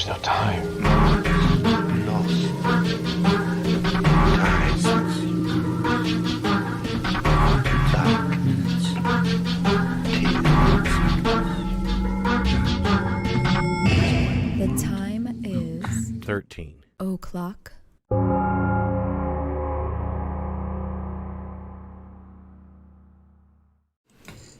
There's no time. Lost. Tides. The time is 13 o'clock.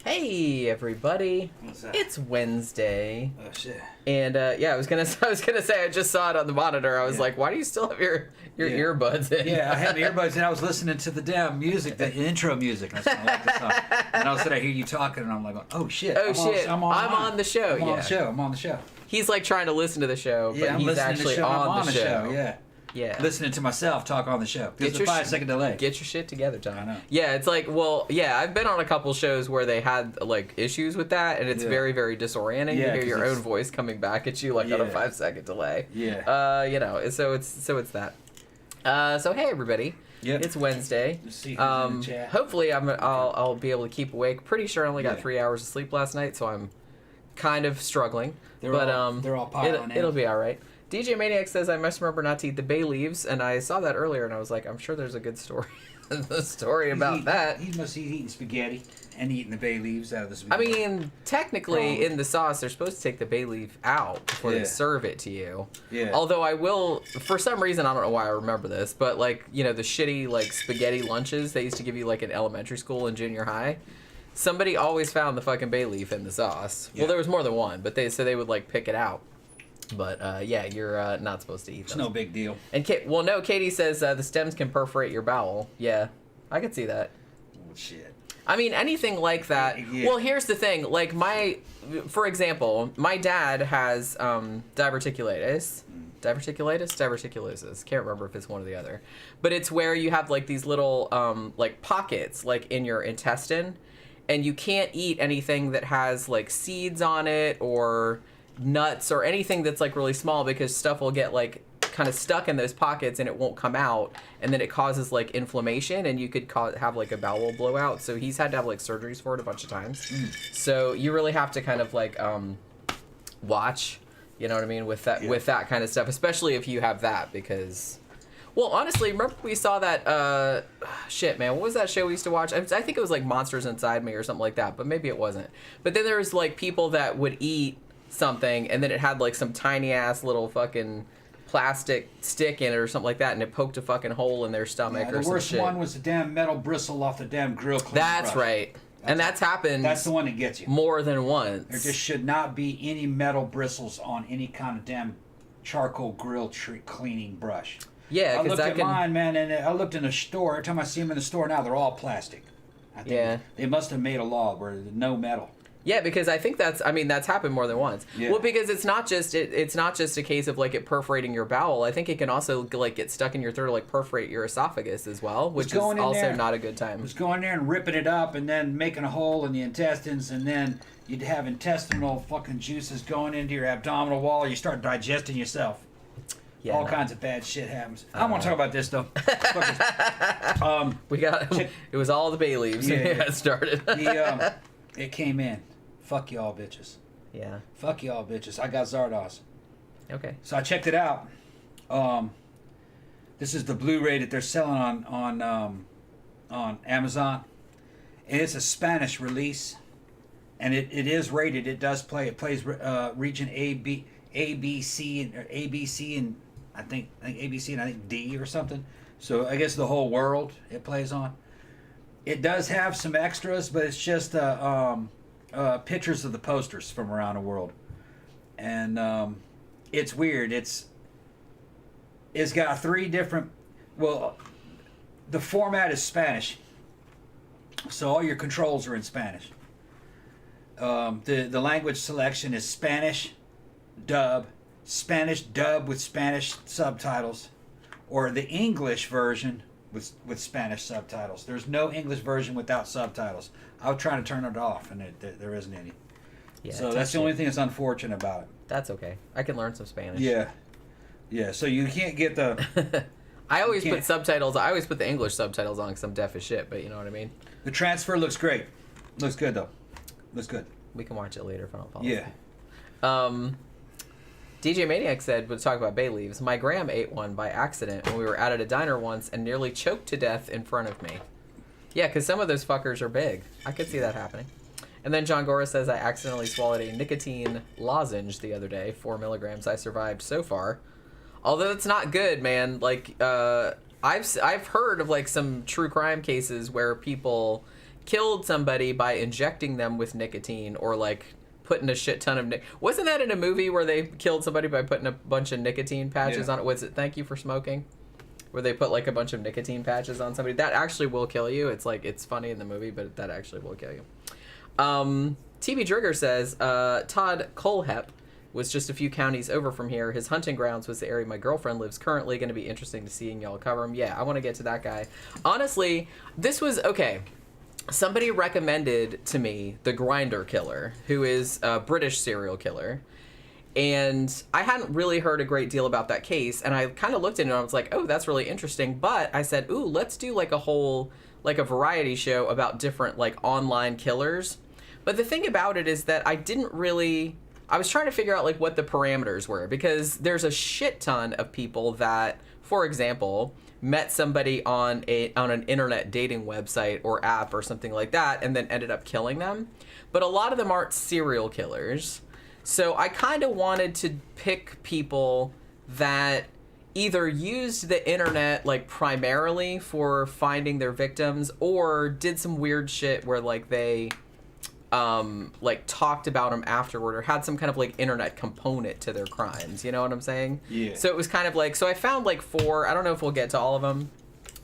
Hey everybody! What's that? It's Wednesday, Oh shit. and I was gonna say I just saw it on the monitor. I was like, why do you still have your earbuds in? Yeah, I had the earbuds and I was listening to the damn music, the intro music. That's why I like the song. And all of a sudden I hear you talking, and I'm like, oh shit. I'm on the show. I'm on the show. He's like trying to listen to the show, Yeah, but I'm he's listening to actually the show. I'm on the show. Yeah. Yeah. Listening to myself talk on the show. There's a 5-second delay. Get your shit together, Tom. I know. Yeah, it's like, well, yeah, I've been on a couple shows where they had like issues with that, and it's Yeah. very, very disorienting Yeah, to hear 'cause your it's- own voice coming back at you like on a Yeah. 5-second delay. Yeah. So it's that. So hey everybody. Yep. It's Wednesday. Let's see who's in the chat. Hopefully I'll be able to keep awake. Pretty sure I only got Yeah. 3 hours of sleep last night, so I'm kind of struggling. They're all piling in. It'll be all right. DJ Maniac says I must remember not to eat the bay leaves, and I saw that earlier, and I was like, I'm sure there's a good story, about that. He must be eating spaghetti and eating the bay leaves out of the I spaghetti. mean, technically, Probably. in the sauce, they're supposed to take the bay leaf out before they Yeah. serve it to you. Yeah. Although I will, for some reason, I don't know why I remember this, but like, you know, the shitty like spaghetti lunches they used to give you like in elementary school and junior high. Somebody always found the fucking bay leaf in the sauce. Yeah. Well, there was more than one, but they would like pick it out. But yeah, you're not supposed to eat It's those. no big deal. And Katie says the stems can perforate your bowel. Yeah, I could see that. Oh, shit. I mean, anything like that. Yeah. Well, here's the thing. Like for example, my dad has diverticulitis. Diverticulosis. Can't remember if it's one or the other. But it's where you have like these little like pockets like in your intestine, and you can't eat anything that has like seeds on it or nuts or anything that's like really small, because stuff will get like kind of stuck in those pockets and it won't come out, and then it causes like inflammation, and you could have like a bowel blowout. So he's had to have like surgeries for it a bunch of times. So you really have to kind of like watch, you know what I mean, with that kind of stuff, especially if you have that, because well, honestly, remember we saw that shit, man, what was that show we used to watch? I think it was like Monsters Inside Me or something like that, but maybe it wasn't. But then there was like people that would eat something, and then it had like some tiny ass little fucking plastic stick in it or something like that, and it poked a fucking hole in their stomach or some shit. The worst one was the damn metal bristle off the damn grill cleaner That's brush. right. And that's happened That's the one that gets you. more than once. There just should not be any metal bristles on any kind of damn charcoal grill cleaning brush. Yeah, I because looked at mine, man, and I looked in the store. Every time I see them in the store now, they're all plastic. I think Yeah. they must have made a law where there's no metal. Yeah, because I think that's happened more than once. Yeah. Well, because it's not just a case of like it perforating your bowel. I think it can also like get stuck in your throat, like perforate your esophagus as well, which is going in also there. not a good time. Just going there and ripping it up and then making a hole in the intestines, and then you'd have intestinal fucking juices going into your abdominal wall, or you start digesting yourself. Yeah, All no. kinds of bad shit happens. I don't want to talk about this though. We got it was all the bay leaves when Yeah. it got started. It came in. Fuck y'all bitches. Yeah. Fuck y'all bitches. I got Zardoz. Okay. So I checked it out. This is the Blu-ray that they're selling on Amazon, and it's a Spanish release, and it is rated. It does play. It plays region ABC and I think ABC and I think D or something. So I guess the whole world it plays on. It does have some extras, but it's just pictures of the posters from around the world, and it's weird. It's got 3 different. Well, the format is Spanish, so all your controls are in Spanish. The language selection is Spanish dub with Spanish subtitles, or the English version with Spanish subtitles. There's no English version without subtitles. I was trying to turn it off, and there isn't any. Yeah. So that's the only thing that's unfortunate about it. That's okay. I can learn some Spanish. Yeah. So you can't get the I always can't. put subtitles. I always put the English subtitles on because I'm deaf as shit. But you know what I mean. the transfer looks great. Looks good though. Looks good. We can watch it later if I don't follow. Yeah. DJ Maniac said, we'll talk about bay leaves. My gram ate one by accident when we were out at a diner once and nearly choked to death in front of me. Yeah, because some of those fuckers are big. I could see that happening. And then John Gora says, I accidentally swallowed a nicotine lozenge the other day. 4 milligrams. I survived so far. Although it's not good, man. Like, I've heard of, like, some true crime cases where people killed somebody by injecting them with nicotine or, like, putting a shit ton of wasn't that in a movie where they killed somebody by putting a bunch of nicotine patches on it? Was it Thank You for Smoking, where they put like a bunch of nicotine patches on somebody? That actually will kill you. It's like, it's funny in the movie, but that actually will kill you. TB Drigger says Todd Colehep was just a few counties over from here. His hunting grounds was the area my girlfriend lives currently. Going to be interesting to seeing y'all cover him. Yeah, I want to get to that guy. Honestly, this was okay. Somebody recommended to me the Grindr Killer, who is a British serial killer. And I hadn't really heard a great deal about that case. And I kind of looked into it and I was like, oh, that's really interesting. But I said, ooh, let's do like a whole, like a variety show about different like online killers. But the thing about it is that I was trying to figure out like what the parameters were. Because there's a shit ton of people that, for example, met somebody on an internet dating website or app or something like that and then ended up killing them. But a lot of them aren't serial killers. So I kind of wanted to pick people that either used the internet like primarily for finding their victims or did some weird shit where like they like talked about them afterward or had some kind of like internet component to their crimes. You know what I'm saying? Yeah. So it was kind of like, so I found like 4, I don't know if we'll get to all of them,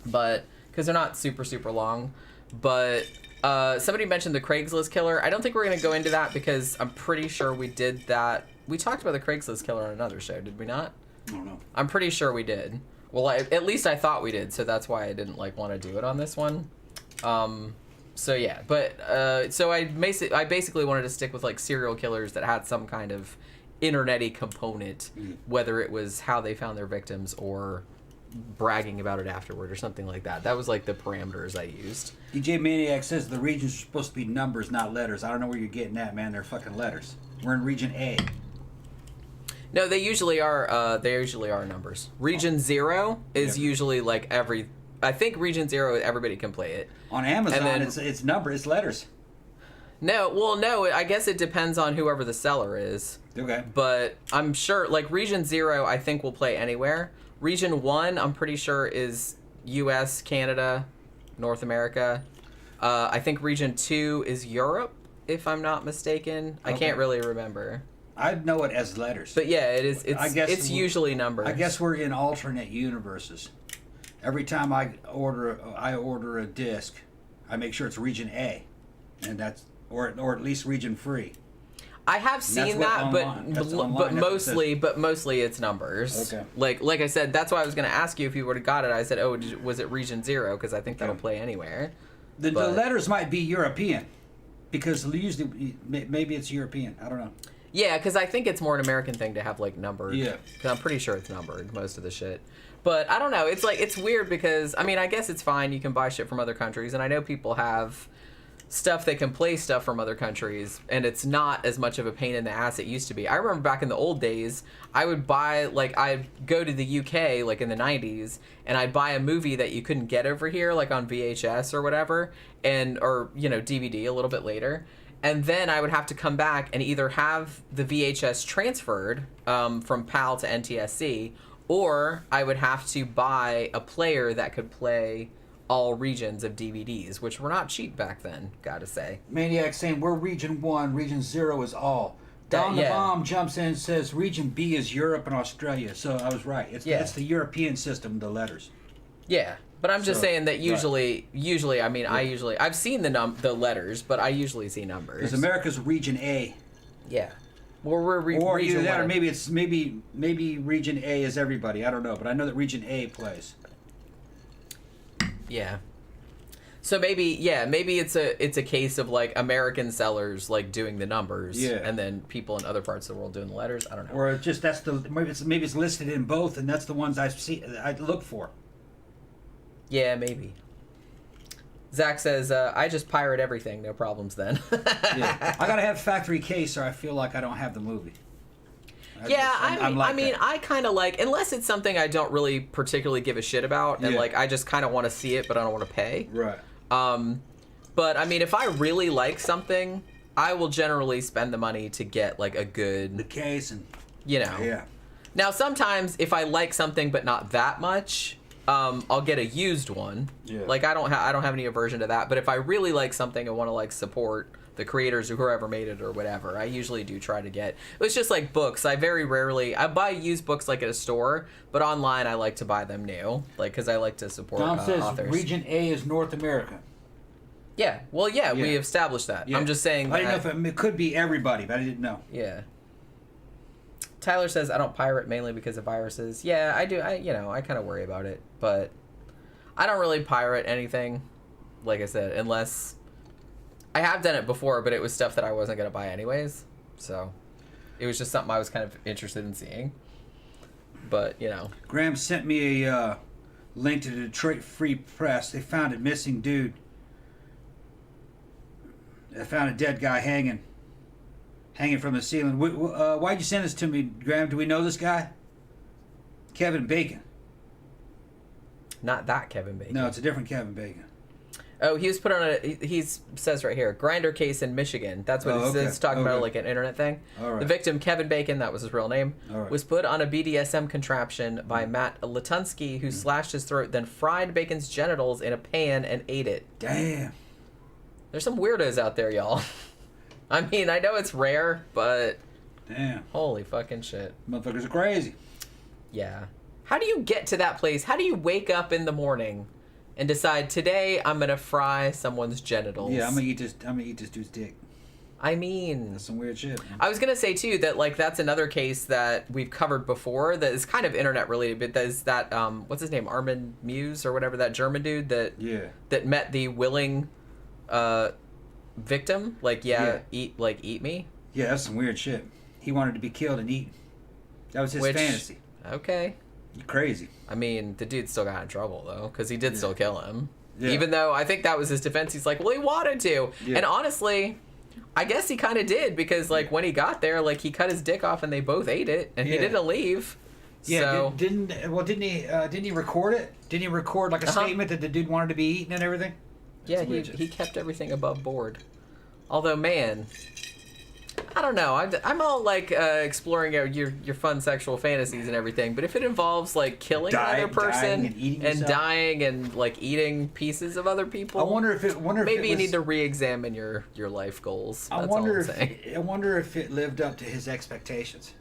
but because they're not super, super long, but somebody mentioned the Craigslist Killer. I don't think we're going to go into that because I'm pretty sure we did that. We talked about the Craigslist Killer on another show, did we not? I don't know. I'm pretty sure we did. Well, at least I thought we did, so that's why I didn't like want to do it on this one. So yeah, but so I basically wanted to stick with like serial killers that had some kind of internet-y component, whether it was how they found their victims or bragging about it afterward or something like that. That was like the parameters I used. DJ Maniac says the regions are supposed to be numbers, not letters. I don't know where you're getting at, man. They're fucking letters. We're in region A. No, they usually are. They usually are numbers. Region 0 is usually like I think Region 0, everybody can play it. On Amazon, then, it's number, it's letters. No, I guess it depends on whoever the seller is. Okay. But I'm sure, like, Region 0, I think will play anywhere. Region 1, I'm pretty sure, is U.S., Canada, North America. I think Region 2 is Europe, if I'm not mistaken. I can't really remember. I know it as letters. But yeah, it's usually numbers. I guess we're in alternate universes. Every time I order a disc, I make sure it's region A, and that's or at least region free. I have seen that, but mostly it's numbers. Okay. Like I said, that's why I was going to ask you if you would have got it. I said, oh, was it region 0? Because I think that'll play anywhere. The letters might be European, because usually maybe it's European. I don't know. Yeah, because I think it's more an American thing to have like numbered. Yeah. Because I'm pretty sure it's numbered, most of the shit. But I don't know. It's like, it's weird because, I mean, I guess it's fine. You can buy shit from other countries. And I know people have stuff, they can play stuff from other countries. And it's not as much of a pain in the ass it used to be. I remember back in the old days, I would buy, like, I'd go to the UK, like in the 90s, and I'd buy a movie that you couldn't get over here, like on VHS or whatever, or, you know, DVD a little bit later. And then I would have to come back and either have the VHS transferred from PAL to NTSC, or I would have to buy a player that could play all regions of DVDs, which were not cheap back then, gotta say. Maniac saying we're region 1, region 0 is all. Don the Bomb jumps in and says region B is Europe and Australia. So I was right. It's the European system, the letters. Yeah. But I'm just saying that usually, I mean, I've seen the letters, but I usually see numbers. Because America's region A. Yeah. Well, we're or region either that, 1. or maybe region A is everybody. I don't know, but I know that region A plays. Yeah. So maybe it's a case of like American sellers like doing the numbers, and then people in other parts of the world doing the letters. I don't know. Or just maybe it's listed in both, and that's the ones I look for. Yeah, maybe. Zach says, I just pirate everything, no problems then. Yeah. I gotta have Factory Case or I feel like I don't have the movie. Yeah, I'm like I mean, that. I kind of like, unless it's something I don't really particularly give a shit about, and Yeah. like I just kind of want to see it, but I don't want to pay. Right. But I mean, if I really like something, I will generally spend the money to get like a The good, case and you know. yeah. Now, sometimes if I like something but not that much, I'll get a used one. Yeah. Like I don't have any aversion to that. But if I really like something and want to like support the creators or whoever made it or whatever, I usually do try to get. It's just like books. I very rarely I buy used books like at a store, but online I like to buy them new, like because I like to support Don says authors. Region A is North America. Yeah. Well, yeah, we Yeah. established that. Yeah. I'm just saying. I didn't that, know if it could be everybody, but I didn't know. Yeah. Tyler says I don't pirate mainly because of viruses. Yeah, I do. I kind of worry about it, but I don't really pirate anything. Like I said, unless I have done it before, but it was stuff that I wasn't gonna buy anyways. So it was just something I was kind of interested in seeing. But Graham sent me a link to the Detroit Free Press. They found a missing dude. They found a dead guy hanging from the ceiling. Why'd you send this to me, Graham? Do we know this guy? Kevin Bacon. not that Kevin Bacon. No, it's a different Kevin Bacon. Oh, he was put on he says right here, Grindr case in Michigan. That's what Oh, it says, okay. talking about Okay. like an internet thing. All right. The victim, Kevin Bacon, that was his real name, All right. was put on a BDSM contraption by Matt Latunsky, who slashed his throat, then fried Bacon's genitals in a pan and ate it. Damn. There's some weirdos out there, y'all. I mean, I know it's rare, but Damn. holy fucking shit. Motherfuckers are crazy. Yeah. How do you get to that place? How do you wake up in the morning and decide today I'm gonna fry someone's genitals? Yeah, I'm gonna eat this dude's dick. I mean, That's some weird shit. Man. I was gonna say too that like that's another case that we've covered before that is kind of internet related, but there's that what's his name, Armin Muse or whatever, that German dude that met the willing victim, like eat me. Yeah, that's some weird shit. He wanted to be killed and eaten. That was his fantasy. Okay. You crazy. I mean, the dude still got in trouble though, because he did still kill him. Yeah. Even though I think that was his defense. He's like, well, he wanted to, Yeah. and honestly, I guess he kind of did, because like when he got there, like he cut his dick off and they both ate it, and he Yeah. didn't leave. Yeah, So, didn't he record it? Didn't he record like a statement that the dude wanted to be eaten and everything? yeah, That's weird. he kept everything above board. Although, man, I don't know. I'm all like exploring your fun sexual fantasies and everything, but if it involves like killing another person dying and eating yourself. dying and like eating pieces of other people, I wonder if maybe you need to re-examine your life goals. That's all I'm saying. I wonder if it lived up to his expectations.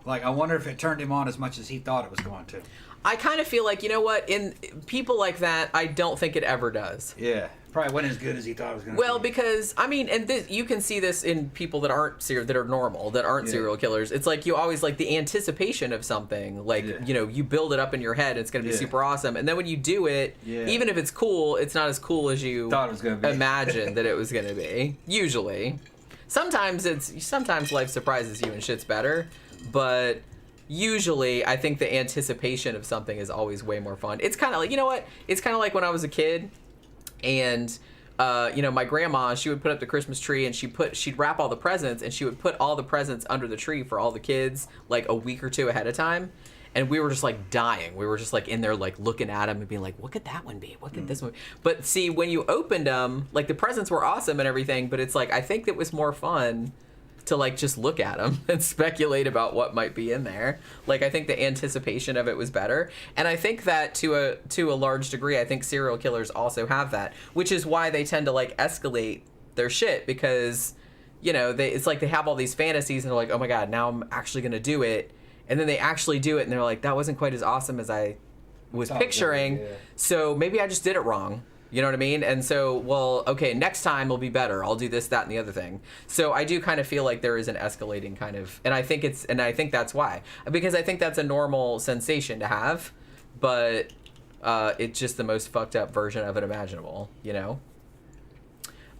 Like, I wonder if it turned him on as much as he thought it was going to. I kind of feel like, you know what, in people like that, I don't think it ever does. Yeah. Probably wasn't as good as he thought it was going to Well, be. because I mean, and you can see this in people that aren't that are normal, that aren't serial killers. It's like you always like the anticipation of something, like you build it up in your head. It's going to be super awesome, and then when you do it, even if it's cool, it's not as cool as you Thought it was gonna be. imagined that it was going to be. Usually, sometimes life surprises you and shit's better, but usually I think the anticipation of something is always way more fun. It's kind of like, you know what? It's kind of like when I was a kid. And my grandma, she would put up the Christmas tree and she'd wrap all the presents, and she would put all the presents under the tree for all the kids like a week or two ahead of time. And we were just like dying. We were just like in there like looking at them and being like, what could that one be? What could this one be? But see, when you opened them, like the presents were awesome and everything, but it's like I think it was more fun to like just look at them and speculate about what might be in there. Like I think the anticipation of it was better, and I think that to a large degree, I think serial killers also have that, which is why they tend to like escalate their shit, because it's like they have all these fantasies and they're like, oh my god, now I'm actually gonna do it, and then they actually do it and they're like, that wasn't quite as awesome as I was picturing, so maybe I just did it wrong. You know what I mean? And so, well, okay, next time will be better. I'll do this, that, and the other thing. So I do kind of feel like there is an escalating kind of, and I think that's why, because I think that's a normal sensation to have, but it's just the most fucked up version of it imaginable,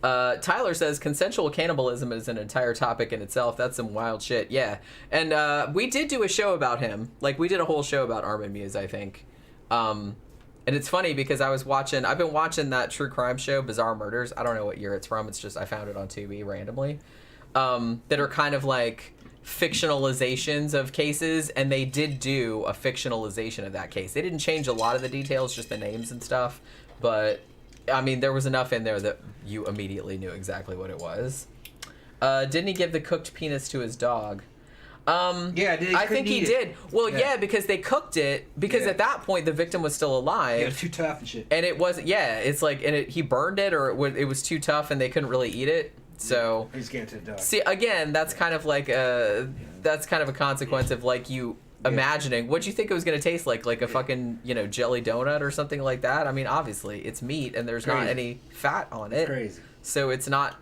Tyler says consensual cannibalism is an entire topic in itself. That's some wild shit. Yeah. And we did do a show about him. Like we did a whole show about Armin Muse, I think. And it's funny because I've been watching that true crime show, Bizarre Murders. I don't know what year it's from. It's just, I found it on Tubi randomly. That are kind of like, fictionalizations of cases, and they did do a fictionalization of that case. They didn't change a lot of the details, just the names and stuff, but I mean, there was enough in there that you immediately knew exactly what it was. Didn't he give the cooked penis to his dog? I think he did. Well, yeah, because they cooked it, because at that point the victim was still alive. It was too tough and shit. And it wasn't, it's like, and he burned it, or it was too tough and they couldn't really eat it. So he just gave it to the dog. See, again, that's kind of like that's kind of a consequence of like you imagining what you think it was going to taste like a fucking, jelly donut or something like that. I mean, obviously it's meat and there's not any fat on it. Crazy. So it's not,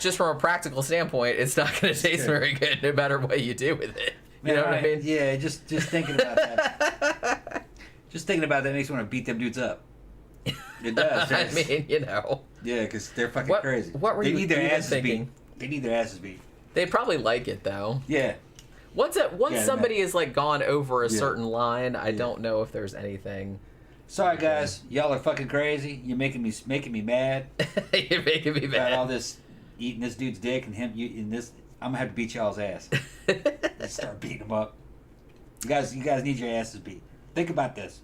just from a practical standpoint, it's not going to taste very good no matter what you do with it. You know what I mean? Yeah, just thinking about that. Just thinking about that makes me want to beat them dudes up. It does. I mean, Yeah, because they're fucking crazy. What were you even thinking? They need their asses beat. They probably like it though. Yeah. Once somebody is like gone over a certain line, I don't know if there's anything. Sorry guys, y'all are fucking crazy. You're making me mad. You're making me mad. About all this eating this dude's dick and him in this. I'm gonna have to beat y'all's ass. Let's start beating them up. You guys need your asses beat. Think about this.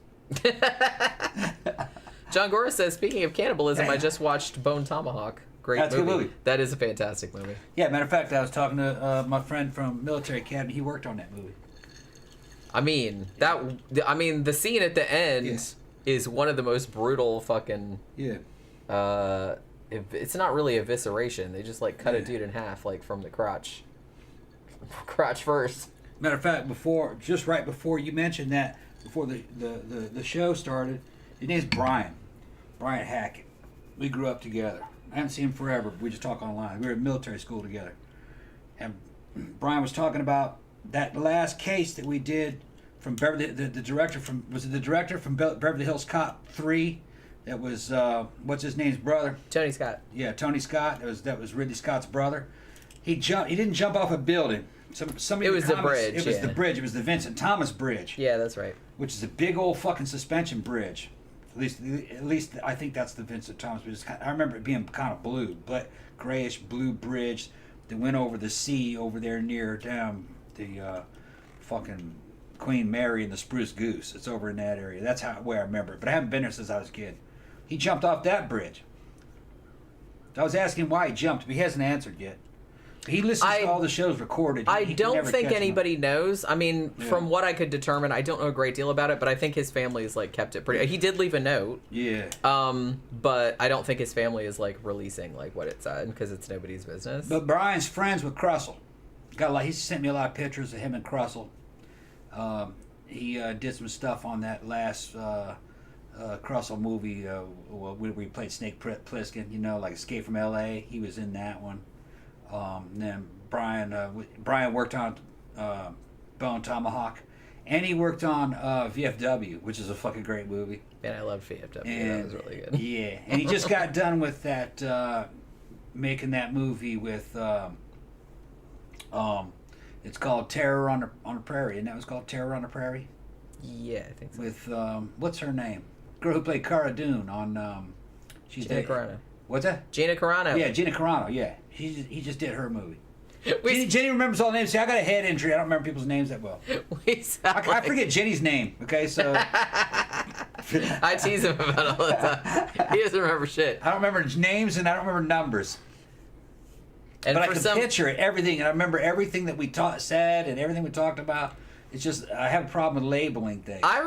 John Gora says, speaking of cannibalism, I just watched Bone Tomahawk. That's movie. A good movie. That is a fantastic movie. Yeah, matter of fact, I was talking to my friend from Military Academy. He worked on that movie. I mean, the scene at the end is one of the most brutal fucking... Yeah. It's not really evisceration. They just, like, cut a dude in half, like, from the crotch. Crotch first. Matter of fact, just right before you mentioned that, before the show started, his name's Brian Hackett. We grew up together. I haven't seen him forever, but we just talk online. We were in military school together. And Brian was talking about that last case that we did from Beverly, the director from, was it the director from Beverly Hills Cop 3? That was, what's his name's brother? Tony Scott. Yeah, Tony Scott. That was Ridley Scott's brother. He didn't jump off a building. It was the bridge. It was the bridge. It was the Vincent Thomas Bridge. Yeah, that's right. Which is a big old fucking suspension bridge. At least I think that's the Vincent Thomas Bridge. I remember it being kind of blue, but grayish blue bridge that went over the sea over there near the fucking Queen Mary and the Spruce Goose. It's over in that area. That's where I remember it. But I haven't been there since I was a kid. He jumped off that bridge. I was asking why he jumped, but he hasn't answered yet. He listens to all the shows recorded. I don't think anybody knows. I mean, from what I could determine, I don't know a great deal about it, but I think his family's like kept it pretty. He did leave a note. Yeah. But I don't think his family is like releasing like what it said because it's nobody's business. But Brian's friends with Crussell. He sent me a lot of pictures of him and Crussell. He did some stuff on that last Crussell movie where we played Snake Plissken, like Escape from L.A. He was in that one. And then Brian worked on Bone Tomahawk, and he worked on VFW, which is a fucking great movie. Man, I love VFW. That was really good. Yeah, and he just got done with that, making that movie with, it's called Terror on the Prairie, and that was called Terror on the Prairie. Yeah, I think so. With what's her name? Girl who played Cara Dune on. She's Gina Carano. What's that? Gina Carano. Yeah, Gina Carano. Yeah, he just did her movie. Jenny remembers all the names. See, I got a head injury. I don't remember people's names that well. I forget Jenny's name. Okay, so I tease him about it all the time. He doesn't remember shit. I don't remember names and I don't remember numbers. But I can picture it, everything, and I remember everything that we said and everything we talked about. It's just I have a problem with labeling things. I don't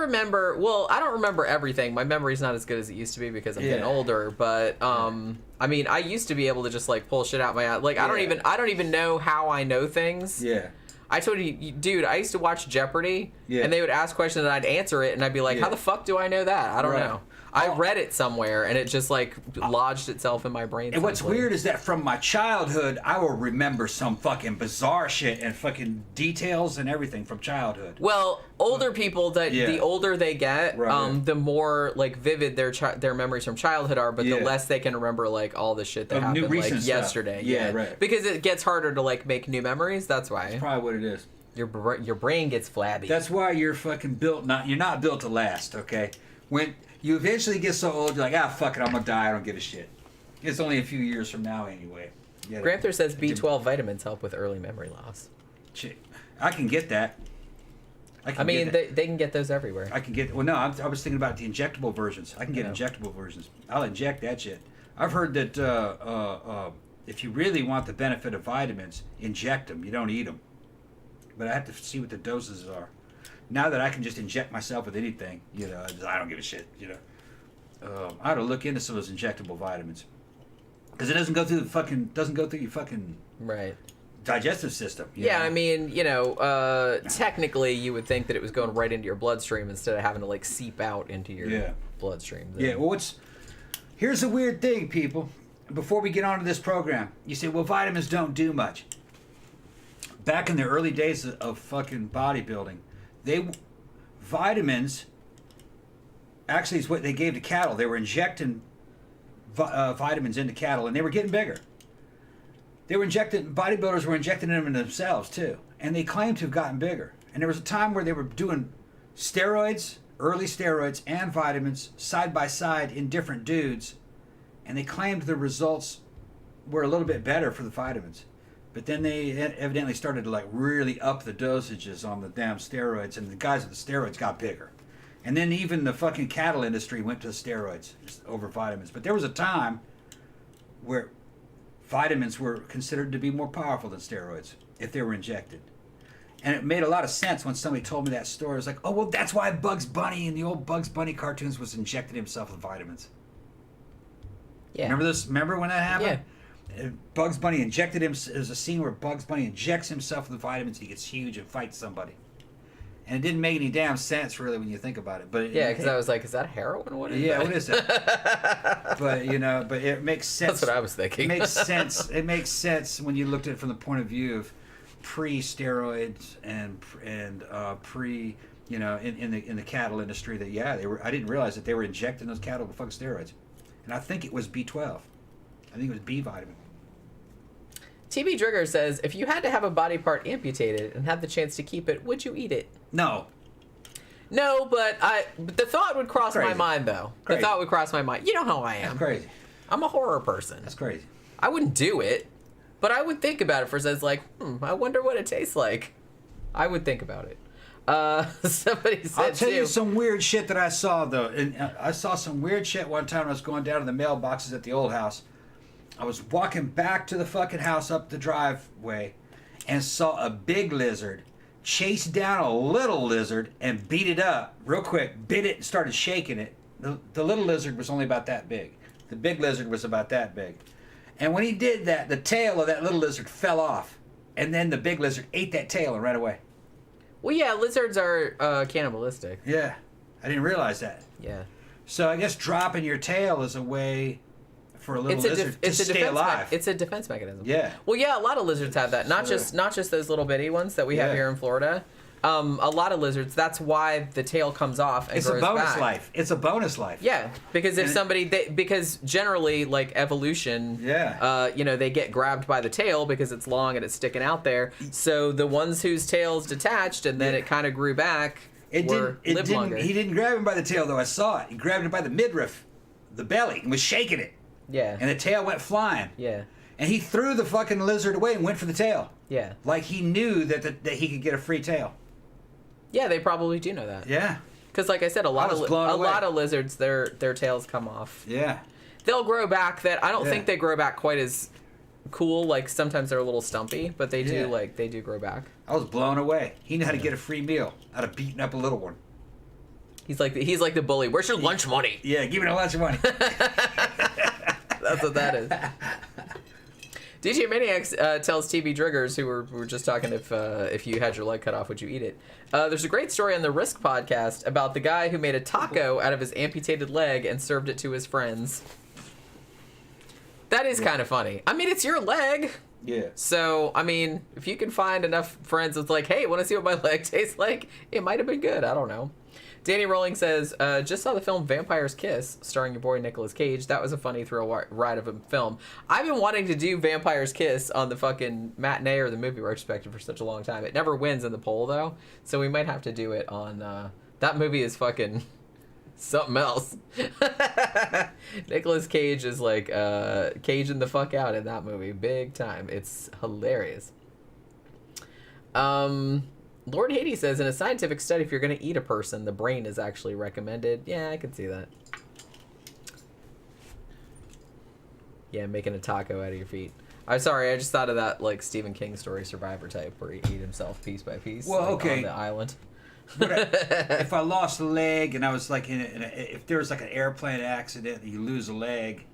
remember everything. My memory's not as good as it used to be because I'm getting older. But I mean, I used to be able to just like pull shit out my ass. Like I don't even know how I know things. Yeah. I told you, dude, I used to watch Jeopardy, and they would ask questions and I'd answer it, and I'd be like, how the fuck do I know that? I don't know. I read it somewhere, and it just, like, lodged itself in my brain. And what's weird is that from my childhood, I will remember some fucking bizarre shit and fucking details and everything from childhood. Well, older people, the older they get, the more, like, vivid their memories from childhood are, but the less they can remember, like, all the shit that happened, like, yesterday. Yeah, right. Because it gets harder to, like, make new memories, that's why. That's probably what it is. Your brain gets flabby. That's why you're fucking you're not built to last, okay? When you eventually get so old, you're like, fuck it, I'm gonna die, I don't give a shit. It's only a few years from now anyway. Gramthars says B12 vitamins help with early memory loss. I can get that. I mean, they can get those everywhere. I can get. Well, no, I was thinking about the injectable versions. I can get injectable versions. I'll inject that shit. I've heard that if you really want the benefit of vitamins, inject them. You don't eat them. But I have to see what the doses are. Now that I can just inject myself with anything, I don't give a shit. I ought to look into some of those injectable vitamins because it doesn't go through your fucking right. digestive system. Yeah, I mean, technically you would think that it was going right into your bloodstream instead of having to like seep out into your bloodstream. Yeah, well, here's a weird thing, people. Before we get on to this program, you say, well, vitamins don't do much. Back in the early days of fucking bodybuilding, vitamins actually is what they gave to cattle. They were injecting vitamins into cattle, and they were getting bigger. Bodybuilders were injecting them in themselves, too. And they claimed to have gotten bigger. And there was a time where they were doing early steroids and vitamins side by side in different dudes. And they claimed the results were a little bit better for the vitamins. But then they evidently started to like really up the dosages on the damn steroids. And the guys with the steroids got bigger. And then even the fucking cattle industry went to the steroids over vitamins. But there was a time where vitamins were considered to be more powerful than steroids if they were injected. And it made a lot of sense when somebody told me that story. It was like, oh, well, that's why Bugs Bunny in the old Bugs Bunny cartoons was injecting himself with vitamins. Yeah. Remember this? Remember when that happened? Yeah. Bugs Bunny injected him. There's a scene where Bugs Bunny injects himself with vitamins and he gets huge and fights somebody. And it didn't make any damn sense, really, when you think about it. But because I was like, is that heroin? What is that? Yeah, what is that? But it makes sense. That's what I was thinking. It makes sense. It makes sense when you looked at it from the point of view of pre-steroids and pre, in the cattle industry. That they were. I didn't realize that they were injecting those cattle with fucking steroids, and I think it was B12. I think it was B vitamin. TB Drigger says, if you had to have a body part amputated and had the chance to keep it, would you eat it? No. No, but the thought would cross my mind, though. Crazy. The thought would cross my mind. You know how I am. That's crazy. I'm a horror person. That's crazy. I wouldn't do it, but I would think about it for a second, like, I wonder what it tastes like. I would think about it. Somebody said, I'll tell you some weird shit that I saw, though. And I saw some weird shit one time when I was going down to the mailboxes at the old house. I was walking back to the fucking house up the driveway and saw a big lizard chase down a little lizard and beat it up real quick, bit it and started shaking it. The little lizard was only about that big. The big lizard was about that big. And when he did that, the tail of that little lizard fell off. And then the big lizard ate that tail and ran away. Well, yeah, lizards are cannibalistic. Yeah, I didn't realize that. Yeah. So I guess dropping your tail is a way for a little lizard to stay alive. It's a defense mechanism. Yeah. Well, yeah, a lot of lizards have that. Not just those little bitty ones that we have here in Florida. A lot of lizards. That's why the tail comes off and grows back. It's a bonus life. It's a bonus life. Yeah, because if because generally like evolution, they get grabbed by the tail because it's long and it's sticking out there. So the ones whose tails detached and then it kind of grew back. Lived longer. He didn't grab him by the tail though. I saw it. He grabbed it by the midriff, the belly, and was shaking it. Yeah. And the tail went flying. Yeah. And he threw the fucking lizard away and went for the tail. Yeah. Like he knew that he could get a free tail. Yeah, they probably do know that. Yeah. Because, like I said, a lot of lizards, their tails come off. Yeah. They'll grow back. I don't think they grow back quite as cool. Like sometimes they're a little stumpy, but they do grow back. I was blown away. He knew how to get a free meal out of beating up a little one. He's like the bully. Where's your lunch money? Yeah, give me the lunch money. That's what that is. DJ Maniacs tells TV Driggers, who were just talking, if you had your leg cut off, would you eat it? There's a great story on the Risk podcast about the guy who made a taco out of his amputated leg and served it to his friends. That is kind of funny. I mean, it's your leg. Yeah. So, I mean, if you can find enough friends that's like, hey, want to see what my leg tastes like? It might have been good. I don't know. Danny Rowling says, just saw the film Vampire's Kiss, starring your boy Nicolas Cage. That was a funny thrill ride of a film. I've been wanting to do Vampire's Kiss on the fucking matinee or the movie retrospective for such a long time. It never wins in the poll, though. So we might have to do it on... that movie is fucking something else. Nicolas Cage is like caging the fuck out in that movie. Big time. It's hilarious. Lord Haiti says, in a scientific study, if you're going to eat a person, the brain is actually recommended. Yeah, I can see that. Yeah, making a taco out of your feet. I'm sorry, I just thought of that, like, Stephen King story, Survivor type, where he ate himself piece by piece. Well, like, okay. on the island. But if I lost a leg and I was like if there was like an airplane accident and you lose a leg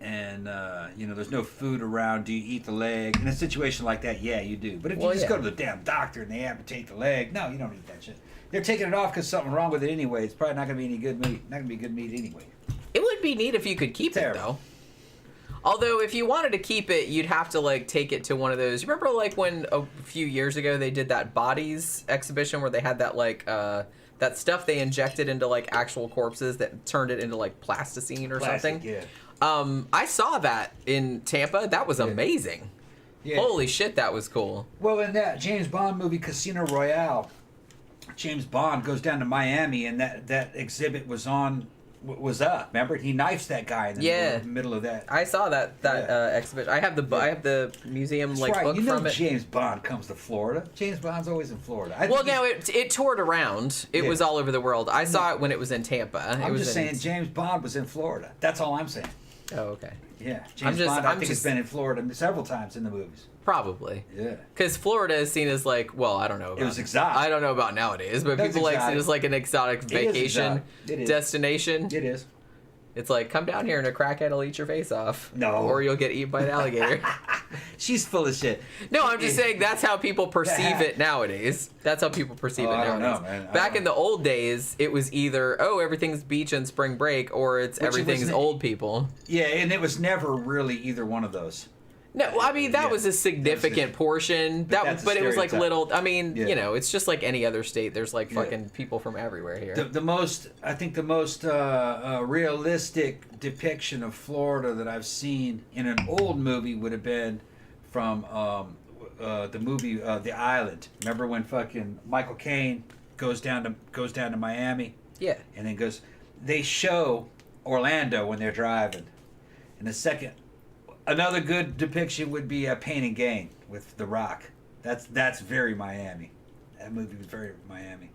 and there's no food around, do you eat the leg? In a situation like that, yeah, you do. But if you just go to the damn doctor and they amputate the leg, no, you don't eat that shit. They're taking it off because something wrong with it anyway. It's probably not going to be any good meat. Not going to be good meat anyway. It would be neat if you could keep it, though. Although, if you wanted to keep it, you'd have to, like, take it to one of those... You remember, like, when a few years ago they did that Bodies exhibition where they had that, like, that stuff they injected into, like, actual corpses that turned it into, like, plasticine or something? Yeah. I saw that in Tampa. That was amazing. Yeah. Holy shit, that was cool. Well, in that James Bond movie, Casino Royale, James Bond goes down to Miami, and that exhibit was up. Remember, he knifes that guy in the middle of that. I saw that exhibition. I have the museum book from it. James Bond comes to Florida. James Bond's always in Florida. It toured around. It was all over the world. I saw it when it was in Tampa. I'm just saying James Bond was in Florida. That's all I'm saying. Oh, okay. Yeah, James Bond. I think has been in Florida several times in the movies. Probably. Yeah. Because Florida is seen as like, well, I don't know. It was exotic. I don't know about nowadays, but people like it as like an exotic vacation destination. It is. It's like, come down here and a crackhead will eat your face off. No. Or you'll get eaten by an alligator. She's full of shit. No, I'm just saying that's how people perceive it nowadays. That's how people perceive it nowadays. I don't know, man. Back in the old days, it was either, everything's beach and spring break, or everything's old people. Yeah, and it was never really either one of those. No, I mean, that was a significant portion. But it was like little, I mean, it's just like any other state. There's like fucking people from everywhere here. The most realistic depiction of Florida that I've seen in an old movie would have been from the movie The Island. Remember when fucking Michael Caine goes down to Miami? Yeah. And then they show Orlando when they're driving. And another good depiction would be Pain and Gain with The Rock. That's very Miami. That movie was very Miami.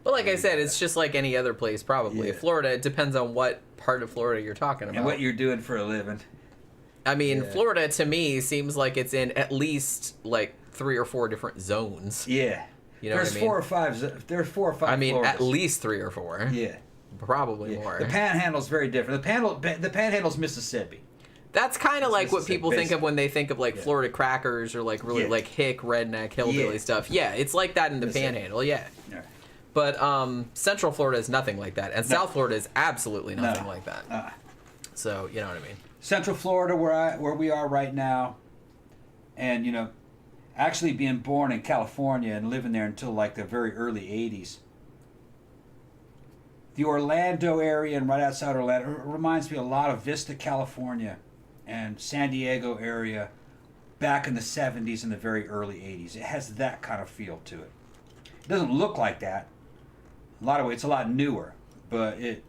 But like I said, it's just like any other place probably. Yeah. Florida, it depends on what part of Florida you're talking about. And what you're doing for a living. I mean, Florida to me seems like it's in at least like 3 or 4 different zones. Yeah. You know what I mean? There's 4 or 5 I mean, Floridas. at least 3 or 4. Yeah. Probably more. The Panhandle's very different. The Panhandle's Mississippi. That's kind of like what people think of when they think of like Florida crackers or like really like hick, redneck, hillbilly stuff. Yeah, it's like that in the Panhandle, yeah. But Central Florida is nothing like that. And South Florida is absolutely nothing like that. So, you know what I mean. Central Florida, where we are right now, and, actually being born in California and living there until like the very early 80s. The Orlando area and right outside Orlando reminds me a lot of Vista, California, and San Diego area back in the 70s and the very early 80s. It has that kind of feel to it. It doesn't look like that. A lot of ways, it's a lot newer, but it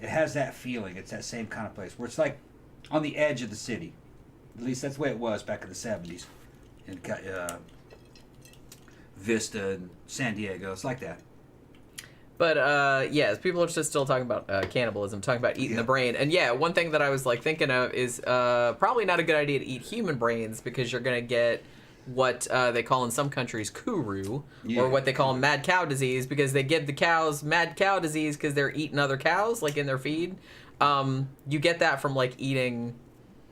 has that feeling. It's that same kind of place where it's like on the edge of the city. At least that's the way it was back in the 70s in Vista and San Diego. It's like that. But, people are just still talking about cannibalism, talking about eating the brain. And, one thing that I was, like, thinking of is probably not a good idea to eat human brains because you're going to get what they call in some countries kuru, or what they call mad cow disease, because they give the cows mad cow disease because they're eating other cows, like, in their feed. You get that from, like, eating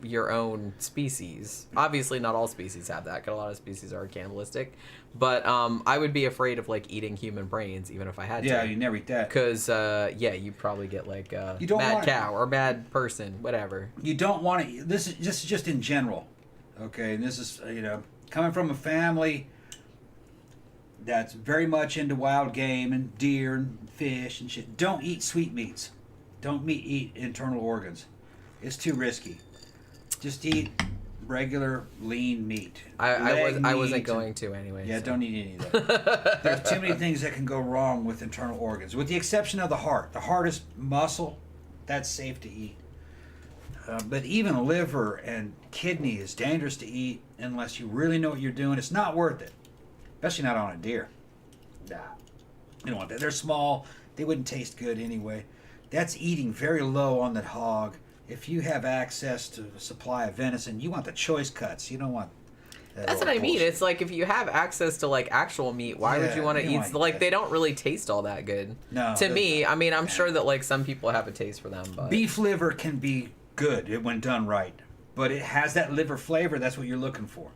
your own species. Obviously, not all species have that, because a lot of species are cannibalistic. But I would be afraid of, like, eating human brains, even if I had to. Yeah, you never eat that. Because, you probably get, like, mad cow or mad person, whatever. You don't want to... This is just in general, okay? And this is, coming from a family that's very much into wild game and deer and fish and shit. Don't eat sweetmeats. Don't eat internal organs. It's too risky. Just eat regular lean meat. I wasn't going to anyway. Yeah, so. Don't eat any of that. There's too many things that can go wrong with internal organs, with the exception of the heart. The heart is muscle. That's safe to eat. But even liver and kidney is dangerous to eat unless you really know what you're doing. It's not worth it. especially not on a deer. Nah, you don't want that. They're small. They wouldn't taste good anyway. That's eating very low on the hog. If you have access to a supply of venison, you want the choice cuts. You don't want. That's what I mean. It's like if you have access to like actual meat, why would you want to eat? Like they don't really taste all that good. No. To me, I mean, I'm sure that like some people have a taste for them, but beef liver can be good when done right, but it has that liver flavor. That's what you're looking for.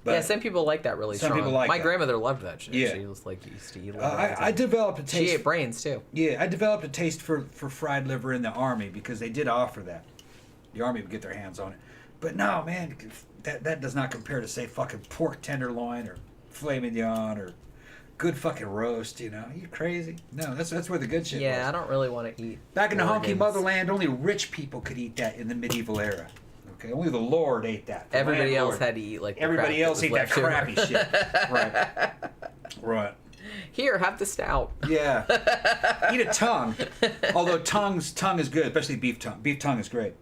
But yeah, some people like that really some strong. people like My that. grandmother loved that shit. Yeah. She was like used to eat liver. I developed a taste. She ate brains too. Yeah, I developed a taste for fried liver in the Army because they did offer that. The Army would get their hands on it. But no, man, that does not compare to, say, fucking pork tenderloin or filet mignon or good fucking roast, you know? Are you crazy? No, that's where the good shit was. Yeah, I don't really want to eat. Back in the honky organs. motherland, only rich people could eat that in the medieval era. Okay, only the Lord ate that. The Everybody else landlord. had to eat like the Everybody crap else that ate was that left over. crappy shit. Right. Right. Here, have the stout. Yeah. Eat a tongue. Although tongue is good, especially beef tongue. Beef tongue is great.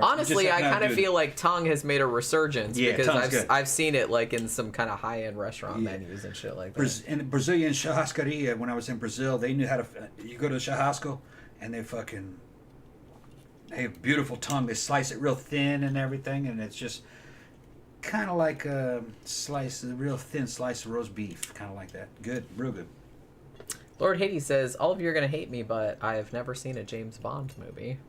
Honestly, I kind of feel like tongue has made a resurgence because tongue's good. I've seen it like in some kind of high-end restaurant menus and shit like that. In Brazilian churrascaria, when I was in Brazil, they knew how to. You go to the churrasco, and they have beautiful tongue. They slice it real thin and everything, and it's just kind of like a real thin slice of roast beef, kind of like that. Good, real good. Lord Haiti says, all of you are going to hate me, but I have never seen a James Bond movie.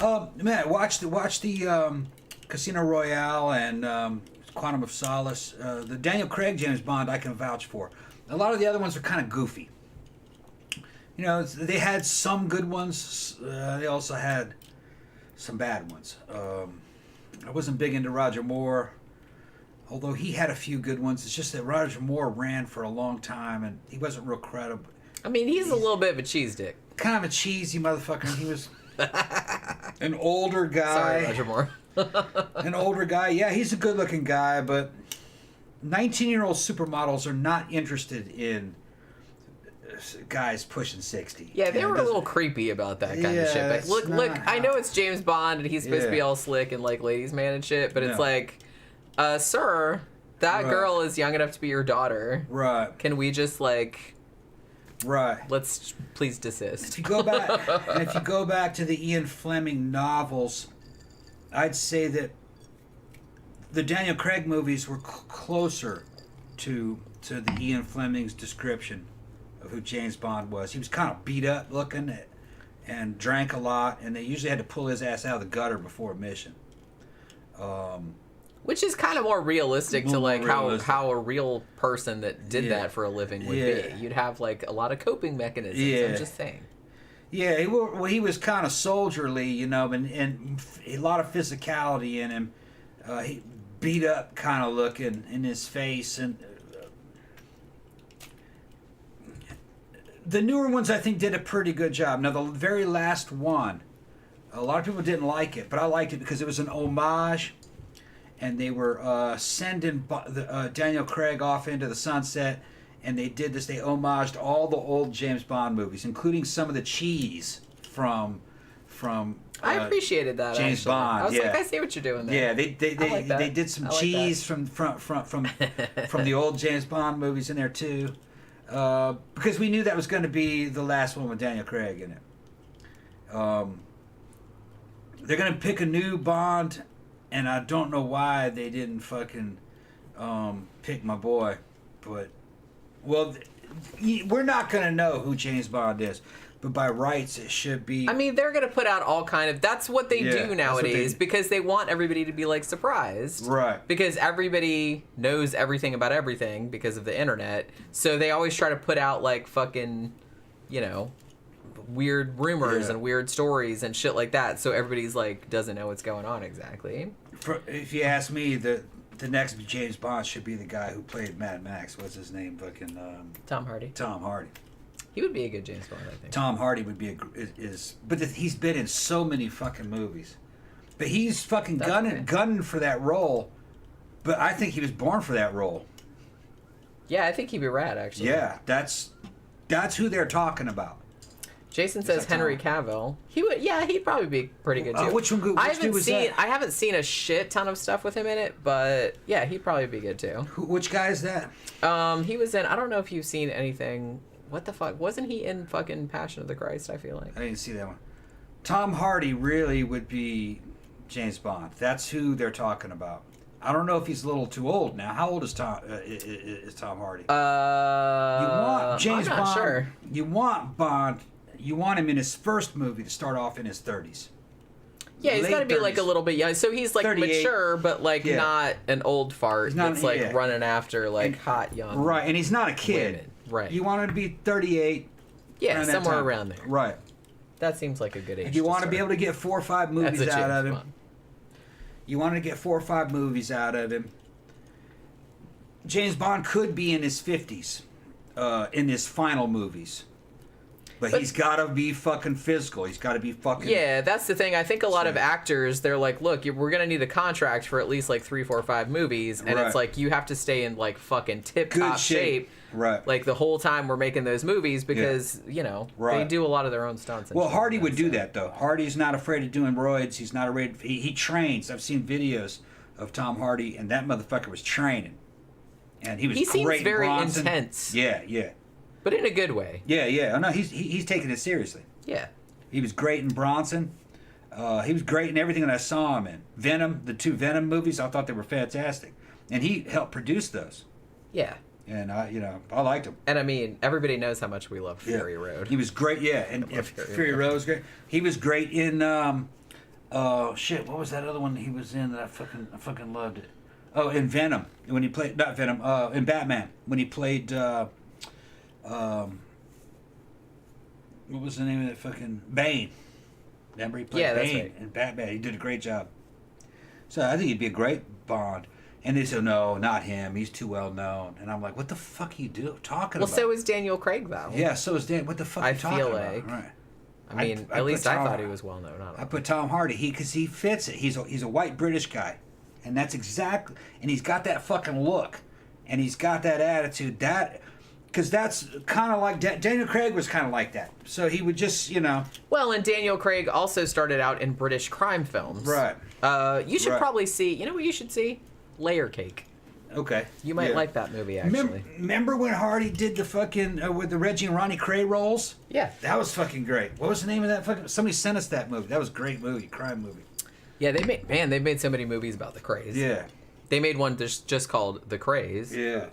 Man, watch the Casino Royale and Quantum of Solace. The Daniel Craig James Bond I can vouch for. A lot of the other ones are kind of goofy. You know, they had some good ones. They also had some bad ones. I wasn't big into Roger Moore, although he had a few good ones. It's just that Roger Moore ran for a long time, and he wasn't real credible. I mean, he's a little bit of a cheese dick. Kind of a cheesy motherfucker. He was an older guy. Sorry, Roger Moore. An older guy. Yeah, he's a good-looking guy, but 19-year-old supermodels are not interested in guys pushing 60. Yeah, they were a little creepy about that kind of shit. But look, I know it's James Bond and he's supposed to be all slick and like ladies' man and shit, but it's like, sir, that girl is young enough to be your daughter. Right. Can we just like, let's please desist. If you go back to the Ian Fleming novels, I'd say that the Daniel Craig movies were closer to the Ian Fleming's description of who James Bond was. He was kind of beat up looking and drank a lot, and they usually had to pull his ass out of the gutter before a mission. Which is kind of more realistic to like how a real person that did that for a living would be. You'd have like a lot of coping mechanisms. I'm just saying. Yeah, he was kind of soldierly, you know, and a lot of physicality in him. He beat up kind of looking in his face, and the newer ones I think did a pretty good job. Now the very last one, a lot of people didn't like it, but I liked it because it was an homage, and they were sending Daniel Craig off into the sunset. And they did this. They homaged all the old James Bond movies, including some of the cheese from. I appreciated that. James actually. Bond. I was like, I see what you're doing there. Yeah, they did some cheese from the old James Bond movies in there too, because we knew that was going to be the last one with Daniel Craig in it. They're going to pick a new Bond, and I don't know why they didn't fucking pick my boy, but. Well, we're not going to know who James Bond is, but by rights it should be. I mean, they're going to put out all kind of. That's what they do nowadays because they want everybody to be like surprised, right? Because everybody knows everything about everything because of the internet, so they always try to put out like fucking, you know, weird rumors and weird stories and shit like that. So everybody's like doesn't know what's going on exactly. If you ask me, the next James Bond should be the guy who played Mad Max. What's his name? Fucking Tom Hardy. Tom Hardy. He would be a good James Bond, I think. Tom Hardy would be but he's been in so many fucking movies. But he's fucking gunning for that role. But I think he was born for that role. Yeah, I think he'd be rad, actually. Yeah, that's who they're talking about. Jason says Henry Cavill. He would, yeah, he'd probably be pretty good too. Which one? I haven't seen a shit ton of stuff with him in it, but yeah, he'd probably be good too. Which guy is that? He was in. I don't know if you've seen anything. What the fuck? Wasn't he in fucking Passion of the Christ? I feel like I didn't see that one. Tom Hardy really would be James Bond. That's who they're talking about. I don't know if he's a little too old now. How old is Tom Hardy? You want James I'm not Bond? Sure. You want Bond? You want him in his first movie to start off in his 30s. Yeah, he's got to be like a little bit young. So he's like 38. mature, but like not an old fart that's like running after like hot young. Right, and he's not a kid. Women. Right. You want him to be 38. Yeah, somewhere around there. Right. That seems like a good age. If you want to be able to get 4 or 5 movies out of him. You want to get 4 or 5 movies out of him. James Bond could be in his 50s in his final movies. But he's got to be fucking physical. He's got to be fucking... Yeah, that's the thing. I think a lot of actors, they're like, look, we're going to need a contract for at least like 3, 4, 5 movies. And it's like, you have to stay in like fucking tip-top shape. Right. Like the whole time we're making those movies because, you know, they do a lot of their own stunts. And well, Hardy would do that, though. Hardy's not afraid of doing roids. He's not afraid... He trains. I've seen videos of Tom Hardy, and that motherfucker was training. And he was great. He seems very Bronson. intense. Yeah, yeah. But in a good way. Yeah, yeah. Oh, no, he's taking it seriously. Yeah. He was great in Bronson. He was great in everything that I saw him in. Venom, the 2 Venom movies, I thought they were fantastic. And he helped produce those. Yeah. And I liked him. And I mean, everybody knows how much we love Fury Road. He was great, yeah. And Fury Road was great. He was great in shit, what was that other one he was in that I fucking loved it? Oh, in Venom. When he played not Venom, in Batman. When he played what was the name of that fucking Bane? Remember he played Bane in Batman. He did a great job. So I think he'd be a great Bond. And they said, no, not him. He's too well known. And I'm like, what the fuck are you talking about? Well, so is Daniel Craig, though. Yeah, so is Dan. What the fuck are you talking about? I feel like. Right. I mean, at least I thought he was well known. I put Tom Hardy because he fits it. He's a white British guy, and that's exactly. And he's got that fucking look, and he's got that attitude. Because that's kind of like Daniel Craig was kind of like that. So he would just, Well, and Daniel Craig also started out in British crime films. Right. You should probably see. You know what you should see? Layer Cake. Okay. You might like that movie, actually. Remember when Hardy did the fucking with the Reggie and Ronnie Cray rolls? Yeah. That was fucking great. What was the name of that fucking? Somebody sent us that movie. That was a great movie, crime movie. Yeah, they've made so many movies about the Krays. Yeah. They made one just called The Krays. Yeah.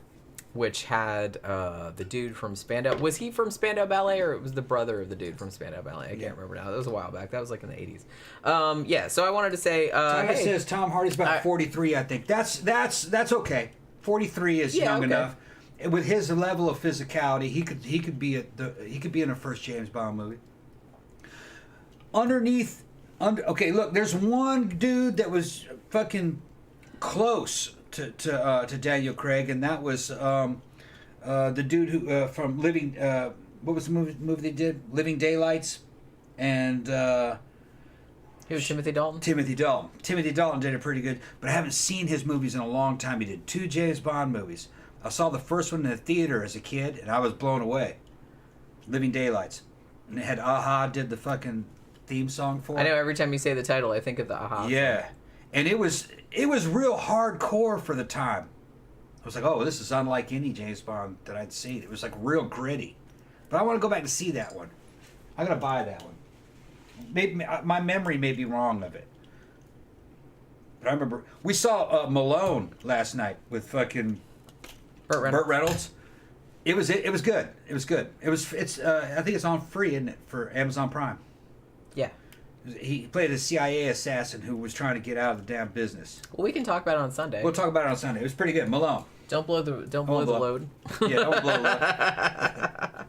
Which had the dude from Spandau. Was he from Spandau Ballet, or it was the brother of the dude from Spandau Ballet? I can't remember now. That was a while back. That was like in the 80s. Yeah, so I wanted to say... Hey, says Tom Hardy's about 43, I think. That's okay. 43 is young enough. With his level of physicality, he could be in a first James Bond movie. Okay, look, there's one dude that was fucking close to Daniel Craig, and that was the dude who from Living. What was the movie they did? Living Daylights, and he was Timothy Dalton. Timothy Dalton did it pretty good, but I haven't seen his movies in a long time. He did 2 James Bond movies. I saw the first one in the theater as a kid, and I was blown away. Living Daylights, and it had Aha did the fucking theme song for it. I know every time you say the title, I think of the Aha. Yeah. And it was real hardcore for the time. I was like, oh, this is unlike any James Bond that I'd seen. It was like real gritty. But I want to go back and see that one. I'm going to buy that one. Maybe my memory may be wrong of it. But I remember we saw Malone last night with fucking Burt Reynolds. It was good. It was good. It's I think it's on free, isn't it, for Amazon Prime? Yeah. He played a CIA assassin who was trying to get out of the damn business. Well, we can talk about it on Sunday. We'll talk about it on Sunday. It was pretty good. Malone. Don't blow the load. Yeah, don't blow the load.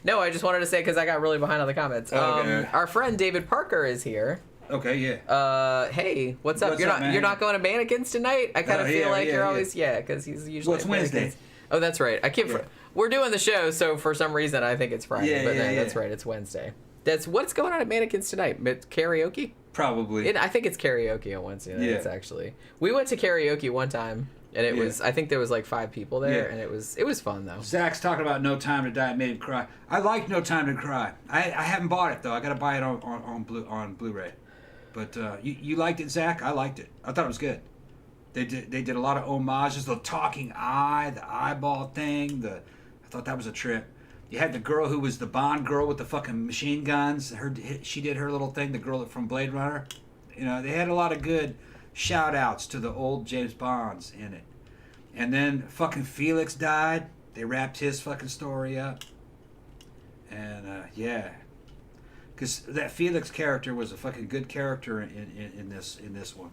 No, I just wanted to say because I got really behind on the comments. Okay. Our friend David Parker is here. Okay, yeah. Hey, what's up? You're not going to Mannequins tonight? I kind of feel like you're always because he's usually. Well, it's Wednesday. Oh, that's right. I keep. We're doing the show, so for some reason I think it's Friday. But that's right. It's Wednesday. That's what's going on at Mannequins tonight. Karaoke? Probably. I think it's karaoke on Wednesday nights, actually. We went to karaoke one time. And it was, I think there was like 5 people there, Yeah. and it was fun though. Zach's talking about No Time to Die. It made him cry. I like No Time to Cry. I haven't bought it though. I got to buy it on Blu-ray. But you liked it, Zach? I liked it. I thought it was good. They did a lot of homages. The talking eye, the eyeball thing. I thought that was a trip. You had the girl who was the Bond girl with the fucking machine guns. She did her little thing. The girl from Blade Runner. You know, they had a lot of good shout outs to the old James Bonds in it. And then fucking Felix died. They wrapped his fucking story up. And yeah, because that Felix character was a fucking good character in this one.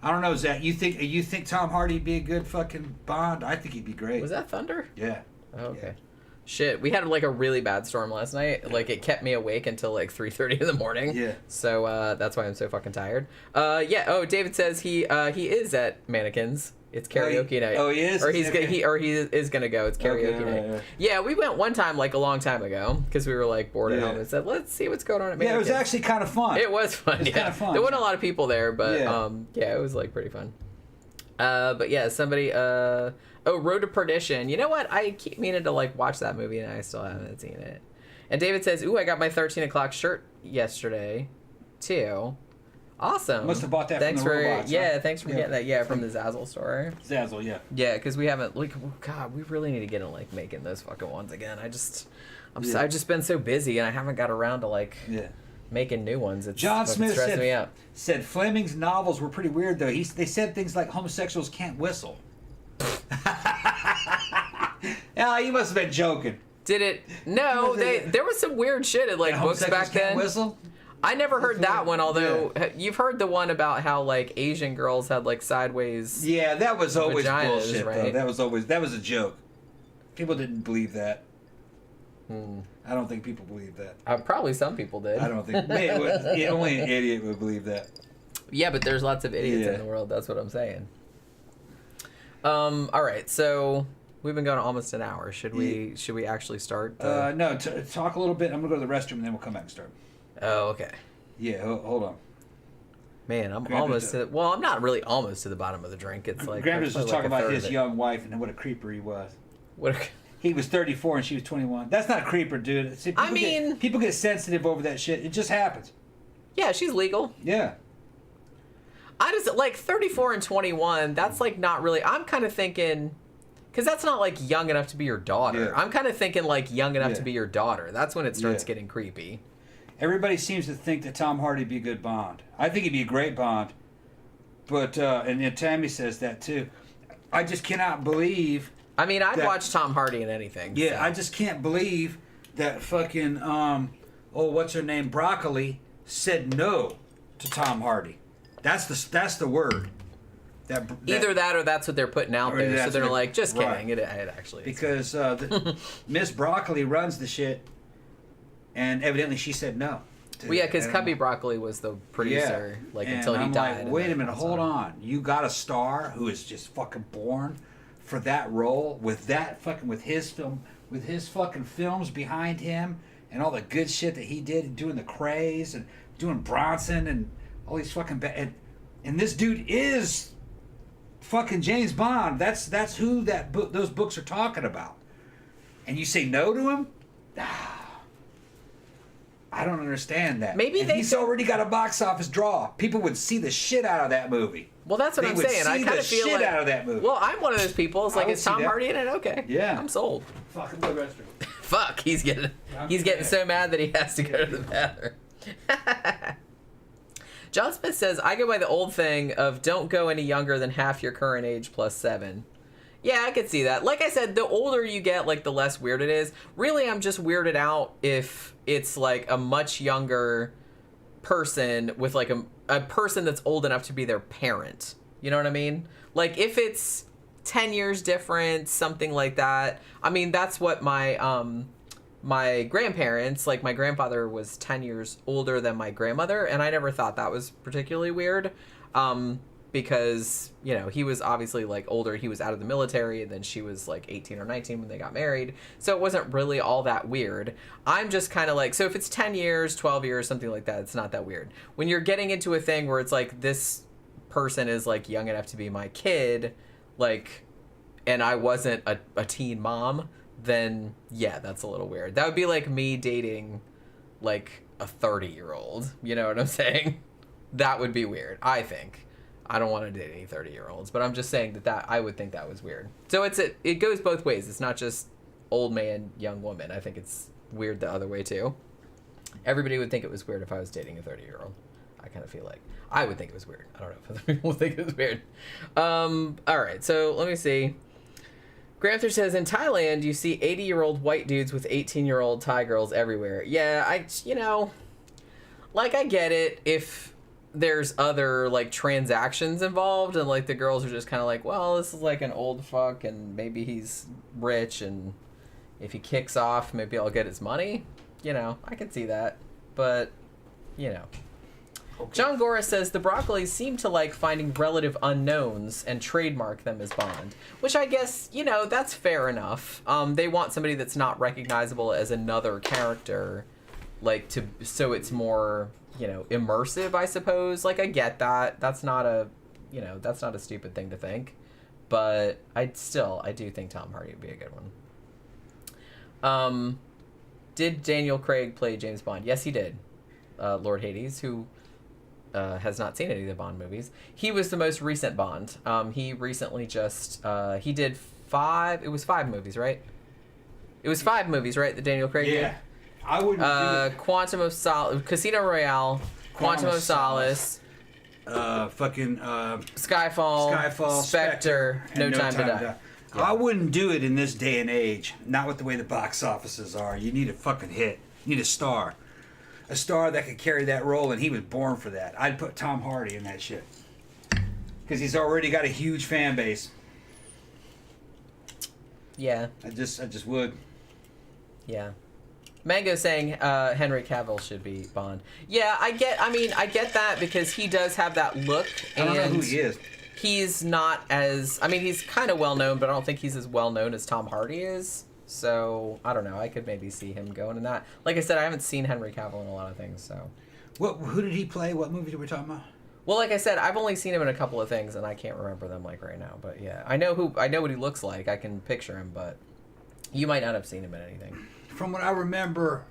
I don't know, Zach. You think Tom Hardy'd be a good fucking Bond? I think he'd be great. Was that thunder? Yeah. Oh, okay. Yeah. Shit, we had like a really bad storm last night. Like it kept me awake until like 3:30 in the morning. Yeah. So that's why I'm so fucking tired. Yeah. Oh, David says he is at Mannequins. It's karaoke night. Oh, he is. Or he Okay. is gonna go. It's karaoke Okay, night. right. Yeah, we went one time like a long time ago because we were like bored at Yeah. home and said let's see what's going on at Yeah, Mannequins. it was actually kind of fun. It was fun. It's Yeah. kinda fun. There wasn't a lot of people there, but Yeah. yeah, it was like pretty fun. But yeah, somebody Road to Perdition. You know what? I keep meaning to like watch that movie and I still haven't seen it. And David says, "Ooh, I got my 13 o'clock shirt yesterday, too. Awesome. Must have bought that thanks from the for robots, yeah, huh? thanks for Yeah. getting that. Yeah, from the Zazzle store. Zazzle, yeah. Yeah, because we haven't like God, we really need to get in like making those fucking ones again. I've just been so busy and I haven't got around to like Yeah. making new ones. It's John fucking Smith stressing me out. said Fleming's novels were pretty weird though. They said things like homosexuals can't whistle. Yeah, you must have been joking. Did it? No, there was some weird shit in like Yeah, books homosexuals back can't then. whistle? I never heard that one, although you've heard the one about how like Asian girls had like sideways. Yeah, that was always Vaginas, bullshit right? though. That was a joke. People didn't believe that. I don't think people believe that. Probably some people did. I don't think only an idiot would believe that. Yeah, but there's lots of idiots Yeah. in the world. That's what I'm saying. All right, so we've been going almost an hour. Should we actually start? No, talk a little bit. I'm gonna go to the restroom and then we'll come back and start. Oh, okay. Yeah, hold on. Man, I'm Grandpa's almost to. Well, I'm not really almost to the bottom of the drink. It's like Grandpa's probably just talking like a about third his of it. young wife and what a creeper he was. What? He was 34 and she was 21. That's not a creeper, dude. See, people get sensitive over that shit. It just happens. Yeah, she's legal. Yeah. I just like 34 and 21. That's like not really. I'm kind of thinking, because that's not like young enough to be your daughter. Yeah. I'm kind of thinking like young enough to Yeah. be your daughter. That's when it starts Yeah. getting creepy. Everybody seems to think that Tom Hardy'd be a good Bond. I think he'd be a great Bond. But, and Tammy says that too. I just cannot believe. I mean, I'd That- watch Tom Hardy in anything. Yeah, so. I just can't believe that fucking, what's her name? Broccoli said no to Tom Hardy. That's the word. That Either that or that's what they're putting out Or there. So that's they're what- like, just right. kidding. It actually is. because Miss Broccoli runs the shit, and evidently she said no. Well, yeah, because And Cubby I'm- Broccoli was the producer, like, and until he I'm died. Like, and wait a then minute, that's hold on. You got a star who is just fucking born for that role with that fucking with his fucking films behind him and all the good shit that he did doing the Craze and doing Bronson and all these fucking and this dude is fucking James Bond. That's who those books are talking about. And you say no to him? I don't understand that. Maybe and they he's don't- already got a box office draw. People would see the shit out of that movie. Well, that's what They I'm would saying. I see kind the of feel shit like out of that movie. Well, I'm one of those people. It's I like, would is see Tom that. Hardy in it? Okay. Yeah. I'm sold. Fucking go restroom. Fuck, he's getting so mad that he has to go to the bathroom. John Smith says, I go by the old thing of don't go any younger than half your current age plus 7. Yeah, I could see that. Like I said, the older you get, like the less weird it is. Really, I'm just weirded out if it's like a much younger person with like a person that's old enough to be their parent. You know what I mean? Like if it's 10 years different, something like that. I mean, that's what my grandparents, like my grandfather was 10 years older than my grandmother, and I never thought that was particularly weird. Because, you know, he was obviously like older. He was out of the military, and then she was like 18 or 19 when they got married. So it wasn't really all that weird. I'm just kind of like, so if it's 10 years, 12 years, something like that, it's not that weird. When you're getting into a thing where it's like this person is like young enough to be my kid, like, and I wasn't a teen mom, then yeah, that's a little weird. That would be like me dating like a 30-year-old. You know what I'm saying? That would be weird, I think. I don't want to date any 30-year-olds, but I'm just saying that I would think that was weird. So it goes both ways. It's not just old man, young woman. I think it's weird the other way too. Everybody would think it was weird if I was dating a 30-year-old. I kind of feel like I would think it was weird. I don't know if other people think it was weird. All right, so let me see. Gramthars says, in Thailand, you see 80-year-old white dudes with 18-year-old Thai girls everywhere. Yeah, I get it if there's other, like, transactions involved, and, like, the girls are just kind of like, well, this is, like, an old fuck, and maybe he's rich, and if he kicks off, maybe I'll get his money. You know, I can see that. But, you know. Okay. John Gora says, the Broccolis seem to like finding relative unknowns and trademark them as Bond. Which I guess, you know, that's fair enough. They want somebody that's not recognizable as another character, like, so it's more, you know, immersive, I suppose. Like, I get that. That's not a stupid thing to think. But I do think Tom Hardy would be a good one. Did Daniel Craig play James Bond? Yes, he did. Lord Hades, who has not seen any of the Bond movies. He was the most recent Bond. He recently just he did 5. It was 5 movies, right? It was 5 movies, right? That Daniel Craig did. Yeah, I wouldn't. Quantum of Solace, Casino Royale, Quantum of Solace. Skyfall, Spectre, No Time to Die. Yeah. I wouldn't do it in this day and age. Not with the way the box offices are. You need a fucking hit. You need a star. A star that could carry that role, and he was born for that. I'd put Tom Hardy in that shit. Because he's already got a huge fan base. Yeah. I just would. Yeah. Mango saying Henry Cavill should be Bond. Yeah, I get that because he does have that look. I don't know who he is. He's not as... I mean, he's kind of well-known, but I don't think he's as well-known as Tom Hardy is. So, I don't know. I could maybe see him going in that. Like I said, I haven't seen Henry Cavill in a lot of things, so... Who did he play? What movie did we talking about? Well, like I said, I've only seen him in a couple of things, and I can't remember them, like, right now. But, yeah. I know what he looks like. I can picture him, but... You might not have seen him in anything. From what I remember,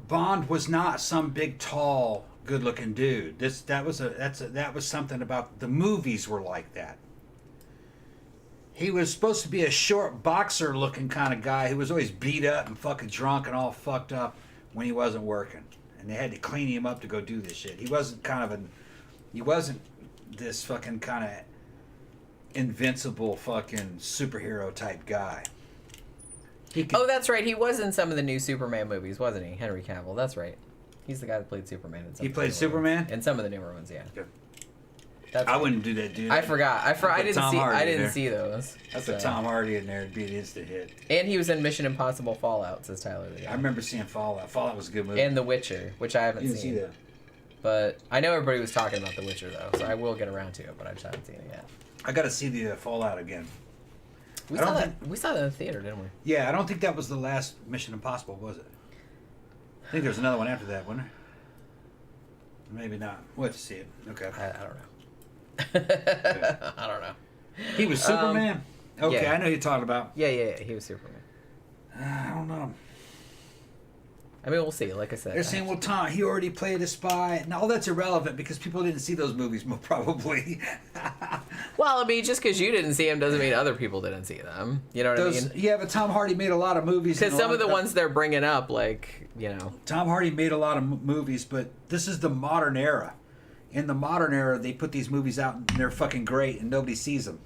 Bond was not some big, tall, good-looking dude. That was something about... The movies were like that. He was supposed to be a short boxer-looking kind of guy who was always beat up and fucking drunk and all fucked up when he wasn't working. And they had to clean him up to go do this shit. He wasn't this fucking kind of invincible fucking superhero type guy. Oh, that's right. He was in some of the new Superman movies, wasn't he? Henry Cavill. That's right. He's the guy that played Superman. He played Superman? In some of the newer ones, yeah. I wouldn't do that, dude. I forgot. I didn't see those. That's a Tom Hardy in there. It'd be an instant hit. And he was in Mission Impossible Fallout, says Tyler. I remember seeing Fallout. Fallout was a good movie. And The Witcher, which I haven't seen. You didn't see that. But I know everybody was talking about The Witcher, though, so I will get around to it, but I just haven't seen it yet. I got to see the Fallout again. We saw that in the theater, didn't we? Yeah, I don't think that was the last Mission Impossible, was it? I think there's another one after that, wasn't there? Maybe not. We'll have to see it. Okay. I don't know. Okay. I don't know. He was Superman? Okay, yeah. I know who you're talking about. Yeah, he was Superman. I don't know. I mean, we'll see. Like I said, they're saying, well, Tom, he already played a spy. Now, all that's irrelevant because people didn't see those movies, probably. Well, I mean, just because you didn't see them doesn't mean other people didn't see them. You know what I mean? Yeah, but Tom Hardy made a lot of movies. Because some of the ones they're bringing up, like, you know. Tom Hardy made a lot of movies, but this is the modern era. In the modern era, they put these movies out and they're fucking great and nobody sees them.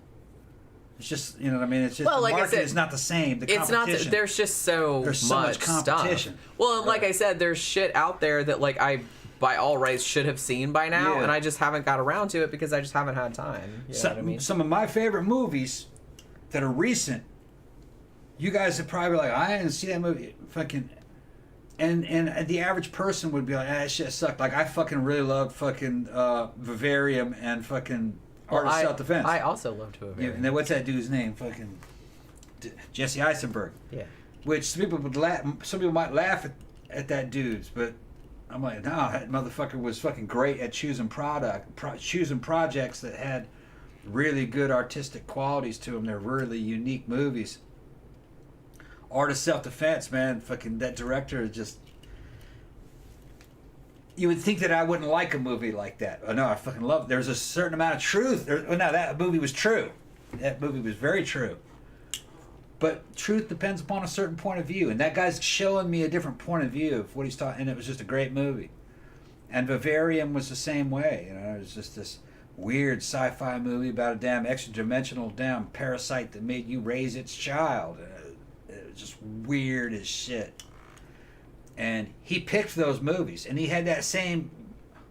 It's just, you know what I mean? It's just, the market is not the same. The competition. It's not, there's just so much competition. Stuff. Well, like I said, there's shit out there that, like, I, by all rights, should have seen by now, and I just haven't got around to it because I just haven't had time. You know what I mean? Some of my favorite movies that are recent, you guys would probably be like, I didn't see that movie. Fucking, and the average person would be like, that shit sucked. Like, I fucking really love fucking Vivarium and fucking Art of Self-Defense. I also loved Vivarium. Yeah, and then what's that dude's name? Fucking Jesse Eisenberg. Yeah. Which some people might laugh at that dude's, but I'm like, no, that motherfucker was fucking great at choosing projects that had really good artistic qualities to them. They're really unique movies. Art of Self-Defense, man. Fucking that director is just... You would think that I wouldn't like a movie like that. Oh, no, I fucking love it. There's a certain amount of truth. That movie was true. That movie was very true. But truth depends upon a certain point of view. And that guy's showing me a different point of view of what he's talking. And it was just a great movie. And Vivarium was the same way. You know, it was just this weird sci-fi movie about a damn extra-dimensional damn parasite that made you raise its child. It was just weird as shit. And he picked those movies, and he had that same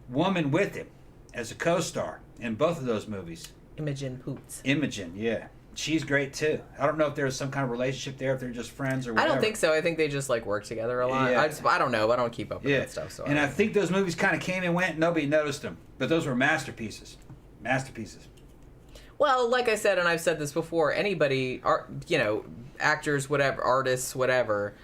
woman with him as a co-star in both of those movies. Imogen Poots. Imogen, yeah. She's great, too. I don't know if there's some kind of relationship there, if they're just friends or whatever. I don't think so. I think they just, like, work together a lot. Yeah. I don't know. I don't keep up with that stuff. So and I think those movies kind of came and went, and nobody noticed them. But those were masterpieces. Masterpieces. Well, like I said, and I've said this before, anybody, actors, whatever, artists, whatever...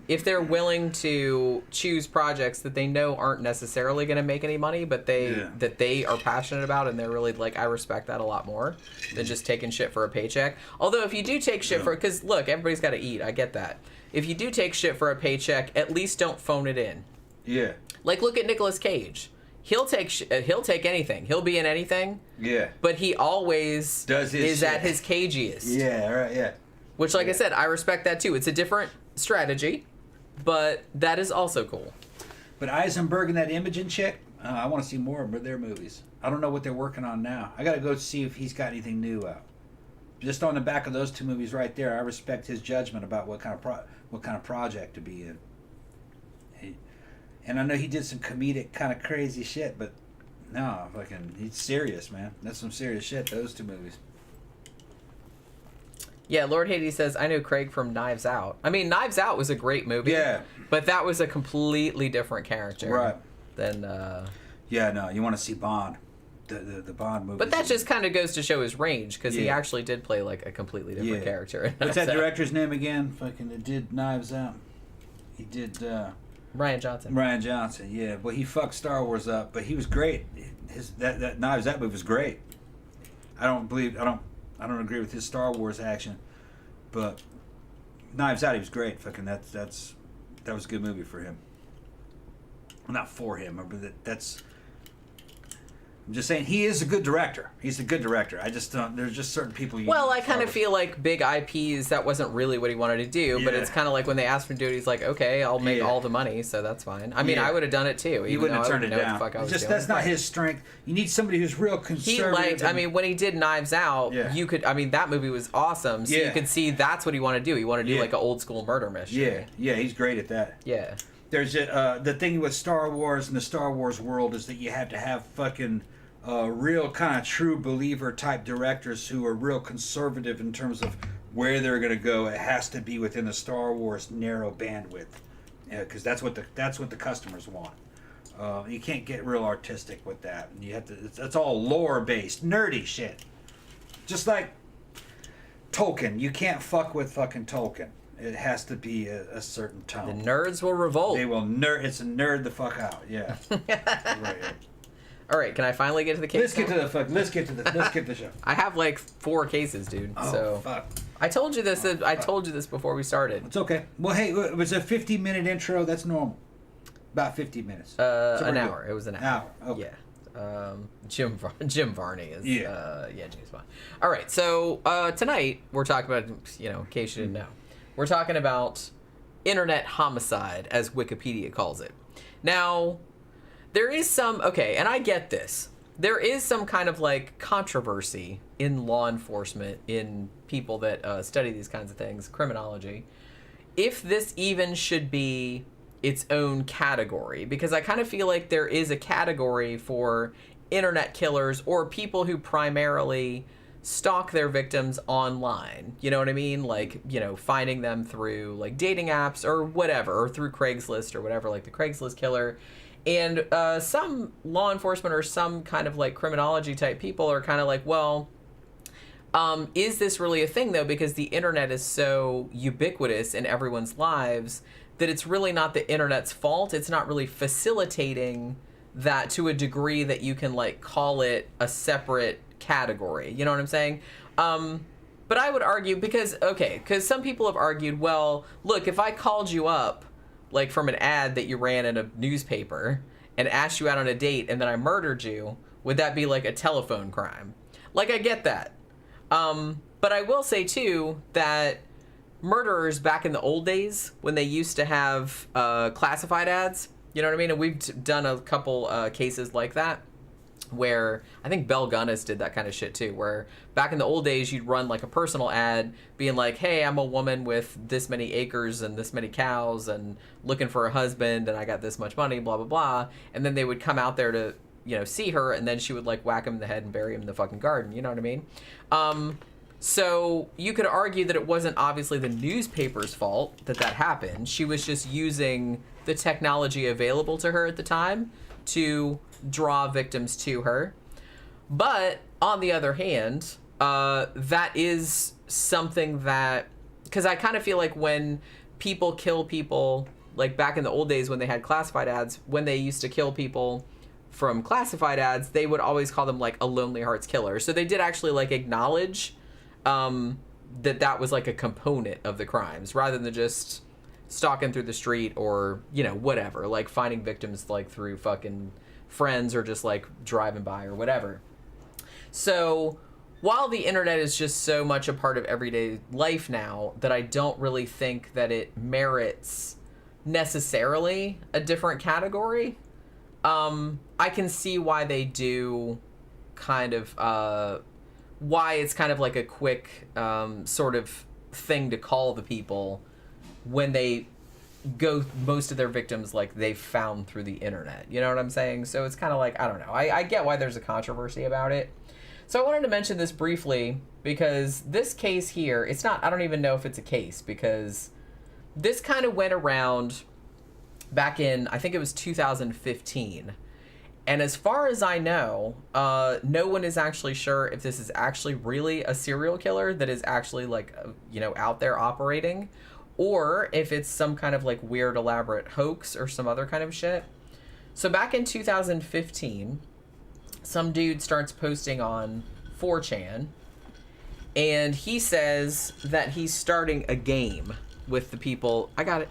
if they're willing to choose projects that they know aren't necessarily going to make any money, but that they are passionate about, and they're really like, I respect that a lot more than just taking shit for a paycheck. Although if you do take shit for, because look, everybody's got to eat. I get that. If you do take shit for a paycheck, at least don't phone it in. Yeah. Like look at Nicolas Cage. He'll take anything. He'll be in anything. Yeah. But he always is shit. At his cagiest. Yeah. Right. Yeah. Which, like I said, I respect that too. It's a different strategy, but that is also cool. But Eisenberg and that Imogen chick, I want to see more of their movies. I don't know what they're working on now. I got to go see if he's got anything new out. Just on the back of those two movies right there, I respect his judgment about what kind of project to be in. And I know he did some comedic kind of crazy shit, but no, fucking, he's serious, man. That's some serious shit. Those two movies. Yeah, Lord Hades says, I know Craig from Knives Out. I mean, Knives Out was a great movie. Yeah. But that was a completely different character. Right. Than, Yeah, no, you want to see Bond. The Bond movie. But that just kind of goes to show his range, because he actually did play, like, a completely different character. In What's that Knives Out. director's name again? Fucking, that did Knives Out. He did, Rian Johnson. Rian Johnson, yeah. Well, he fucked Star Wars up, but he was great. That Knives Out movie was great. I don't agree with his Star Wars action, but Knives Out, he was great. Fucking that was a good movie for him. Well, not for him, but that's. I'm just saying he is a good director. He's a good director. I just don't. There's just certain people. Well, I kind of feel like big IPs, that wasn't really what he wanted to do, but it's kind of like when they asked him to do it, he's like, okay, I'll make all the money, so that's fine. I mean, I would have done it too. He wouldn't have turned it down. That's not his strength. You need somebody who's real conservative. I mean, when he did Knives Out, you could. I mean, that movie was awesome. So you could see that's what he wanted to do. He wanted to do like an old school murder mystery. Yeah, he's great at that. Yeah. There's the thing with Star Wars and the Star Wars world is that you have to have fucking. Real kind of true believer type directors who are real conservative in terms of where they're going to go. It has to be within the Star Wars narrow bandwidth, because that's what the customers want. You can't get real artistic with that. You have to. It's all lore based, nerdy shit. Just like Tolkien, you can't fuck with fucking Tolkien. It has to be a certain tone. The nerds will revolt. They will nerd. It's a nerd the fuck out. Yeah. Right. All right, can I finally get to the case? Let's get to the show. I have like 4 cases, dude. Oh, so fuck. I told you this. I told you this before we started. It's okay. Well, hey, it was a 50-minute intro. That's normal. About 50 minutes. An hour. It was an hour. Okay. Yeah. Jim Varney is. Yeah. James Bond. All right. So tonight we're talking about, in case you didn't know, we're talking about internet homicide, as Wikipedia calls it. Now. There is some, and I get this. There is some kind of like controversy in law enforcement, in people that study these kinds of things, criminology, if this even should be its own category. Because I kind of feel like there is a category for internet killers or people who primarily stalk their victims online. You know what I mean? Like, finding them through like dating apps or whatever, or through Craigslist or whatever, like the Craigslist Killer. And some law enforcement or some kind of like criminology type people are kind of like, well, is this really a thing though? Because the internet is so ubiquitous in everyone's lives that it's really not the internet's fault. It's not really facilitating that to a degree that you can like call it a separate category. You know what I'm saying? But I would argue because some people have argued, well, look, if I called you up, like from an ad that you ran in a newspaper and asked you out on a date and then I murdered you, would that be like a telephone crime? Like, I get that. But I will say, too, that murderers back in the old days, when they used to have classified ads, you know what I mean? And we've done a couple cases like that, where I think Bell Gunnis did that kind of shit, too, where back in the old days, you'd run like a personal ad being like, hey, I'm a woman with this many acres and this many cows and looking for a husband and I got this much money, blah, blah, blah. And then they would come out there to, you know, see her, and then she would like whack him in the head and bury him in the fucking garden. You know what I mean? So you could argue that it wasn't obviously the newspaper's fault that happened. She was just using the technology available to her at the time to draw victims to her. But on the other hand, that is something that, because I kind of feel like when people kill people, like back in the old days when they had classified ads, when they used to kill people from classified ads, they would always call them like a Lonely Hearts Killer. So they did actually like acknowledge that was like a component of the crimes, rather than just stalking through the street or, you know, whatever, like finding victims like through fucking friends or just like driving by or whatever. So while the internet is just so much a part of everyday life now that I don't really think that it merits necessarily a different category, I can see why they do kind of why it's kind of like a quick sort of thing to call the people when they go most of their victims like they've found through the internet. You know what I'm saying? So it's kind of like, I don't know. I get why there's a controversy about it. So I wanted to mention this briefly because this case here, it's not, I don't even know if it's a case, because this kind of went around back in, I think it was 2015. And as far as I know, no one is actually sure if this is actually really a serial killer that is actually like, you know, out there operating, or if it's some kind of like weird elaborate hoax or some other kind of shit. So back in 2015, some dude starts posting on 4chan, and he says that he's starting a game with the people, I got it,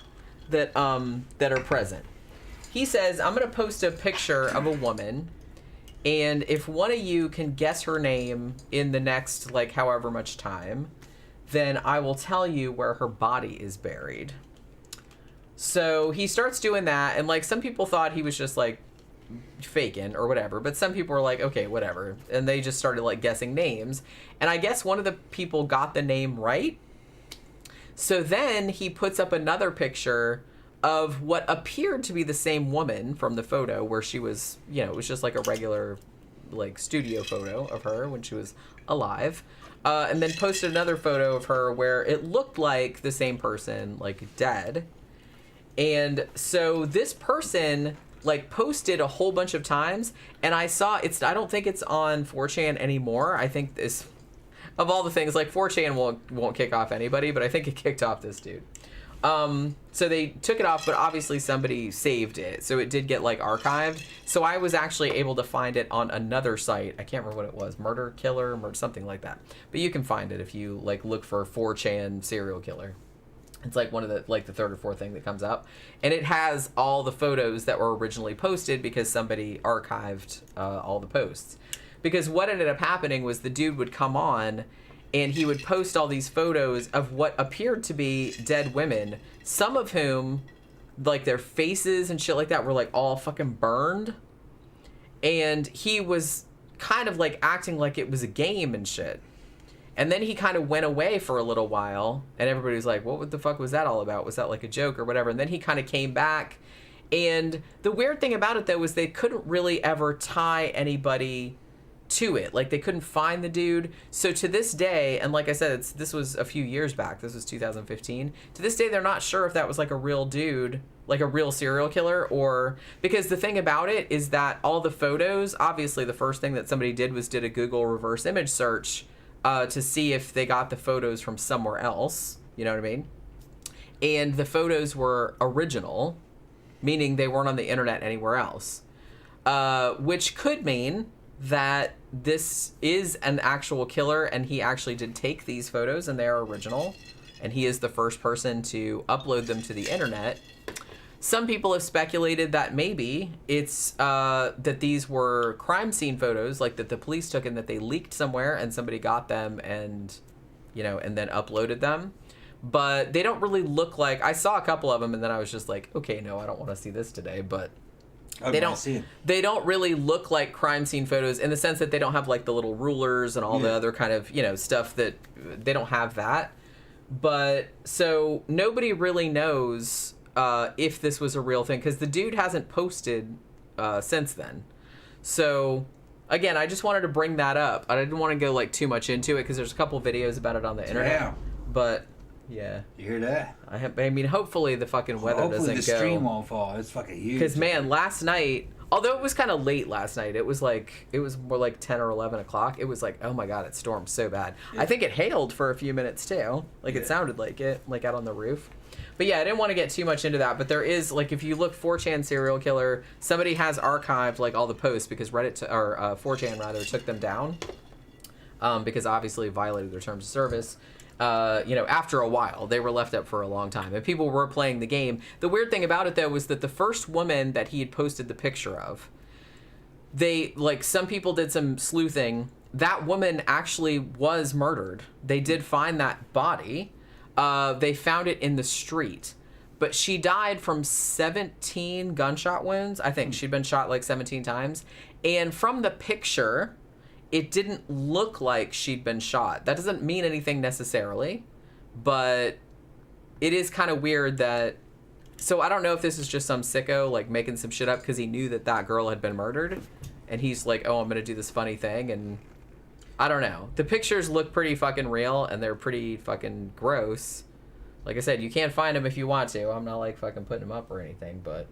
that are present. He says, I'm going to post a picture of a woman, and if one of you can guess her name in the next, like, however much time, then I will tell you where her body is buried. So he starts doing that, and, like, some people thought he was just, like, faking or whatever, but some people were like, okay, whatever. And they just started, like, guessing names. And I guess one of the people got the name right. So then he puts up another picture of what appeared to be the same woman from the photo where she was, you know, it was just like a regular, like, studio photo of her when she was alive. And then posted another photo of her where it looked like the same person, like, dead. And so this person, like, posted a whole bunch of times, and I saw, I don't think it's on 4chan anymore. I think this, of all the things, like, 4chan won't kick off anybody, but I think it kicked off this dude. So they took it off, but obviously somebody saved it, so it did get, like, archived. So I was actually able to find it on another site. I can't remember what it was, Murder Killer or something like that. But you can find it if you, like, look for 4chan serial killer. It's like one of the, like, the third or fourth thing that comes up, and it has all the photos that were originally posted because somebody archived all the posts. Because what ended up happening was the dude would come on and he would post all these photos of what appeared to be dead women, some of whom, like, their faces and shit like that were, like, all fucking burned. And he was kind of, like, acting like it was a game and shit. And then he kind of went away for a little while, and everybody was like, what the fuck was that all about? Was that, like, a joke or whatever? And then he kind of came back. And the weird thing about it, though, was they couldn't really ever tie anybody to it. Like, they couldn't find the dude. So to this day, and like I said, this was a few years back, this was 2015, to this day they're not sure if that was like a real dude, like a real serial killer, or, because the thing about it is that all the photos, obviously the first thing that somebody did was did a Google reverse image search to see if they got the photos from somewhere else, you know what I mean? And the photos were original, meaning they weren't on the internet anywhere else, which could mean that this is an actual killer, and he actually did take these photos, and they are original, and he is the first person to upload them to the internet. Some people have speculated that maybe it's that these were crime scene photos, like that the police took and that they leaked somewhere and somebody got them and, you know, and then uploaded them. But they don't really look like, I saw a couple of them and then I was just like, okay, no, I don't want to see this today. But they don't really look like crime scene photos in the sense that they don't have like the little rulers and all the other kind of, you know, stuff that they don't have that. But so nobody really knows if this was a real thing, because the dude hasn't posted since then. So again, I just wanted to bring that up. I didn't want to go like too much into it because there's a couple videos about it on the internet. Yeah. But yeah, you hear that? I mean, hopefully the fucking weather doesn't go. Hopefully the stream won't fall. It's fucking huge. Because man, last night, although it was kind of late last night, it was more like 10 or 11 o'clock. It was like, oh my god, it stormed so bad. Yeah. I think it hailed for a few minutes too. Like it sounded like it, like out on the roof. But yeah, I didn't want to get too much into that. But there is, like, if you look 4chan serial killer, somebody has archived like all the posts because Reddit or 4chan rather took them down because obviously violated their terms of service. You know, after a while, they were left up for a long time, and people were playing the game. The weird thing about it though was that the first woman that he had posted the picture of, they, like, some people did some sleuthing. That woman actually was murdered. They did find that body. They found it in the street, but she died from 17 gunshot wounds. I think she'd been shot like 17 times. And from the picture, it didn't look like she'd been shot. That doesn't mean anything necessarily, but it is kind of weird that... So I don't know if this is just some sicko like making some shit up because he knew that that girl had been murdered. And he's like, oh, I'm going to do this funny thing. And I don't know. The pictures look pretty fucking real and they're pretty fucking gross. Like I said, you can't find them if you want to. I'm not like fucking putting them up or anything, but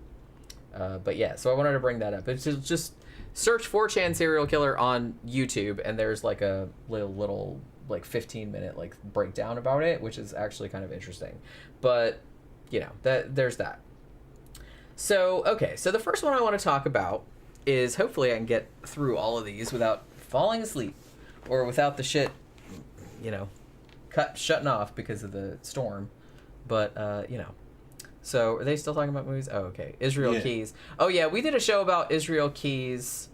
yeah. So I wanted to bring that up. It's just search 4chan serial killer on YouTube and there's like a little like 15-minute like breakdown about it, which is actually kind of interesting. But you know, there's that. So okay, so the first one I want to talk about is, hopefully I can get through all of these without falling asleep. Or without the shit, you know, shutting off because of the storm. But, you know. So, are they still talking about movies? Oh, okay. Israel Keys. Oh, yeah, we did a show about Israel Keys.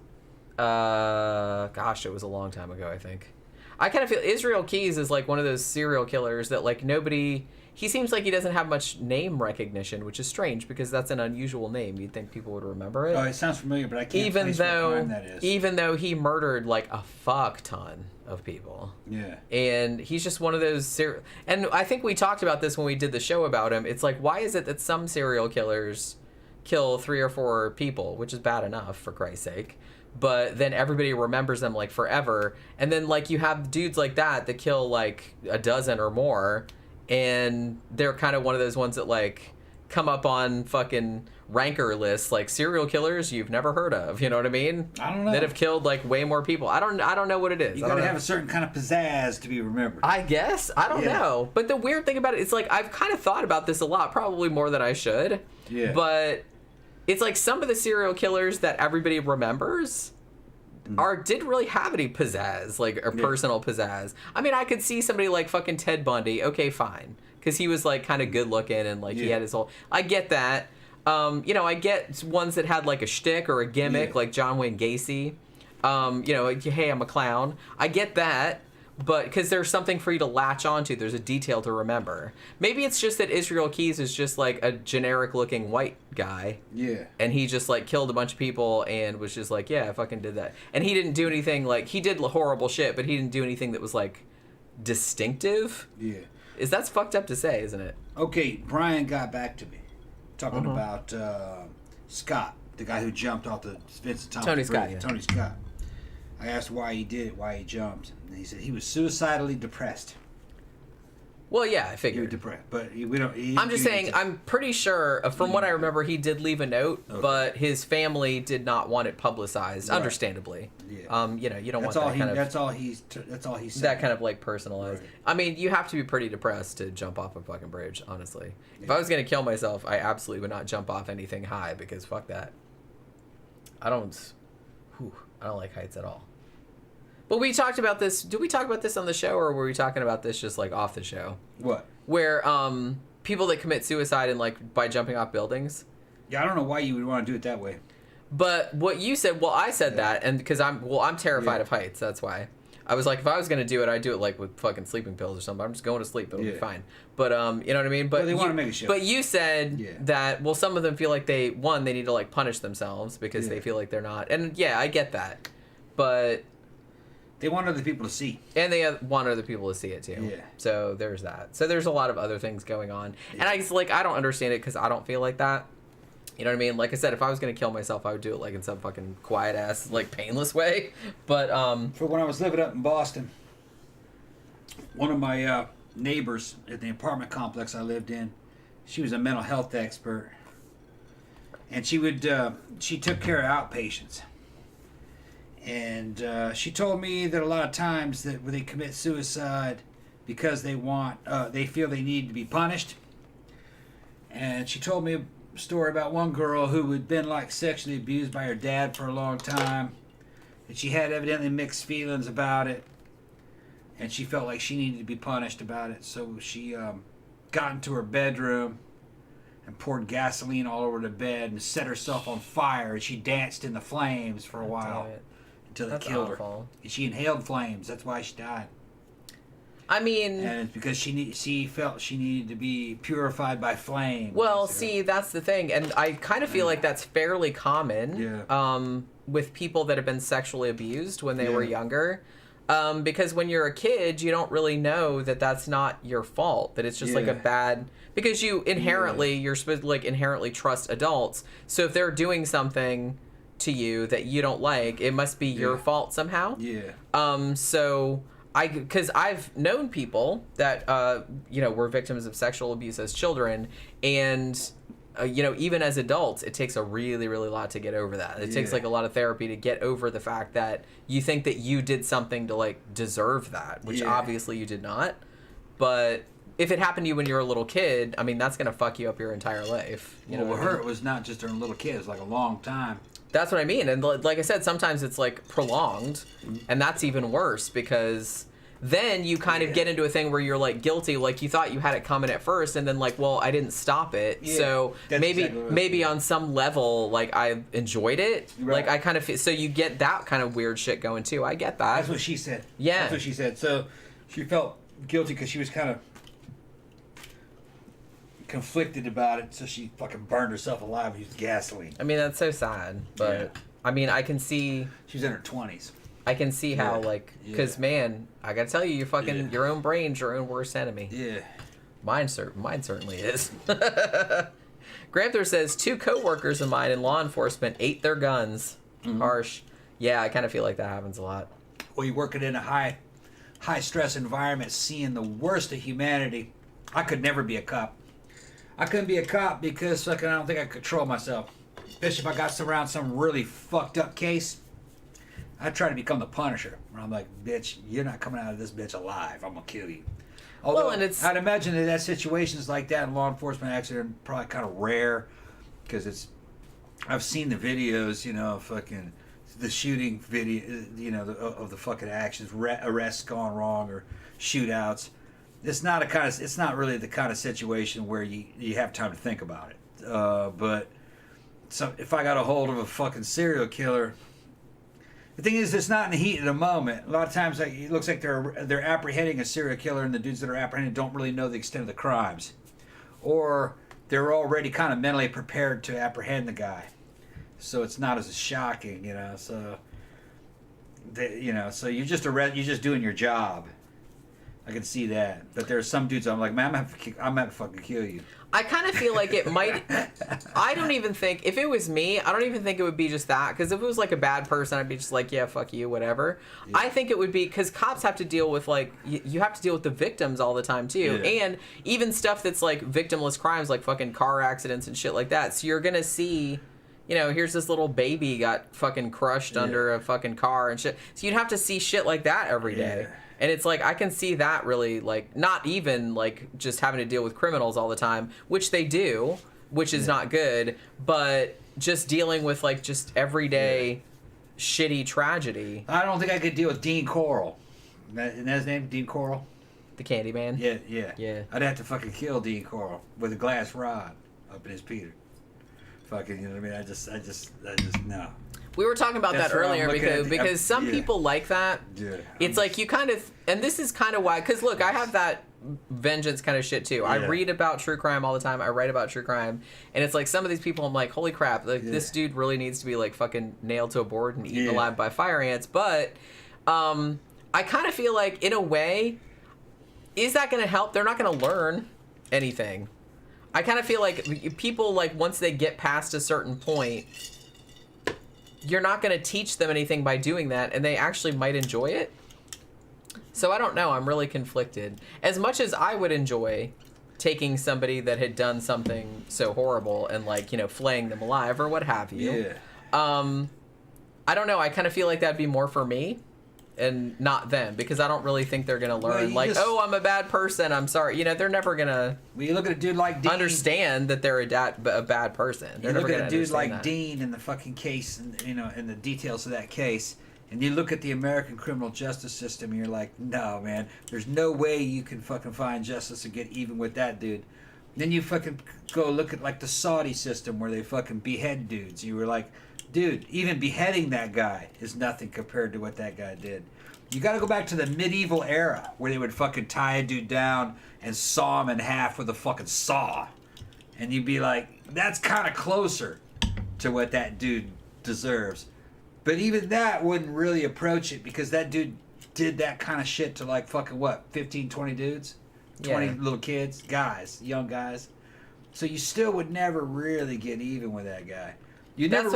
Gosh, it was a long time ago, I think. I kind of feel Israel Keys is like one of those serial killers that, like, nobody... He seems like he doesn't have much name recognition, which is strange because that's an unusual name. You'd think people would remember it. Oh, it sounds familiar, but I can't place what crime that is. Even though he murdered like a fuck ton of people. Yeah. And he's just one of those and I think we talked about this when we did the show about him. It's like, why is it that some serial killers kill 3 or 4 people, which is bad enough for Christ's sake, but then everybody remembers them like forever, and then like you have dudes like that kill like a dozen or more. And they're kind of one of those ones that like come up on fucking ranker lists, like serial killers you've never heard of. You know what I mean? I don't know. That have killed like way more people. I don't know what it is. You gotta have a certain kind of pizzazz to be remembered. I guess. I don't know. But the weird thing about it, it's like I've kind of thought about this a lot, probably more than I should. Yeah. But it's like some of the serial killers that everybody remembers didn't really have any pizzazz, like, or personal pizzazz. I mean, I could see somebody like fucking Ted Bundy, okay, fine, because he was like kind of good looking and like he had his whole... I get that. You know, I get ones that had like a shtick or a gimmick, like John Wayne Gacy. You know, like, hey, I'm a clown. I get that. But because there's something for you to latch onto, there's a detail to remember. Maybe it's just that Israel Keys is just like a generic looking white guy. Yeah. And he just like killed a bunch of people and was just like, yeah, I fucking did that. And he didn't do anything like, he did horrible shit, but he didn't do anything that was like distinctive. Yeah. That's fucked up to say, isn't it? Okay, Brian got back to me talking about Scott, the guy who jumped off the Vincent Thomas Tony Bridge. Scott, yeah. Tony Scott. I asked why he did it, why he jumped. And he said he was suicidally depressed. Well, yeah, I He figured. was depressed, but we don't... I'm just saying, I'm pretty sure, from what I remember, he did leave a note, but his family did not want it publicized, understandably. Yeah. You know, you don't want That's all he said. that kind of like personalized. Right. I mean, you have to be pretty depressed to jump off a fucking bridge, honestly. If I was gonna kill myself, I absolutely would not jump off anything high because fuck that. I don't like heights at all. But we talked about this. Did we talk about this on the show, or were we talking about this just like off the show? What? Where people that commit suicide and like by jumping off buildings. Yeah, I don't know why you would want to do it that way. But what you said, well, I said that, and because I'm terrified of heights. That's why. I was like, if I was gonna do it, I'd do it like with fucking sleeping pills or something. I'm just going to sleep; it'll be fine. But you know what I mean. But they want to make a show. But you said that some of them feel like they need to like punish themselves because they feel like they're not. And yeah, I get that, but they want other people to see, and they want other people to see it too. Yeah. So there's that. So there's a lot of other things going on, and I just I don't understand it because I don't feel like that. You know what I mean? Like I said, if I was gonna kill myself, I would do it like in some fucking quiet ass, like painless way. But for when I was living up in Boston, one of my neighbors at the apartment complex I lived in, she was a mental health expert, and she took care of outpatients. And she told me that a lot of times that when they commit suicide because they feel they need to be punished. And she told me a story about one girl who had been like sexually abused by her dad for a long time, and she had evidently mixed feelings about it, and she felt like she needed to be punished about it. So she got into her bedroom and poured gasoline all over the bed and set herself on fire, and she danced in the flames for a while until it killed her. And she inhaled flames. That's why she died. I mean, and it's because she felt she needed to be purified by flame. Well, see, that's the thing, and I kind of feel like that's fairly common with people that have been sexually abused when they were younger. Because when you're a kid, you don't really know that that's not your fault, that it's just like a bad... Because you inherently, you're supposed to like inherently trust adults, so if they're doing something to you that you don't like, it must be your fault somehow. So... because I've known people that, were victims of sexual abuse as children, and, even as adults, it takes a really, really lot to get over that. It takes, like, a lot of therapy to get over the fact that you think that you did something to, like, deserve that, which obviously you did not. But if it happened to you when you were a little kid, I mean, that's going to fuck you up your entire life. You know, with her, it was not just her little kid. It was, like, a long time. That's what I mean. And like I said, sometimes it's like prolonged, and that's even worse because then you kind of get into a thing where you're like guilty, like you thought you had it coming at first, and then like, well, I didn't stop it. So maybe on some level, like I enjoyed it. Like I kind of feel, so you get that kind of weird shit going too. I get that. That's what she said. Yeah. That's what she said. So she felt guilty because she was kind of conflicted about it, so she fucking burned herself alive and used gasoline. I mean, that's so sad, but I mean, I can see she's in her 20s. I can see how like, because man, I gotta tell you, you're fucking your own brain's your own worst enemy. Yeah, mine certainly is. Gramthars says 2 co-workers of mine in law enforcement ate their guns. Harsh. Yeah, I kind of feel like that happens a lot. Well, you're working in a high stress environment, seeing the worst of humanity. I could never be a cop. I couldn't be a cop because fucking I don't think I could control myself. Especially if I got around some really fucked up case. I'd try to become the Punisher. Where I'm like, bitch, you're not coming out of this bitch alive. I'm gonna kill you. Although, and it's... I'd imagine that situations like that in law enforcement actually are probably kind of rare. Because I've seen the videos, fucking... the shooting video, of the fucking actions, arrests gone wrong or shootouts. It's not really the kind of situation where you have time to think about it. But if I got a hold of a fucking serial killer, the thing is, it's not in the heat of the moment. A lot of times, it looks like they're apprehending a serial killer, and the dudes that are apprehended don't really know the extent of the crimes, or they're already kind of mentally prepared to apprehend the guy, so it's not as shocking, So, so you're just doing your job. I can see that, but there are some dudes I'm like, man, I'm gonna fucking kill you. I kind of feel like it might. I don't even think if it was me, I don't even think it would be just that. Because if it was like a bad person, I'd be just like, yeah, fuck you, whatever. Yeah. I think it would be because cops have to deal with like you have to deal with the victims all the time too, and even stuff that's like victimless crimes, like fucking car accidents and shit like that. So you're gonna see. Here's this little baby got fucking crushed under a fucking car and shit. So you'd have to see shit like that every day. And it's like, I can see that really, like, not even, like, just having to deal with criminals all the time, which they do, which is not good, but just dealing with, like, just everyday shitty tragedy. I don't think I could deal with Dean Coral. Isn't that his name? Dean Coral? The Candyman? Yeah. I'd have to fucking kill Dean Coral with a glass rod up in his Peter. Fucking, you know what I mean? I just, no. We were talking about That's that what I'm earlier looking at because some people like that. Yeah. It's like you kind of, and this is kind of why, because look, I have that vengeance kind of shit too. I read about true crime all the time. I write about true crime, and it's like some of these people, I'm like, holy crap, like this dude really needs to be like fucking nailed to a board and eaten alive by fire ants. But I kind of feel like, in a way, is that going to help? They're not going to learn anything. I kind of feel like people, like, once they get past a certain point, you're not going to teach them anything by doing that, and they actually might enjoy it. So I don't know. I'm really conflicted. As much as I would enjoy taking somebody that had done something so horrible and, like, you know, flaying them alive or what have you. I don't know. I kind of feel like that'd be more for me and not them, because I don't really think they're gonna learn oh, I'm a bad person, I'm sorry. You know, they're never gonna. When you look at a dude like Dean, understand that they're a bad person. They're you never look at a dude like that. Dean in the fucking case, and you know, in the details of that case, and you look at the American criminal justice system, and you're like, no, man, there's no way you can fucking find justice or get even with that dude. Then you fucking go look at like the Saudi system where they fucking behead dudes. You were like, dude, even beheading that guy is nothing compared to what that guy did. You got to go back to the medieval era where they would fucking tie a dude down and saw him in half with a fucking saw. And you'd be like, that's kind of closer to what that dude deserves. But even that wouldn't really approach it, because that dude did that kind of shit to like fucking what, 15, 20 dudes? 20 little kids, guys, young guys. So you still would never really get even with that guy. You never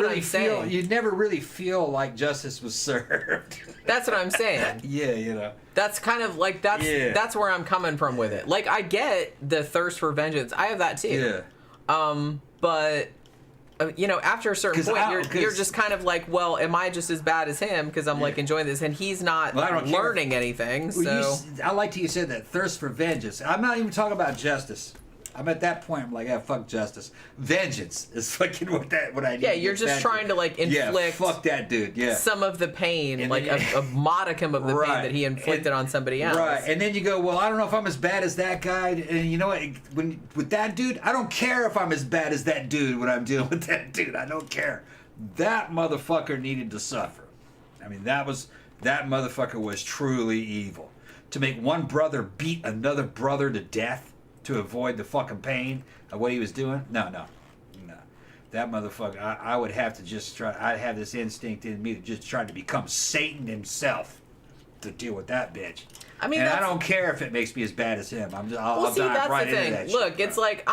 really feel like justice was served. That's what I'm saying. Yeah, you know. That's kind of like that's where I'm coming from with it. Like, I get the thirst for vengeance. I have that too. Yeah. But you know, after a certain point, you're just kind of like, well, am I just as bad as him? Because I'm like enjoying this, and he's not learning anything. So I liked how you said that, thirst for vengeance. I'm not even talking about justice. I'm at that point. I'm like, yeah, fuck justice. Vengeance is fucking what I need. Yeah, you're just trying to like inflict. Yeah, fuck that dude. Yeah, some of the pain, and like a modicum of the pain that he inflicted on somebody else. Right, and then you go, well, I don't know if I'm as bad as that guy. And you know what? With that dude, I don't care if I'm as bad as that dude when I'm dealing with that dude. I don't care. That motherfucker needed to suffer. I mean, that motherfucker was truly evil. To make one brother beat another brother to death to avoid the fucking pain of what he was doing? No. That motherfucker, I would have to just try. I'd have this instinct in me to just try to become Satan himself to deal with that bitch. I mean, and I don't care if it makes me as bad as him. I'll dive right into that shit. Look, it's like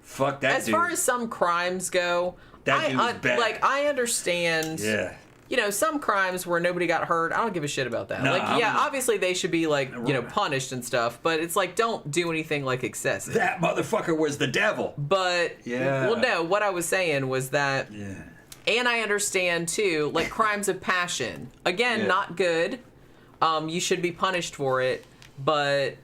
fuck that as dude. far as some crimes go, that dude was bad. Like, I understand. Yeah. You know, some crimes where nobody got hurt, I don't give a shit about that. No, obviously they should be, like, you know, punished and stuff, but it's like, don't do anything, like, excessive. That motherfucker was the devil. But, well, no, what I was saying was that, and I understand, too, like, crimes of passion. Again, not good. You should be punished for it, but,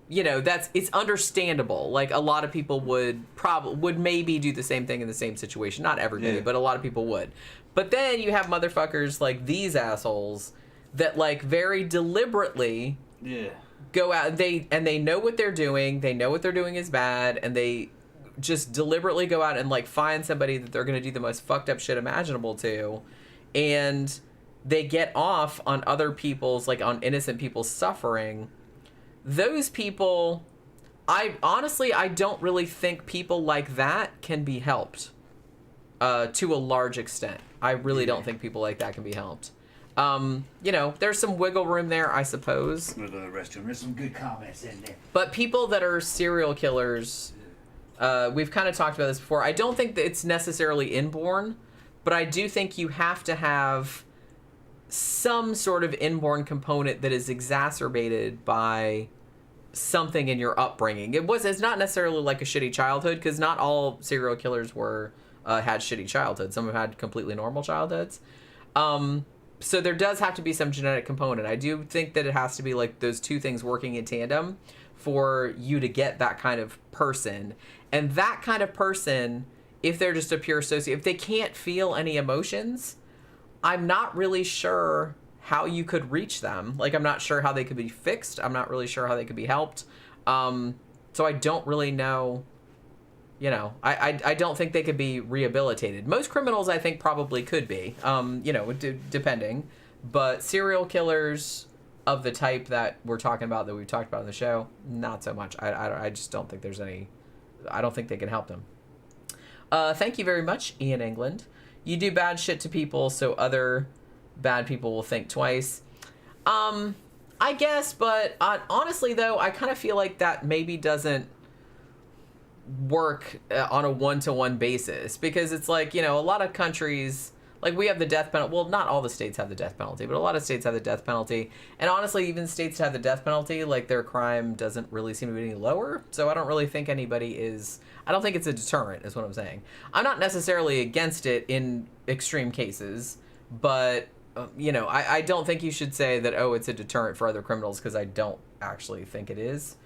you know, it's understandable. Like, a lot of people would maybe do the same thing in the same situation. Not everybody, but a lot of people would. But then you have motherfuckers like these assholes that, like, very deliberately go out and they know what they're doing. They know what they're doing is bad, and they just deliberately go out and, like, find somebody that they're going to do the most fucked up shit imaginable to, and they get off on other people's, like, on innocent people's suffering. Those people, I don't really think people like that can be helped to a large extent. I really don't think people like that can be helped. You know, there's some wiggle room there, I suppose. Go to the restroom. There's some good comments in there. But people that are serial killers, we've kind of talked about this before. I don't think that it's necessarily inborn, but I do think you have to have some sort of inborn component that is exacerbated by something in your upbringing. It's not necessarily like a shitty childhood, because not all serial killers had shitty childhoods. Some have had completely normal childhoods. So there does have to be some genetic component. I do think that it has to be like those two things working in tandem for you to get that kind of person. And that kind of person, if they're just a pure sociopath, if they can't feel any emotions, I'm not really sure how you could reach them. Like, I'm not sure how they could be fixed. I'm not really sure how they could be helped. So I don't really know, you know, I don't think they could be rehabilitated. Most criminals, I think, probably could be, you know, depending. But serial killers of the type that we're talking about, that we've talked about in the show, not so much. I just don't think there's any, I don't think they can help them. Thank you very much, Ian England. You do bad shit to people so other bad people will think twice. I guess, but honestly, though, I kind of feel like that maybe doesn't work on a one-to-one basis, because it's like, you know, a lot of countries, like, we have the death penalty. Well, not all the states have the death penalty, but a lot of states have the death penalty. And honestly, even states that have the death penalty, like, their crime doesn't really seem to be any lower. So I don't really think anybody is... I don't think it's a deterrent, is what I'm saying. I'm not necessarily against it in extreme cases, but... you know, I don't think you should say that, oh, it's a deterrent for other criminals, because I don't actually think it is.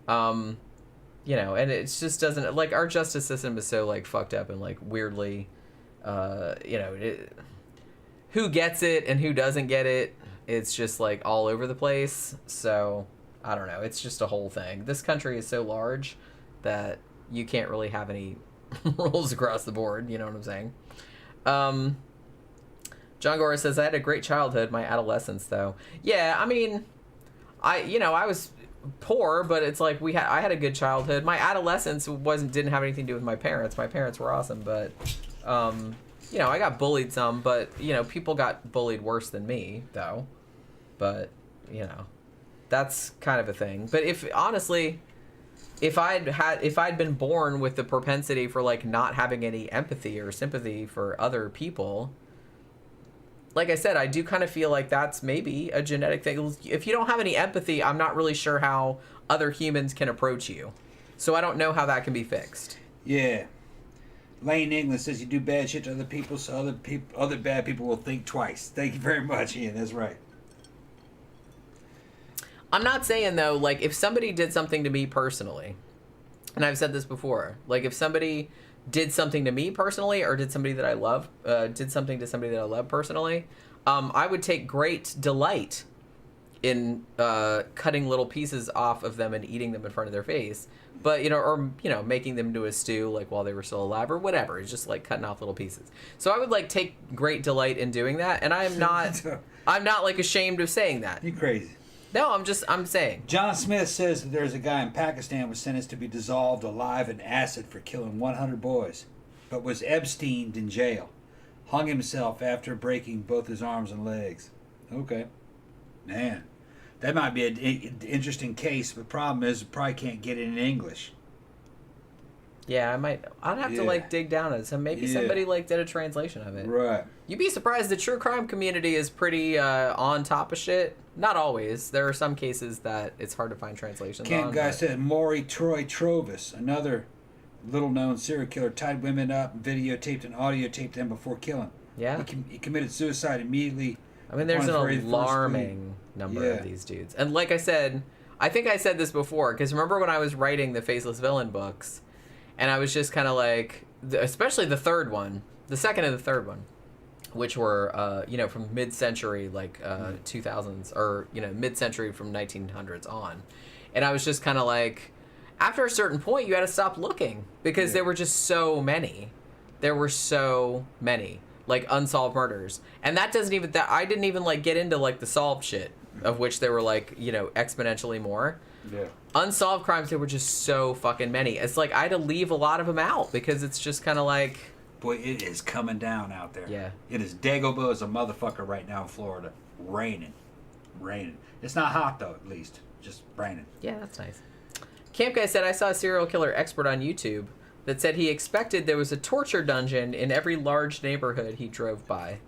You know, and it just doesn't, like, our justice system is so, like, fucked up and, like, weirdly, you know, who gets it and who doesn't get it, it's just, like, all over the place. So, I don't know, it's just a whole thing. This country is so large that you can't really have any rules across the board, you know what I'm saying? John Gora says, I had a great childhood, my adolescence, though. Yeah, I mean, I was poor, but it's like I had a good childhood. My adolescence didn't have anything to do with my parents. My parents were awesome, but, you know, I got bullied some, but, you know, people got bullied worse than me, though. But, you know, that's kind of a thing. But honestly, if I'd been born with the propensity for, like, not having any empathy or sympathy for other people... Like I said, I do kind of feel like that's maybe a genetic thing. If you don't have any empathy, I'm not really sure how other humans can approach you. So I don't know how that can be fixed. Yeah. Lane England says you do bad shit to other people, so other bad people will think twice. Thank you very much, Ian. That's right. I'm not saying, though, like, if somebody did something to me personally, and I've said this before, like, if somebody... did something to me personally, or did something to somebody that I love personally, I would take great delight in cutting little pieces off of them and eating them in front of their face. But, you know, or, you know, making them into a stew, like, while they were still alive, or whatever. It's just, like, cutting off little pieces. So I would, like, take great delight in doing that, and I'm not, like, ashamed of saying that. You crazy. No, I'm saying. John Smith says that there's a guy in Pakistan was sentenced to be dissolved alive in acid for killing 100 boys, but was Epsteined in jail. Hung himself after breaking both his arms and legs. Okay. Man, that might be an interesting case, but the problem is you probably can't get it in English. Yeah, I'd have to, like, dig down at it. So maybe somebody, like, did a translation of it. Right. You'd be surprised the true crime community is pretty on top of shit. Not always. There are some cases that it's hard to find translations Camp on. guy said Maury Troy Trovis, another little-known serial killer, tied women up, videotaped and audiotaped them before killing. Yeah. He committed suicide immediately. I mean, there's an alarming number of these dudes. And like I said, I think I said this before, because remember when I was writing the Faceless Villain books, and I was just kind of like, especially the third one, the second and the third one, which were, you know, from mid-century, like, 2000s, or, you know, mid-century from 1900s on. And I was just kind of like, after a certain point, you had to stop looking, because there were just so many. There were so many, like, unsolved murders. And that doesn't even, I didn't even, like, get into, like, the solved shit, of which there were, like, you know, exponentially more. Yeah. Unsolved crimes, there were just so fucking many. It's like I had to leave a lot of them out, because it's just kind of like... Boy, it is coming down out there. Yeah. It is Dagoba as a motherfucker right now in Florida. Raining. It's not hot, though, at least. Just raining. Yeah, that's nice. Camp Guy said, I saw a serial killer expert on YouTube that said he expected there was a torture dungeon in every large neighborhood he drove by.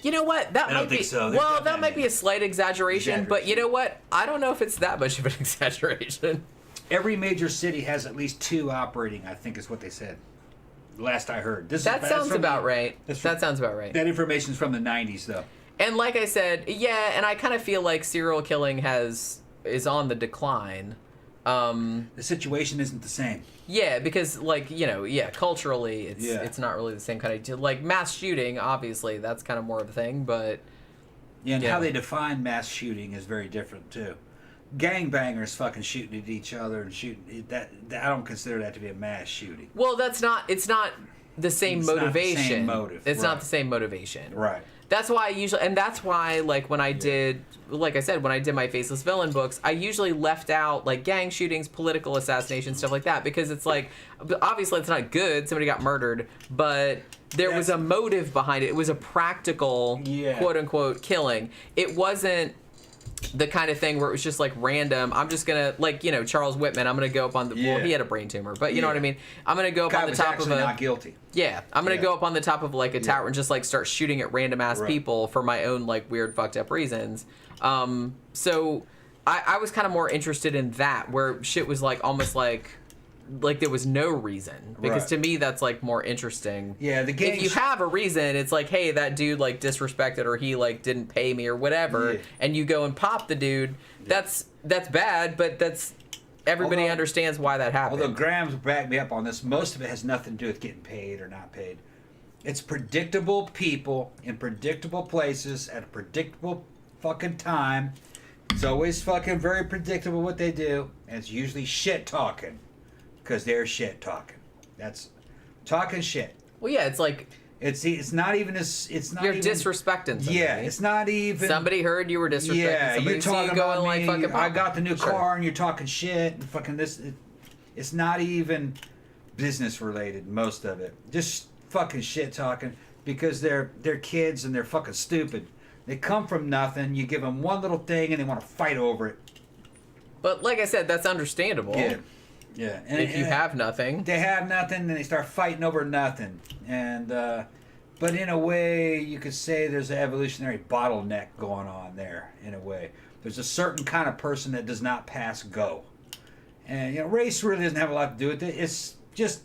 You know what? That I might don't think be, so. Well, that might be a slight exaggeration, but you know what? I don't know if it's that much of an exaggeration. Every major city has at least 2 operating, I think is what they said. Last I heard. That sounds about right. That sounds about right. That information's from the 90s, though. And like I said, yeah, and I kind of feel like serial killing is on the decline, The situation isn't the same. Yeah, because culturally, it's not really the same kind of like mass shooting. Obviously, that's kind of more of a thing, but Yeah, and how they define mass shooting is very different too. Gangbangers fucking shooting at each other and shooting that I don't consider that to be a mass shooting. Well, it's not the same motivation. Not the same motive. It's not the same motivation. Right. That's why that's why when I did, like I said, when I did my Faceless Villain books, I usually left out like gang shootings, political assassinations, stuff like that, because it's like, obviously it's not good, somebody got murdered, but there was a motive behind it. It was a practical, quote unquote, killing. It wasn't the kind of thing where it was just like random. I'm just gonna Charles Whitman. I'm gonna go up on the well, he had a brain tumor, but you know what I mean. I'm gonna go up on the top of a not guilty. Yeah, I'm gonna go up on the top of like a tower and just like start shooting at random ass people for my own like weird fucked up reasons. So I was kind of more interested in that, where shit was like almost like there was no reason, because to me that's like more interesting. Yeah, the game. If you have a reason, it's like, hey, that dude like disrespected, or he like didn't pay me or whatever, and you go and pop the dude. That's bad, but everybody understands why that happened. Although Graham's backed me up on this, most of it has nothing to do with getting paid or not paid. It's predictable people in predictable places at a predictable fucking time. It's always fucking very predictable what they do, and it's usually shit talking. Because they're shit talking. That's talking shit. Well, yeah, it's like it's not even as it's not. You're even, disrespecting somebody. Yeah, it's not even. Somebody heard you were disrespecting. Yeah, somebody, you're talking so you about and, me. like, fucking I got the new sure. car, and you're talking shit and fucking this. It's not even business related. Most of it, just fucking shit talking, because they're kids and they're fucking stupid. They come from nothing. You give them one little thing and they want to fight over it. But like I said, that's understandable. Yeah. Yeah, and if you have nothing, they have nothing, and they start fighting over nothing. And but in a way, you could say there's an evolutionary bottleneck going on there. In a way, there's a certain kind of person that does not pass go, and race really doesn't have a lot to do with it. It's just,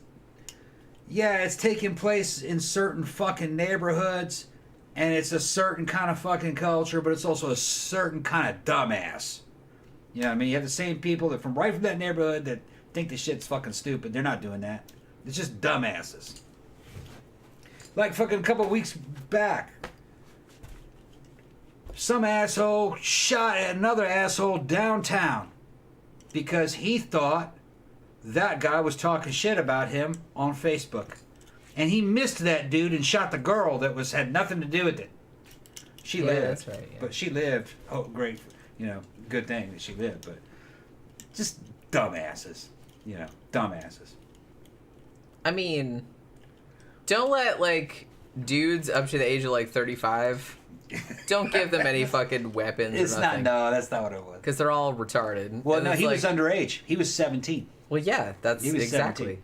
it's taking place in certain fucking neighborhoods, and it's a certain kind of fucking culture, but it's also a certain kind of dumbass. You know what I mean? You have the same people that from that neighborhood that think this shit's fucking stupid. They're not doing that. It's just dumbasses. Like fucking a couple of weeks back, some asshole shot at another asshole downtown because he thought that guy was talking shit about him on Facebook. And he missed that dude and shot the girl that had nothing to do with it. She lived. That's right, yeah. But she lived. Oh, great. Good thing that she lived. But just dumbasses. Dumbasses. I mean, don't let like dudes up to the age of like 35. Don't give them any fucking weapons. It's or nothing. not. No, that's not what it was. Because they're all retarded. Well, and no, he like, was underage. He was 17. Well, yeah, that's He was exactly.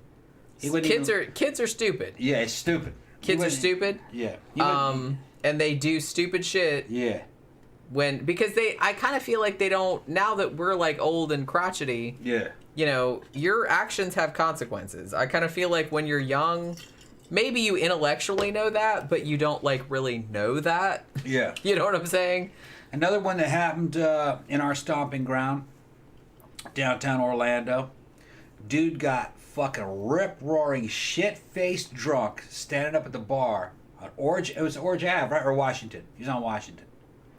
17. Kids are stupid. Yeah, it's stupid. Kids are stupid. Yeah. And they do stupid shit. Yeah. Because I kind of feel like they don't, now that we're like old and crotchety. Yeah. Your actions have consequences. I kind of feel like when you're young, maybe you intellectually know that, but you don't like really know that. Yeah. You know what I'm saying? Another one that happened in our stomping ground, downtown Orlando. Dude got fucking rip-roaring, shit-faced drunk, standing up at the bar on Orange. It was Orange Ave, right? Or Washington. He's on Washington.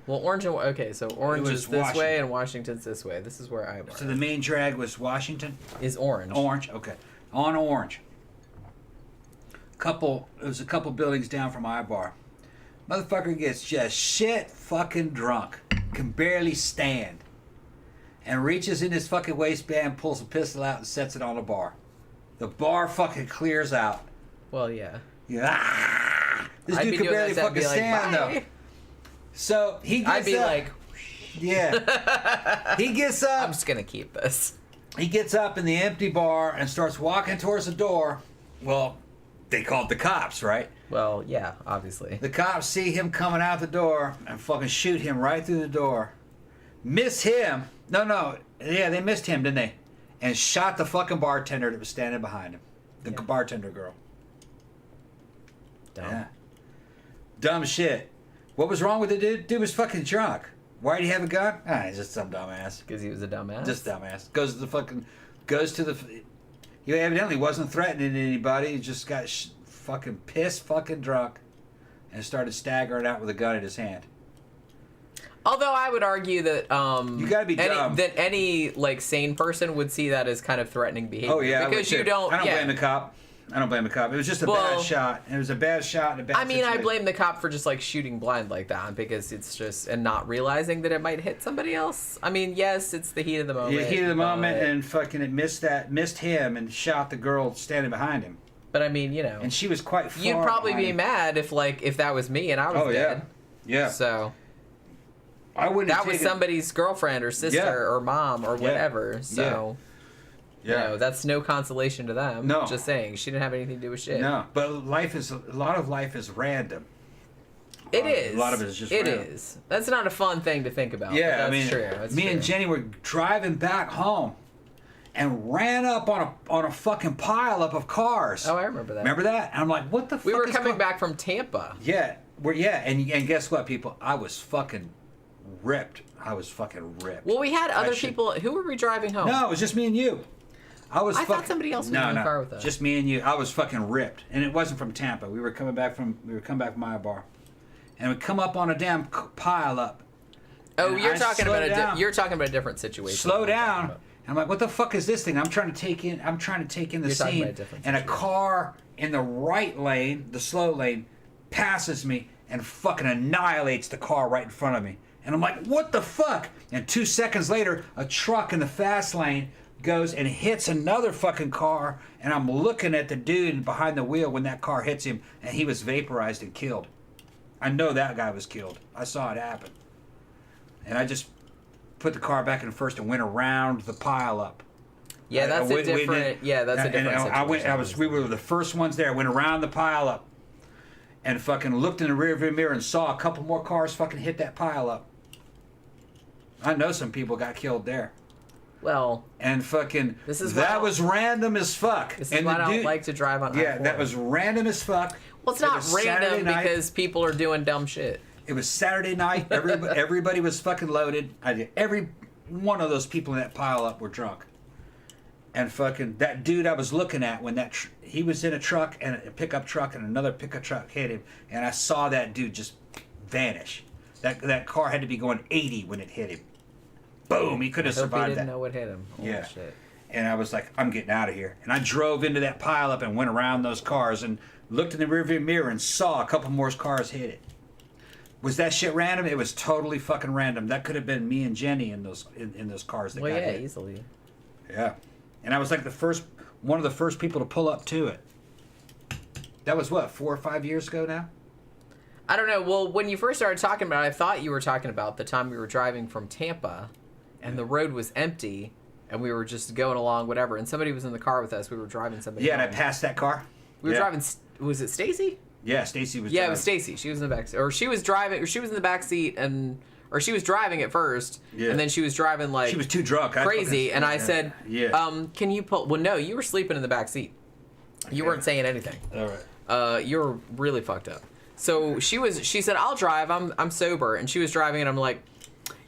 Well, okay, so Orange is this Washington. way and Washington's this way. This is where I am. So the main drag was Washington? Is Orange. Orange, okay. On Orange. It was a couple buildings down from our bar. Motherfucker gets just shit fucking drunk. Can barely stand. And reaches in his fucking waistband, pulls a pistol out and sets it on the bar. The bar fucking clears out. Well, yeah. This dude can barely fucking stand though. So he gets I'd be up. like, yeah. He gets up. I'm just going to keep this. He gets up in the empty bar and starts walking towards the door. Well, they called the cops, right? Well, yeah, obviously. The cops see him coming out the door and fucking shoot him right through the door. Miss him. No. Yeah, they missed him, didn't they? And shot the fucking bartender that was standing behind him. The bartender girl. Dumb. Yeah. Dumb shit. What was wrong with the dude? Dude was fucking drunk. Why do you have a gun? He's just some dumbass. Because he was a dumbass. Just dumbass. Goes to the. He evidently wasn't threatening anybody. He just got fucking pissed, fucking drunk, and started staggering out with a gun in his hand. Although I would argue that you gotta be dumb. That any like sane person would see that as kind of threatening behavior. Oh yeah, because you don't. I don't blame the cop. I don't blame the cop. It was just a bad shot. It was a bad shot and a bad situation. I blame the cop for just like shooting blind like that because it's just and not realizing that it might hit somebody else. I mean, yes, it's the heat of the moment. Yeah, heat of the moment, and fucking it missed him and shot the girl standing behind him. But I mean, you know, and she was quite far. You'd probably be him. mad if that was me and I was dead. Yeah. So. I wouldn't. That was somebody's girlfriend or sister or mom or whatever. So, you know, that's no consolation to them. No, just saying she didn't have anything to do with shit. No, but a lot of life is random. It is. A lot of it is just. It random. is. That's not a fun thing to think about. Yeah, that's I mean, true. That's me true. and Jenny were driving back home, and ran up on a fucking pile up of cars. Oh, I remember that. Remember that? And I'm like, what the fuck? We were coming back from Tampa. Yeah, and guess what, people? I was fucking ripped. Well, we had other people. Who were we driving home? No, it was just me and you. I thought somebody else was in the car with us. Just me and you. I was fucking ripped, and it wasn't from Tampa. We were coming back from my bar, and we come up on a damn pile up. Oh, you're talking about a different situation. Slow down. And I'm like, what the fuck is this thing? I'm trying to take in the scene, and a car in the right lane, the slow lane, passes me and fucking annihilates the car right in front of me. And I'm like, what the fuck? And 2 seconds later, a truck in the fast lane goes and hits another fucking car, and I'm looking at the dude behind the wheel when that car hits him, and he was vaporized and killed. I know that guy was killed. I saw it happen. And I just put the car back in first and went around the pile up. Yeah, that's a different situation. We were the first ones there. I went around the pile up and fucking looked in the rearview mirror and saw a couple more cars fucking hit that pile up. I know some people got killed there. Well, and fucking that was random as fuck. This is why I don't like to drive on I-4. Yeah, that was random as fuck. Well, it's not random because people are doing dumb shit. It was Saturday night. Everybody was fucking loaded. Every one of those people in that pile up were drunk. And fucking that dude I was looking at when he was in a truck and a pickup truck and another pickup truck hit him, and I saw that dude just vanish. That car had to be going 80 when it hit him. Boom! He could have survived that. He didn't know what hit him. Yeah. Shit. And I was like, I'm getting out of here. And I drove into that pile up and went around those cars and looked in the rearview mirror and saw a couple more cars hit it. Was that shit random? It was totally fucking random. That could have been me and Jenny in those cars that got hit. Yeah, easily. Yeah. And I was like one of the first people to pull up to it. That was what, 4 or 5 years ago now? I don't know. Well, when you first started talking about it, I thought you were talking about the time we were driving from Tampa and the road was empty and we were just going along, whatever, and somebody was in the car with us. We were driving somebody. Yeah, home. And I passed that car. We were driving. Was it Stacy? Yeah, Stacy was. Yeah, driving. It was Stacy. She was in the back seat, or she was driving, or she was in the back seat, or she was driving at first, and then she was driving like she was too drunk, crazy. And I said, can you pull? Well, no, you were sleeping in the back seat. Okay. You weren't saying anything. All right. You were really fucked up. So she said, I'll drive. I'm sober, and she was driving, and I'm like,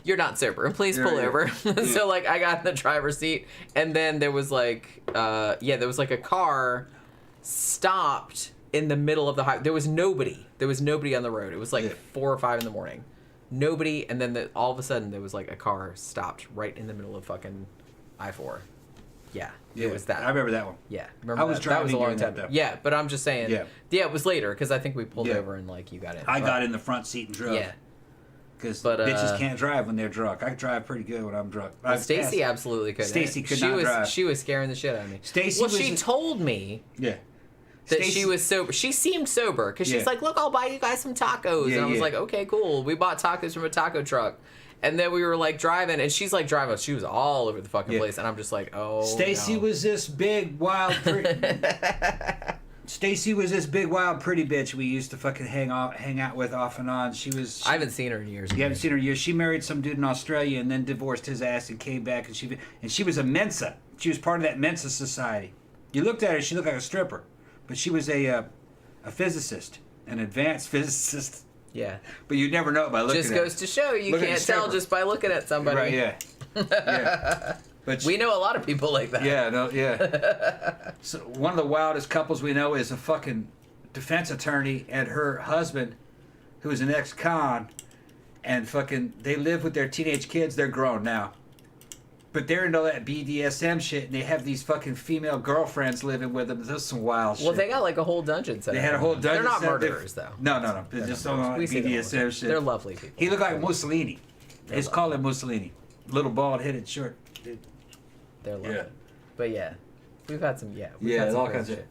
you're not sober, and please pull over. So like I got in the driver's seat, and then there was like a car stopped in the middle of the highway. There was nobody on the road. It was like 4 or 5 in the morning. Nobody, and then all of a sudden there was like a car stopped right in the middle of fucking I-4. Yeah, it was that. I remember that one. Yeah, remember I was driving. That was a long time. Though. Yeah, but I'm just saying. Yeah, it was later because I think we pulled over and like you got in. I got in the front seat and drove. Yeah. Because bitches can't drive when they're drunk. I drive pretty good when I'm drunk. Well, Stacy absolutely couldn't. Stacy could not drive. She was scaring the shit out of me. She told me. Yeah. That she was sober. She seemed sober because she's like, "Look, I'll buy you guys some tacos." And I was like, "Okay, cool." We bought tacos from a taco truck, and then we were like driving, and she's like driving. She was all over the fucking place, and I'm just like, "Oh." Stacy was this big wild. Stacy was this big wild pretty bitch we used to fucking hang out with off and on. I haven't seen her in years. You haven't seen her in years. She married some dude in Australia and then divorced his ass and came back, and she was a Mensa. She was part of that Mensa society. You looked at her, she looked like a stripper. But she was a physicist, an advanced physicist. Yeah. But you never know by looking Just at goes to show you Look at can't the tell stripper. just by looking at somebody. Right, yeah. Yeah. But We know a lot of people like that. yeah, no, yeah. So one of the wildest couples we know is a fucking defense attorney and her husband, who is an ex-con, and fucking they live with their teenage kids. They're grown now, but they're into that BDSM shit, and they have these fucking female girlfriends living with them. This is some wild shit. Well, they got like a whole dungeon set They up. had a whole dungeon. They're not set up. murderers, though. No. They're just on We see them all the BDSM time. shit. They're lovely people. He looked like Mussolini. It's called him Mussolini. Little bald-headed, short. Dude. They're lovely. Yeah. But yeah, we've had some. Yeah, we've Yeah, had some all crazy kinds of- shit.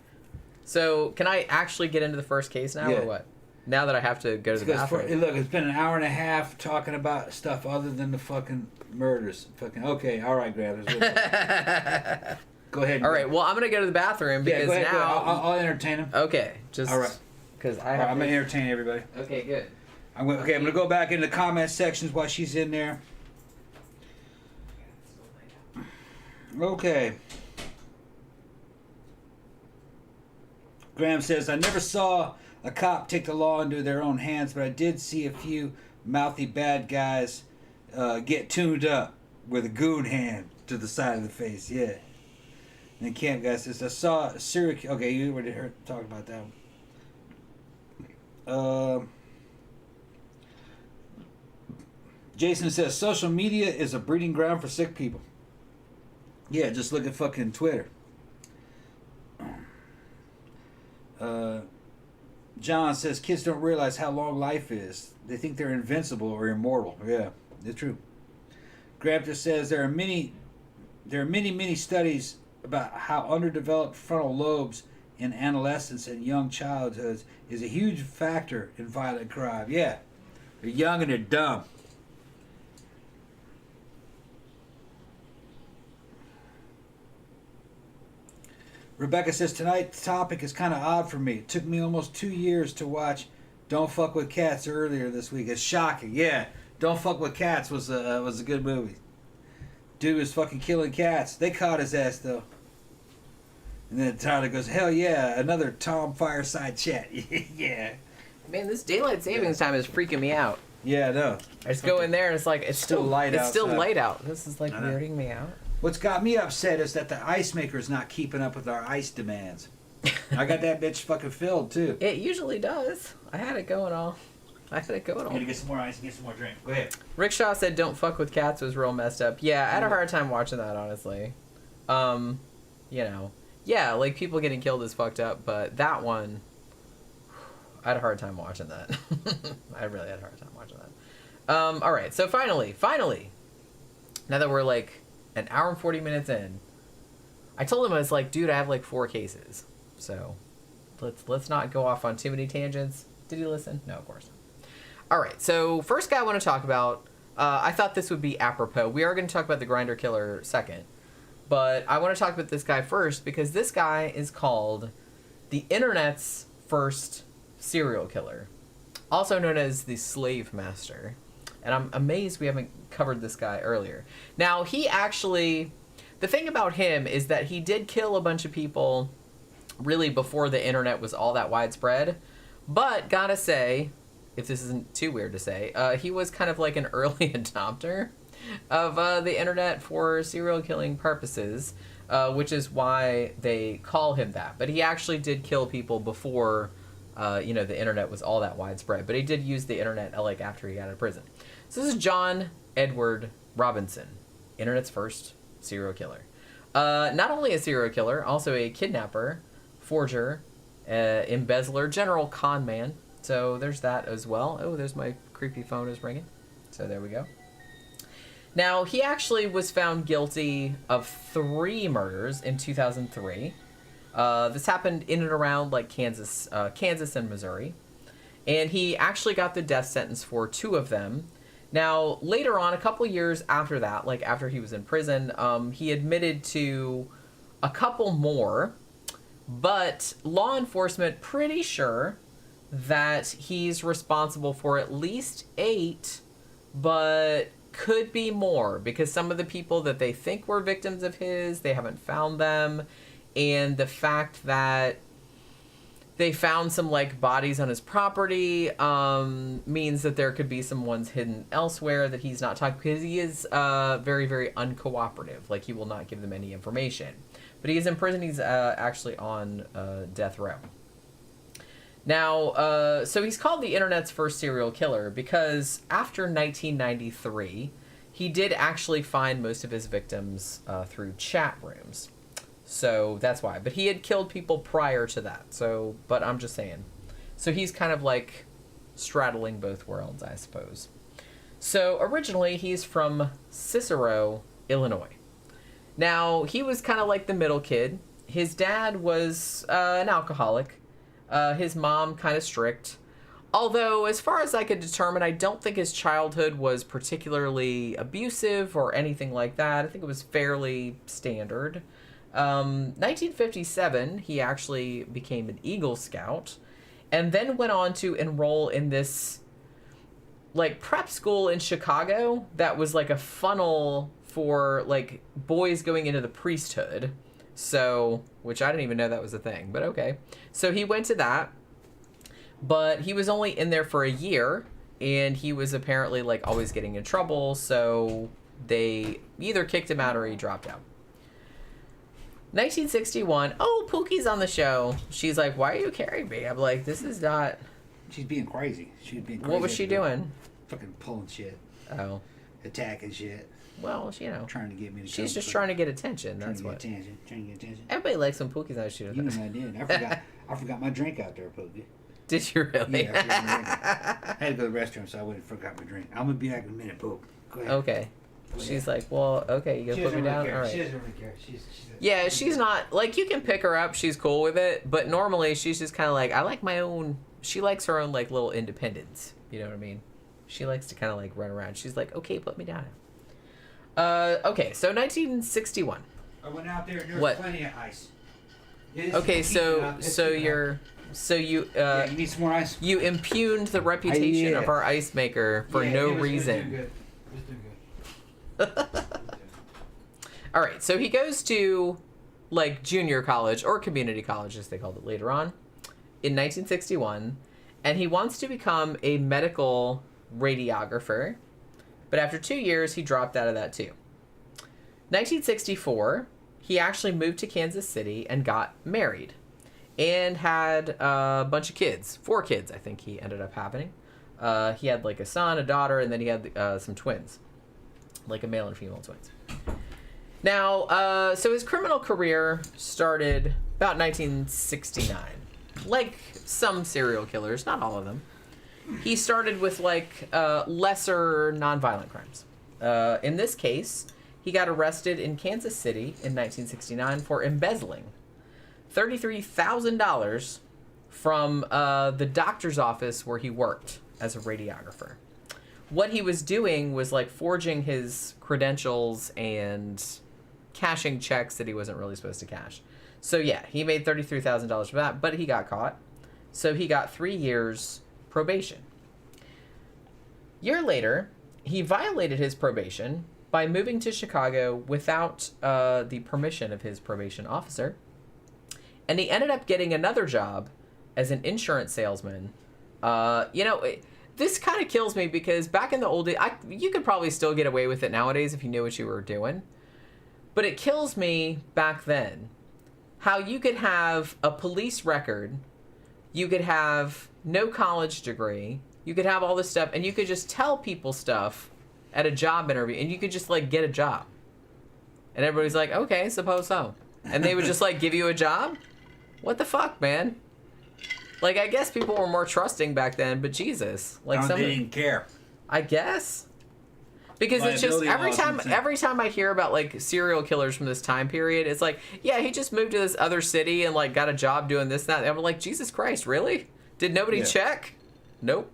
So, can I actually get into the first case now, Yeah. or what? Now that I have to go to the Because bathroom. look, it's been an hour and a half talking about stuff other than the fucking murders. Fucking okay, all right, Gramthars. Go ahead. All right. Well, I'm gonna go to the bathroom Yeah, because go ahead. Go now. ahead. I'll entertain him. Okay, just. All right. Because I All right, have. I'm gonna entertain everybody. Okay, good. I'm gonna go back in the comment sections while she's in there. Okay. Graham says, I never saw a cop take the law into their own hands, but I did see a few mouthy bad guys get tuned up with a goon hand to the side of the face. Yeah. And then Camp guy says, I saw a serial... Okay, you already heard talk about that one. Jason says, social media is a breeding ground for sick people. Yeah, just look at fucking Twitter. John says kids don't realize how long life is. They think they're invincible or immortal. Yeah, it's true. Gramthars says there are many studies about how underdeveloped frontal lobes in adolescence and young childhoods is a huge factor in violent crime. Yeah, they're young and they're dumb. Rebecca says, tonight's topic is kind of odd for me. It took me almost 2 years to watch Don't Fuck With Cats earlier this week. It's shocking. Yeah, Don't Fuck With Cats was a good movie. Dude was fucking killing cats. They caught his ass, though. And then Tyler goes, hell yeah, another Tom Fireside chat. Yeah. Man, this daylight savings time is freaking me out. Yeah, no. I just go in there and it's like it's still light It's still outside. light out. This is like I know. weirding me out. What's got me upset is that the ice maker is not keeping up with our ice demands. I got that bitch fucking filled, too. It usually does. I had it going all. I had it going I'm all. gonna get some more ice and get some more drink. Go ahead. Rickshaw said "Don't fuck with cats" was real messed up. Yeah, I had a hard time watching that, honestly. You know, yeah, like people getting killed is fucked up, but that one, I had a hard time watching that. I really had a hard time watching that. All right, so finally, now that we're like an hour and 40 minutes in, I told him I was like, dude, I have like 4 cases, so let's not go off on too many tangents. Did he listen? No, of course not. All right, so first guy I want to talk about, I thought this would be apropos. We are going to talk about the Grindr killer second, but I want to talk about this guy first because this guy is called the internet's first serial killer, also known as the slave master. And I'm amazed we haven't covered this guy earlier. Now, he actually, the thing about him is that he did kill a bunch of people really before the internet was all that widespread. But gotta say, if this isn't too weird to say, he was kind of like an early adopter of the internet for serial killing purposes, which is why they call him that. But he actually did kill people before, the internet was all that widespread. But he did use the internet like after he got out of prison. So this is John Edward Robinson, internet's first serial killer. Not only a serial killer, also a kidnapper, forger, embezzler, general con man. So there's that as well. Oh, there's my creepy phone is ringing. So there we go. Now, he actually was found guilty of 3 murders in 2003. This happened in and around like Kansas and Missouri. And he actually got the death sentence for 2 of them. Now, later on, a couple years after that, like after he was in prison, he admitted to a couple more. But law enforcement pretty sure that he's responsible for at least 8, but could be more because some of the people that they think were victims of his, they haven't found them. And the fact that they found some like bodies on his property, means that there could be some ones hidden elsewhere that he's not talking, because he is very, very uncooperative. Like, he will not give them any information. But he is in prison. He's actually on death row. Now, so he's called the internet's first serial killer because after 1993, he did actually find most of his victims through chat rooms. So that's why. But he had killed people prior to that. So, but I'm just saying. So he's kind of like straddling both worlds, I suppose. So originally he's from Cicero, Illinois. Now, he was kind of like the middle kid. His dad was an alcoholic. His mom kind of strict. Although, as far as I could determine, I don't think his childhood was particularly abusive or anything like that. I think it was fairly standard. 1957, he actually became an Eagle Scout and then went on to enroll in this like prep school in Chicago that was like a funnel for like boys going into the priesthood. So, which I didn't even know that was a thing, but okay. So he went to that, but he was only in there for a year and he was apparently like always getting in trouble. So they either kicked him out or he dropped out. 1961. Oh, Pookie's on the show. She's like, why are you carrying me? I'm like, this is not... She's being crazy. She was being crazy. What was she doing? Fucking pulling shit. Oh. Attacking shit. Well, you know. Trying to get me to She's just trying to get attention. That's what. Trying to get attention. Everybody likes when Pookie's on the show. You know I did. I forgot my drink out there, Pookie. Did you really? Yeah, I forgot my drink. I had to go to the restroom, so I wouldn't forgot my drink. I'm going to be back in a minute, Pook. Go ahead. Okay. She's like, well, okay, you gonna put me down? Care. All right. She doesn't really care. Yeah, she's not, like, you can pick her up, she's cool with it, but normally she's just kind of like, I like my own, she likes her own, like, little independence, you know what I mean? She likes to kind of, like, run around. She's like, okay, put me down. Okay, so 1961. I went out there and there was What? plenty of ice. Okay, so you Yeah, you need some more ice? you impugned the reputation Yeah. of our ice maker for no reason. It was doing good. All right, so he goes to like junior college or community college as they called it later on in 1961, and he wants to become a medical radiographer, but after 2 years he dropped out of that too. 1964, he actually moved to Kansas City and got married and had a bunch of kids. 4 kids, I think he ended up having. He had like a son, a daughter, and then he had some twins. Like a male and female twins. Now, so his criminal career started about 1969. Like some serial killers, not all of them. He started with like lesser nonviolent crimes. In this case, he got arrested in Kansas City in 1969 for embezzling $33,000 from the doctor's office where he worked as a radiographer. What he was doing was like forging his credentials and cashing checks that he wasn't really supposed to cash. So yeah, he made $33,000 for that, but he got caught. So he got 3 years probation. Year later, he violated his probation by moving to Chicago without the permission of his probation officer. And he ended up getting another job as an insurance salesman. This kind of kills me because back in the old days, you could probably still get away with it nowadays if you knew what you were doing. But it kills me back then how you could have a police record, you could have no college degree, you could have all this stuff, and you could just tell people stuff at a job interview, and you could just, like, get a job. And everybody's like, okay, suppose so. And they would just, like, give you a job? What the fuck, man? Like, I guess people were more trusting back then, but Jesus. Like, They didn't care. I guess. Because it's just, every time I hear about, like, serial killers from this time period, it's like, yeah, he just moved to this other city and, like, got a job doing this, that. And I'm like, Jesus Christ, really? Did nobody check? Nope.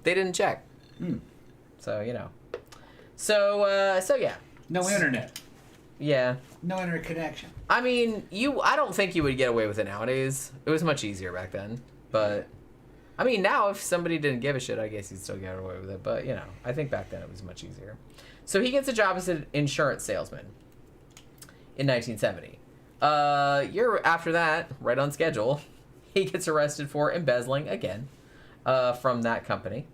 They didn't check. So, you know. So yeah. No internet. Yeah. No internet connection. I mean, I don't think you would get away with it nowadays. It was much easier back then. But, I mean, now if somebody didn't give a shit, I guess you'd still get away with it. But, you know, I think back then it was much easier. So he gets a job as an insurance salesman in 1970. Year after that, right on schedule, he gets arrested for embezzling again from that company.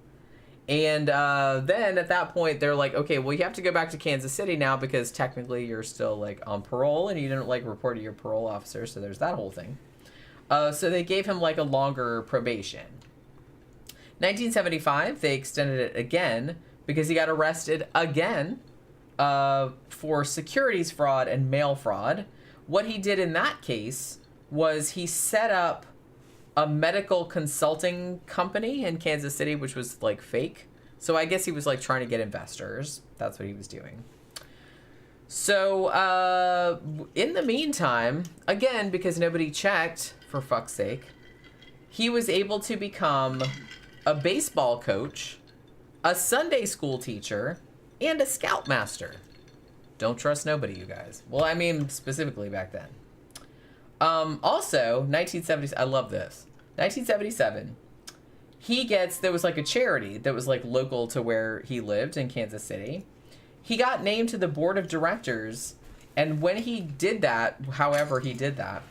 And then at that point, they're like, okay, well, you have to go back to Kansas City now because technically you're still like on parole and you didn't like report to your parole officer. So there's that whole thing. So they gave him like a longer probation. 1975, they extended it again because he got arrested again for securities fraud and mail fraud. What he did in that case was he set up a medical consulting company in Kansas City, which was like fake. So I guess he was like trying to get investors. That's what he was doing. So in the meantime, again, because nobody checked, for fuck's sake, he was able to become a baseball coach, a Sunday school teacher, and a scoutmaster. Don't trust nobody, you guys. Well, I mean, specifically back then. Also, 1970s, I love this. 1977, there was like a charity that was like local to where he lived in Kansas City. He got named to the board of directors, and when he did that, however he did that,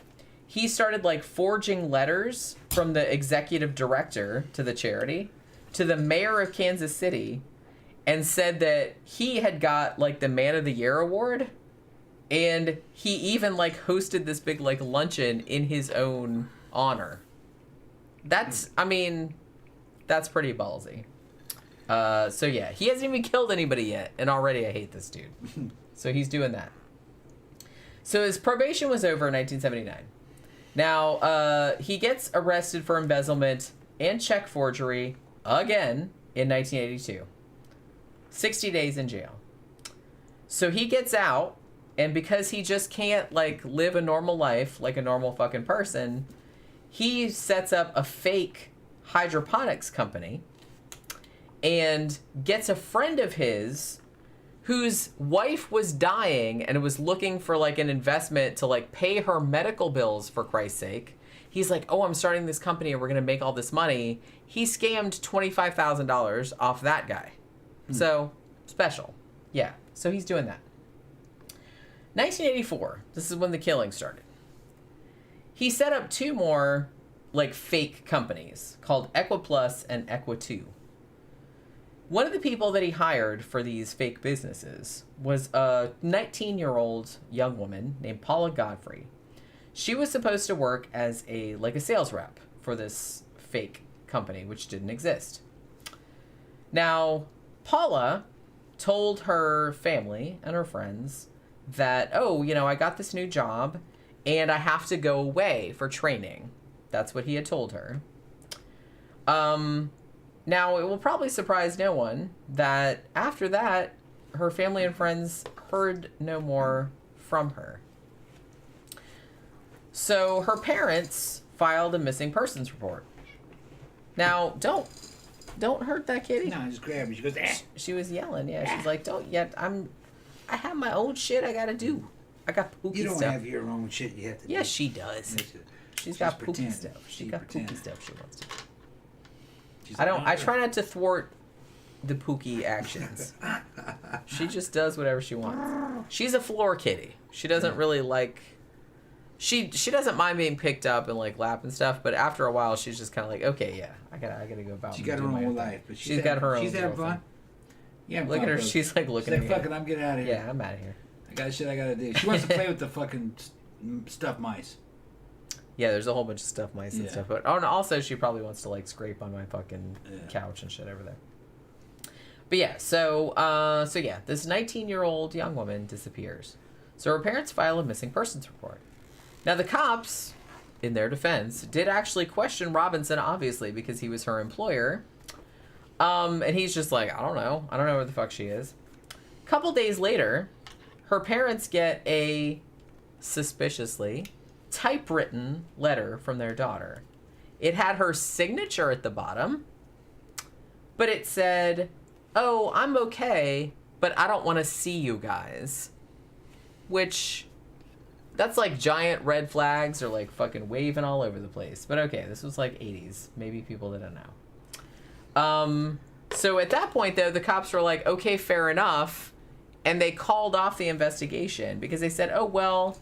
he started like forging letters from the executive director to the charity to the mayor of Kansas City and said that he had got like the Man of the Year award. And he even like hosted this big like luncheon in his own honor. That's, I mean, that's pretty ballsy. So yeah, he hasn't even killed anybody yet, and already I hate this dude. So he's doing that. So his probation was over in 1979. Now, he gets arrested for embezzlement and check forgery again in 1982. 60 days in jail. So he gets out. And because he just can't, like, live a normal life like a normal fucking person, he sets up a fake hydroponics company and gets a friend of his whose wife was dying and was looking for, like, an investment to, like, pay her medical bills, for Christ's sake. He's like, oh, I'm starting this company and we're going to make all this money. He scammed $25,000 off that guy. So, special. Yeah, so he's doing that. 1984, this is when the killing started. He set up two more, like, fake companies called Equiplus and Equi2. One of the people that he hired for these fake businesses was a 19-year-old young woman named Paula Godfrey. She was supposed to work as a sales rep for this fake company, which didn't exist. Now, Paula told her family and her friends that, oh, you know, I got this new job and I have to go away for training. That's what he had told her. Now, it will probably surprise no one that after that, her family and friends heard no more from her. So her parents filed a missing persons report. Now, don't hurt that kitty. No, just grab her. She goes, eh. She was yelling, yeah. She's like, don't yet. I have my own shit I gotta do. I got pooky stuff. You don't have your own shit you have to do. Yes, she does. She's got pooky stuff. She got pooky stuff she wants to do. I try not to thwart the pooky actions. She just does whatever she wants. She's a floor kitty. She doesn't really like... She doesn't mind being picked up and like lap and stuff, but after a while she's just kind of like, okay, yeah, I gotta go about. She got her own life, but she's got her own. She's having fun. Yeah, look at her. She's like looking at me. Fucking, I'm getting out of here. Yeah, I'm out of here. I got shit I gotta do. She wants to play with the fucking stuffed mice. Yeah, there's a whole bunch of stuffed mice and stuff. But and also she probably wants to like scrape on my fucking couch and shit over there. But yeah, so yeah, this 19-year-old young woman disappears. So her parents file a missing persons report. Now the cops, in their defense, did actually question Robinson, obviously, because he was her employer. And he's just like, I don't know where the fuck she is. A couple days later, her parents get a suspiciously typewritten letter from their daughter. It had her signature at the bottom, but it said, oh, I'm okay, but I don't want to see you guys. Which, that's like giant red flags or like fucking waving all over the place. But okay, this was like 80s. Maybe people didn't know. So at that point, though, the cops were like, okay, fair enough. And they called off the investigation because they said, oh, well,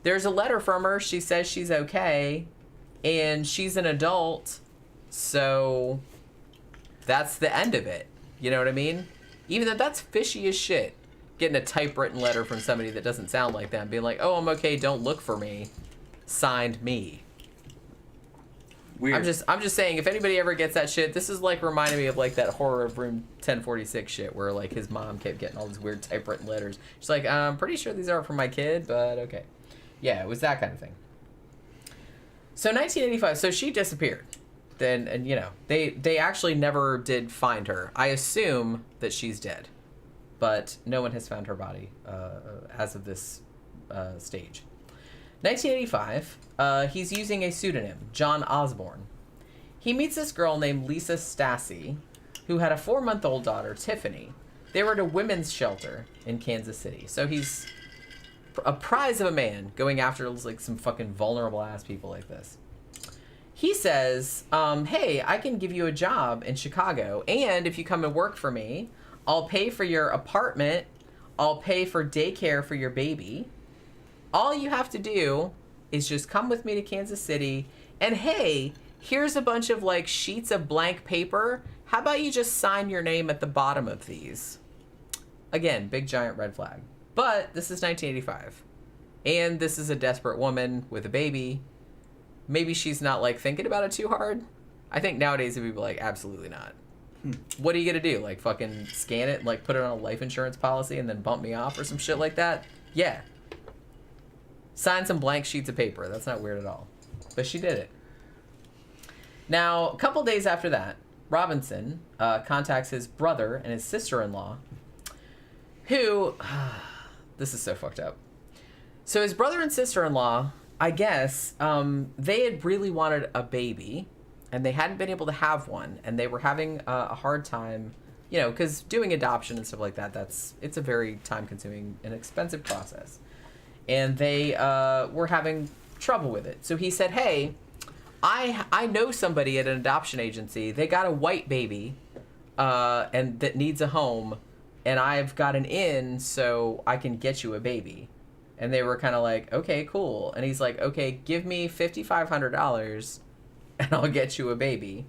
there's a letter from her. She says she's okay. and she's an adult, so that's the end of it. You know what I mean? Even though that's fishy as shit. Getting a typewritten letter from somebody that doesn't sound like them, being like, "Oh, I'm okay, don't look for me. Signed me." Weird. I'm just saying, if anybody ever gets that shit, this is like reminding me of like that horror of room 1046 shit where like his mom kept getting all these weird typewritten letters. She's like, I'm pretty sure these aren't from my kid, but okay. Yeah, it was that kind of thing. So 1985, so she disappeared. Then, and you know, they actually never did find her. I assume that she's dead, but no one has found her body as of this stage. 1985, he's using a pseudonym, John Osborne. He meets this girl named Lisa Stassi, who had a 4-month-old daughter, Tiffany. They were at a women's shelter in Kansas City. So he's a prize of a man going after like some fucking vulnerable ass people like this. He says, hey, I can give you a job in Chicago, and if you come and work for me, I'll pay for your apartment, I'll pay for daycare for your baby. All you have to do is just come with me to Kansas City, and hey, here's a bunch of like sheets of blank paper. How about you just sign your name at the bottom of these? Again, big giant red flag. But this is 1985, and this is a desperate woman with a baby. Maybe she's not like thinking about it too hard. I think nowadays it'd be like, absolutely not. What are you gonna do? Like fucking scan it, like put it on a life insurance policy and then bump me off or some shit like that? Yeah. Sign some blank sheets of paper. That's not weird at all. But she did it. Now, a couple days after that, Robinson contacts his brother and his sister-in-law, who... this is so fucked up. So his brother and sister-in-law, I guess, they had really wanted a baby, and they hadn't been able to have one, and they were having a hard time, you know, because doing adoption and stuff like that, it's a very time-consuming and expensive process. And they were having trouble with it. So he said, hey, I know somebody at an adoption agency. They got a white baby and that needs a home, and I've got an in so I can get you a baby. And they were kind of like, okay, cool. And he's like, okay, give me $5,500 and I'll get you a baby.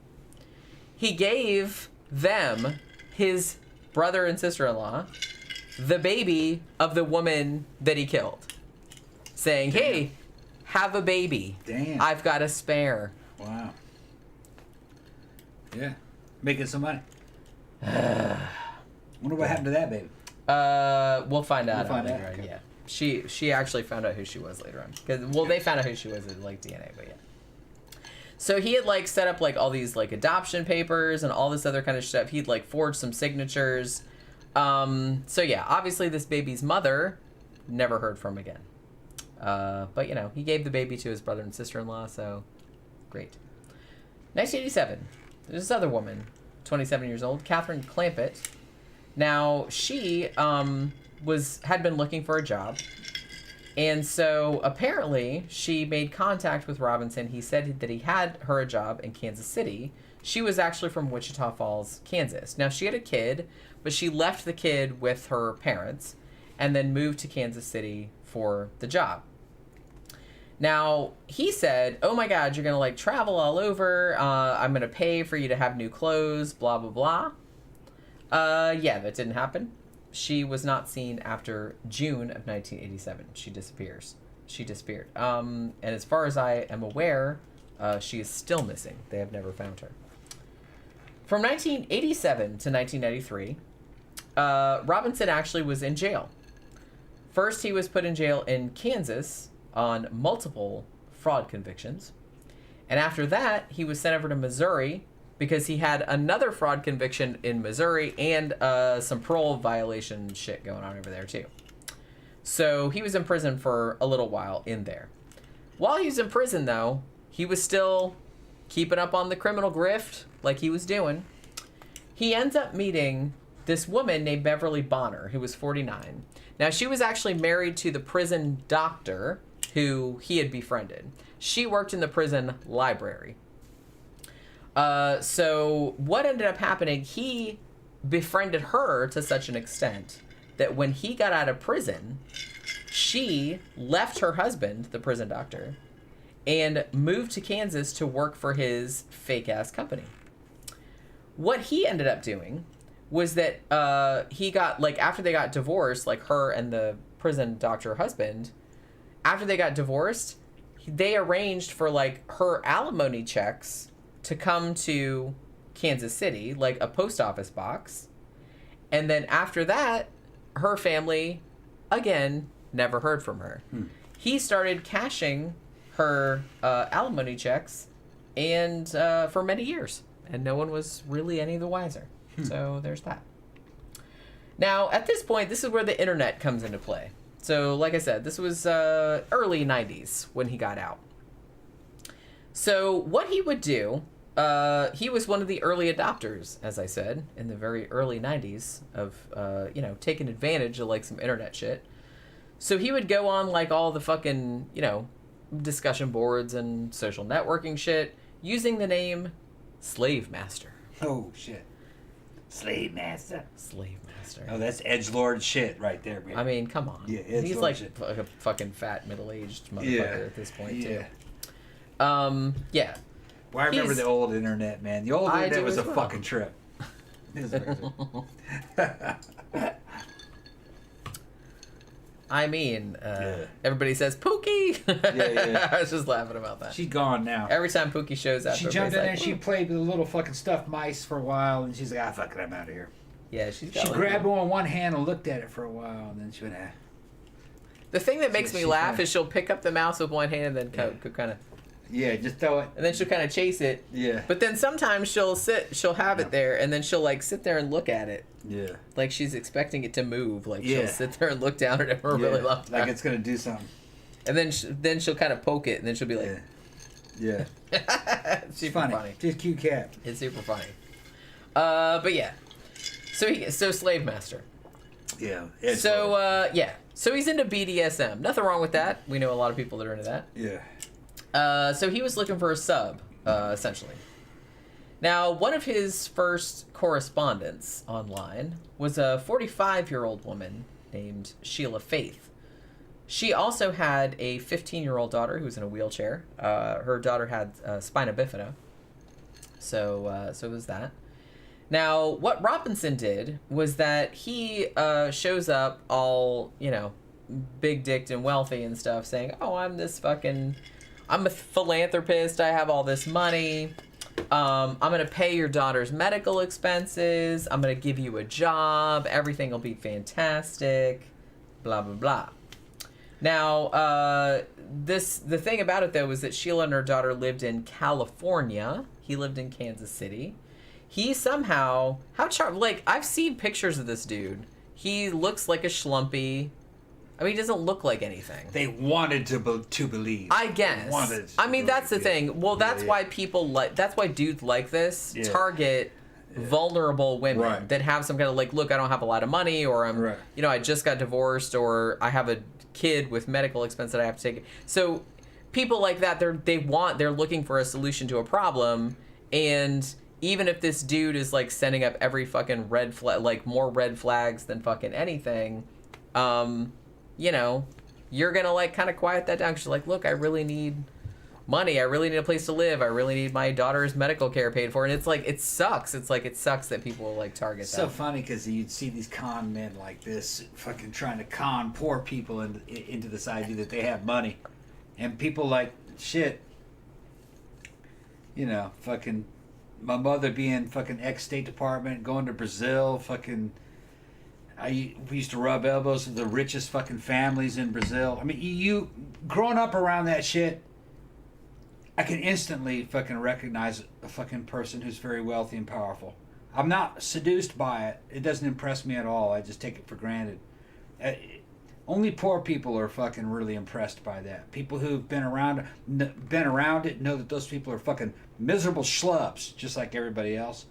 He gave them, his brother and sister-in-law, the baby of the woman that he killed. Saying, damn, hey, have a baby. Damn. I've got a spare. Wow. Yeah. Making some money. Wonder what happened to that baby. We'll find out. We'll find later out. on, Okay. yeah. She actually found out who she was later on. Well, they found out who she was in like DNA, but yeah. So he had like set up like all these like adoption papers and all this other kind of stuff. He'd like forged some signatures. So yeah, obviously this baby's mother never heard from again. But you know, he gave the baby to his brother and sister-in-law, so great. 1987, there's this other woman, 27 years old, Catherine Clampett. Now she had been looking for a job, and so apparently she made contact with Robinson. He said that he had her a job in Kansas City. She was actually from Wichita Falls, Kansas. Now she had a kid, but she left the kid with her parents and then moved to Kansas City for the job. Now, he said, oh my God, you're going to like travel all over. I'm going to pay for you to have new clothes, blah, blah, blah. Yeah, that didn't happen. She was not seen after June of 1987. She disappeared. And as far as I am aware, she is still missing. They have never found her. From 1987 to 1993, Robinson actually was in jail. First, he was put in jail in Kansas on multiple fraud convictions. And after that, he was sent over to Missouri because he had another fraud conviction in Missouri and some parole violation shit going on over there too. So he was in prison for a little while in there. While he was in prison, though, he was still keeping up on the criminal grift like he was doing. He ends up meeting this woman named Beverly Bonner, who was 49. Now, she was actually married to the prison doctor who he had befriended. She worked in the prison library. So what ended up happening, he befriended her to such an extent that when he got out of prison, she left her husband, the prison doctor, and moved to Kansas to work for his fake-ass company. What he ended up doing was that he got, like, after they got divorced, like her and the prison doctor husband, after they got divorced, they arranged for, like, her alimony checks to come to Kansas City, like a post office box. And then after that, her family, again, never heard from her. He started cashing her alimony checks and for many years. And no one was really any the wiser. So there's that. Now, at this point, this is where the internet comes into play. So, like I said, this was early 90s when he got out. So what he would do, he was one of the early adopters, as I said, in the very early 90s of, you know, taking advantage of, like, some internet shit. So he would go on, like, all the fucking, you know, discussion boards and social networking shit using the name Slave Master. Oh, shit. Slave Master. Slave Master. Oh, that's edgelord shit right there, man. I mean, come on. Yeah, he's edgelord like shit. a fucking fat middle-aged motherfucker Yeah. at this point, Yeah. too. Yeah. Well, I remember He's- the old internet, man. The old I internet do was as a well. fucking trip. It was crazy. I mean, Yeah. everybody says Pookie. Yeah. I was just laughing about that. She's gone now. Every time Pookie shows up, She jumped everybody's in there like, and she "Ooh." played with the little fucking stuffed mice for a while, and she's like, fuck it, I'm out of here. Yeah, she's got She like, grabbed one with one hand and looked at it for a while, and then she went, The thing that makes So me she laugh kinda- is she'll pick up the mouse with one hand and then kind of, yeah, just throw it. and then she'll kind of chase it. Yeah. But then sometimes she'll have it there, and then she'll like sit there and look at it, Yeah. like she's expecting it to move. Like Yeah. she'll sit there and look down at it for a really long time. Like it's going to do something. And then she'll kind of poke it, and then she'll be like, Yeah. it's super funny. Just cute cat. It's super funny. But yeah. So Slave Master. Yeah. So So he's into BDSM. Nothing wrong with that. We know a lot of people that are into that. Yeah. So he was looking for a sub, essentially. Now, one of his first correspondents online was a 45-year-old woman named Sheila Faith. She also had a 15-year-old daughter who was in a wheelchair. Her daughter had spina bifida. So it was that. Now, what Robinson did was that he shows up all, you know, big-dicked and wealthy and stuff, saying, oh, I'm a philanthropist, I have all this money, I'm going to pay your daughter's medical expenses, I'm going to give you a job, everything will be fantastic, blah, blah, blah. Now, the thing about it, though, was that Sheila and her daughter lived in California. He lived in Kansas City. He somehow, I've seen pictures of this dude. He looks like a schlumpy. I mean, he doesn't look like anything. They wanted to believe. I guess. Wanted I mean, to that's the believe, thing. Well, that's why people that's why dudes like this target vulnerable women Right. that have some kind of look, I don't have a lot of money, or I'm, Right. I just got divorced, or I have a kid with medical expense that I have to take. So people like that, they're looking for a solution to a problem, and even if this dude is sending up every fucking red flag, more red flags than fucking anything, you're gonna kind of quiet that down, because you're look, I really need money, I really need a place to live, I really need my daughter's medical care paid for, and it sucks. It sucks that people target It's that. so funny because you'd see these con men like this fucking trying to con poor people into this idea that they have money, and people shit, fucking my mother being fucking ex-State Department, going to Brazil, fucking we used to rub elbows with the richest fucking families in Brazil. I mean, you growing up around that shit, I can instantly fucking recognize a fucking person who's very wealthy and powerful. I'm not seduced by it. It doesn't impress me at all. I just take it for granted. Only poor people are fucking really impressed by that. People who've been around it know that those people are fucking miserable schlubs, just like everybody else.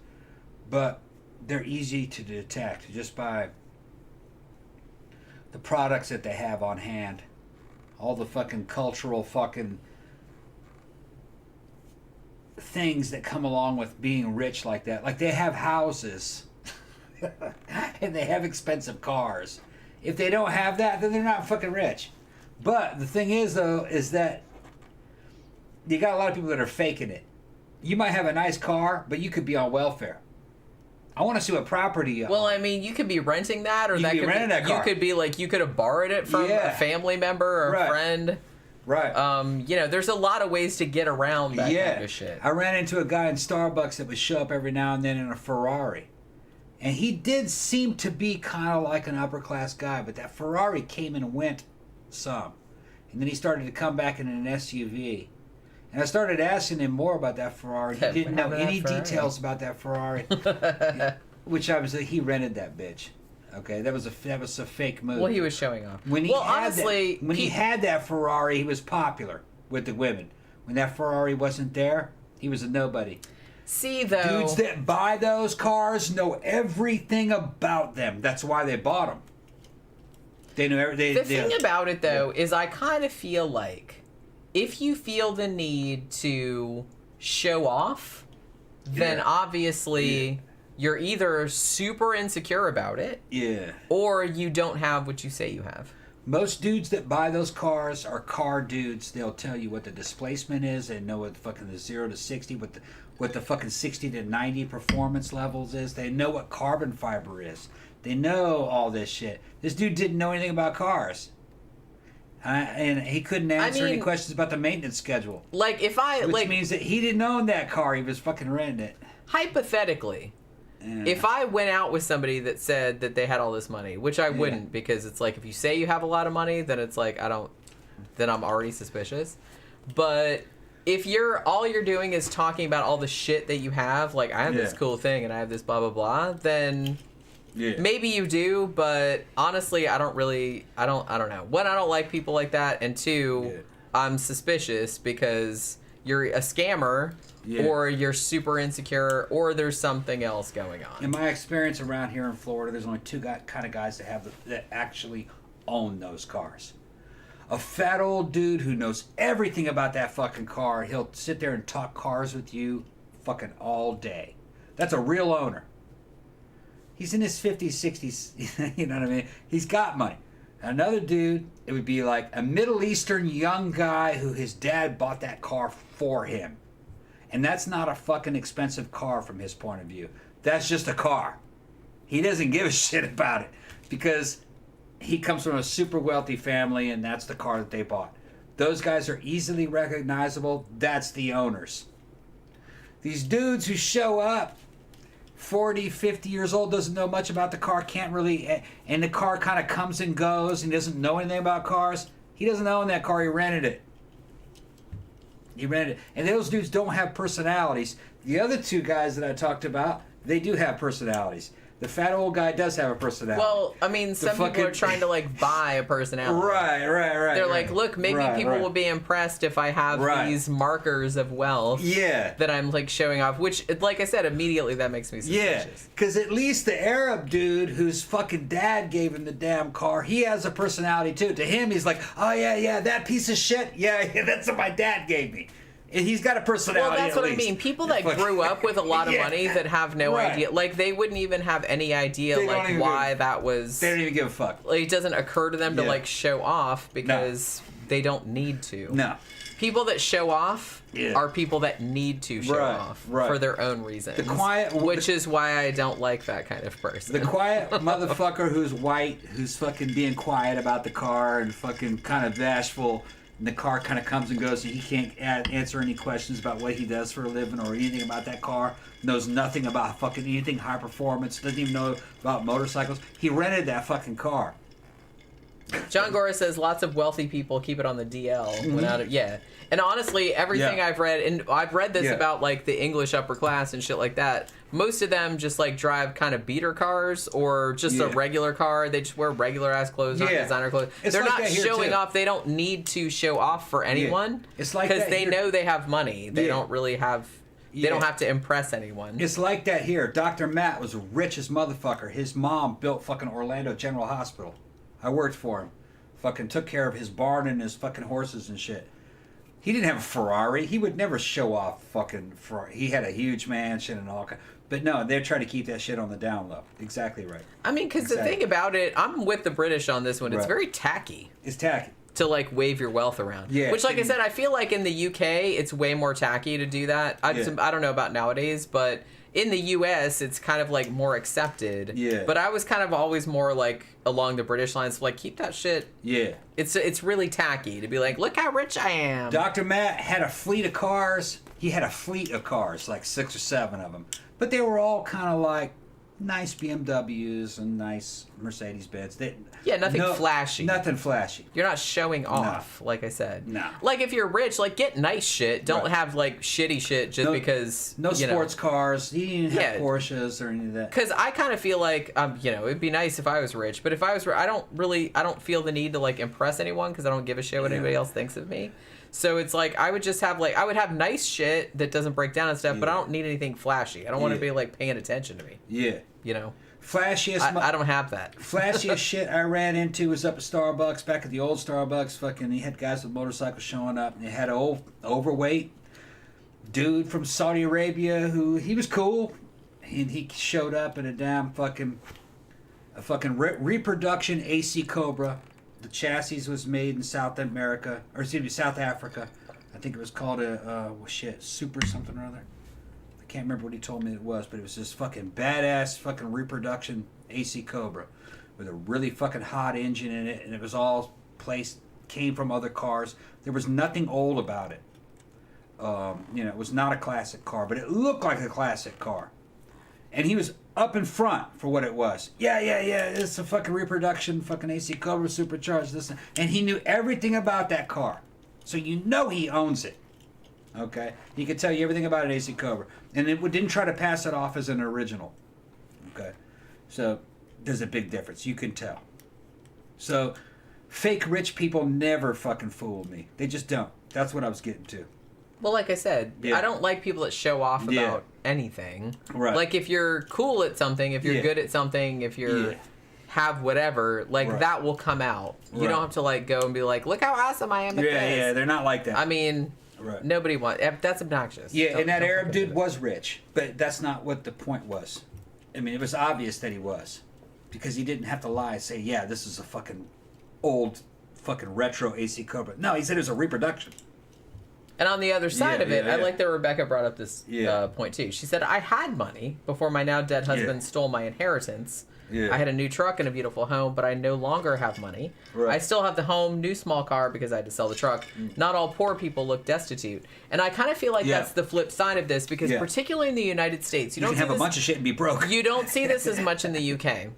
But they're easy to detect just by the products that they have on hand. All the fucking cultural fucking things that come along with being rich like that. Like, they have houses and they have expensive cars. If they don't have that, then they're not fucking rich. But the thing is, though, is that you got a lot of people that are faking it. You might have a nice car, but you could be on welfare. I want to see what property. Well, I mean, you could be renting that, or You that could be could renting that car. You could be like, you could have borrowed it from a family member or a friend. Right. You know, there's a lot of ways to get around that kind of shit. I ran into a guy in Starbucks that would show up every now and then in a Ferrari. And he did seem to be kind of like an upper class guy, but that Ferrari came and went some. And then he started to come back in an SUV. And I started asking him more about that Ferrari. He didn't know any details about that Ferrari. Which obviously he rented that bitch. Okay, that was a fake move. Well, he was showing off. When he had that Ferrari, he was popular with the women. When that Ferrari wasn't there, he was a nobody. See, though, Dudes that buy those cars know everything about them. That's why they bought them. They know everything. The thing about it, though, is I kind of feel like if you feel the need to show off, then obviously you're either super insecure about it, or you don't have what you say you have. Most dudes that buy those cars are car dudes. They'll tell you what the displacement is. They know what fucking the 0 to 60, what the fucking 60 to 90 performance levels is. They know what carbon fiber is. They know all this shit. This dude didn't know anything about cars. And he couldn't answer any questions about the maintenance schedule. Like, Which means that he didn't own that car. He was fucking renting it. Hypothetically, if I went out with somebody that said that they had all this money, which I wouldn't, because it's like, if you say you have a lot of money, then it's like, then I'm already suspicious. But if all you're doing is talking about all the shit that you have, like, I have this cool thing and I have this blah, blah, blah, then maybe you do, but honestly, I don't know. One, I don't like people like that, and two, I'm suspicious because you're a scammer, or you're super insecure, or there's something else going on. In my experience around here in Florida, there's only two kind of guys that actually own those cars. A fat old dude who knows everything about that fucking car. He'll sit there and talk cars with you fucking all day. That's a real owner. He's in his 50s, 60s, you know what I mean? He's got money. Another dude, it would be like a Middle Eastern young guy who his dad bought that car for him. And that's not a fucking expensive car from his point of view. That's just a car. He doesn't give a shit about it because he comes from a super wealthy family and that's the car that they bought. Those guys are easily recognizable. That's the owners. These dudes who show up 40, 50 years old, doesn't know much about the car, can't really, and the car kind of comes and goes and doesn't know anything about cars. He doesn't own that car, he rented it. And those dudes don't have personalities. The other two guys that I talked about, they do have personalities. The fat old guy does have a personality. Well, I mean, some people are trying to, like, buy a personality. Right. They're like, look, maybe people will be impressed if I have these markers of wealth that I'm, like, showing off. Which, like I said, immediately that makes me suspicious. Yeah, because at least the Arab dude whose fucking dad gave him the damn car, he has a personality, too. To him, he's like, oh, yeah, that piece of shit, yeah, that's what my dad gave me. He's got a personality. Well, that's what I mean. People that grew up with a lot of money that have no idea, like, they wouldn't even have any idea, like, why that was. They don't even give a fuck. Like, it doesn't occur to them to, like, show off because they don't need to. No. People that show off are people that need to show off for their own reasons. Which is why I don't like that kind of person. The quiet motherfucker who's white, who's fucking being quiet about the car and fucking kind of bashful. And the car kind of comes and goes, and he can't answer any questions about what he does for a living or anything about that car. Knows nothing about fucking anything high performance. Doesn't even know about motorcycles. He rented that fucking car. John Gora says lots of wealthy people keep it on the DL. And honestly, everything I've read, and I've read this about, like, the English upper class and shit like that, most of them just, like, drive kind of beater cars or just a regular car. They just wear regular ass clothes, not designer clothes. They're like not showing off. They don't need to show off for anyone It's like because they know they have money. They don't really have. They don't have to impress anyone. It's like that here. Dr. Matt was a rich as motherfucker. His mom built fucking Orlando General Hospital. I worked for him. Fucking took care of his barn and his fucking horses and shit. He didn't have a Ferrari. He would never show off fucking Ferrari. He had a huge mansion and all. But no, they're trying to keep that shit on the down low. Exactly right. I mean, because the thing about it, I'm with the British on this one. It's very tacky. It's tacky. to like wave your wealth around. Yeah. Which, like I said, I feel like in the UK it's way more tacky to do that. I don't know about nowadays, but in the US it's kind of like more accepted. Yeah. But I was kind of always more like along the British lines, like keep that shit. Yeah. It's really tacky to be like, look how rich I am. Dr. Matt had a fleet of cars. He had a fleet of cars, like 6 or 7 of them. But they were all kind of like nice BMWs and nice Mercedes-Benz. Nothing flashy. Nothing flashy. You're not showing off, like I said. No. Like, if you're rich, like, get nice shit. Don't have, like, shitty shit just because, No sports cars. He didn't have Porsches or any of that. Because I kind of feel like, it'd be nice if I was rich. But if I was rich, I don't feel the need to, like, impress anyone because I don't give a shit what anybody else thinks of me. So it's like, I would just have, like, I would have nice shit that doesn't break down and stuff, but I don't need anything flashy. I don't want to be, like, paying attention to me. Yeah. You know? Flashiest. I don't have that. Flashiest shit I ran into was up at Starbucks, back at the old Starbucks. Fucking, he had guys with motorcycles showing up, and they had an old, overweight dude from Saudi Arabia who, he was cool, and he showed up in a damn fucking, reproduction AC Cobra. The chassis was made in South America, or excuse me, South Africa. I think it was called Super something or other. I can't remember what he told me it was, but it was this fucking badass fucking reproduction AC Cobra with a really fucking hot engine in it, and it was all came from other cars. There was nothing old about it. It was not a classic car, but it looked like a classic car. And he was up in front for what it was. Yeah, it's a fucking reproduction, fucking AC Cobra supercharged, this, and he knew everything about that car. So you know he owns it. Okay? He could tell you everything about an AC Cobra. And it didn't try to pass it off as an original. Okay? So there's a big difference. You can tell. So fake rich people never fucking fool me. They just don't. That's what I was getting to. Well, like I said, I don't like people that show off about anything. Right. Like, if you're cool at something, if you're good at something, if you're have whatever, like, that will come out. You don't have to, like, go and be like, look how awesome I am at this. Yeah, they're not like that. I mean, nobody wants... That's obnoxious. Yeah, and that Arab dude was rich, but that's not what the point was. I mean, it was obvious that he was. Because he didn't have to lie and say, yeah, this is a fucking old fucking retro AC Cobra. No, he said it was a reproduction. And on the other side of it, I like that Rebecca brought up this point too. She said, I had money before my now dead husband stole my inheritance. I had a new truck and a beautiful home, but I no longer have money. I still have the home, new small car because I had to sell the truck. Not all poor people look destitute. And I kind of feel like that's the flip side of this because particularly in the United States, you don't can have a bunch of shit and be broke. You don't see this as much in the UK.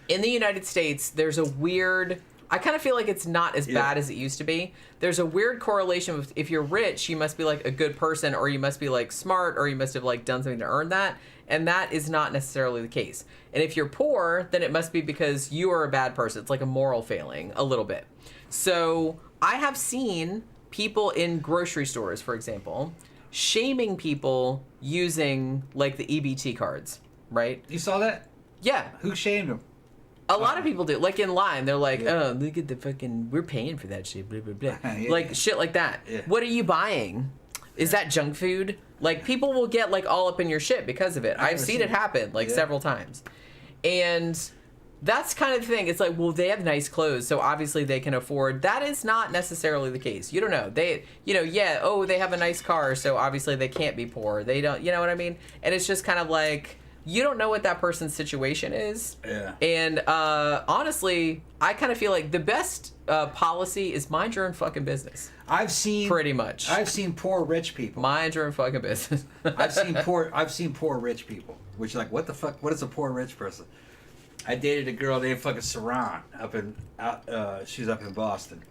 In the United States, there's a weird... I kind of feel like it's not as bad as it used to be. There's a weird correlation with if you're rich, you must be like a good person, or you must be like smart, or you must have like done something to earn that. And that is not necessarily the case. And if you're poor, then it must be because you are a bad person. It's like a moral failing, a little bit. So I have seen people in grocery stores, for example, shaming people using like the EBT cards, right? You saw that? Yeah. Who shamed them? A lot of people do. Like, in line, they're like, oh, look at the fucking... We're paying for that shit, blah, blah, blah. Like, shit like that. What are you buying? Is that junk food? Like, people will get, like, all up in your shit because of it. I've seen it happen, like, several times. And that's kind of the thing. It's like, well, they have nice clothes, so obviously they can afford... That is not necessarily the case. You don't know. They, they have a nice car, so obviously they can't be poor. They don't... You know what I mean? And it's just kind of like... You don't know what that person's situation is. Yeah. And honestly, I kind of feel like the best policy is mind your own fucking business. Pretty much. I've seen poor rich people. Mind your own fucking business. I've seen poor rich people. Which, like, what the fuck? What is a poor rich person? I dated a girl named fucking Ciarra she's up in Boston.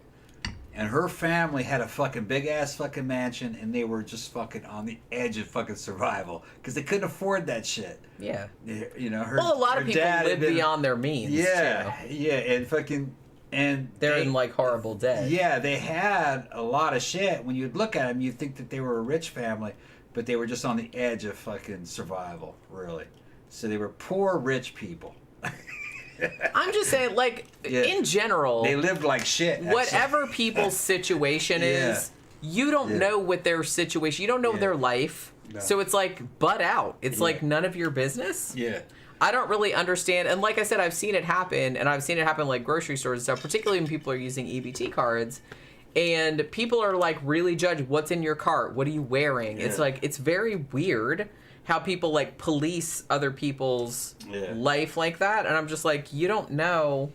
And her family had a fucking big-ass fucking mansion, and they were just fucking on the edge of fucking survival. Because they couldn't afford that shit. Yeah. Her Well, a lot of people live beyond their means, too. And fucking... And they're in, like, horrible debt. Yeah, they had a lot of shit. When you'd look at them, you'd think that they were a rich family, but they were just on the edge of fucking survival, really. So they were poor rich people. I'm just saying, like, in general... They lived like shit. Whatever people's situation is, you don't know what their situation... You don't know their life. No. So it's like, butt out. It's like none of your business. Yeah. I don't really understand. And like I said, I've seen it happen, and I've seen it happen like grocery stores and stuff, particularly when people are using EBT cards. And people are like really judge what's in your cart. What are you wearing? Yeah. It's like, it's very weird how people like police other people's life like that. And I'm just like, you don't know.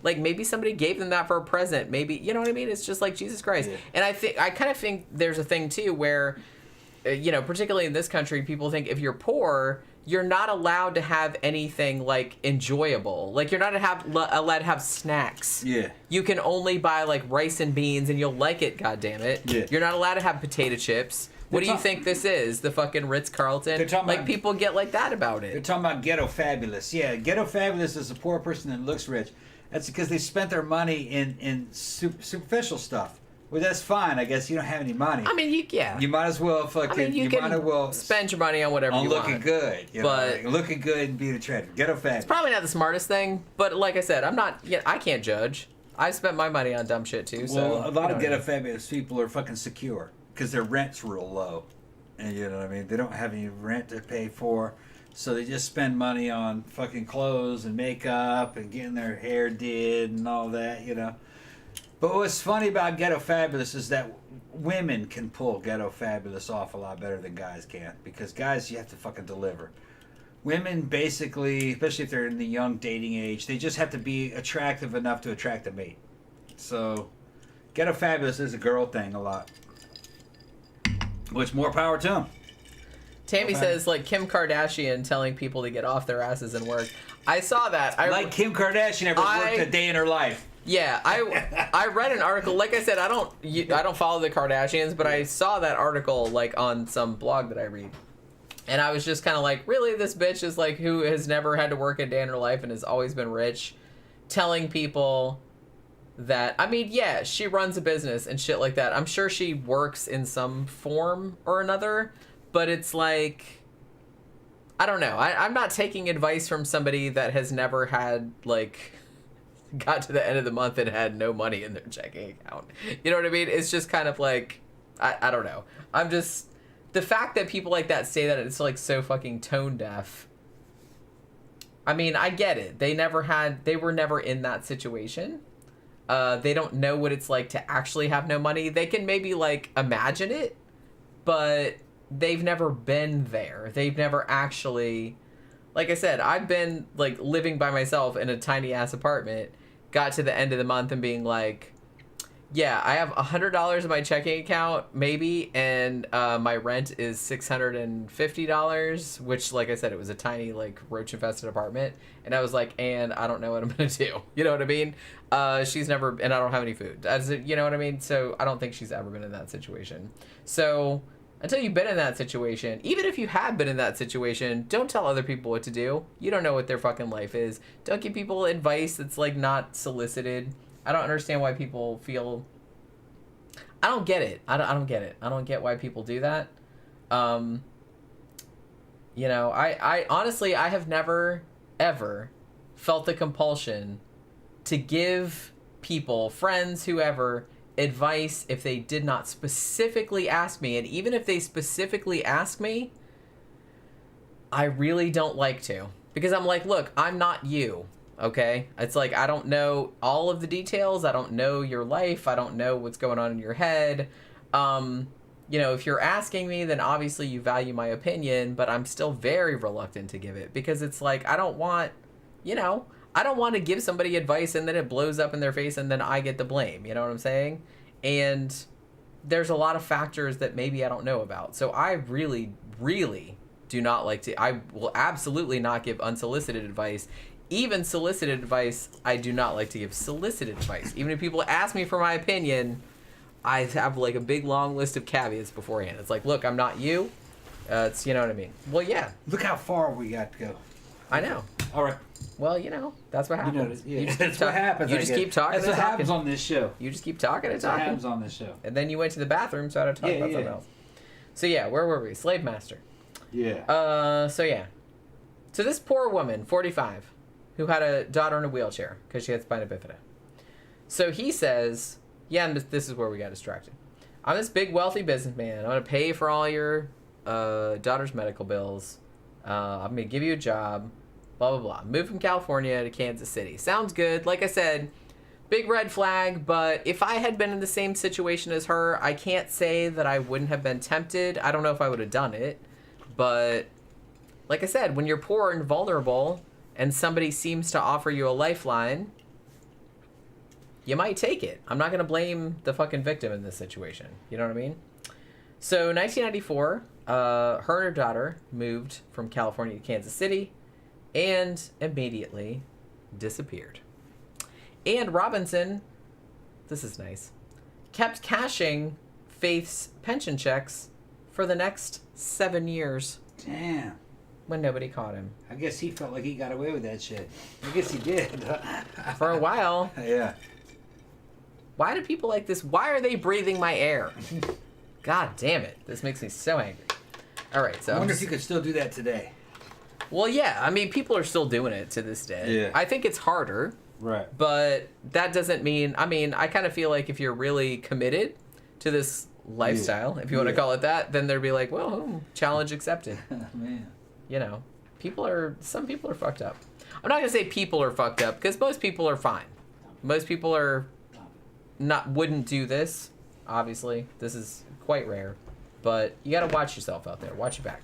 Like maybe somebody gave them that for a present. Maybe, you know what I mean? It's just like, Jesus Christ. Yeah. And I kind of think there's a thing too where, you know, particularly in this country, people think if you're poor, you're not allowed to have anything like enjoyable. Like you're not allowed to have snacks. Yeah. You can only buy like rice and beans, and you'll like it. God damn it. Yeah. You're not allowed to have potato chips. What do you think this is? The fucking Ritz-Carlton? Like people get like that about it. They're talking about ghetto fabulous. Yeah, ghetto fabulous is a poor person that looks rich. That's because they spent their money in superficial stuff. Well, that's fine. I guess you don't have any money. I mean, you might as well fucking. I mean, you might as well spend your money on whatever you want. On looking good, but like, looking good and being attractive. Ghetto fabulous. It's probably not the smartest thing, but like I said, I'm not. Yeah, I can't judge. I spent my money on dumb shit too. So well, a lot of ghetto fabulous people are fucking secure because their rent's real low, and you know what I mean. They don't have any rent to pay for, so they just spend money on fucking clothes and makeup and getting their hair did and all that, you know. But what's funny about Ghetto Fabulous is that women can pull Ghetto Fabulous off a lot better than guys can. Because guys, you have to fucking deliver. Women basically, especially if they're in the young dating age, they just have to be attractive enough to attract a mate. So, Ghetto Fabulous is a girl thing a lot. Which, more power to them. Tammy says, like Kim Kardashian telling people to get off their asses and work. I saw that. Like Kim Kardashian never worked a day in her life. Yeah, I read an article. Like I said, I don't follow the Kardashians, but I saw that article like on some blog that I read, and I was just kind of like, really, this bitch is like who has never had to work a day in her life and has always been rich, telling people that, I mean, yeah, she runs a business and shit like that. I'm sure she works in some form or another, but it's like, I don't know. I'm not taking advice from somebody that has never had like. Got to the end of the month and had no money in their checking account. You know what I mean? It's just kind of like, I don't know. I'm just, the fact that people like that say that it's like so fucking tone deaf. I mean, I get it. They were never in that situation. They don't know what it's like to actually have no money. They can maybe like imagine it, but they've never been there. They've never actually, like I said, I've been like living by myself in a tiny ass apartment, got to the end of the month and being like, yeah, I have $100 in my checking account, maybe, and my rent is $650, which, like I said, it was a tiny, like, roach-infested apartment, and I was like, and I don't know what I'm gonna do. You know what I mean? She's never, and I don't have any food. You know what I mean? So I don't think she's ever been in that situation. So until you've been in that situation, even if you have been in that situation, don't tell other people what to do. You don't know what their fucking life is. Don't give people advice that's, like, not solicited. I don't understand why people feel... I don't get it. I don't get it. I don't get why people do that. You know, I honestly, I have never, ever felt the compulsion to give people, friends, whoever, advice if they did not specifically ask me. And even if they specifically ask me, I really don't like to. Because I'm like, look, I'm not you. Okay? It's like, I don't know all of the details. I don't know your life. I don't know what's going on in your head. You know, if you're asking me, then obviously you value my opinion, but I'm still very reluctant to give it because it's like, I don't want, you know, I don't want to give somebody advice and then it blows up in their face and then I get the blame. You know what I'm saying? And there's a lot of factors that maybe I don't know about. So I really, really do not like to, I will absolutely not give unsolicited advice. Even solicited advice, I do not like to give solicited advice. Even if people ask me for my opinion, I have like a big long list of caveats beforehand. It's like, look, I'm not you. It's, you know what I mean? Well, yeah. Look how far we got to go. I know. All right. Well, you know, that's what happens. You know, that's what happens. You just keep talking. That's what happens on this show. You just keep talking and talking. That's what happens on this show. And then you went to the bathroom, so I had to talk about something else. So yeah, where were we? Slave master. Yeah. So yeah. So this poor woman, 45, who had a daughter in a wheelchair because she had spina bifida. So he says, yeah, and this is where we got distracted. I'm this big wealthy businessman. I'm going to pay for all your daughter's medical bills. I'm going to give you a job. blah, blah, blah. Moved from California to Kansas City. Sounds good. Like I said, big red flag, but if I had been in the same situation as her, I can't say that I wouldn't have been tempted. I don't know if I would have done it, but like I said, when you're poor and vulnerable and somebody seems to offer you a lifeline, you might take it. I'm not going to blame the fucking victim in this situation. You know what I mean? So 1994, her and her daughter moved from California to Kansas City and immediately disappeared. And Robinson, this is nice, kept cashing Faith's pension checks for the next 7 years. Damn. When nobody caught him. I guess he felt like he got away with that shit. I guess he did. For a while. Yeah. Why do people like this? Why are they breathing my air? God damn it. This makes me so angry. All right, so I wonder if you could still do that today. Well, yeah. I mean, people are still doing it to this day. Yeah. I think it's harder. Right. But that doesn't mean... I mean, I kind of feel like if you're really committed to this lifestyle, if you want to call it that, then they'd be like, well, challenge accepted. Man. You know, some people are fucked up. I'm not going to say people are fucked up, because most people are fine. Most people wouldn't do this, obviously. This is quite rare. But you got to watch yourself out there. Watch your back.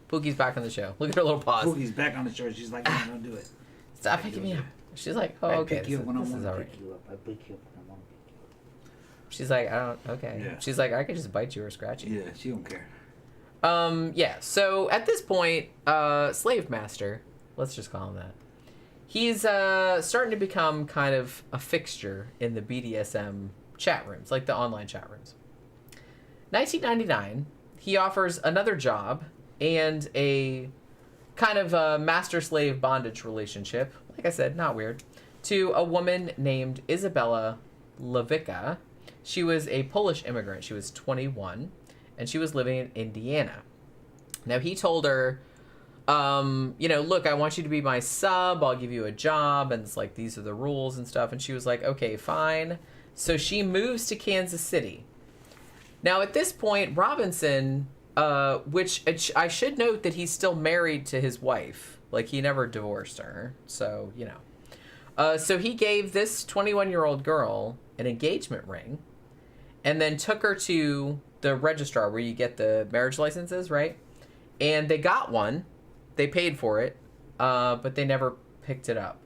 Pookie's back on the show. Look at her little paws. Pookie's back on the show. She's like, no, don't do it. Stop picking me up. She's like, oh, okay, this is all right. I pick you up when I want to pick you up. She's like, I don't, okay. Yeah. She's like, I could just bite you or scratch you. Yeah, she don't care. Yeah, so at this point, Slave Master, let's just call him that, he's starting to become kind of a fixture in the BDSM chat rooms, like the online chat rooms. 1999, he offers another job and a kind of a master-slave bondage relationship, like I said, not weird, to a woman named Isabella Lewica. She was a Polish immigrant. She was 21. And she was living in Indiana. Now, he told her, look, I want you to be my sub. I'll give you a job. And it's like, these are the rules and stuff. And she was like, okay, fine. So she moves to Kansas City. Now, at this point, Robinson, which I should note that he's still married to his wife. Like, he never divorced her. So, you know. So he gave this 21-year-old girl an engagement ring and then took her to the registrar where you get the marriage licenses, right? And they got one. They paid for it, but they never picked it up.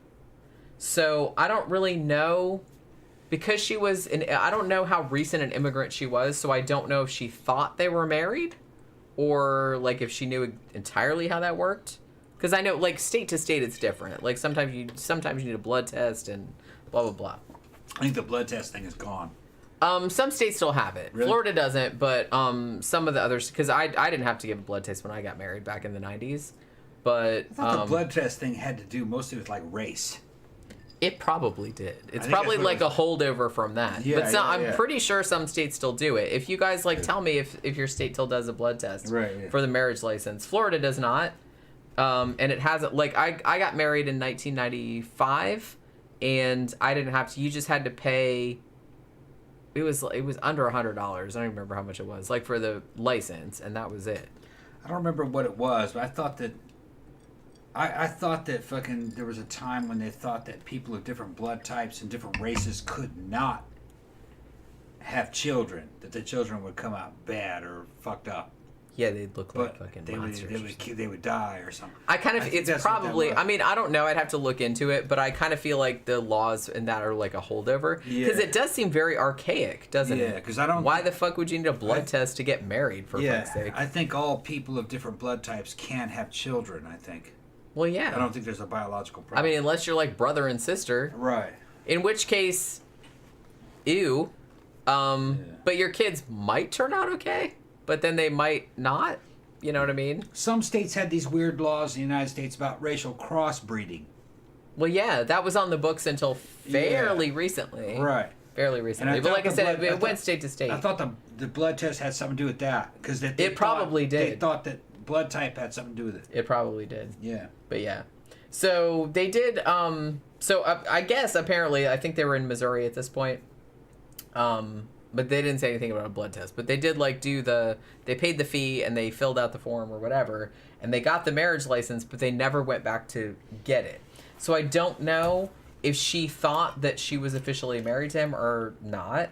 So I don't really know, because she was I don't know how recent an immigrant she was, so I don't know if she thought they were married or like if she knew entirely how that worked. Because I know, like, state to state it's different. Like sometimes you need a blood test and blah blah blah. I think the blood test thing is gone. Some states still have it. Really? Florida doesn't, but some of the others, because I didn't have to give a blood test when I got married back in the 90s. But I thought the blood test thing had to do mostly with like race. It probably did. It's think probably that's what like a holdover from that. Yeah, but I'm pretty sure some states still do it. If you guys tell me if your state still does a blood test for the marriage license. Florida does not. And it hasn't, like, I got married in 1995 and I didn't have to, you just had to pay, it was under $100. I don't even remember how much it was, like, for the license, and that was it. I don't remember what it was, but I thought that I thought that fucking there was a time when they thought that people of different blood types and different races could not have children, that the children would come out bad or fucked up. Yeah, they'd look like But fucking they monsters. they would die or something. I kind of, think it's that's what that probably, was. I mean, I don't know, I'd have to look into it, but I kind of feel like the laws in that are like a holdover. Yeah. Because it does seem very archaic, doesn't it? Yeah, 'cause I don't- Why the fuck would you need a blood test to get married, for fuck's sake? I think all people of different blood types can have children, I think. Well, yeah. I don't think there's a biological I problem. mean, unless you're like brother and sister. Right. In which case, ew. But your kids might turn out okay, but then they might not. You know what I mean? Some states had these weird laws in the United States about racial crossbreeding. Well, yeah, that was on the books until fairly recently. Right. Fairly recently. But thought like I the said, blood- it went state to state. I thought the blood test had something to do with that. Because It probably did. They thought that blood type had something to do with it. It probably did. Yeah. But yeah. So they did, I guess apparently, I think they were in Missouri at this point. but they didn't say anything about a blood test. But they did like they paid the fee and they filled out the form or whatever, and they got the marriage license, but they never went back to get it. So I don't know if she thought that she was officially married to him or not.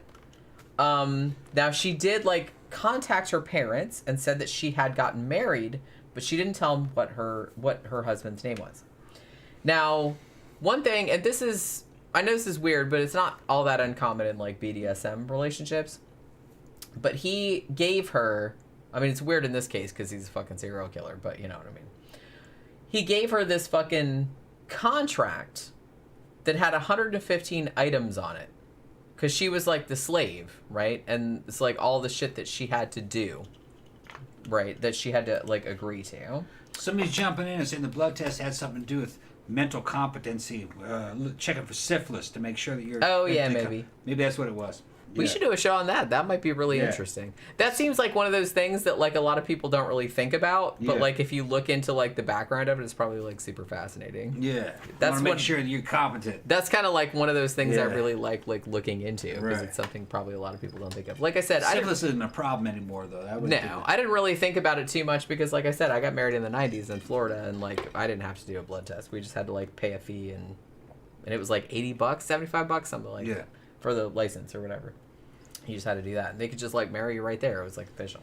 Now she did like contact her parents and said that she had gotten married, but she didn't tell them what her husband's name was. Now, one thing, and I know this is weird, but it's not all that uncommon in like BDSM relationships. But he gave her, I mean, it's weird in this case because he's a fucking serial killer, but you know what I mean. He gave her this fucking contract that had 115 items on it. Because she was like the slave, right? And it's like all the shit that she had to do, right? That she had to like agree to. Somebody's jumping in and saying the blood test had something to do with mental competency, checking for syphilis to make sure that you're... Oh, yeah, maybe. Maybe that's what it was. We should do a show on that. That might be really interesting. That seems like one of those things that like a lot of people don't really think about, but like if you look into like the background of it, it's probably like super fascinating. Yeah, that's want to make sure that you're competent. That's kind of like one of those things I really like looking into because it's something probably a lot of people don't think of. Like I said, syphilis isn't a problem anymore though. I didn't really think about it too much because like I said, I got married in the 90s in Florida and like I didn't have to do a blood test. We just had to like pay a fee and it was like $80, $75, something like that for the license or whatever. You just had to do that. And they could just, like, marry you right there. It was, like, official.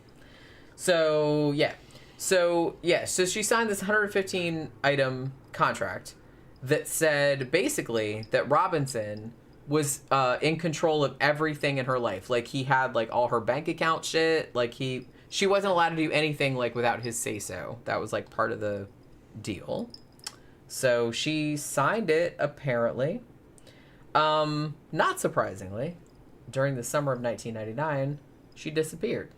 So, yeah. So she signed this 115-item contract that said, basically, that Robinson was in control of everything in her life. Like, he had, like, all her bank account shit. Like, she wasn't allowed to do anything, like, without his say-so. That was, like, part of the deal. So she signed it, apparently. Not surprisingly, during the summer of 1999, she disappeared.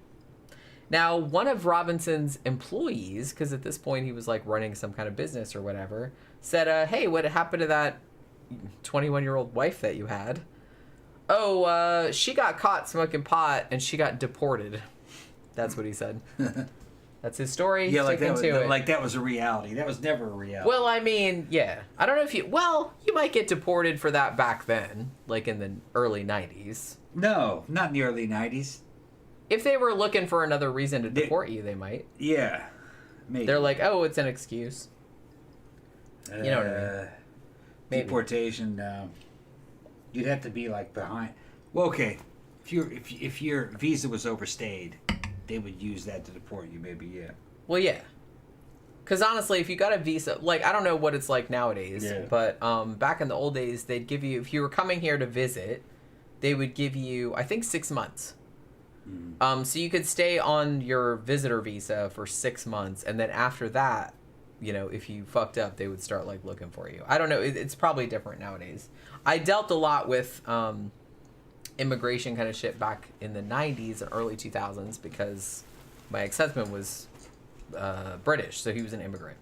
Now, one of Robinson's employees, because at this point he was like running some kind of business or whatever, said, hey, what happened to that 21-year-old wife that you had? Oh, she got caught smoking pot and she got deported. That's what he said. That's his story. Yeah, like that was a reality. That was never a reality. Well, I mean, yeah. I don't know if you might get deported for that back then, like in the early 90s. No, not in the early 90s. If they were looking for another reason to deport you, they might. Yeah, maybe. They're like, oh, it's an excuse. You know what I mean? Maybe. Deportation, you'd have to be like behind. Well, okay, if your visa was overstayed, they would use that to deport you, maybe, yeah. Well, yeah. Because honestly, if you got a visa, like, I don't know what it's like nowadays, but back in the old days, they'd give you, if you were coming here to visit, they would give you, I think, 6 months. Mm-hmm. So you could stay on your visitor visa for 6 months, and then after that, you know, if you fucked up, they would start, like, looking for you. I don't know. It's probably different nowadays. I dealt a lot with immigration kind of shit back in the 90s and early 2000s because my ex-husband was British, so he was an immigrant.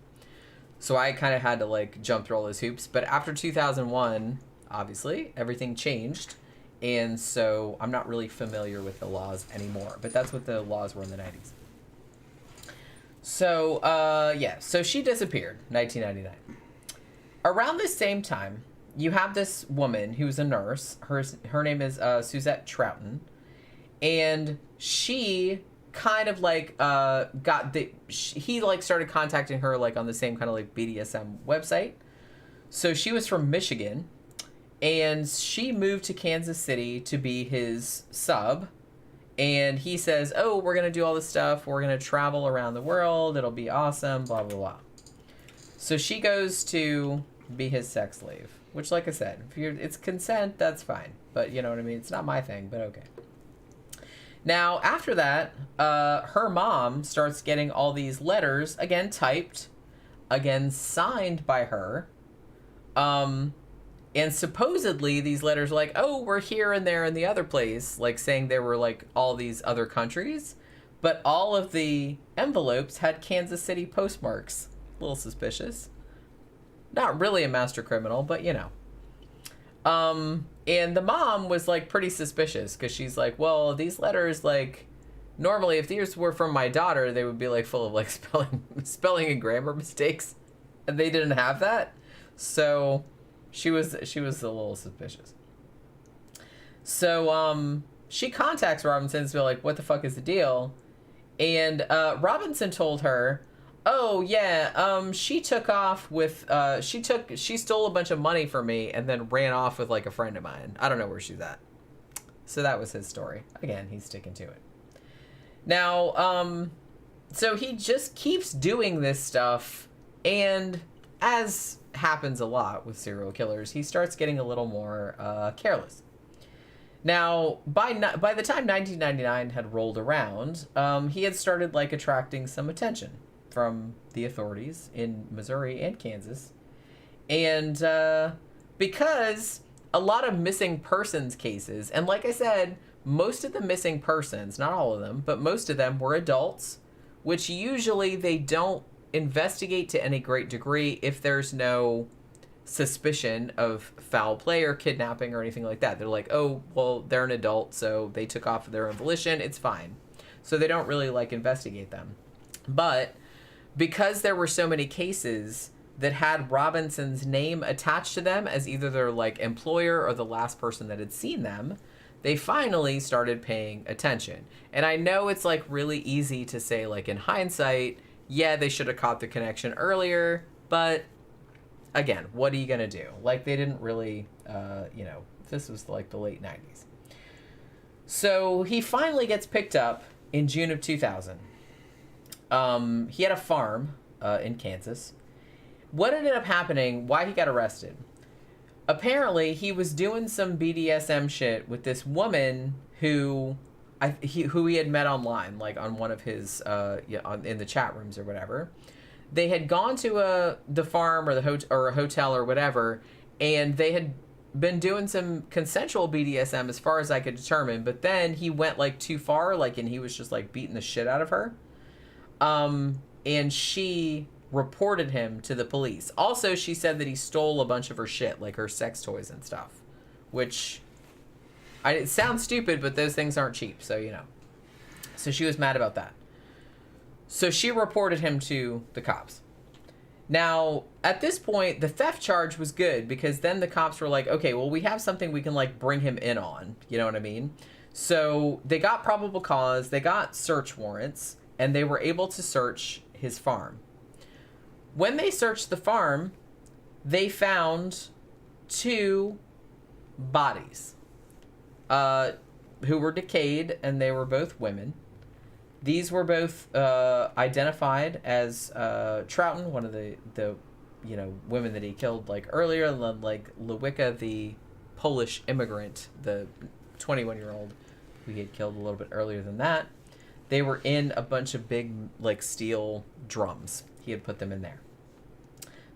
So I kind of had to, like, jump through all those hoops. But after 2001, obviously, everything changed. And so I'm not really familiar with the laws anymore. But that's what the laws were in the 90s. So, so she disappeared, 1999. Around this same time, you have this woman who's a nurse. Her name is Suzette Troughton. And she kind of, like, he, like, started contacting her, like, on the same kind of, like, BDSM website. So she was from Michigan. And she moved to Kansas City to be his sub. And he says, oh, we're going to do all this stuff. We're going to travel around the world. It'll be awesome, blah, blah, blah. So she goes to be his sex slave. Which, like I said, if it's consent, that's fine. But, you know what I mean? It's not my thing, but okay. Now, after that, her mom starts getting all these letters, again typed, again signed by her. And supposedly these letters are like, oh, we're here and there and the other place, like saying there were like all these other countries. But all of the envelopes had Kansas City postmarks. A little suspicious. Not really a master criminal, but you know. And the mom was like pretty suspicious because she's like, well, these letters, like, normally if these were from my daughter, they would be like full of like spelling and grammar mistakes. And they didn't have that. So she was a little suspicious. So she contacts Robinson to be like, what the fuck is the deal? And Robinson told her, oh yeah, she took off with she stole a bunch of money from me and then ran off with like a friend of mine. I don't know where she's at. So that was his story. Again, he's sticking to it. Now, so he just keeps doing this stuff, and as happens a lot with serial killers, he starts getting a little more careless. Now, by the time 1999 had rolled around, he had started like attracting some attention from the authorities in Missouri and Kansas, and because a lot of missing persons cases, and like I said, most of the missing persons, not all of them, but most of them were adults, which usually they don't investigate to any great degree if there's no suspicion of foul play or kidnapping or anything like that. They're like, oh, well, they're an adult, so they took off of their own volition, it's fine. So they don't really like investigate them. But because there were so many cases that had Robinson's name attached to them as either their like employer or the last person that had seen them, they finally started paying attention. And I know it's like really easy to say like in hindsight, yeah, they should have caught the connection earlier, but again, what are you going to do? Like, they didn't really, this was like the late 90s. So he finally gets picked up in June of 2000. He had a farm in Kansas. What ended up happening, why he got arrested? Apparently, he was doing some BDSM shit with this woman who he had met online, like on one of his, in the chat rooms or whatever. They had gone to the farm or a hotel or whatever, and they had been doing some consensual BDSM as far as I could determine, but then he went like too far, like, and he was just like beating the shit out of her. And she reported him to the police. Also, she said that he stole a bunch of her shit, like her sex toys and stuff, which it sounds stupid, but those things aren't cheap, so you know. So she was mad about that. So she reported him to the cops. Now, at this point, the theft charge was good because then the cops were like, okay, well, we have something we can like bring him in on. You know what I mean? So they got probable cause, they got search warrants, and they were able to search his farm. When they searched the farm, they found 2 bodies who were decayed, and they were both women. These were both identified as Troughton, one of the women that he killed like earlier, and then like Lewicka, the Polish immigrant, the 21-year-old who he had killed a little bit earlier than that. They were in a bunch of big like steel drums. He had put them in there.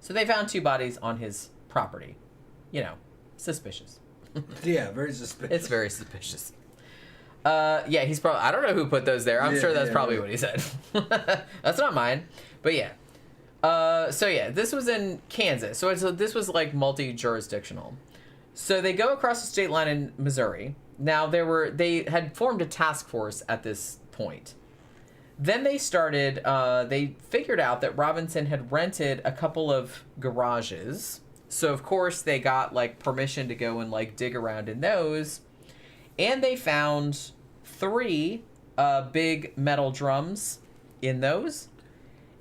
So they found 2 bodies on his property. You know, suspicious. Yeah, very suspicious. It's very suspicious. Yeah, he's probably, I don't know who put those there. I'm sure that's probably what he said. That's not mine. But yeah. So yeah, this was in Kansas. So this was like multi-jurisdictional. So they go across the state line in Missouri. Now they had formed a task force at this point. Then they started, they figured out that Robinson had rented a couple of garages. So of course they got like permission to go and like dig around in those. And they found 3 big metal drums in those.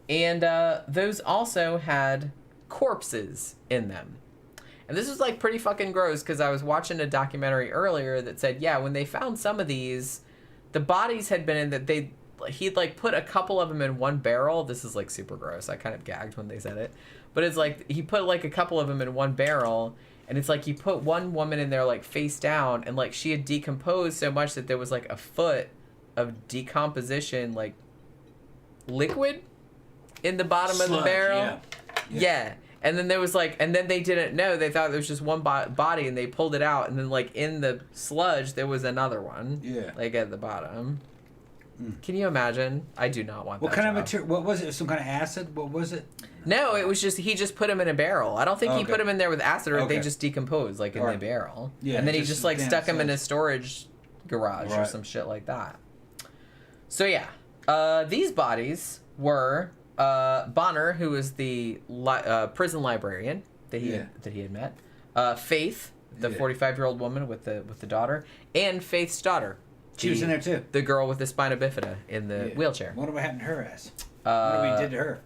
And those also had corpses in them. And this was like pretty fucking gross because I was watching a documentary earlier that said, yeah, when they found some of these, the bodies had been in that he'd like put a couple of them in one barrel. This is like super gross. I kind of gagged when they said it. But it's like he put like a couple of them in one barrel. And it's like he put one woman in there like face down, and like she had decomposed so much that there was like a foot of decomposition, like liquid in the bottom of the barrel. Yeah. And then there was like, and then they didn't know. They thought there was just one body, and they pulled it out, and then like in the sludge there was another one. Yeah. Like at the bottom. Can you imagine? I do not want that. What kind of material? What was it? Some kind of acid? What was it? No, it was just, he just put him in a barrel. I don't think he put him in there with acid, or they just decomposed like in the barrel. Yeah. And then he just like stuck him in a storage garage or some shit like that. So yeah, these bodies were Bonner, who was the prison librarian that he had met, Faith, the 45-year-old woman with the daughter, and Faith's daughter. She was in there too. The girl with the spina bifida in the wheelchair. What happened to her ass? What did we did to her?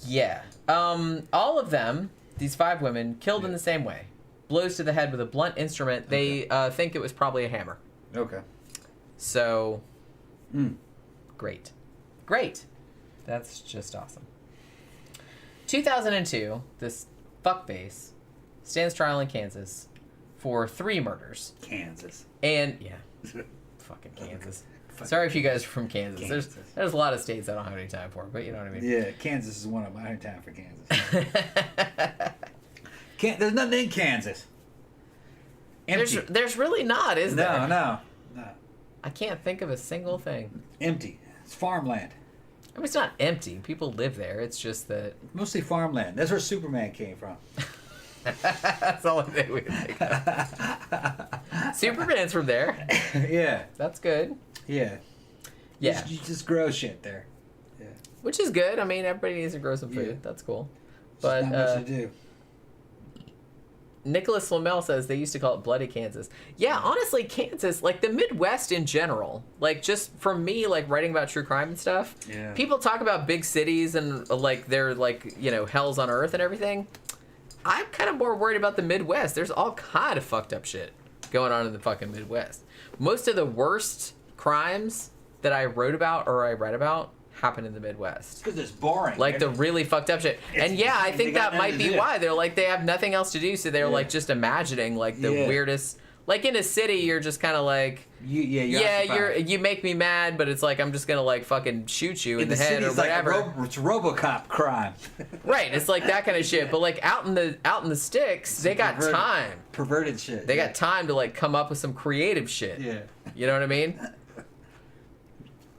Yeah. All of them, these 5 women, killed in the same way. Blows to the head with a blunt instrument. They think it was probably a hammer. Okay. So, great. That's just awesome. 2002, this fuckbase stands trial in Kansas for 3 murders. Kansas. And, fucking Kansas. Sorry if you guys are from Kansas. There's a lot of states I don't have any time for, but you know what I mean. Yeah, Kansas is one of them. I don't have time for Kansas. There's nothing in Kansas. Empty. There's really not, is there? No. I can't think of a single thing. Empty. It's farmland. I mean, it's not empty. People live there. It's just that... Mostly farmland. That's where Superman came from. That's all I would think of. Superman's from there. Yeah. That's good. Yeah. Yeah. You just grow shit there. Yeah. Which is good. I mean, everybody needs to grow some food. Yeah. That's cool. But not much to do. Nicholas Flamel says they used to call it Bloody Kansas. Yeah, honestly, Kansas, like the Midwest in general, like just for me, like writing about true crime and stuff, people talk about big cities and like they're like, you know, hells on earth and everything. I'm kind of more worried about the Midwest. There's all kind of fucked up shit going on in the fucking Midwest. Most of the worst crimes that I wrote about or I read about happen in the Midwest. Because it's boring. Like the really fucked up shit. And yeah, I think that might be why. They're like, they have nothing else to do, so they're like just imagining like the weirdest. Like in a city, you're just kind of like, you make me mad, but it's like I'm just gonna like fucking shoot you in the head or whatever. Like it's RoboCop crime. Right, it's like that kind of shit. But like out in the sticks, they got time. Perverted shit. They got time to like come up with some creative shit. Yeah. You know what I mean?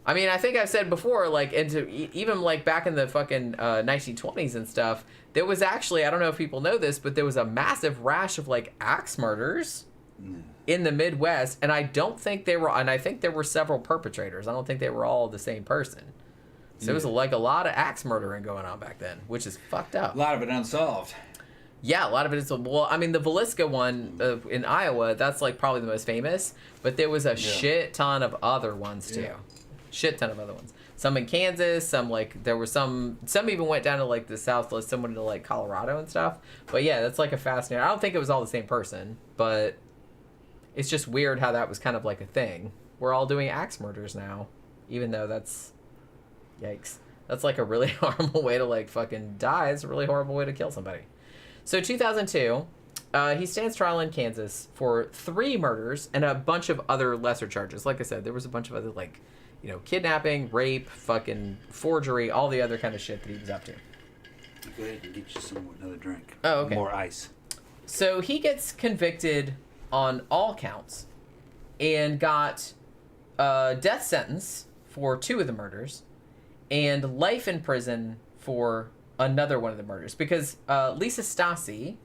I mean, I think I've said before, like, even like back in the fucking 1920s and stuff, there was actually, I don't know if people know this, but there was a massive rash of like axe murders in the Midwest, and I don't think they were, and I think there were several perpetrators. I don't think they were all the same person. So it was like a lot of axe murdering going on back then, which is fucked up. A lot of it unsolved. Yeah, a lot of it is, well, I mean, the Villisca one in Iowa, that's like probably the most famous, but there was a shit ton of other ones too. Shit ton of other ones. Some in Kansas, some like there were some even went down to like the Southwest, some went to like Colorado and stuff. But yeah, that's like a fascinating. I don't think it was all the same person, but it's just weird how that was kind of like a thing. We're all doing axe murders now, even though that's yikes. That's like a really horrible way to like fucking die. It's a really horrible way to kill somebody. So 2002, he stands trial in Kansas for 3 murders and a bunch of other lesser charges. Like I said, there was a bunch of other like, you know, kidnapping, rape, fucking forgery, all the other kind of shit that he was up to. Go ahead and get you another drink. Oh, okay. More ice. So he gets convicted on all counts and got a death sentence for 2 of the murders and life in prison for another one of the murders. Because Lisa Stasi,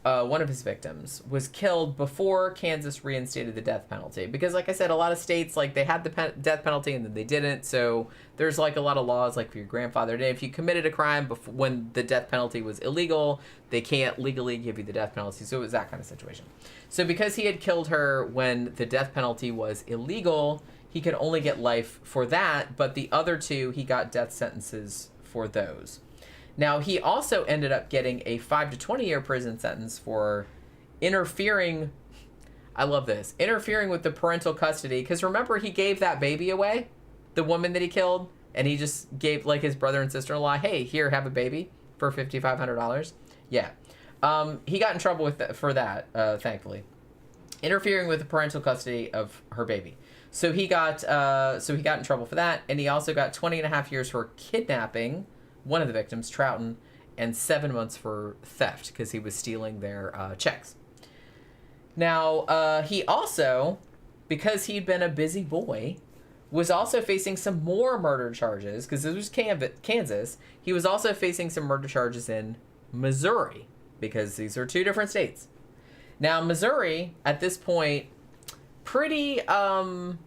one of his victims, was killed before Kansas reinstated the death penalty. Because, like I said, a lot of states, like, they had the death penalty and then they didn't. So there's, like, a lot of laws, like, for your grandfather. And if you committed a crime when the death penalty was illegal, they can't legally give you the death penalty. So it was that kind of situation. So because he had killed her when the death penalty was illegal, he could only get life for that. But the other 2, he got death sentences for those. Now, he also ended up getting a 5 to 20-year prison sentence for interfering, I love this, interfering with the parental custody. Because remember, he gave that baby away, the woman that he killed, and he just gave, like, his brother and sister-in-law, hey, here, have a baby for $5,500. Yeah. He got in trouble for that, thankfully. Interfering with the parental custody of her baby. So he got in trouble for that, and he also got 20 and a half years for kidnapping one of the victims, Troughton, and 7 months for theft because he was stealing their checks. Now, he also, because he'd been a busy boy, was also facing some more murder charges because this was Kansas. He was also facing some murder charges in Missouri because these are 2 different states. Now, Missouri, at this point, pretty up on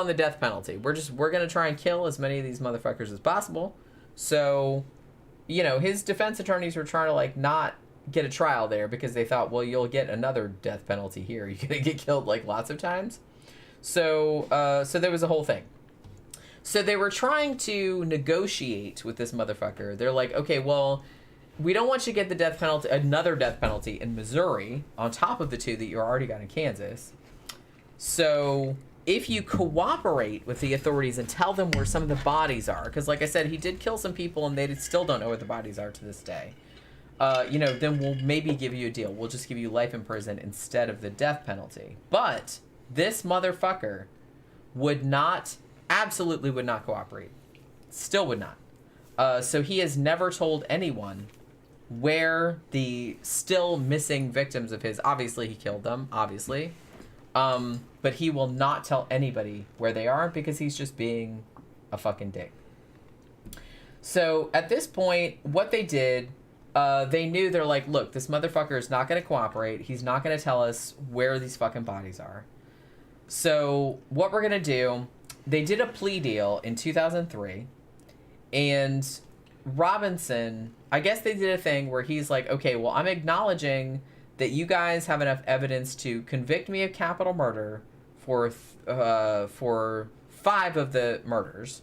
the death penalty. We're gonna try and kill as many of these motherfuckers as possible. So, you know, his defense attorneys were trying to like not get a trial there because they thought, well, you'll get another death penalty here. You're going to get killed like lots of times. So there was a whole thing. So they were trying to negotiate with this motherfucker. They're like, okay, well, we don't want you to get the death penalty, another death penalty in Missouri on top of the 2 that you already got in Kansas. So if you cooperate with the authorities and tell them where some of the bodies are, because like I said, he did kill some people and they still don't know where the bodies are to this day. Then we'll maybe give you a deal. We'll just give you life in prison instead of the death penalty. But this motherfucker absolutely would not cooperate. Still would not. So he has never told anyone where the still missing victims of his, obviously he killed them, obviously. But he will not tell anybody where they are because he's just being a fucking dick. So at this point, what they did, they knew, they're like, look, this motherfucker is not going to cooperate. He's not going to tell us where these fucking bodies are. So what we're going to do, they did a plea deal in 2003, and Robinson, I guess they did a thing where he's like, okay, well, I'm acknowledging that you guys have enough evidence to convict me of capital murder for 5 of the murders.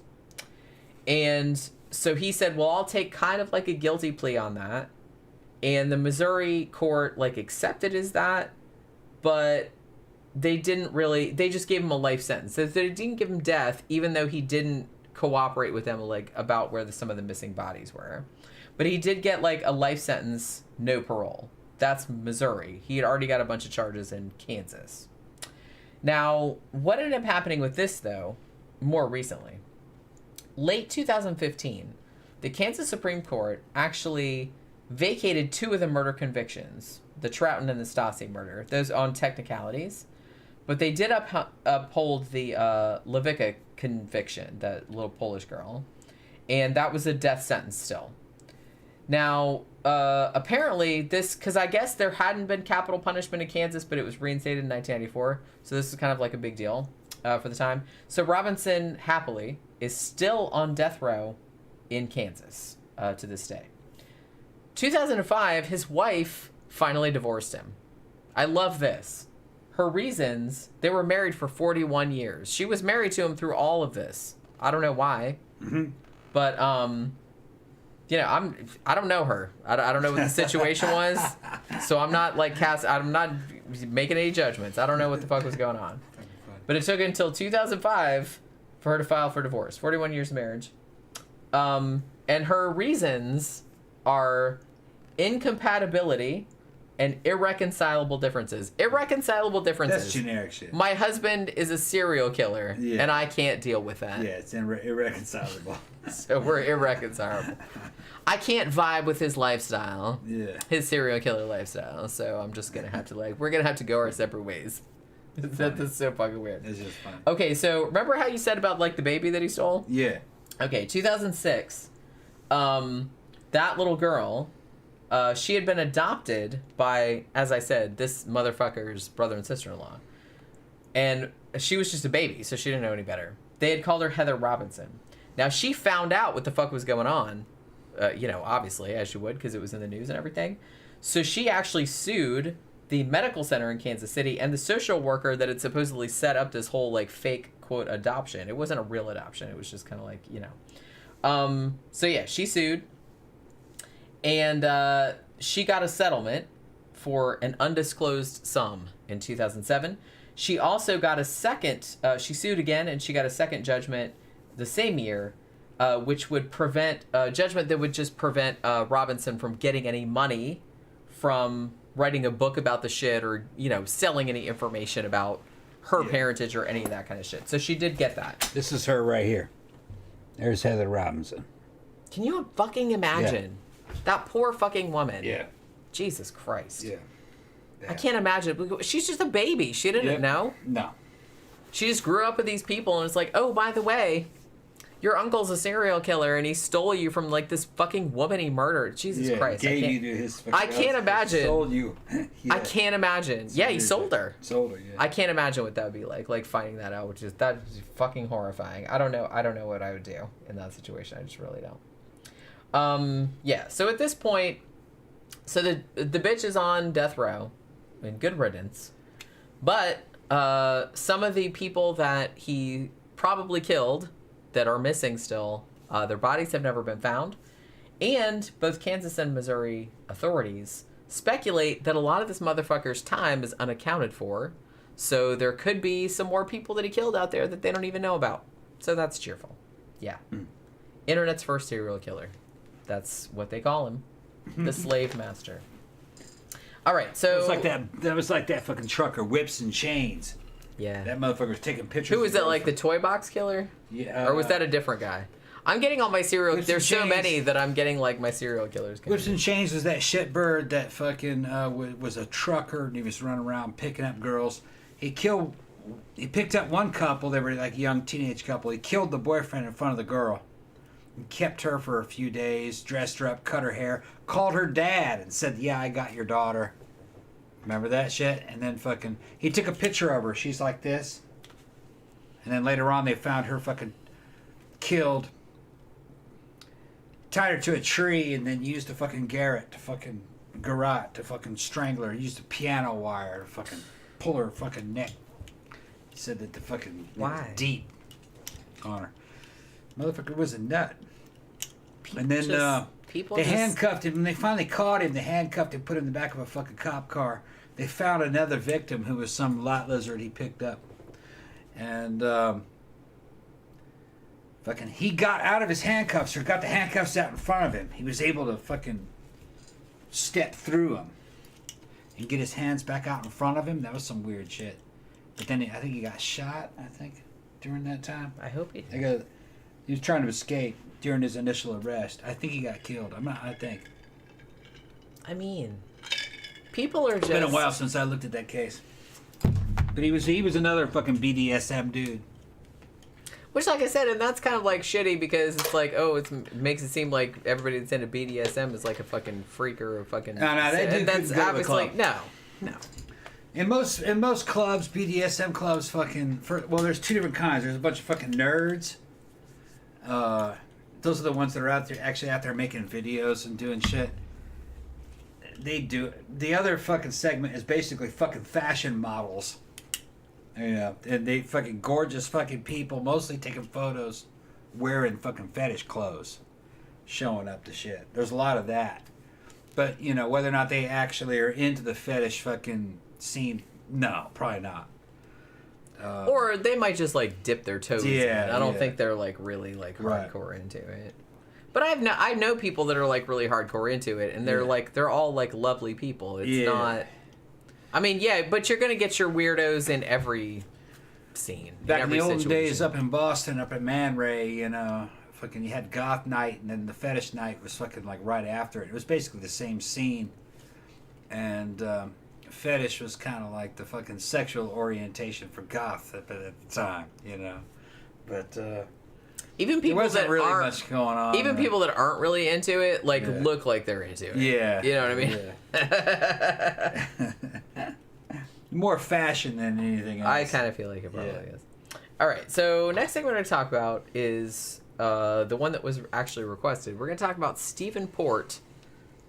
And so he said, well, I'll take kind of like a guilty plea on that. And the Missouri court like accepted as that, but they just gave him a life sentence. So they didn't give him death, even though he didn't cooperate with them like about where some of the missing bodies were. But he did get like a life sentence, no parole. That's Missouri. He had already got a bunch of charges in Kansas. Now, what ended up happening with this, though, more recently? Late 2015, the Kansas Supreme Court actually vacated 2 of the murder convictions, the Troughton and the Stassi murder, those on technicalities. But they did uphold the Lewicka conviction, that little Polish girl. And that was a death sentence still. Now, apparently because I guess there hadn't been capital punishment in Kansas, but it was reinstated in 1994. So this is kind of like a big deal for the time. So Robinson, happily, is still on death row in Kansas to this day. 2005, his wife finally divorced him. I love this. Her reasons, they were married for 41 years. She was married to him through all of this. I don't know why. Mm-hmm. But, I don't know her. I don't know what the situation was. So I'm not I'm not making any judgments. I don't know what the fuck was going on. But it took until 2005 for her to file for divorce. 41 years of marriage. And her reasons are incompatibility and irreconcilable differences. Irreconcilable differences. That's generic shit. My husband is a serial killer, and I can't deal with that. Yeah, it's irreconcilable. So we're irreconcilable. I can't vibe with his lifestyle. Yeah. His serial killer lifestyle. So I'm just going to have to, we're going to have to go our separate ways. That's so fucking weird. It's just fun. Okay, so remember how you said about, the baby that he stole? Yeah. Okay, 2006. That little girl... she had been adopted by, as I said, this motherfucker's brother and sister-in-law. And she was just a baby, so she didn't know any better. They had called her Heather Robinson. Now, she found out what the fuck was going on, obviously, as she would, because it was in the news and everything. So she actually sued the medical center in Kansas City and the social worker that had supposedly set up this whole, fake, quote, adoption. It wasn't a real adoption. It was just kind of so, yeah, she sued. And she got a settlement for an undisclosed sum in 2007. She also got a second, she sued again, and she got a second judgment the same year, which would prevent, judgment that would just prevent Robinson from getting any money from writing a book about the shit or, selling any information about her parentage or any of that kind of shit. So she did get that. This is her right here. There's Heather Robinson. Can you fucking imagine? Yeah. That poor fucking woman. Yeah. Jesus Christ. Yeah. I can't imagine. She's just a baby. She didn't know. No. She just grew up with these people and it's like, oh, by the way, your uncle's a serial killer and he stole you from this fucking woman he murdered. Jesus Christ. Gave you to his I can't imagine. Sold you. I can't imagine. Yeah, he sold her. Sold her, yeah. I can't imagine what that would be like finding that out, that is fucking horrifying. I don't know what I would do in that situation. I just really don't. Yeah, so at this point, So the bitch is on death row, and good riddance. But some of the people that he probably killed that are missing still, their bodies have never been found. And both Kansas and Missouri authorities speculate that a lot of this motherfucker's time is unaccounted for. So there could be some more people that he killed out there that they don't even know about. So that's cheerful. Yeah. Internet's first serial killer. That's what they call him. The slave master. All right, so... That was like that fucking trucker, whips and chains. Yeah. That motherfucker was taking pictures. Who was that, like the toy box killer? Yeah. Or was that a different guy? I'm getting all my serial... Whips There's and so Chains. many that I'm getting, like, my serial killers. Whips and Chains was that shitbird that fucking was a trucker, and he was running around picking up girls. He picked up one couple, they were like a young teenage couple. He killed the boyfriend in front of the girl. And kept her for a few days, dressed her up, cut her hair, called her dad, and said, "Yeah, I got your daughter." Remember that shit? And then fucking... He took a picture of her. She's like this. And then later on, they found her fucking killed. Tied her to a tree and then used a fucking Garrett to fucking... garrote to fucking strangle her. Used a piano wire to fucking pull her fucking neck. He said that the fucking... it was Why? deep on her. Motherfucker was a nut. And then people they just... handcuffed him. When they finally caught him, they handcuffed him, put him in the back of a fucking cop car. They found another victim who was some lot lizard he picked up. And fucking he got out of his handcuffs or got the handcuffs out in front of him. He was able to fucking step through them and get his hands back out in front of him. That was some weird shit. But then I think he got shot, during that time. I hope he did. He was trying to escape during his initial arrest. I think he got killed. I mean, people are just... It's been a while since I looked at that case. But he was another fucking BDSM dude. Which, like I said, and that's kind of like shitty because it's like, oh, it makes it seem like everybody that's into BDSM is like a fucking freak or a fucking... No, they do. And that's obviously... No. In most clubs, BDSM clubs, there's two different kinds. There's a bunch of fucking nerds. Those are the ones that are out there making videos and doing shit. They do. The other fucking segment is basically fucking fashion models. And they fucking gorgeous fucking people, mostly taking photos, wearing fucking fetish clothes, showing up to shit. There's a lot of that. But, whether or not they actually are into the fetish fucking scene, no, probably not. Or they might just like dip their toes in it. I don't think they're like really like Right. hardcore into it. But I know people that are like really hardcore into it, and they're all like lovely people. It's not. I mean, yeah, but you're gonna get your weirdos in every scene. Back in the olden situation. days, up in Boston, up in Man Ray, fucking you had goth night, and then the fetish night was fucking like right after it. It was basically the same scene, and fetish was kind of like the fucking sexual orientation for goth at the time, But even there people wasn't that really aren't much going on. even people that aren't really into it look like they're into it. Yeah, you know what I mean. Yeah. More fashion than anything else. I kind of feel like it probably is. All right, so next thing we're going to talk about is the one that was actually requested. We're going to talk about Stephen Port,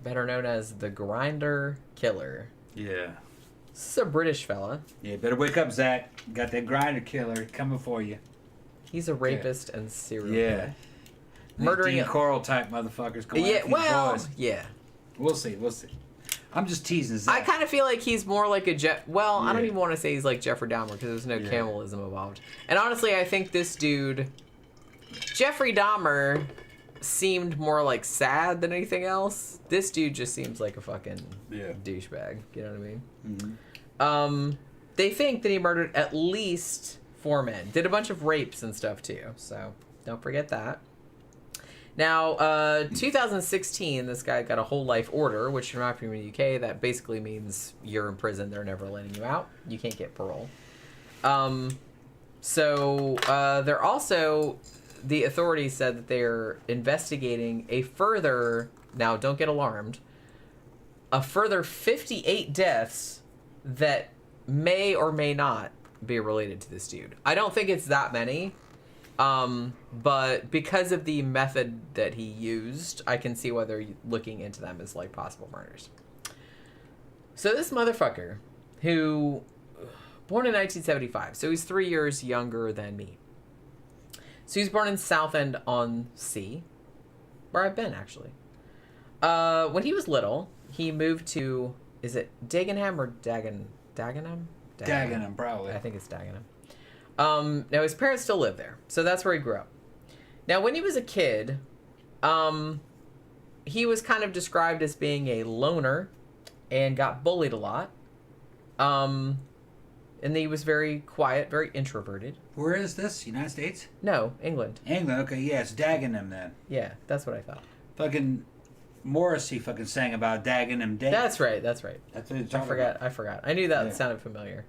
better known as the Grindr Killer. Yeah. This is a British fella. Yeah, better wake up, Zach. Got that Grindr killer coming for you. He's a rapist and serial Yeah. killer. Murdering Dean Coral type motherfuckers going after these boys. yeah. We'll see. I'm just teasing Zach. I kind of feel like he's more like a I don't Yeah. even want to say he's like Jeffrey Dahmer because there's no cannibalism involved. And honestly, I think this dude, Jeffrey Dahmer, seemed more like sad than anything else. This dude just seems like a fucking douchebag. You know what I mean? Mm-hmm. They think that he murdered at least 4 men. Did a bunch of rapes and stuff too. So don't forget that. Now, 2016, this guy got a whole life order, which in the UK, that basically means you're in prison. They're never letting you out. You can't get parole. They're also, the authorities said that they're investigating a further, now don't get alarmed, a further 58 deaths that may or may not be related to this dude. I don't think it's that many. But because of the method that he used, I can see why they're looking into them as like possible murders. So this motherfucker, who born in 1975, so he's 3 years younger than me. So he's born in Southend-on-Sea, where I've been actually. When he was little, he moved to, is it Dagenham or Dagenham? Dagenham, probably. I think it's Dagenham. Now his parents still live there, so that's where he grew up. Now when he was a kid, he was kind of described as being a loner and got bullied a lot. And he was very quiet, very introverted. Where is this? United States? No, England. England, okay, yeah, it's Dagenham then. Yeah, that's what I thought. Fucking Morrissey fucking sang about Dagenham Day. That's right. That's what he's talking about. I forgot. I knew that sounded familiar.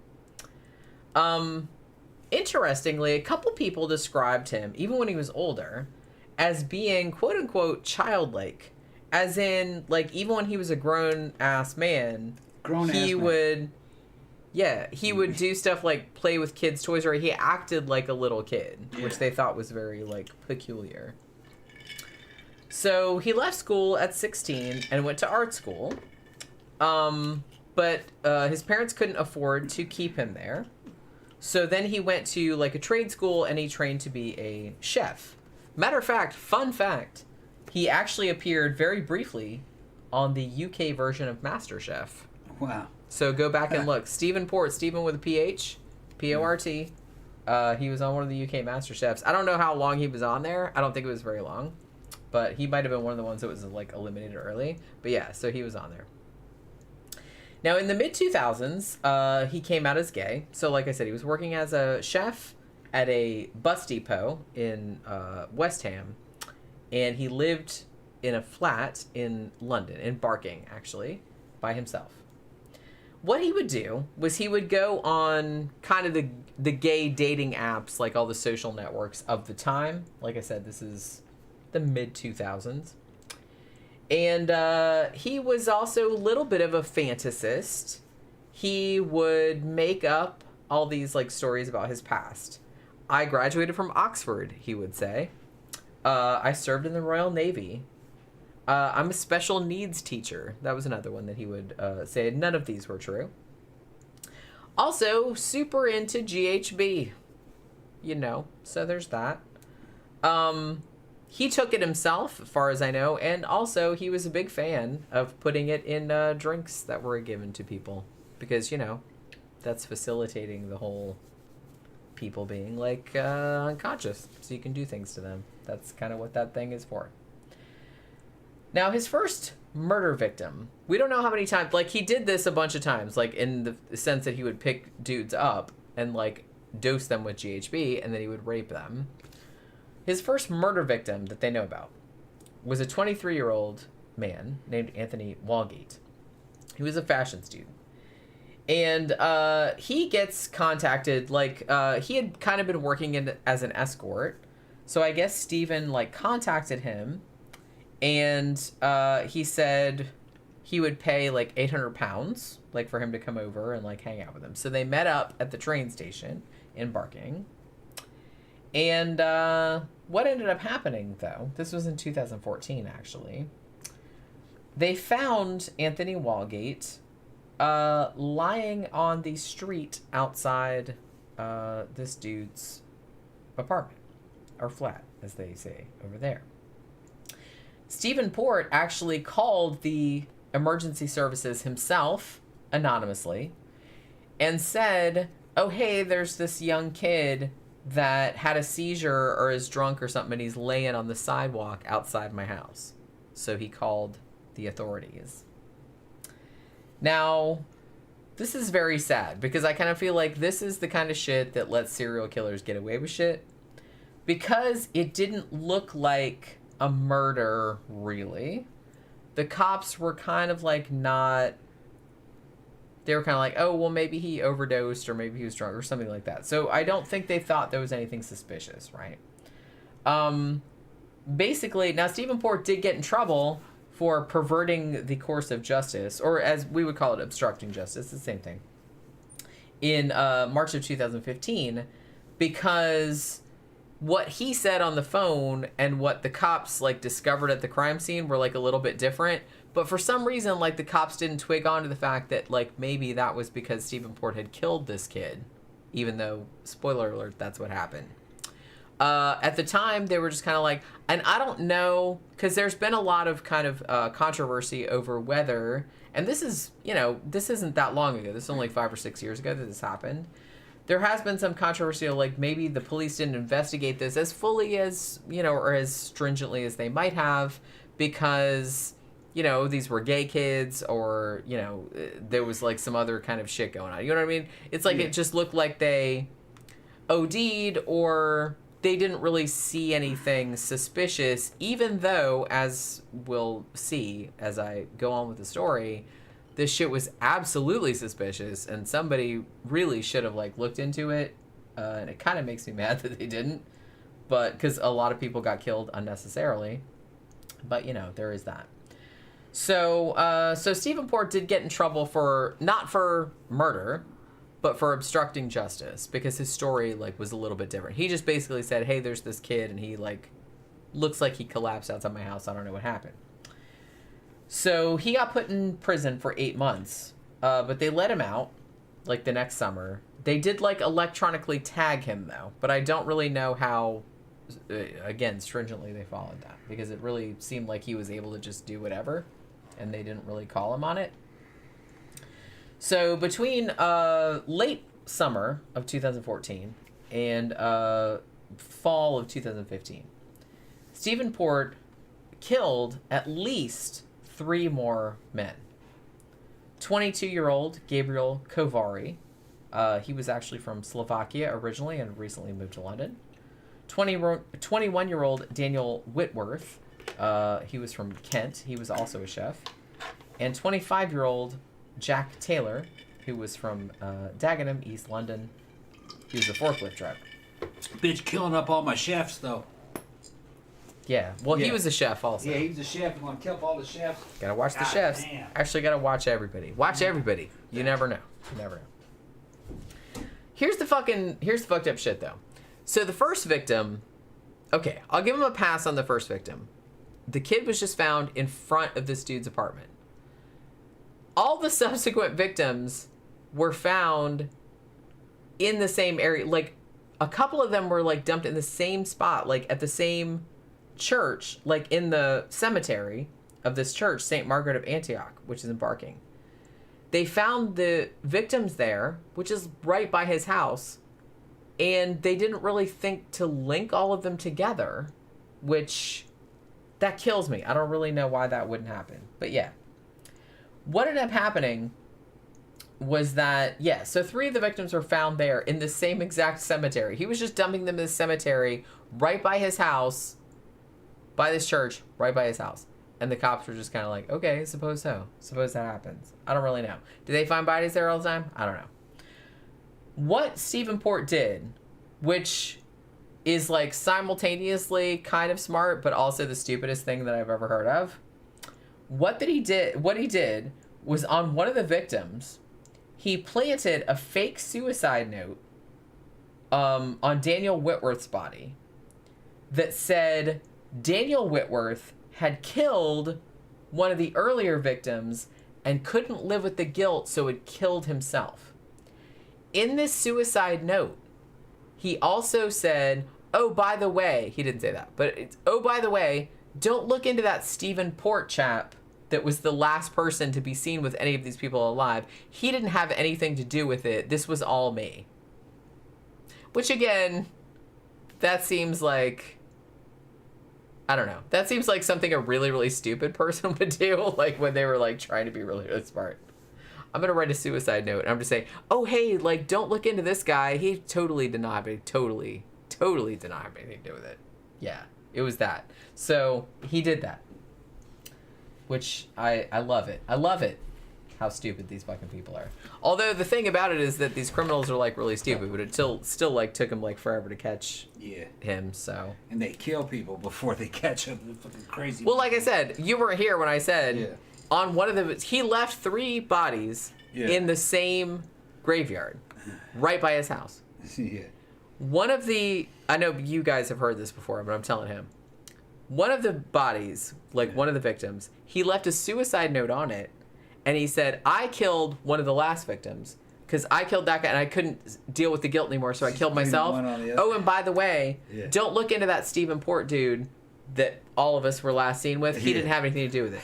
Interestingly, a couple people described him, even when he was older, as being quote-unquote childlike. As in, like, even when he was a grown-ass man, he would do stuff like play with kids' toys, or he acted like a little kid, which they thought was very, like, peculiar. So he left school at 16 and went to art school. But his parents couldn't afford to keep him there. So then he went to like a trade school and he trained to be a chef. Matter of fact, fun fact, he actually appeared very briefly on the UK version of MasterChef. Wow. So go back and look. Stephen Port, Stephen with a PH, P-O-R-T. He was on one of the UK MasterChefs. I don't know how long he was on there. I don't think it was very long. But he might have been one of the ones that was like eliminated early. But yeah, so he was on there. Now, in the mid-2000s, he came out as gay. So, like I said, he was working as a chef at a bus depot in West Ham. And he lived in a flat in London, in Barking, actually, by himself. What he would do was he would go on kind of the gay dating apps, like all the social networks of the time. Like I said, this is the mid-2000s. And he was also a little bit of a fantasist. He would make up all these like stories about his past. I graduated from Oxford, he would say. I served in the Royal Navy. I'm a special needs teacher. That was another one that he would say. None of these were true. Also, super into GHB. You know, so there's that. He took it himself, as far as I know, and also he was a big fan of putting it in drinks that were given to people. Because, you know, that's facilitating the whole people being, like, unconscious. So you can do things to them. That's kind of what that thing is for. Now, his first murder victim, we don't know how many times, like, he did this a bunch of times, like, in the sense that he would pick dudes up and, like, dose them with GHB, and then he would rape them. His first murder victim that they know about was a 23-year-old man named Anthony Walgate. He was a fashion student. And he gets contacted, like, he had kind of been working as an escort. So I guess Stephen, like, contacted him. And he said he would pay, like, £800, like, for him to come over and, like, hang out with him. So they met up at the train station in Barking. And what ended up happening, though, this was in 2014, actually. They found Anthony Walgate lying on the street outside this dude's apartment, or flat, as they say over there. Stephen Port actually called the emergency services himself, anonymously, and said, oh, hey, there's this young kid that had a seizure or is drunk or something, and he's laying on the sidewalk outside my house. So he called the authorities. Now, this is very sad, because I kind of feel like this is the kind of shit that lets serial killers get away with shit. Because it didn't look like a murder, really. The cops were kind of like not... They were kind of like, oh, well, maybe he overdosed or maybe he was drunk or something like that. So I don't think they thought there was anything suspicious, right? Basically, now Stephen Port did get in trouble for perverting the course of justice, or as we would call it, obstructing justice, the same thing, in March of 2015, because what he said on the phone and what the cops like discovered at the crime scene were like a little bit different. But for some reason, like the cops didn't twig on to the fact that like maybe that was because Stephen Port had killed this kid, even though, spoiler alert, that's what happened. At the time, they were just kind of like, and I don't know, because there's been a lot of kind of controversy over whether, and this is, you know, this isn't that long ago. This is only 5 or 6 years ago that this happened. There has been some controversy of like maybe the police didn't investigate this as fully as, you know, or as stringently as they might have because, you know, these were gay kids or, you know, there was like some other kind of shit going on. You know what I mean? It's like it just looked like they OD'd or they didn't really see anything suspicious, even though, as we'll see as I go on with the story, this shit was absolutely suspicious and somebody really should have like looked into it. And it kind of makes me mad that they didn't, but because a lot of people got killed unnecessarily, but you know, there is that. So Stephen Port did get in trouble for, not for murder, but for obstructing justice because his story like was a little bit different. He just basically said, hey, there's this kid and he like looks like he collapsed outside my house. I don't know what happened. So he got put in prison for 8 months, but they let him out like the next summer. They did like electronically tag him though, but I don't really know how, again, stringently they followed that because it really seemed like he was able to just do whatever and they didn't really call him on it. So between late summer of 2014 and fall of 2015, Stephen Port killed at least 3 more men. 22-year-old Gabriel Kovari. He was actually from Slovakia originally and recently moved to London. 21-year-old Daniel Whitworth. He was from Kent. He was also a chef. And 25-year-old Jack Taylor, who was from Dagenham, East London. He was a forklift driver. Bitch killing up all my chefs, though. Yeah, well, he was a chef also. Yeah, he was a chef. You want to kill up all the chefs? Gotta watch the chefs. Damn. Actually, gotta watch everybody. Watch everybody. You never know. You never know. Here's the fucked up shit, though. So the first victim, okay, I'll give him a pass on the first victim. The kid was just found in front of this dude's apartment. All the subsequent victims were found in the same area. Like, a couple of them were, like, dumped in the same spot, like, at the same church, like, in the cemetery of this church, St. Margaret of Antioch, which is in Barking. They found the victims there, which is right by his house, and they didn't really think to link all of them together, which, that kills me. I don't really know why that wouldn't happen, but yeah. What ended up happening was that, yeah, so 3 of the victims were found there in the same exact cemetery. He was just dumping them in the cemetery right by his house, by this church, right by his house. And the cops were just kind of like, okay, suppose so. Suppose that happens. I don't really know. Do they find bodies there all the time? I don't know. What Stephen Port did, which is like simultaneously kind of smart, but also the stupidest thing that I've ever heard of. What he did was on one of the victims, he planted a fake suicide note on Daniel Whitworth's body that said Daniel Whitworth had killed one of the earlier victims and couldn't live with the guilt, so had killed himself. In this suicide note, he also said, oh, by the way, he didn't say that, but it's, oh, by the way, don't look into that Stephen Port chap that was the last person to be seen with any of these people alive. He didn't have anything to do with it. This was all me. Which, again, that seems like, I don't know. That seems like something a really, really stupid person would do, like when they were like trying to be really, really smart. I'm going to write a suicide note and I'm just saying, oh, hey, like, don't look into this guy. He totally did not have anything, totally did not have anything to do with it. Yeah, it was that. So he did that. Which I love it. I love it. How stupid these fucking people are. Although the thing about it is that these criminals are like really stupid, but it still like took him like forever to catch him. So and they kill people before they catch him. They're fucking crazy. Well, like I said, you weren't here when I said on one of the he left 3 bodies in the same graveyard, right by his house. Yeah. One of the, I know you guys have heard this before, but I'm telling him. One of the bodies, like one of the victims, he left a suicide note on it, and he said, I killed one of the last victims because I killed that guy and I couldn't deal with the guilt anymore, so I killed myself. Oh, and by the way, don't look into that Stephen Port dude that all of us were last seen with. He didn't have anything to do with it.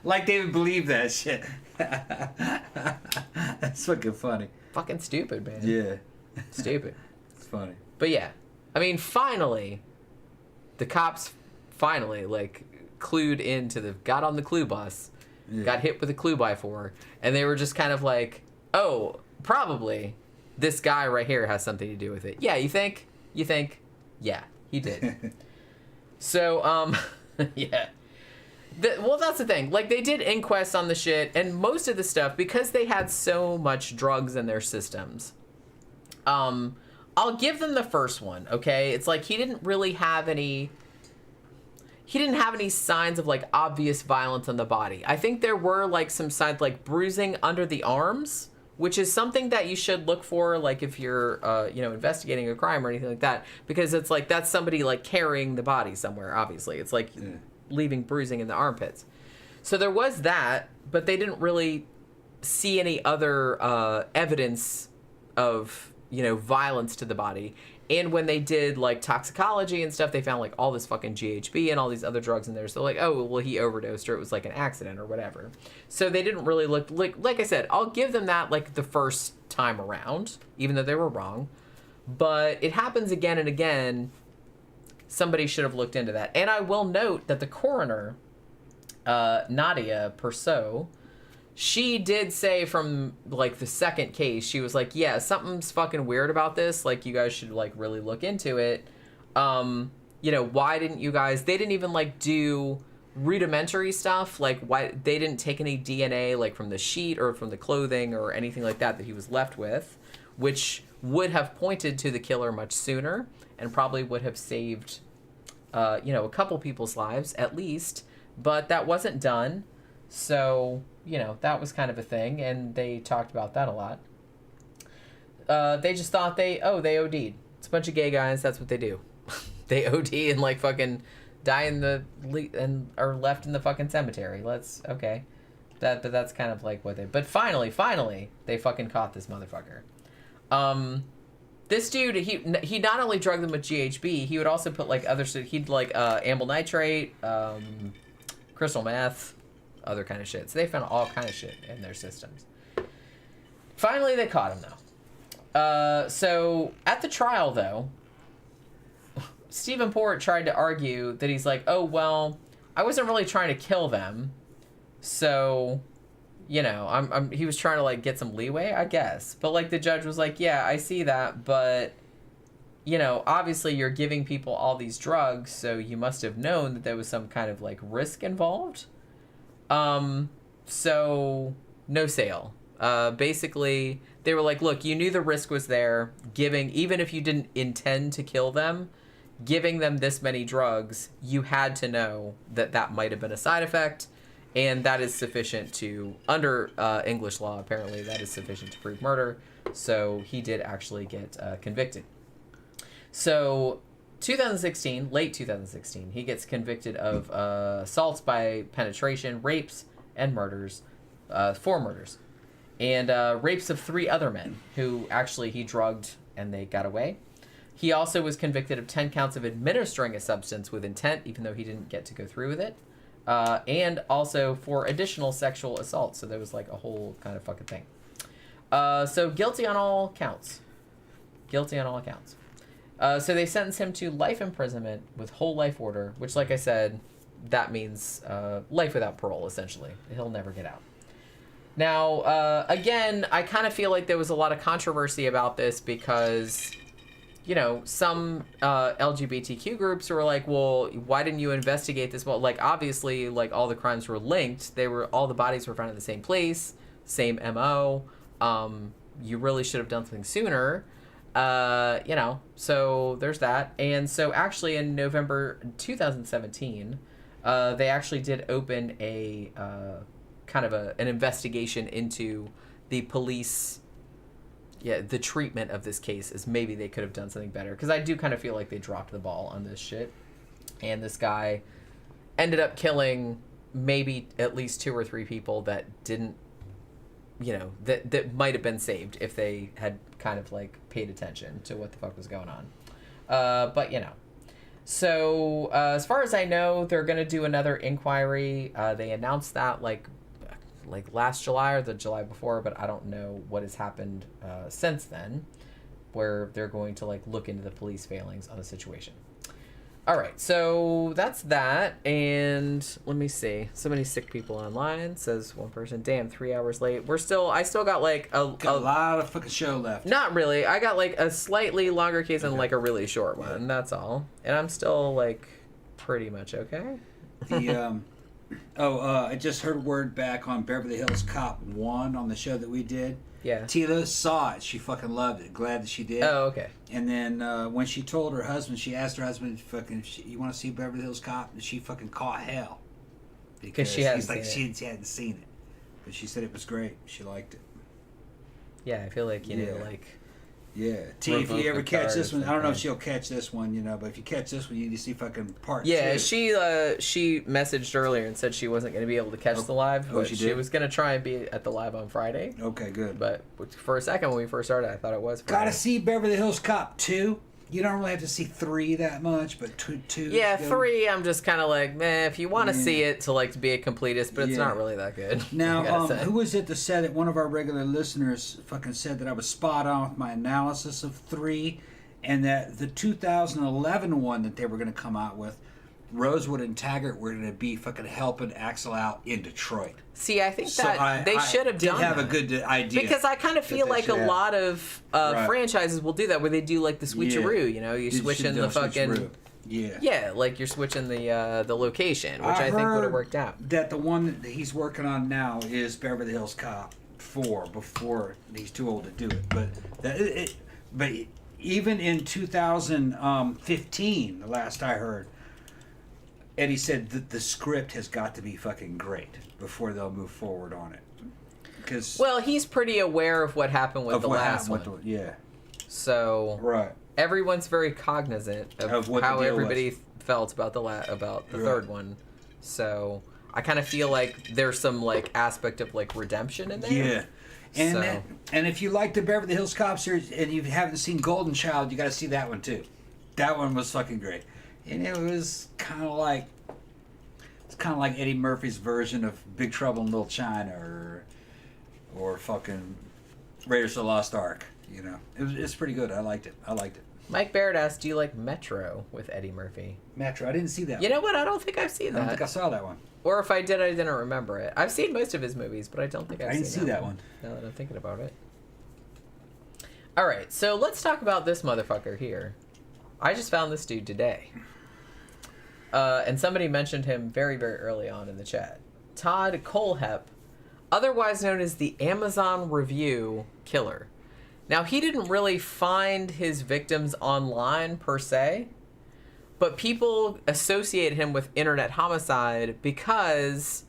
Like they would believe that shit. That's fucking funny. Fucking stupid, man. Yeah. Stupid. It's funny. But yeah, I mean, finally, the cops finally, like, clued into got on the clue bus, got hit with a clue by 4, and they were just kind of like, oh, probably this guy right here has something to do with it. Yeah, you think? Yeah, he did. So, yeah. Well, that's the thing. Like, they did inquests on the shit, and most of the stuff, because they had so much drugs in their systems, I'll give them the first one, okay? It's like he didn't have any signs of, like, obvious violence on the body. I think there were, like, some signs, like, bruising under the arms, which is something that you should look for, like, if you're, investigating a crime or anything like that, because it's like that's somebody, like, carrying the body somewhere, obviously. It's like leaving bruising in the armpits. So there was that, but they didn't really see any other evidence of, violence to the body. And when they did, like, toxicology and stuff, they found, like, all this fucking GHB and all these other drugs in there. So, like, oh, well, he overdosed or it was, like, an accident or whatever. So they didn't really look, like I said, I'll give them that, like, the first time around, even though they were wrong. But it happens again and again. Somebody should have looked into that. And I will note that the coroner, Nadia Perso, she did say from, like, the second case, she was like, yeah, something's fucking weird about this. Like, you guys should, like, really look into it. Why didn't you guys... They didn't even, like, do rudimentary stuff. Like, why... They didn't take any DNA, like, from the sheet or from the clothing or anything like that he was left with, which would have pointed to the killer much sooner and probably would have saved, a couple people's lives, at least. But that wasn't done. So... that was kind of a thing, and they talked about that a lot. They just thought they OD'd. It's a bunch of gay guys, that's what they do. They OD and, like, fucking die and are left in the fucking cemetery. But that's kind of like what they... But finally, they fucking caught this motherfucker. This dude, he not only drugged them with GHB, he would also put, like, other shit. He'd, like, amyl nitrate, crystal meth, other kind of shit. So they found all kind of shit in their systems. Finally, they caught him, though. So at the trial, though, Stephen Port tried to argue that he's like, oh, well, I wasn't really trying to kill them. So, he was trying to, like, get some leeway, I guess. But, like, the judge was like, yeah, I see that, but, obviously you're giving people all these drugs, so you must have known that there was some kind of, like, risk involved. So no sale. Basically they were like, look, you knew the risk was there, even if you didn't intend to kill them, giving them this many drugs, you had to know that might have been a side effect, and that is sufficient to, under English law, apparently that is sufficient to prove murder. So he did actually get convicted. So late 2016, he gets convicted of assaults by penetration, rapes, and murders, 4 murders, and rapes of 3 other men who actually he drugged and they got away. He also was convicted of 10 counts of administering a substance with intent, even though he didn't get to go through with it, and also for additional sexual assault. So there was, like, a whole kind of fucking thing. So guilty on all counts. So they sentenced him to life imprisonment with whole life order, which, like I said, that means life without parole, essentially. He'll never get out. Now, again, I kind of feel like there was a lot of controversy about this because, some LGBTQ groups were like, well, why didn't you investigate this? Well, like, obviously, like, all the crimes were linked. All the bodies were found in the same place, same MO. You really should have done something sooner. So there's that. And so actually in November 2017, they actually did open a kind of an investigation into the police the treatment of this case is maybe they could have done something better. Because I do kind of feel like they dropped the ball on this shit. And this guy ended up killing maybe at least 2 or 3 people that didn't, that might have been saved if they had kind of like paid attention to what the fuck was going on. But so as far as I know, they're gonna do another inquiry. They announced that like last July or the July before, but I don't know what has happened since then, where they're going to like look into the police failings on the situation. All right, so that's that, and let me see. So many sick people online, says one person. Damn, 3 hours late. I still got like a lot of fucking show left. Not really. I got like a slightly longer case and like a really short one. That's all. And I'm still like pretty much okay. I just heard word back on Beverly Hills Cop 1 on the show that we did. Yeah. Tila saw it. She fucking loved it. Glad that she did. Oh, okay. And then when she told her husband, she asked her husband, you want to see Beverly Hills Cop? And she fucking caught hell. Because she hadn't she hadn't seen it. But she said it was great. She liked it. Yeah, I feel like, Yeah. T, if you ever catch this one, I don't know if she'll catch this one, but if you catch this one, you need to see fucking part 2. Yeah, she messaged earlier and said she wasn't going to be able to catch the live, but she was going to try and be at the live on Friday. Okay, good. But for a second when we first started, I thought it was Friday. Gotta see Beverly Hills Cop 2. You don't really have to see 3 that much, but 2. Yeah, 3, I'm just kind of like, man, if you want to see it to like be a completist, but it's not really that good. Now, who was it that said that one of our regular listeners fucking said that I was spot on with my analysis of 3, and that the 2011 one that they were going to come out with, Rosewood and Taggart were going to be fucking helping Axel out in Detroit. See, I think that they should have done that. Have a good idea. Because I kind of feel like a lot of franchises will do that, where they do like the switcheroo. You switch in the fucking like you're switching the location, which I think would have worked out. That the one that he's working on now is Beverly Hills Cop 4 before he's too old to do it. But even in 2015, the last I heard, Eddie said that the script has got to be fucking great before they'll move forward on it. Well, he's pretty aware of what happened with the last one. So everyone's very cognizant of how everybody felt about the third one. So I kind of feel like there's some like aspect of like redemption in there. Yeah. And if you like the Beverly Hills Cop series and you haven't seen Golden Child, you got to see that one too. That one was fucking great. And it was kind of like Eddie Murphy's version of Big Trouble in Little China or fucking Raiders of the Lost Ark. It's pretty good. I liked it. Mike Barrett asked, "Do you like Metro with Eddie Murphy?" Metro. I didn't see that. You know what? I don't think I've seen that. I don't think I saw that one. Or if I did, I didn't remember it. I've seen most of his movies, but I don't think I've seen that one. Now that I'm thinking about it. All right, so let's talk about this motherfucker here. I just found this dude today. And somebody mentioned him very, very early on in the chat. Todd Colehep, otherwise known as the Amazon Review Killer. Now, he didn't really find his victims online per se, but people associate him with internet homicide because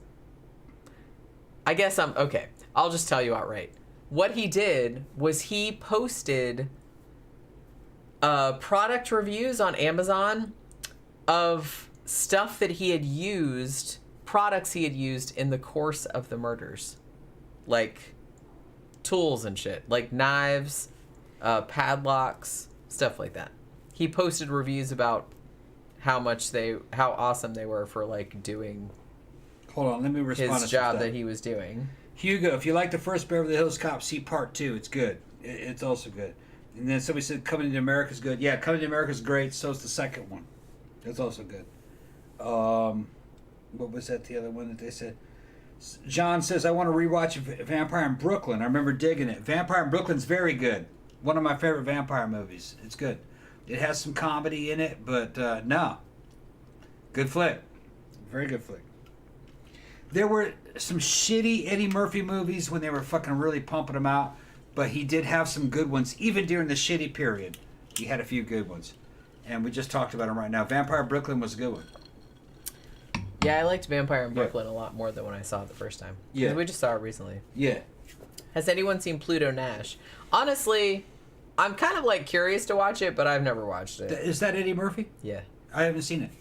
I'll just tell you outright. What he did was he posted product reviews on Amazon of stuff that he had used, products he had used in the course of the murders. Like tools and shit. Like knives, padlocks, stuff like that. He posted reviews about how awesome they were for like doing Hold on, let me respond his job that he was doing. Hugo, if you like the first Beverly Hills Cop, see part 2. It's good. It's also good. And then somebody said Coming to America's good. Yeah, Coming to America's great. So is the second one. It's also good. What was that? The other one that they said. John says, I want to rewatch Vampire in Brooklyn. I remember digging it. Vampire in Brooklyn's very good. One of my favorite vampire movies. It's good. It has some comedy in it, but no. Good flick. Very good flick. There were some shitty Eddie Murphy movies when they were fucking really pumping them out, but he did have some good ones. Even during the shitty period, he had a few good ones. And we just talked about them right now. Vampire in Brooklyn was a good one. Yeah, I liked Vampire in Brooklyn a lot more than when I saw it the first time. Yeah. We just saw it recently. Yeah. Has anyone seen Pluto Nash? Honestly, I'm kind of like curious to watch it, but I've never watched it. Is that Eddie Murphy? Yeah. I haven't seen it.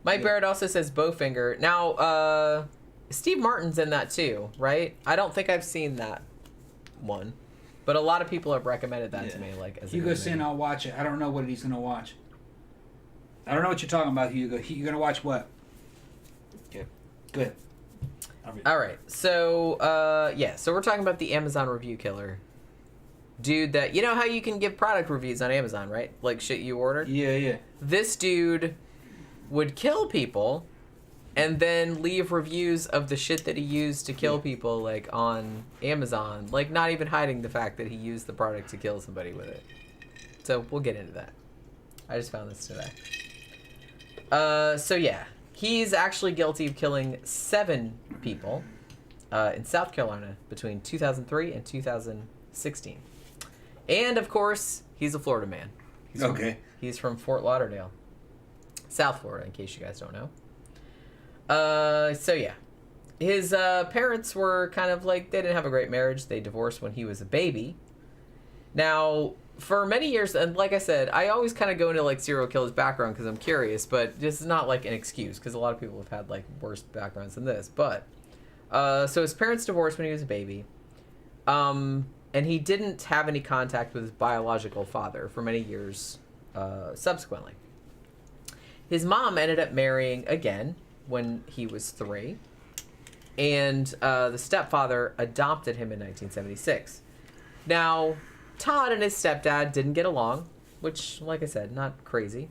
Mike Barrett also says Bowfinger. Now, Steve Martin's in that too, right? I don't think I've seen that one, but a lot of people have recommended that to me. Like, as Hugo saying I'll watch it. I don't know what he's gonna watch. I don't know what you're talking about, Hugo. You're gonna watch what? Yeah. Good. All right. So, so we're talking about the Amazon review killer. Dude that, you know how you can give product reviews on Amazon, right? Like shit you ordered? Yeah. This dude would kill people and then leave reviews of the shit that he used to kill people, like, on Amazon. Like, not even hiding the fact that he used the product to kill somebody with it. So, we'll get into that. I just found this today. So yeah. He's actually guilty of killing 7 people in South Carolina between 2003 and 2016. And, of course, he's a Florida man. He's from Fort Lauderdale, South Florida, in case you guys don't know. So, yeah. His parents were kind of like, they didn't have a great marriage. They divorced when he was a baby. Now, for many years, and like I said, I always kind of go into like serial killer's background because I'm curious, but this is not like an excuse because a lot of people have had like worse backgrounds than this. But so his parents divorced when he was a baby, and he didn't have any contact with his biological father for many years subsequently. His mom ended up marrying again when he was 3, and the stepfather adopted him in 1976. Now, Todd and his stepdad didn't get along, which, like I said, not crazy.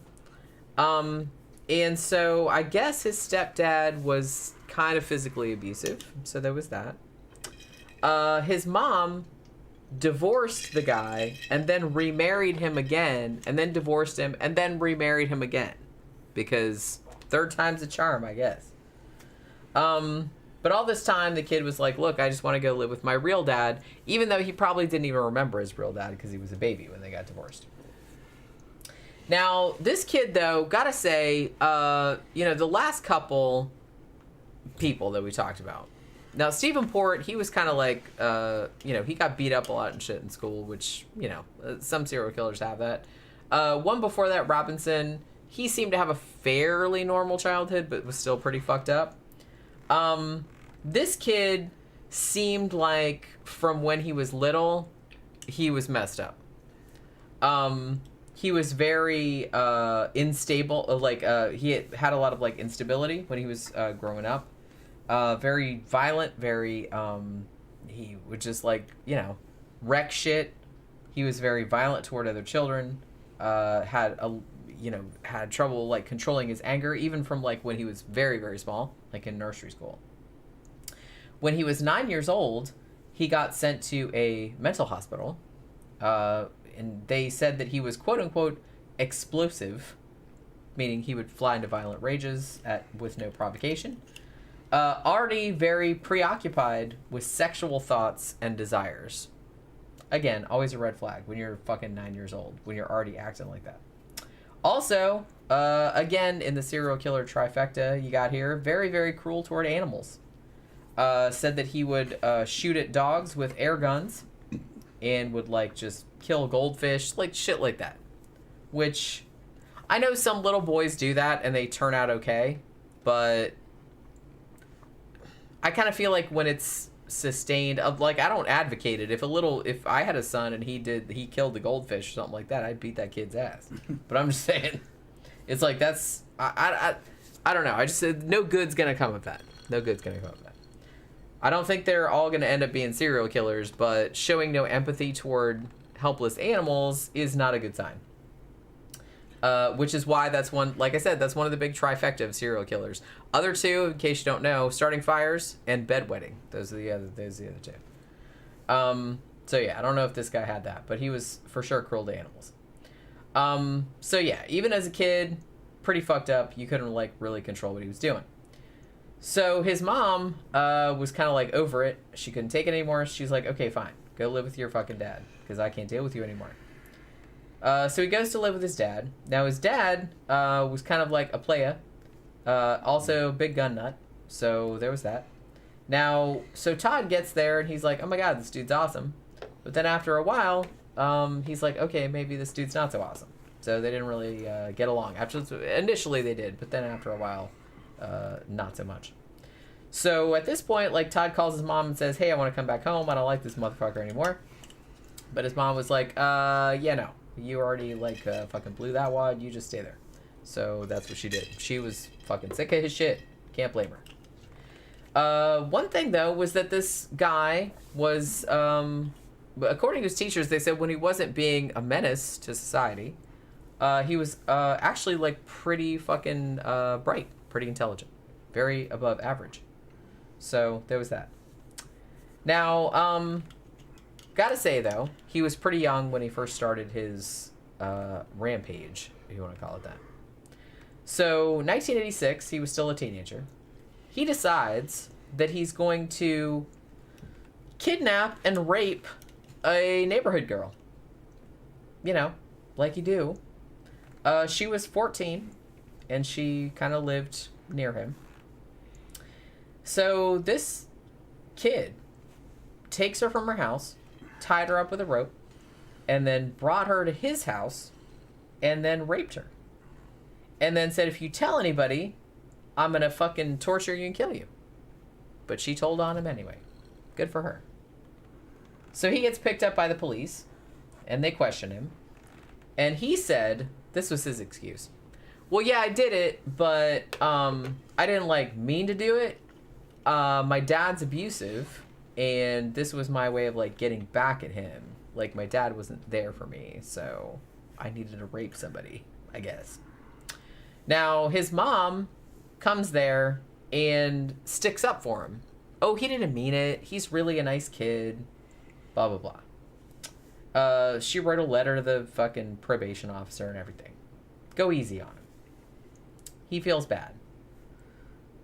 And so I guess his stepdad was kind of physically abusive, so there was that. His mom divorced the guy and then remarried him again, and then divorced him and then remarried him again, because third time's a charm, I guess. But all this time, the kid was like, look, I just want to go live with my real dad, even though he probably didn't even remember his real dad because he was a baby when they got divorced. Now, this kid, though, gotta say, the last couple people that we talked about. Now, Stephen Port, he was kind of like, he got beat up a lot and shit in school, which, some serial killers have that. One before that, Robinson, he seemed to have a fairly normal childhood, but was still pretty fucked up. This kid seemed like from when he was little, he was messed up. He was very unstable. He had a lot of instability when he was growing up. Very violent. Very he would just wreck shit. He was very violent toward other children. Had trouble controlling his anger, even from when he was very, very small, in nursery school. When he was 9 years old, he got sent to a mental hospital, and they said that he was quote unquote explosive, meaning he would fly into violent rages with no provocation. Already very preoccupied with sexual thoughts and desires. Again, always a red flag when you're fucking 9 years old, when you're already acting like that. Also, again, in the serial killer trifecta you got here, very, very cruel toward animals. Said that he would shoot at dogs with air guns and would, just kill goldfish, shit like that. Which, I know some little boys do that and they turn out okay, but I kind of feel like when it's sustained, I don't advocate it. If I had a son and he killed the goldfish or something like that, I'd beat that kid's ass. But I'm just saying, it's that's, I don't know. I just said no good's gonna come of that. No good's gonna come of that. I don't think they're all gonna end up being serial killers, but showing no empathy toward helpless animals is not a good sign. Which is why that's one, like I said, that's one of the big trifecta of serial killers. Other two, in case you don't know, starting fires and bedwetting. Those are the other two. So yeah, I don't know if this guy had that, but he was for sure cruel to animals. So yeah, even as a kid, pretty fucked up. You couldn't really control what he was doing. So his mom was kind of over it. She couldn't take it anymore. She's like, okay, fine, go live with your fucking dad because I can't deal with you anymore. So he goes to live with his dad. Now his dad was kind of like a playa, also big gun nut. So there was that. Now, so Todd gets there and he's like, oh my god, this dude's awesome. But then after a while, he's like, okay, maybe this dude's not so awesome. So they didn't really get along. Initially they did, but then after a while, not so much. So at this point, like, Todd calls his mom and says, hey, I want to come back home. I don't like this motherfucker anymore. But his mom was like, yeah, no. You already, like, fucking blew that wad. You just stay there. So that's what she did. She was fucking sick of his shit. Can't blame her. One thing, though, was that this guy was, according to his teachers, they said when he wasn't being a menace to society, he was actually, like, pretty fucking bright, pretty intelligent, very above average. So there was that. Now, gotta say, though, he was pretty young when he first started his rampage, if you want to call it that. So, 1986, he was still a teenager. He decides that he's going to kidnap and rape a neighborhood girl. You know, like you do. She was 14, and she kind of lived near him. So, this kid takes her from her house, tied her up with a rope, and then brought her to his house, and then raped her. And then said, if you tell anybody, I'm gonna fucking torture you and kill you. But she told on him anyway. Good for her. So he gets picked up by the police, and they question him. And he said, this was his excuse. Well, yeah, I did it, but I didn't, like, mean to do it. My dad's abusive, and this was my way of, like, getting back at him. Like, my dad wasn't there for me, so I needed to rape somebody, I guess. Now, his mom comes there and sticks up for him. Oh, he didn't mean it. He's really a nice kid. Blah, blah, blah. She wrote a letter to the fucking probation officer and everything. Go easy on him. He feels bad.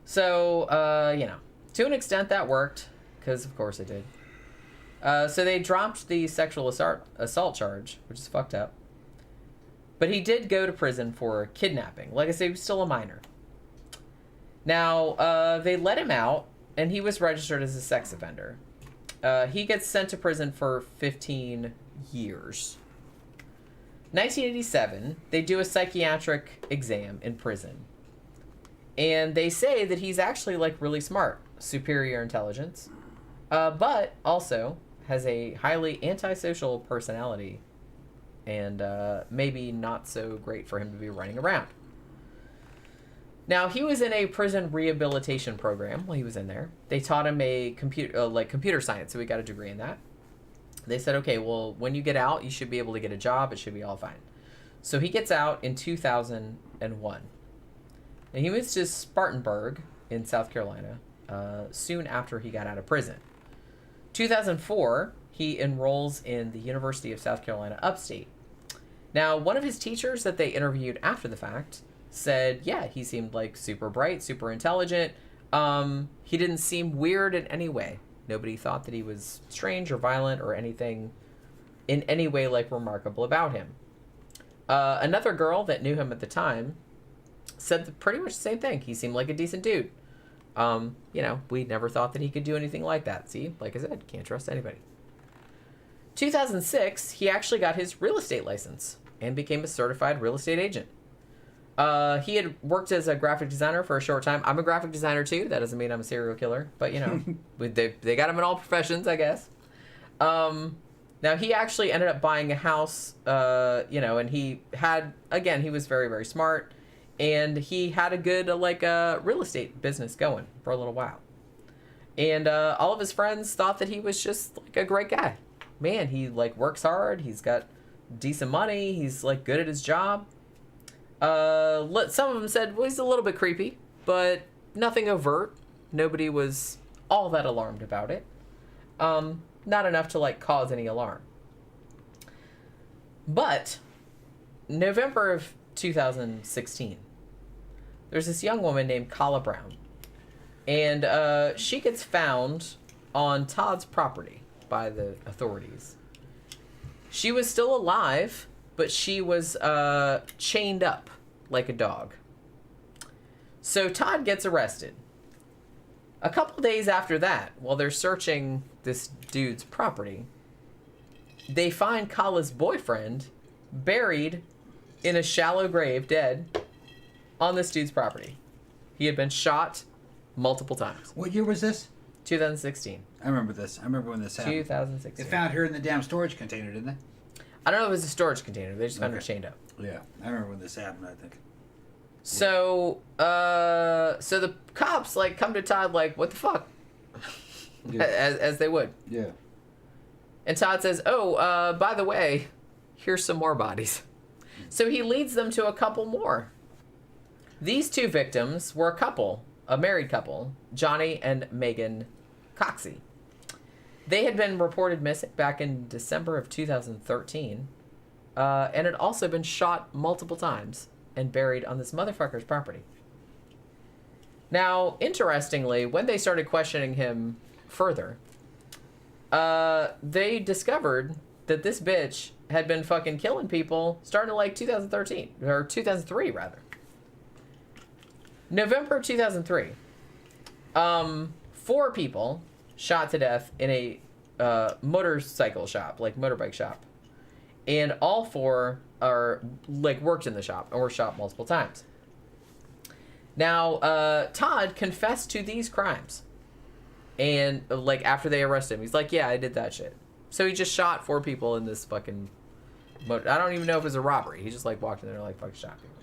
So, you know, to an extent that worked, because of course it did. So they dropped the sexual assault charge, which is fucked up. But he did go to prison for kidnapping. Like I say, he was still a minor. Now, they let him out, and he was registered as a sex offender. He gets sent to prison for 15 years. 1987, they do a psychiatric exam in prison. And they say that he's actually, like, really smart. Superior intelligence. But also has a highly antisocial personality. And maybe not so great for him to be running around. Now, he was in a prison rehabilitation program while he was in there. They taught him a computer science, so he got a degree in that. They said, okay, well, when you get out, you should be able to get a job. It should be all fine. So he gets out in 2001. And he moves to Spartanburg in South Carolina soon after he got out of prison. 2004, he enrolls in the University of South Carolina Upstate. Now, one of his teachers that they interviewed after the fact said, yeah, he seemed like super bright, super intelligent. He didn't seem weird in any way. Nobody thought that he was strange or violent or anything in any way like remarkable about him. Another girl that knew him at the time said pretty much the same thing. He seemed like a decent dude. You know, we never thought that he could do anything like that. See, like I said, can't trust anybody. 2006, he actually got his real estate license and became a certified real estate agent. He had worked as a graphic designer for a short time. I'm a graphic designer too. That doesn't mean I'm a serial killer, but you know, they got him in all professions, I guess. Now he actually ended up buying a house, you know, and he was very, very smart, and he had a good, real estate business going for a little while. And, all of his friends thought that he was just like a great guy. Man, he works hard. He's got decent money. He's good at his job. Some of them said, well, he's a little bit creepy, but nothing overt. Nobody was all that alarmed about it. Not enough to cause any alarm. But November of 2016, there's this young woman named Kala Brown, and she gets found on Todd's property by the authorities. She was still alive, but she was chained up like a dog. So Todd gets arrested. A couple days after that, while they're searching this dude's property, they find Kala's boyfriend buried in a shallow grave, dead, on this dude's property. He had been shot multiple times. What year was this? 2016. I remember this. I remember when this happened. 2016. They found her in the damn storage container, didn't they? I don't know if it was a storage container. They just found her Okay. chained up. Yeah. I remember when this happened, I think. So, so the cops, like, come to Todd, like, what the fuck? Yeah. As they would. Yeah. And Todd says, oh, by the way, here's some more bodies. So he leads them to a couple more. These two victims were a couple, a married couple, Johnny and Megan Coxey. They had been reported missing back in December of 2013, and had also been shot multiple times and buried on this motherfucker's property. Now, interestingly, when they started questioning him further, they discovered that this bitch had been fucking killing people starting like 2013, or 2003 rather. November 2003, 4 people shot to death in a motorcycle shop, like motorbike shop, and all 4 are like worked in the shop and were shot multiple times. Now, Todd confessed to these crimes, and like after they arrested him, he's like, "Yeah, I did that shit." So he just shot 4 people in this fucking. I don't even know if it was a robbery. He just like walked in there and like fucking shot people.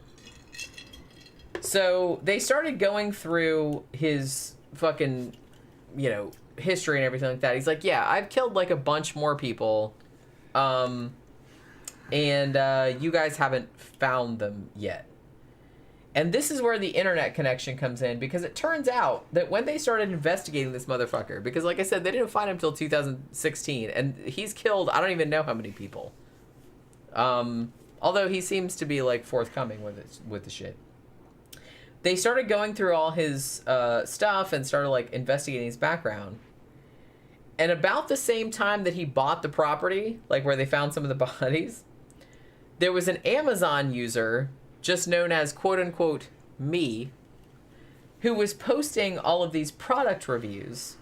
So they started going through his fucking, history and everything like that. He's like, yeah, I've killed like a bunch more people, and you guys haven't found them yet. And this is where the internet connection comes in, because it turns out that when they started investigating this motherfucker, because like I said, they didn't find him until 2016, and he's killed, I don't even know how many people. Although he seems to be like forthcoming with the shit. They started going through all his stuff and started like investigating his background. And about the same time that he bought the property, like where they found some of the bodies, there was an Amazon user, just known as quote unquote me, who was posting all of these product reviews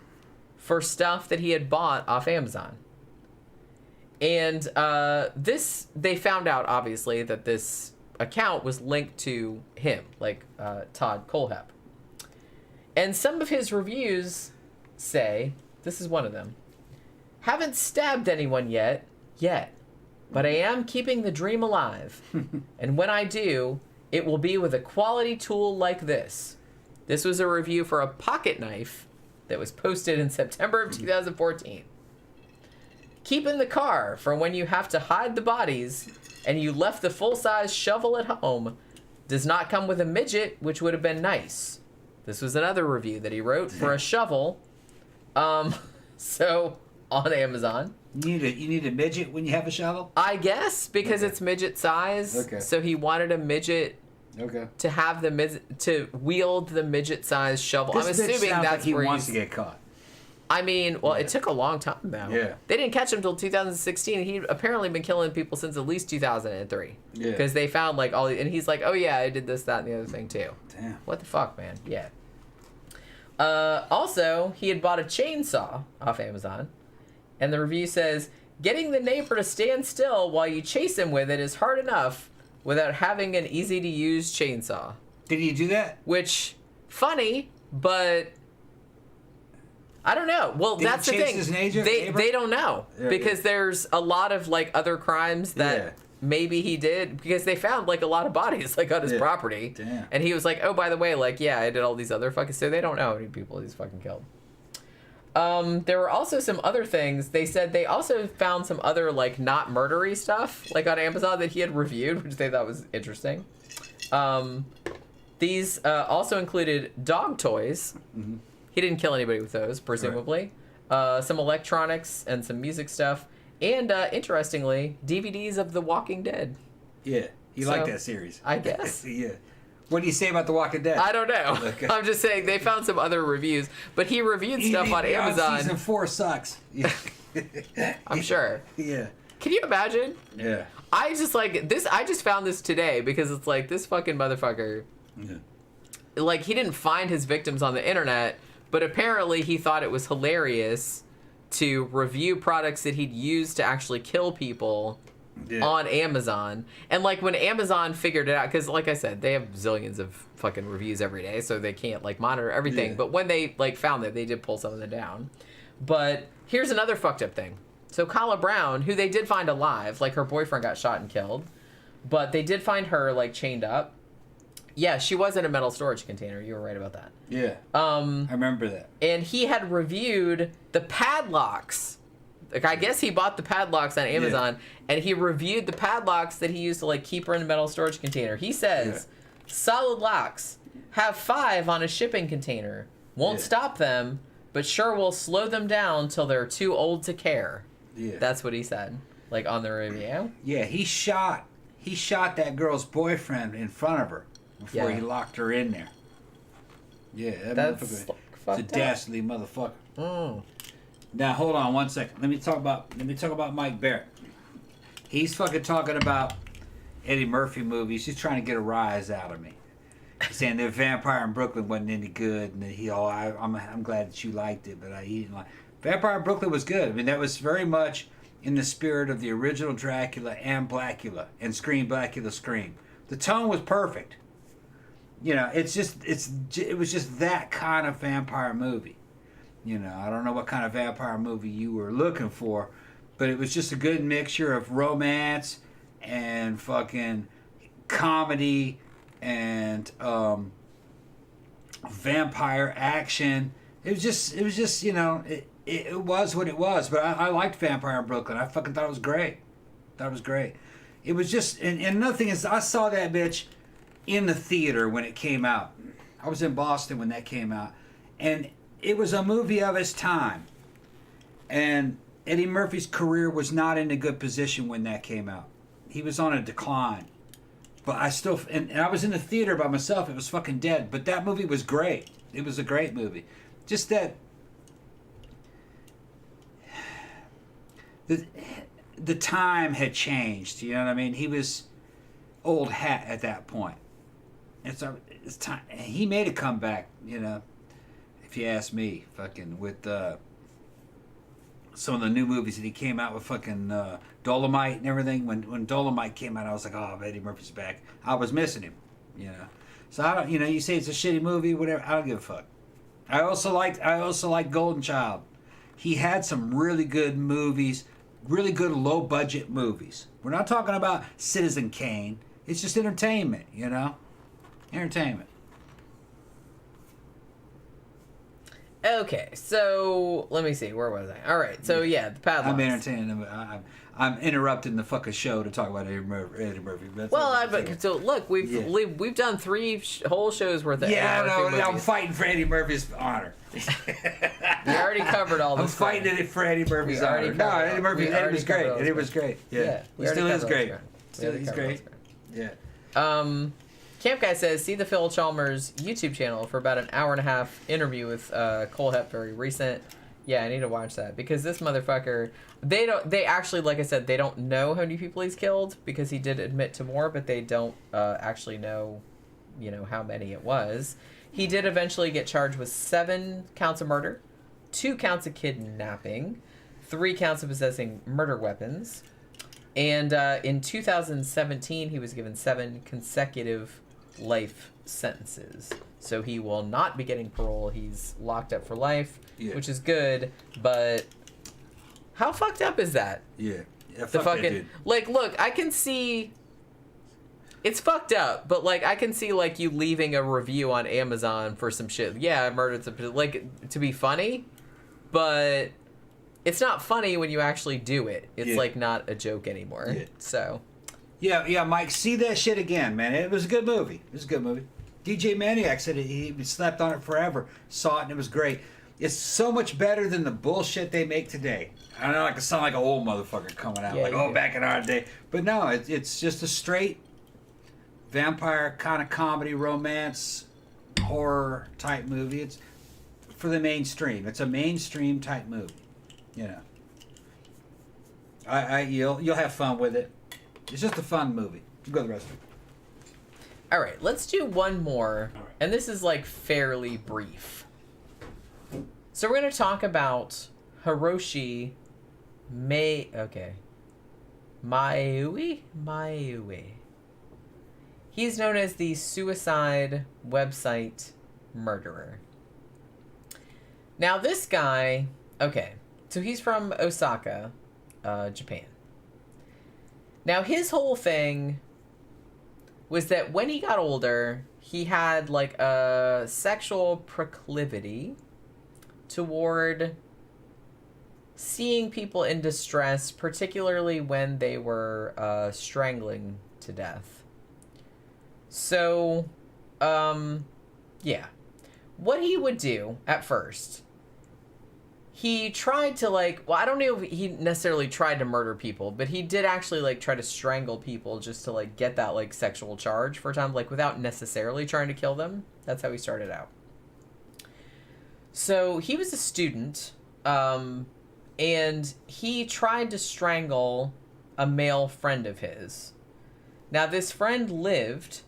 for stuff that he had bought off Amazon. And they found out obviously that this account was linked to him, like Todd Colehep. And some of his reviews say, this is one of them, haven't stabbed anyone yet, but I am keeping the dream alive. And when I do, it will be with a quality tool like this. This was a review for a pocket knife that was posted in September of 2014. Keep in the car for when you have to hide the bodies and you left the full-size shovel at home. Does not come with a midget, which would have been nice. This was another review that he wrote for a shovel. So on Amazon. You need a midget when you have a shovel? I guess because Okay. it's midget size. Okay. So he wanted a midget Okay. to have to wield the midget size shovel. This I'm bitch assuming sounds that's like he where wants he's. to get caught. I mean, well, Yeah. it took a long time though. Yeah. They didn't catch him until 2016. He'd apparently been killing people since at least 2003. Yeah. Because they found like all, and he's like, oh yeah, I did this, that, and the other thing too. Damn. What the fuck, man? Yeah. Also, he had bought a chainsaw off Amazon, and the review says, getting the neighbor to stand still while you chase him with it is hard enough without having an easy-to-use chainsaw. Did he do that? Which, funny, but I don't know. Well, Did he that's the chase thing. his neighbor? They don't know, Yeah, because yeah. there's a lot of like other crimes that Yeah. maybe he did, because they found like a lot of bodies like on his Yeah. property. Damn. And he was like, oh, by the way, like, yeah, I did all these other fucking, so they don't know how many people he's fucking killed. There were also some other things. They said they also found some other like not murdery stuff like on Amazon that he had reviewed, which they thought was interesting. These also included dog toys. Mm-hmm. He didn't kill anybody with those, presumably. Some electronics and some music stuff. And interestingly, DVDs of The Walking Dead. Yeah. He So, liked that series. I guess. Yeah. What do you say about The Walking Dead? I don't know. Okay. I'm just saying they found some other reviews, but he reviewed stuff on Amazon. Season 4 sucks. Yeah. I'm sure. Yeah. Can you imagine? Yeah. I just like this. I just found this today because it's like this fucking motherfucker. Yeah. Like he didn't find his victims on the internet, but apparently he thought it was hilarious to review products that he'd used to actually kill people on Amazon. And like when Amazon figured it out, because like I said, they have zillions of fucking reviews every day, so they can't like monitor everything. But when they like found it, they did pull some of them down. But here's another fucked up thing. So Kala Brown, who they did find alive, like her boyfriend got shot and killed, but they did find her like chained up. Yeah, she was in a metal storage container. You were right about that. Yeah. I remember that. And he had reviewed the padlocks. Like, I guess he bought the padlocks on Amazon, and he reviewed the padlocks that he used to, like, keep her in a metal storage container. He says, solid locks. Have 5 on a shipping container. Won't stop them, but sure will slow them down till they're too old to care. Yeah. That's what he said, like, on the review. Yeah, he shot that girl's boyfriend in front of her before he locked her in there. Yeah, that's a dastardly motherfucker. Now hold on one second. Let me talk about Mike Barrett. He's fucking talking about Eddie Murphy movies. He's trying to get a rise out of me. He's saying the Vampire in Brooklyn wasn't any good, and I'm glad that you liked it, but he didn't like. Vampire in Brooklyn was good. I mean, that was very much in the spirit of the original Dracula and Blackula and Scream Blackula Scream. The tone was perfect. You know, it was just that kind of vampire movie. You know, I don't know what kind of vampire movie you were looking for, but it was just a good mixture of romance and fucking comedy and vampire action. It was just you know, it was what it was. But I liked Vampire in Brooklyn. I fucking thought it was great. It was just, and another thing is, I saw that bitch in the theater when it came out. I was in Boston when that came out, and it was a movie of its time. And Eddie Murphy's career was not in a good position when that came out. He was on a decline. But I still, and I was in the theater by myself. It was fucking dead. But that movie was great. It was a great movie. Just that the time had changed. You know what I mean? He was old hat at that point. It's time. He made a comeback, you know, if you ask me, fucking with some of the new movies that he came out with, fucking Dolomite and everything. When Dolomite came out, I was like, oh, Eddie Murphy's back. I was missing him, you know. So I don't, you know, you say it's a shitty movie, whatever. I don't give a fuck. I also like Golden Child. He had some really good movies, really good low budget movies. We're not talking about Citizen Kane. It's just entertainment, you know. Entertainment. Okay, so let me see. Where was I? All right, so yeah, the padlocks. I'm entertaining them. I'm interrupting the fucking show to talk about Eddie Murphy. So look, we've done 3 whole shows worth of Eddie Murphy movies. I'm fighting for Eddie Murphy's honor. We already covered all this. I'm fighting it for Eddie Murphy's honor. No, Eddie Murphy. Eddie was great. Eddie was great. Yeah, he still is great. He's great. Yeah. Camp Guy says, see the Phil Chalmers YouTube channel for about an hour and a half interview with Cole Hep, very recent. Yeah, I need to watch that because this motherfucker, they actually, like I said, they don't know how many people he's killed because he did admit to more, but they don't actually know, you know, how many it was. He did eventually get charged with 7 counts of murder, 2 counts of kidnapping, 3 counts of possessing murder weapons. And in 2017, he was given 7 consecutive life sentences. So he will not be getting parole. He's locked up for life, which is good. But how fucked up is that? Yeah. The fucking, like, look, I can see it's fucked up, but like I can see like you leaving a review on Amazon for some shit. Yeah, I murdered some, like, to be funny, but it's not funny when you actually do it. It's like not a joke anymore. Yeah. So. Yeah, Mike, see that shit again, man. It was a good movie. DJ Maniac said he slept on it forever. Saw it and it was great. It's so much better than the bullshit they make today. I don't know, I sound like an old motherfucker coming out back in our day. But no, it's just a straight vampire kind of comedy, romance, horror type movie. It's for the mainstream. It's a mainstream type movie. You know. You'll have fun with it. It's just a fun movie. You go the rest of it. All right, let's do one more, and this is like fairly brief. So we're going to talk about Hiroshi Maui. He's known as the suicide website murderer. Now this guy, okay, so he's from Osaka, Japan. Now his whole thing was that when he got older, he had like a sexual proclivity toward seeing people in distress, particularly when they were strangling to death. So, yeah. What he would do at first, he tried to like, well, I don't know if he necessarily tried to murder people, but he did actually like try to strangle people just to like get that like sexual charge for a time, like without necessarily trying to kill them. That's how he started out. So he was a student, and he tried to strangle a male friend of his. Now this friend lived,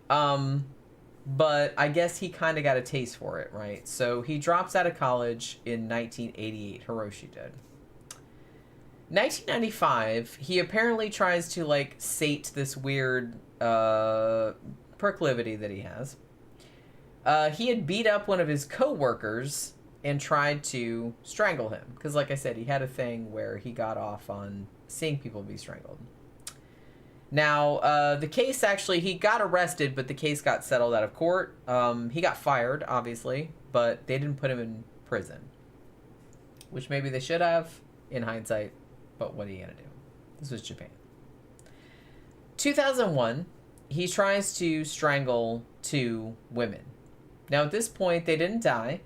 but I guess he kind of got a taste for it, right? So he drops out of college in 1988, Hiroshi did. 1995, he apparently tries to, like, sate this weird proclivity that he has. He had beat up one of his co-workers and tried to strangle him. Because, like I said, he had a thing where he got off on seeing people be strangled. Now, the case actually, he got arrested, but the case got settled out of court. He got fired, obviously, but they didn't put him in prison. Which maybe they should have, in hindsight, but what are you going to do? This was Japan. 2001, he tries to strangle 2 women. Now, at this point, they didn't die,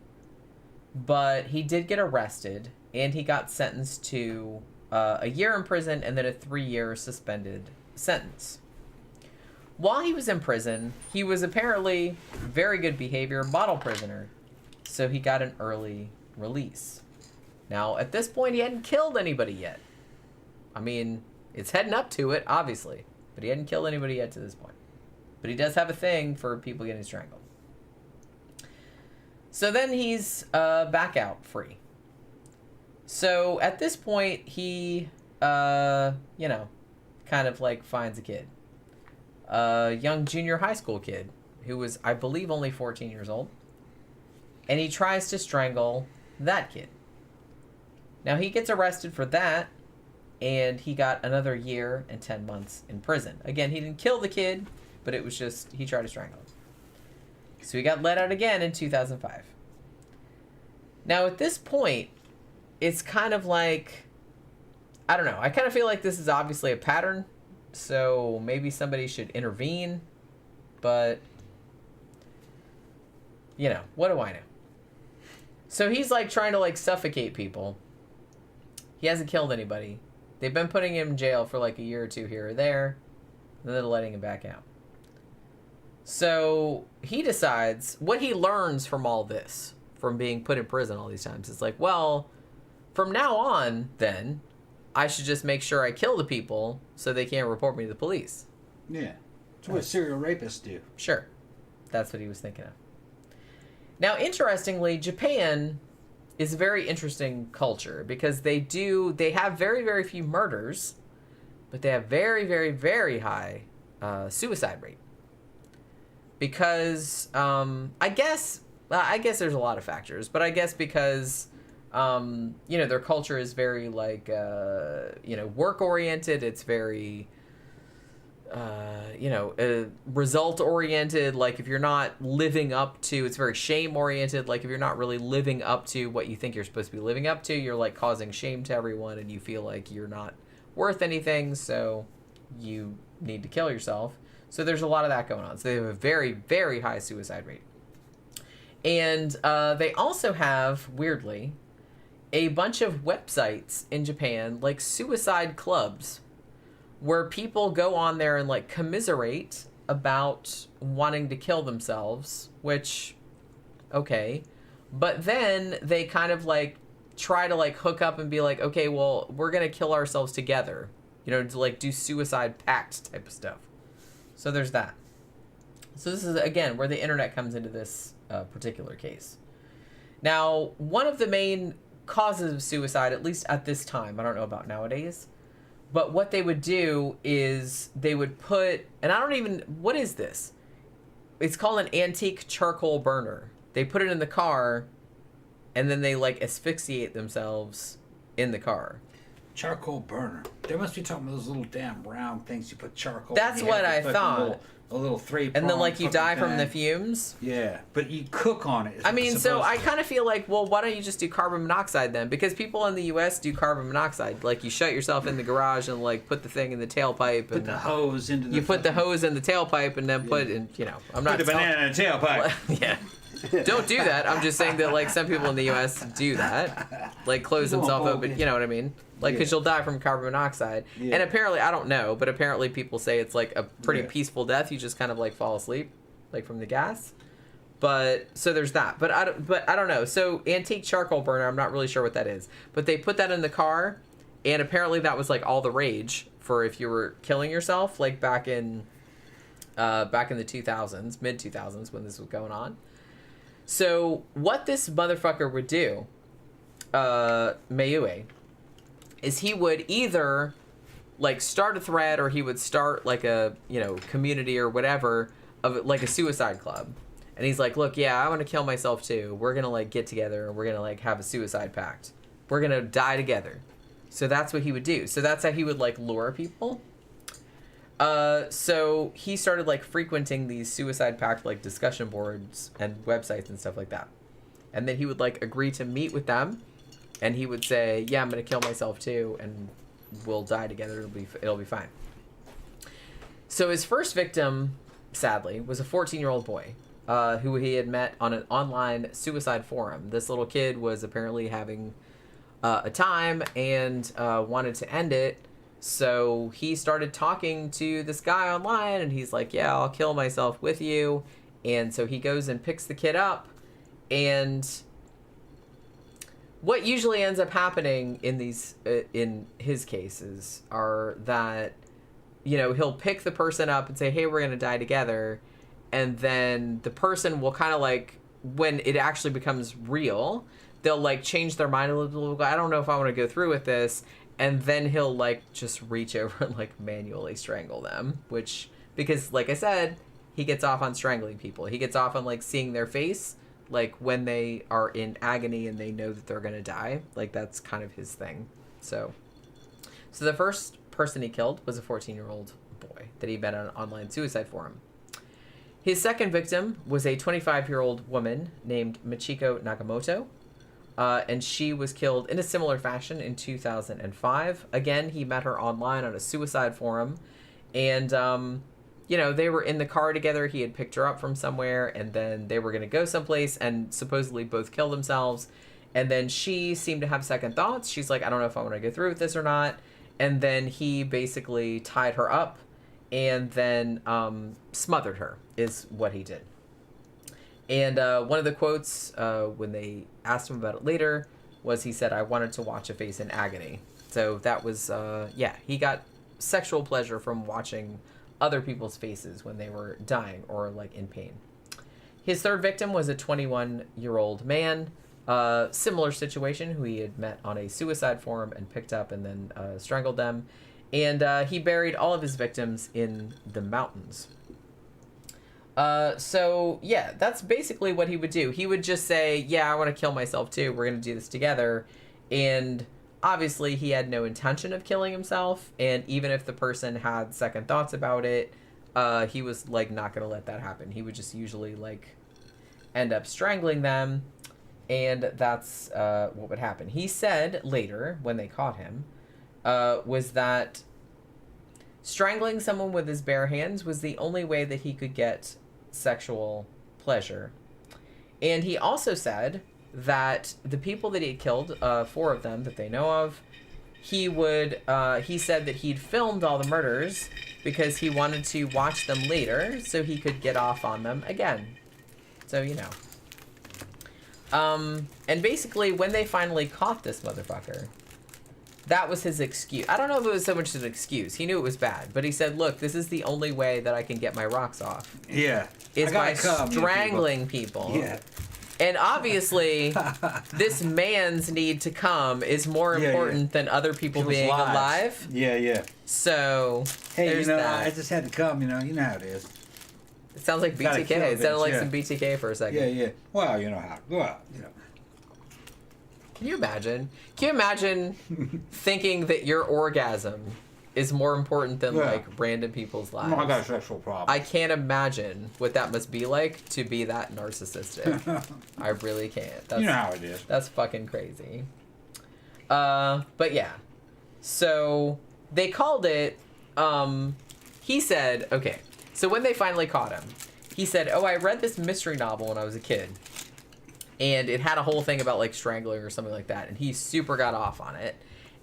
but he did get arrested, and he got sentenced to a year in prison and then a 3-year suspended sentence. While he was in prison, he was apparently very good behavior, model prisoner, so he got an early release. Now, at this point, he hadn't killed anybody yet. I mean, it's heading up to it, obviously, but he hadn't killed anybody yet to this point. But he does have a thing for people getting strangled. So then he's back out free. So at this point, he, kind of like finds a kid. A young junior high school kid who was, I believe, only 14 years old. And he tries to strangle that kid. Now he gets arrested for that, and he got another year and 10 months in prison. Again, he didn't kill the kid, but it was just, he tried to strangle him. So he got let out again in 2005. Now at this point, it's kind of like, I don't know. I kind of feel like this is obviously a pattern, so maybe somebody should intervene, but, what do I know? So he's, like, trying to, like, suffocate people. He hasn't killed anybody. They've been putting him in jail for, like, a year or 2 here or there, and then they're letting him back out. So he decides, what he learns from all this, from being put in prison all these times, is like, well, from now on, then, I should just make sure I kill the people so they can't report me to the police. Yeah. That's what serial rapists do. Sure. That's what he was thinking of. Now, interestingly, Japan is a very interesting culture because they have very, very few murders, but they have very, very, very high suicide rate. Because, I guess there's a lot of factors, but I guess because their culture is very, like, work-oriented. It's very, result-oriented. Like, if you're not living up to, it's very shame-oriented. Like, if you're not really living up to what you think you're supposed to be living up to, you're, like, causing shame to everyone, and you feel like you're not worth anything, so you need to kill yourself. So there's a lot of that going on. So they have a very, very high suicide rate. And they also have, weirdly, a bunch of websites in Japan, like suicide clubs, where people go on there and, like, commiserate about wanting to kill themselves, which, okay. But then they kind of, like, try to, like, hook up and be like, okay, well, we're going to kill ourselves together. To, like, do suicide pact type of stuff. So there's that. So this is, again, where the internet comes into this particular case. Now, one of the main causes of suicide, at least at this time, I don't know about nowadays, but what they would do is they would put, and I don't even, what is this? It's called an antique charcoal burner. They put it in the car, and then they like asphyxiate themselves in the car. Charcoal burner. They must be talking about those little damn round things you put charcoal. That's what I thought. A little three. And then like you die from the fumes. Yeah, but you cook on it. I mean, so I kind of feel like, well, why don't you just do carbon monoxide then? Because people in the U.S. do carbon monoxide. Like you shut yourself in the garage and like put the thing in the tailpipe. Put the hose into the. You put the hose in the tailpipe and then put in. You know, I'm not. Put the banana in the tailpipe. Yeah. Don't do that. I'm just saying that like some people in the U.S. do that, like close themselves open. You know what I mean? Like because you'll die from carbon monoxide. Yeah. And apparently, I don't know, but apparently people say it's like a pretty peaceful death. You just kind of like fall asleep, like from the gas. But so there's that. But I don't know. So antique charcoal burner. I'm not really sure what that is. But they put that in the car, and apparently that was like all the rage for if you were killing yourself, like back in the 2000s, mid 2000s when this was going on. So what this motherfucker would do, Mayue, is he would either like start a thread or he would start like a, you know, community or whatever of like a suicide club. And he's like, look, yeah, I want to kill myself too. We're going to like get together and we're going to like have a suicide pact. We're going to die together. So that's what he would do. So that's how he would like lure people. So he started like frequenting these suicide pact like discussion boards and websites and stuff like that. And then he would like agree to meet with them, and he would say, "Yeah, I'm gonna kill myself too, and we'll die together. It'll be fine." So his first victim, sadly, was a 14-year-old boy who he had met on an online suicide forum. This little kid was apparently having a time and wanted to end it. So he started talking to this guy online, and he's like, yeah, I'll kill myself with you. And so he goes and picks the kid up. And what usually ends up happening in these, in his cases, are that, you know, he'll pick the person up and say, hey, we're going to die together. And then the person will kind of like, when it actually becomes real, they'll like change their mind a little. I don't know if I want to go through with this. And then he'll, like, just reach over and, like, manually strangle them. Which, because, like I said, he gets off on strangling people. He gets off on, like, seeing their face, like, when they are in agony and they know that they're going to die. Like, that's kind of his thing. So the first person he killed was a 14-year-old boy that he met on an online suicide forum. His second victim was a 25-year-old woman named Michiko Nagamoto. And she was killed in a similar fashion in 2005. Again, he met her online on a suicide forum. And, you know, they were in the car together. He had picked her up from somewhere. And then they were going to go someplace and supposedly both kill themselves. And then she seemed to have second thoughts. She's like, I don't know if I want to go through with this or not. And then he basically tied her up and then smothered her is what he did. And one of the quotes when they asked him about it later was he said, I wanted to watch a face in agony. So that was, he got sexual pleasure from watching other people's faces when they were dying or like in pain. His third victim was a 21-year-old man, similar situation, who he had met on a suicide forum and picked up and then strangled them. And he buried all of his victims in the mountains. So yeah, that's basically what he would do. He would just say, yeah, I want to kill myself too. We're going to do this together. And obviously he had no intention of killing himself. And even if the person had second thoughts about it, he was like not going to let that happen. He would just usually like end up strangling them. And that's, what would happen. He said later when they caught him, was that strangling someone with his bare hands was the only way that he could get sexual pleasure. And he also said that the people that he had killed, 4 of them that they know of, he said that he'd filmed all the murders because he wanted to watch them later so he could get off on them again. So, you know. And basically when they finally caught this motherfucker, that was his excuse. I don't know if it was so much an excuse. He knew it was bad, but he said, look, this is the only way that I can get my rocks off. Yeah. Is by strangling people. Yeah. And obviously, this man's need to come is more important than other people People's being lives. alive. Yeah. So, Hey, there's you know, that. I just had to come. You know how it is. It sounds like Gotta BTK. kill It sounded bitch, like yeah. some BTK for a second. Yeah. Well, you know how. Well, you know. Can you imagine? Can you imagine thinking that your orgasm is more important than like random people's lives? I got a sexual problem. I can't imagine what that must be like to be that narcissistic. I really can't. That's, you know how it is. That's fucking crazy. But yeah. So they called it, he said, okay. So when they finally caught him, he said, oh, I read this mystery novel when I was a kid. And it had a whole thing about like strangling or something like that. And he super got off on it.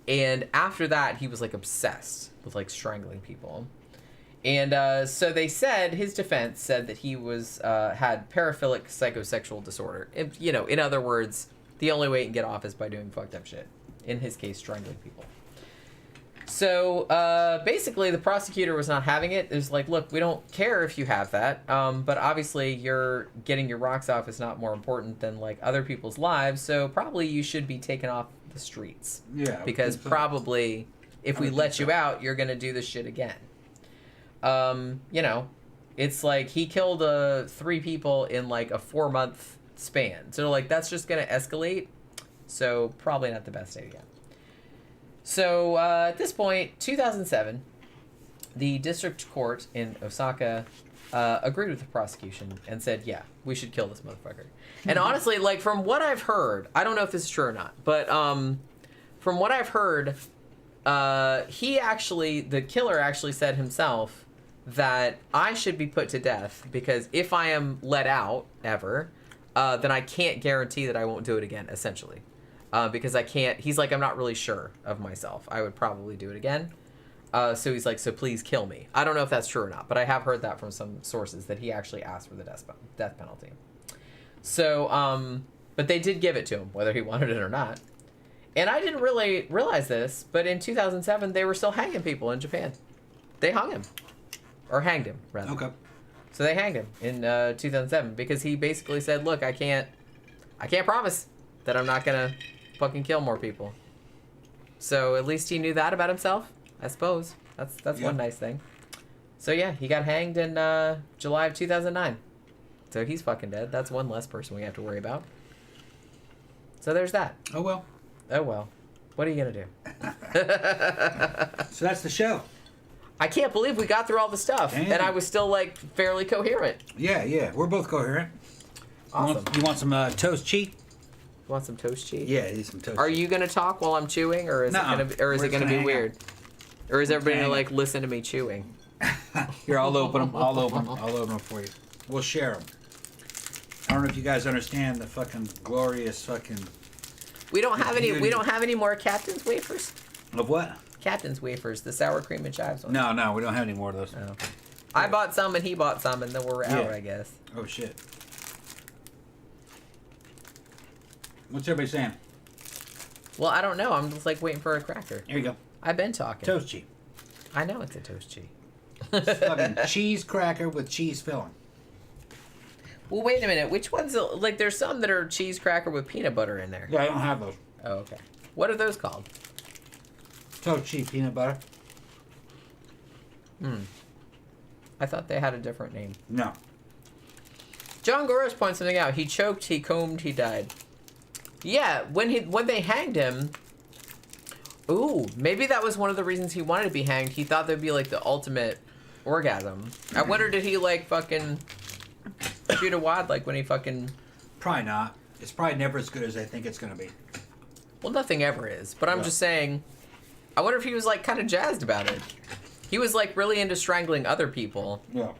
And after that, he was like obsessed with like strangling people. And so they said, his defense said that he was had paraphilic psychosexual disorder. You know, in other words, the only way he can get off is by doing fucked up shit. In his case, strangling people. So basically, the prosecutor was not having it. It was like, look, we don't care if you have that, but obviously, you're getting your rocks off is not more important than like other people's lives. So probably you should be taken off the streets. Yeah. Because probably if we let you out, you're gonna do this shit again. You know, it's like he killed 3 people in like a 4-month span. So like that's just gonna escalate. So probably not the best idea. So at this point, 2007, the district court in Osaka agreed with the prosecution and said, yeah, we should kill this motherfucker. And honestly, like from what I've heard, I don't know if this is true or not, but from what I've heard, the killer actually said himself that I should be put to death because if I am let out ever, then I can't guarantee that I won't do it again, essentially. Because I can't, he's like, I'm not really sure of myself. I would probably do it again. So he's like, so please kill me. I don't know if that's true or not, but I have heard that from some sources that he actually asked for the death penalty. So, but they did give it to him, whether he wanted it or not. And I didn't really realize this, but in 2007, they were still hanging people in Japan. They hung him. Or hanged him, rather. Okay. So they hanged him in 2007 because he basically said, look, I can't promise that I'm not going to fucking kill more people. So at least he knew that about himself, I suppose. That's one nice thing. So yeah, he got hanged in July of 2009. So he's fucking dead. That's one less person we have to worry about. So there's that. Oh well. Oh well. What are you gonna do? So that's the show. I can't believe we got through all the stuff, Damn. and I was still like fairly coherent. Yeah. We're both coherent. Awesome. You want some toast cheese? You want some toast cheese? Yeah, need some toast. Are you gonna talk while I'm chewing, or is it gonna be hang weird? out. Or is everybody gonna hang like listen to me chewing? Here, I'll open them. I'll open them for you. We'll share them. I don't know if you guys understand the fucking glorious fucking. We don't have any. beauty. We don't have any more Captain's wafers. Of what? Captain's wafers, the sour cream and chives ones. No, we don't have any more of those. Oh. I bought some and he bought some, and then we're out, Yeah. I guess. Oh shit. What's everybody saying? Well, I don't know. I'm just like waiting for a cracker. Here you go. I've been talking. Toast cheese. I know it's a toast cheese. Fucking cheese cracker with cheese filling. Well, wait a minute. Which ones? Like, there's some that are cheese cracker with peanut butter in there. Yeah, I don't have those. Oh, okay. What are those called? Toast cheese peanut butter. I thought they had a different name. No. John Goros points something out. He choked, he combed, he died. Yeah, when they hanged him. Ooh, maybe that was one of the reasons he wanted to be hanged. He thought there'd be like the ultimate orgasm. I wonder, did he like fucking shoot a wad like when he fucking. Probably not. It's probably never as good as I think it's gonna be. Well, nothing ever is. But I'm just saying. I wonder if he was like kind of jazzed about it. He was like really into strangling other people. Yeah.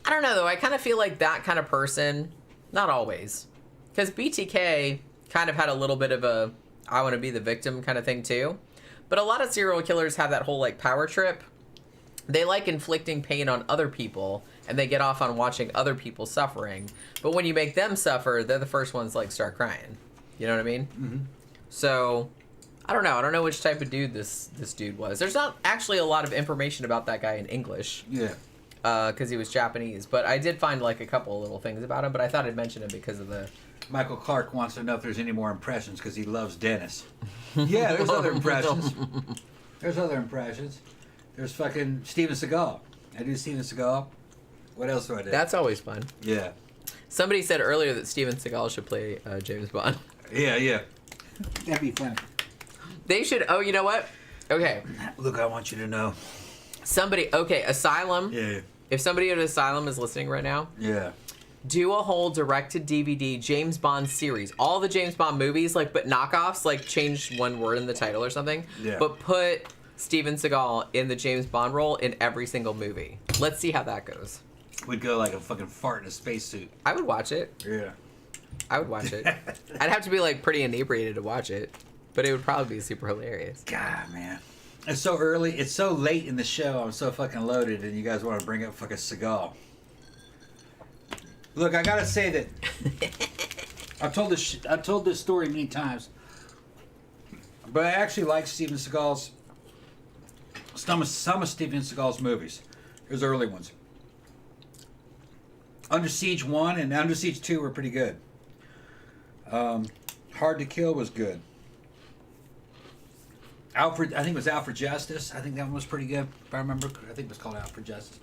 I don't know though. I kind of feel like that kind of person. Not always, because BTK kind of had a little bit of a I want to be the victim kind of thing too. But a lot of serial killers have that whole like power trip. They like inflicting pain on other people and they get off on watching other people suffering. But when you make them suffer, they're the first ones like start crying. You know what I mean? Mm-hmm. So I don't know. I don't know which type of dude this dude was. There's not actually a lot of information about that guy in English. Yeah. Because he was Japanese. But I did find like a couple of little things about him. But I thought I'd mention him because of the Michael Clark wants to know if there's any more impressions because he loves Dennis. Yeah, there's other impressions. There's other impressions. There's fucking Steven Seagal. I do Steven Seagal. What else do I do? That's always fun. Yeah. Somebody said earlier that Steven Seagal should play James Bond. Yeah. That'd be fun. They should. Oh, you know what? Okay. Look, I want you to know. Somebody. Okay, Asylum. Yeah. If somebody at Asylum is listening right now, Yeah. do a whole direct-to-DVD James Bond series. All the James Bond movies, like, but knockoffs, like, change one word in the title or something. Yeah. But put Steven Seagal in the James Bond role in every single movie. Let's see how that goes. We'd go like a fucking fart in a spacesuit. I would watch it. Yeah. I would watch it. I'd have to be, like, pretty inebriated to watch it. But it would probably be super hilarious. God, man. It's so early. It's so late in the show. I'm so fucking loaded, and you guys want to bring up fucking Seagal. Look, I gotta say that I've told this story many times, but I actually like Steven Seagal's some of Steven Seagal's movies, his early ones. Under Siege 1 and Under Siege 2 were pretty good. Hard to Kill was good. Alfred, I think it was Out for Justice. I think that one was pretty good. If I remember, I think it was called Out for Justice.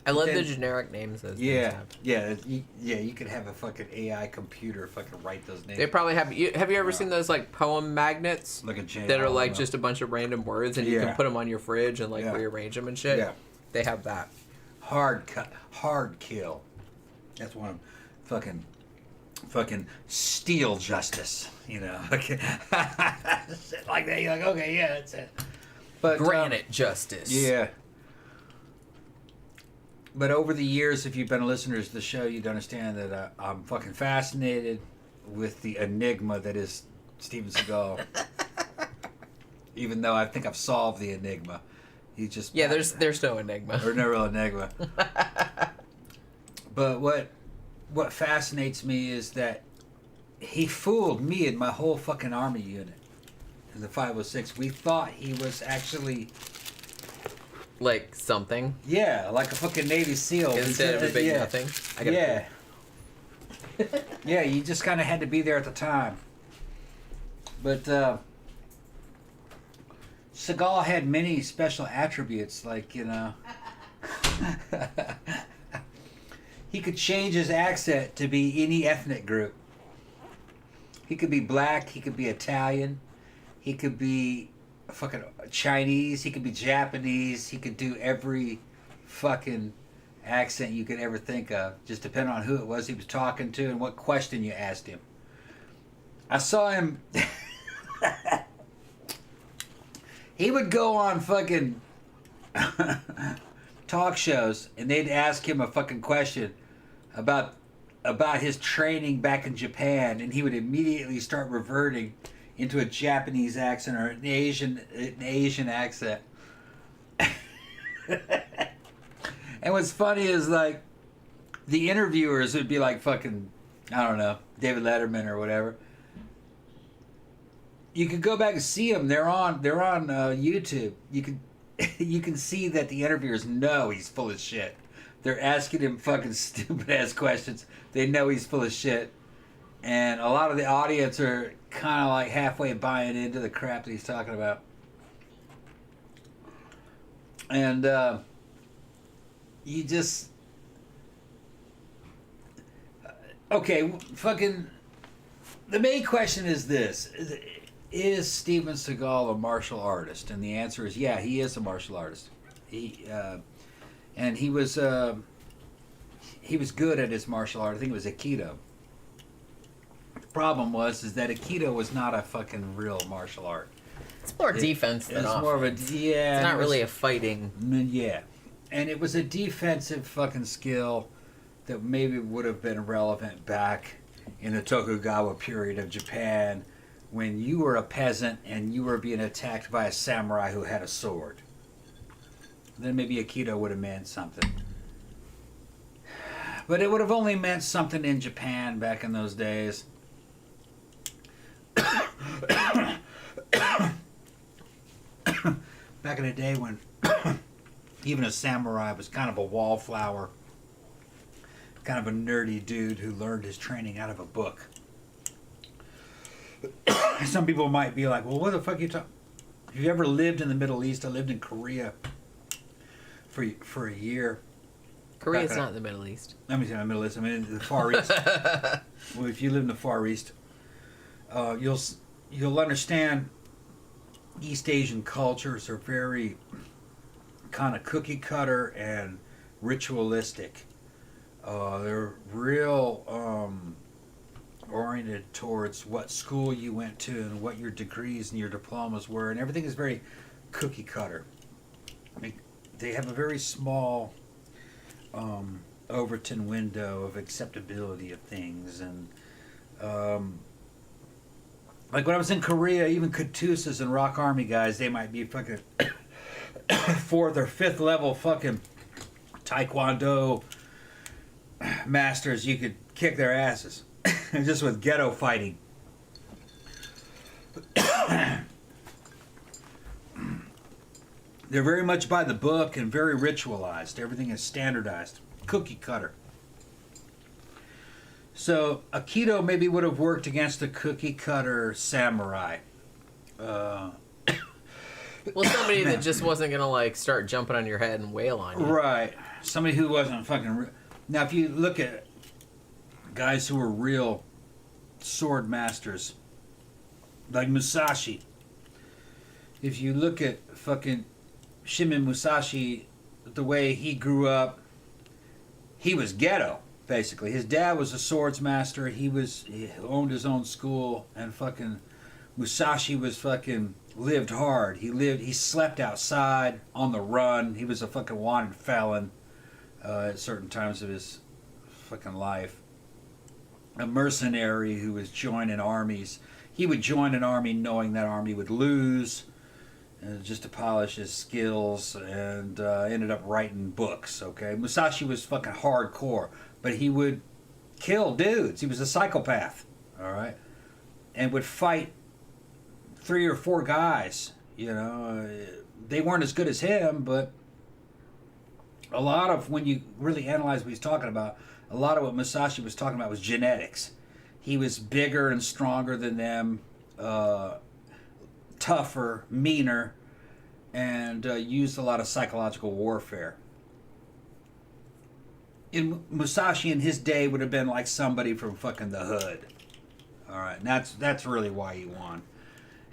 I love the generic names. Those names have. You could have a fucking AI computer fucking write those names. They probably have. Have you ever seen those like poem magnets Like a chain, that are like just a bunch of random words, and you Yeah. can put them on your fridge and like Yeah. rearrange them and shit? Yeah. They have that. Hard Kill. That's one of fucking Steel Justice. You know, okay. Like that. You're like, okay, yeah, that's it. But Granite Justice. Yeah. But over the years, if you've been listeners to the show, you'd understand that I'm fucking fascinated with the enigma that is Steven Seagal. Even though I think I've solved the enigma. He just... Yeah, there's no enigma. There's no real enigma. But what fascinates me is that he fooled me and my whole fucking army unit in the 506. We thought he was actually... Like something. Yeah, like a fucking Navy SEAL. Instead of a big nothing. Yeah. Yeah, you just kind of had to be there at the time. But Seagal had many special attributes, like, you know... He could change his accent to be any ethnic group. He could be black, he could be Italian, he could be fucking Chinese, he could be Japanese, he could do every fucking accent you could ever think of, just depending on who it was he was talking to and what question you asked him. I saw him he would go on fucking talk shows and they'd ask him a fucking question about his training back in Japan, and he would immediately start reverting into a Japanese accent or an Asian accent. And what's funny is, like, the interviewers would be like fucking, I don't know, David Letterman or whatever. You could go back and see them. They're on YouTube. You can see that the interviewers know he's full of shit. They're asking him fucking stupid ass questions. They know he's full of shit. And a lot of the audience are kind of like halfway buying into the crap that he's talking about. And you just... Okay, fucking... The main question is this. Is Steven Seagal a martial artist? And the answer is, yeah, he is a martial artist. He was good at his martial art. I think it was Aikido. The problem is that Aikido was not a fucking real martial art. It's more defense than offense. It's more of a It's not really a fighting. Yeah, and it was a defensive fucking skill that maybe would have been relevant back in the Tokugawa period of Japan, when you were a peasant and you were being attacked by a samurai who had a sword. Then maybe Aikido would have meant something. But it would have only meant something in Japan back in those days. Back in the day when even a samurai was kind of a wallflower, kind of a nerdy dude who learned his training out of a book. Some people might be like, well, what the fuck are you talking? Have you ever lived in the Middle East? I lived in Korea for a year. Korea's not in the Middle East. Let me say the Middle East. I mean in the Far East. Well, if you live in the Far East, you'll understand East Asian cultures are very kind of cookie cutter and ritualistic. They're real oriented towards what school you went to and what your degrees and your diplomas were, and everything is very cookie cutter. I mean, they have a very small Overton window of acceptability of things, and like when I was in Korea, even Katusas and Rock Army guys, they might be fucking 4th or 5th level fucking Taekwondo masters. You could kick their asses just with ghetto fighting. They're very much by the book and very ritualized. Everything is standardized. Cookie cutter. So Aikido maybe would have worked against a cookie cutter samurai. Well, somebody that just wasn't gonna like start jumping on your head and wail on you. Right. Somebody who wasn't fucking... Now, if you look at guys who were real sword masters, like Musashi. If you look at fucking Shimen Musashi, the way he grew up, he was ghetto, basically. His dad was a swords master. He owned his own school, and fucking Musashi was fucking lived hard. He slept outside on the run. He was a fucking wanted felon at certain times of his fucking life. A mercenary who was joining armies. He would join an army knowing that army would lose, just to polish his skills, and ended up writing books, okay? Musashi was fucking hardcore, but he would kill dudes. He was a psychopath, all right? And would fight 3 or 4 guys, you know. They weren't as good as him, but a lot of, when you really analyze what he's talking about, a lot of what Musashi was talking about was genetics. He was bigger and stronger than them, tougher, meaner, and used a lot of psychological warfare. Musashi in his day would have been like somebody from fucking the hood. All right, and that's really why he won.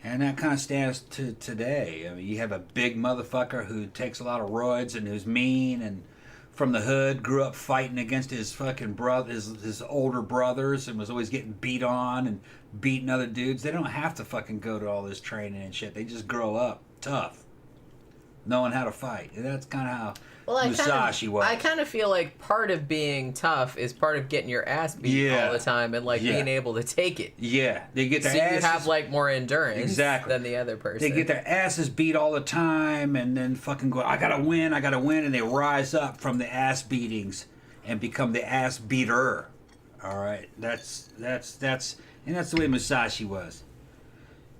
And that kind of stands to today. I mean, you have a big motherfucker who takes a lot of roids and who's mean and from the hood, grew up fighting against his fucking his older brothers, and was always getting beat on and beating other dudes. They don't have to fucking go to all this training and shit. They just grow up tough, knowing how to fight. And that's kind of how Musashi was. I kind of feel like part of being tough is part of getting your ass beat all the time and like being able to take it. Yeah, they get their asses. So you have like more endurance than the other person. They get their asses beat all the time, and then fucking go, I gotta win, and they rise up from the ass beatings and become the ass beater. All right, that's the way Musashi was.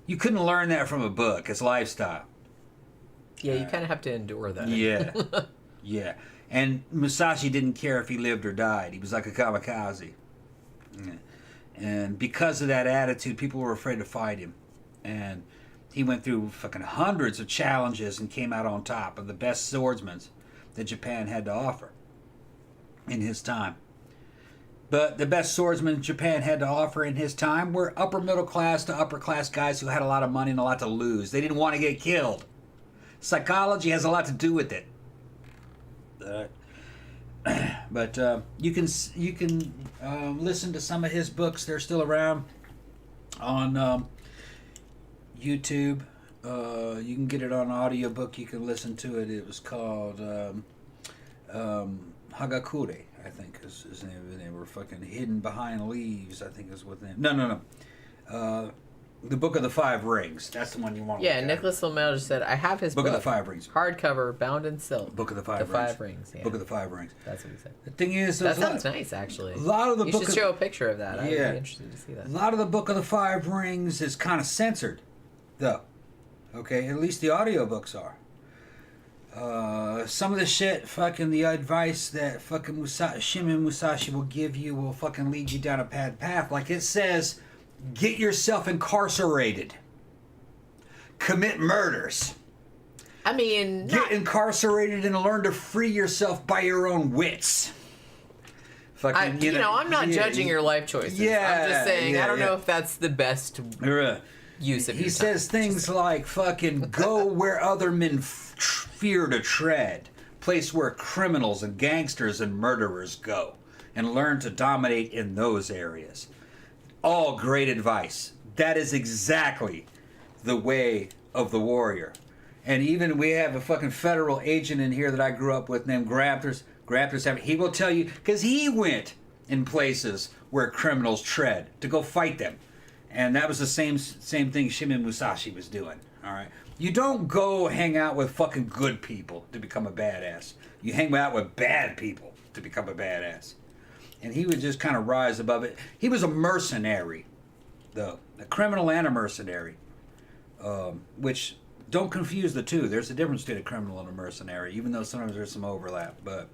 You couldn't learn that from a book. It's lifestyle. Yeah, you kind of have to endure that. Yeah. Yeah. And Musashi didn't care if he lived or died. He was like a kamikaze. Yeah. And because of that attitude, people were afraid to fight him. And he went through fucking hundreds of challenges and came out on top of the best swordsmen that Japan had to offer in his time. But the best swordsmen Japan had to offer in his time were upper middle class to upper class guys who had a lot of money and a lot to lose. They didn't want to get killed. Psychology has a lot to do with it. But you can listen to some of his books. They're still around on YouTube. You can get it on audiobook. You can listen to it. It was called Hagakure, I think is his name. They were fucking hidden behind leaves, I think is what the name. No. The Book of the Five Rings. That's the one you want to look at. Nicholas Lamel just said, I have his book. Book of the Five Rings. Hardcover, bound in silk. Book of the Five Rings. Five Rings, yeah. Book of the Five Rings. That's what he said. The thing is... That sounds nice, actually. A lot of the you book should show a picture of that. I'd be interested to see that. A lot of the Book of the Five Rings is kind of censored, though. Okay? At least the audiobooks are. Some of the shit, fucking the advice that fucking Shimen Musashi will give you will fucking lead you down a bad path. Like it says... get yourself incarcerated, commit murders, I mean, get incarcerated and learn to free yourself by your own wits. Fucking, I'm not judging your life choices. Yeah, I'm just saying, I don't know yeah. if that's the best use of He your says time. things like, fucking, go where other men fear to tread. Place where criminals and gangsters and murderers go. And learn to dominate in those areas. All great advice. That is exactly the way of the warrior. And even we have a fucking federal agent in here that I grew up with named Gramthars. He will tell you, because he went in places where criminals tread to go fight them. And that was the same thing Shimon Musashi was doing. All right. You don't go hang out with fucking good people to become a badass. You hang out with bad people to become a badass. And he would just kind of rise above it. He was a mercenary, though. A criminal and a mercenary. Which, don't confuse the two. There's a difference between a criminal and a mercenary, even though sometimes there's some overlap. But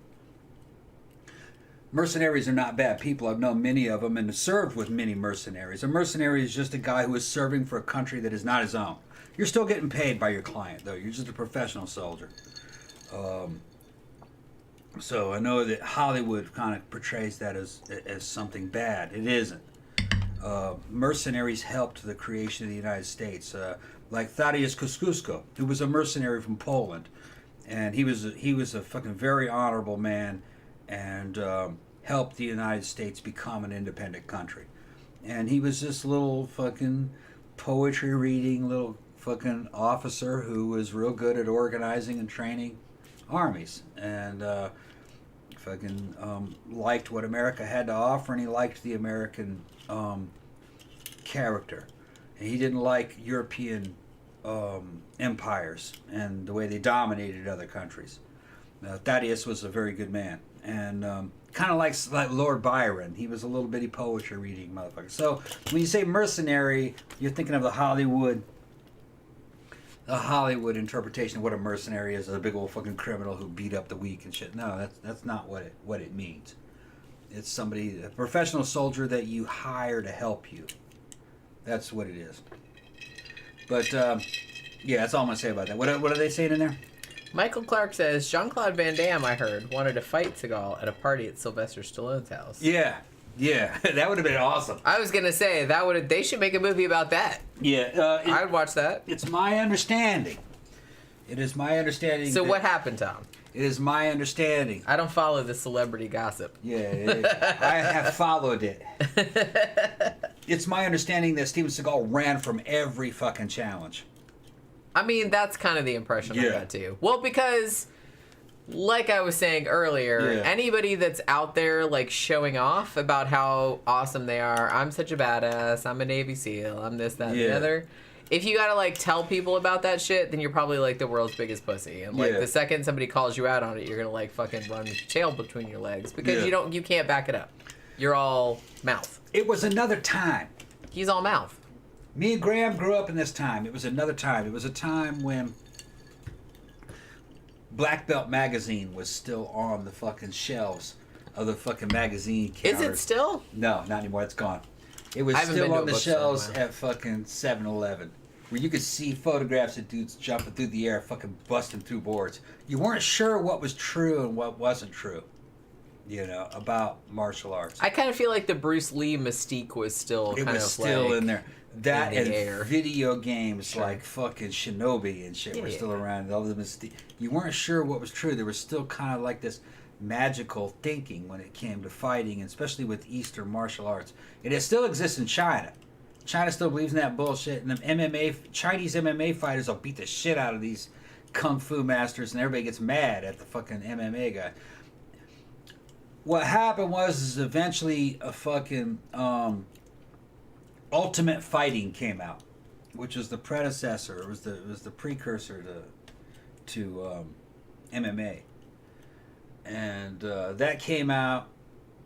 mercenaries are not bad people. I've known many of them and served with many mercenaries. A mercenary is just a guy who is serving for a country that is not his own. You're still getting paid by your client, though. You're just a professional soldier. So I know that Hollywood kind of portrays that as something bad. It isn't. Mercenaries helped the creation of the United States. Like Thaddeus Kosciuszko, who was a mercenary from Poland. And he was a fucking very honorable man and helped the United States become an independent country. And he was this little fucking poetry reading little fucking officer who was real good at organizing and training armies. And fucking liked what America had to offer, and he liked the American character. And he didn't like European empires and the way they dominated other countries. Thaddeus was a very good man. And kind of like Lord Byron. He was a little bitty poetry reading motherfucker. So when you say mercenary, you're thinking of the Hollywood interpretation of what a mercenary is, a big old fucking criminal who beat up the weak and shit. No, that's not what it means. It's somebody, a professional soldier that you hire to help you. That's what it is. But yeah, that's all I'm gonna say about that. What are they saying in there? Michael Clark says Jean-Claude Van Damme, I heard, wanted to fight Seagal at a party at Sylvester Stallone's house. Yeah, that would have been awesome. I was gonna say they should make a movie about that. Yeah, I'd watch that. It's my understanding. It is my understanding. So what happened, Tom? It is my understanding. I don't follow the celebrity gossip. Yeah, I have followed it. It's my understanding that Steven Seagal ran from every fucking challenge. I mean, that's kind of the impression I got too. Well, because, like I was saying earlier, anybody that's out there, like, showing off about how awesome they are, I'm such a badass, I'm a Navy SEAL, I'm this, that, and the other. If you gotta, like, tell people about that shit, then you're probably, like, the world's biggest pussy. And, like, the second somebody calls you out on it, you're gonna, like, fucking run with your tail between your legs. Because you can't back it up. You're all mouth. It was another time. He's all mouth. Me and Graham grew up in this time. It was another time. It was a time when Black Belt magazine was still on the fucking shelves of the fucking magazine counters. Is it still? No, not anymore. It's gone. It was still on the shelves at fucking 7-Eleven, where you could see photographs of dudes jumping through the air, fucking busting through boards. You weren't sure what was true and what wasn't true, about martial arts. I kind of feel like the Bruce Lee mystique was still It kind was of still like in there. That in the and air. video games like fucking Shinobi and shit were still around. All the mystique. You weren't sure what was true. There was still kind of like this magical thinking when it came to fighting, and especially with Eastern martial arts. It still exists in China. China still believes in that bullshit, and the Chinese MMA fighters will beat the shit out of these kung fu masters, and everybody gets mad at the fucking MMA guy. What happened was eventually a fucking Ultimate Fighting came out, which was the predecessor. It was the precursor to MMA, and that came out,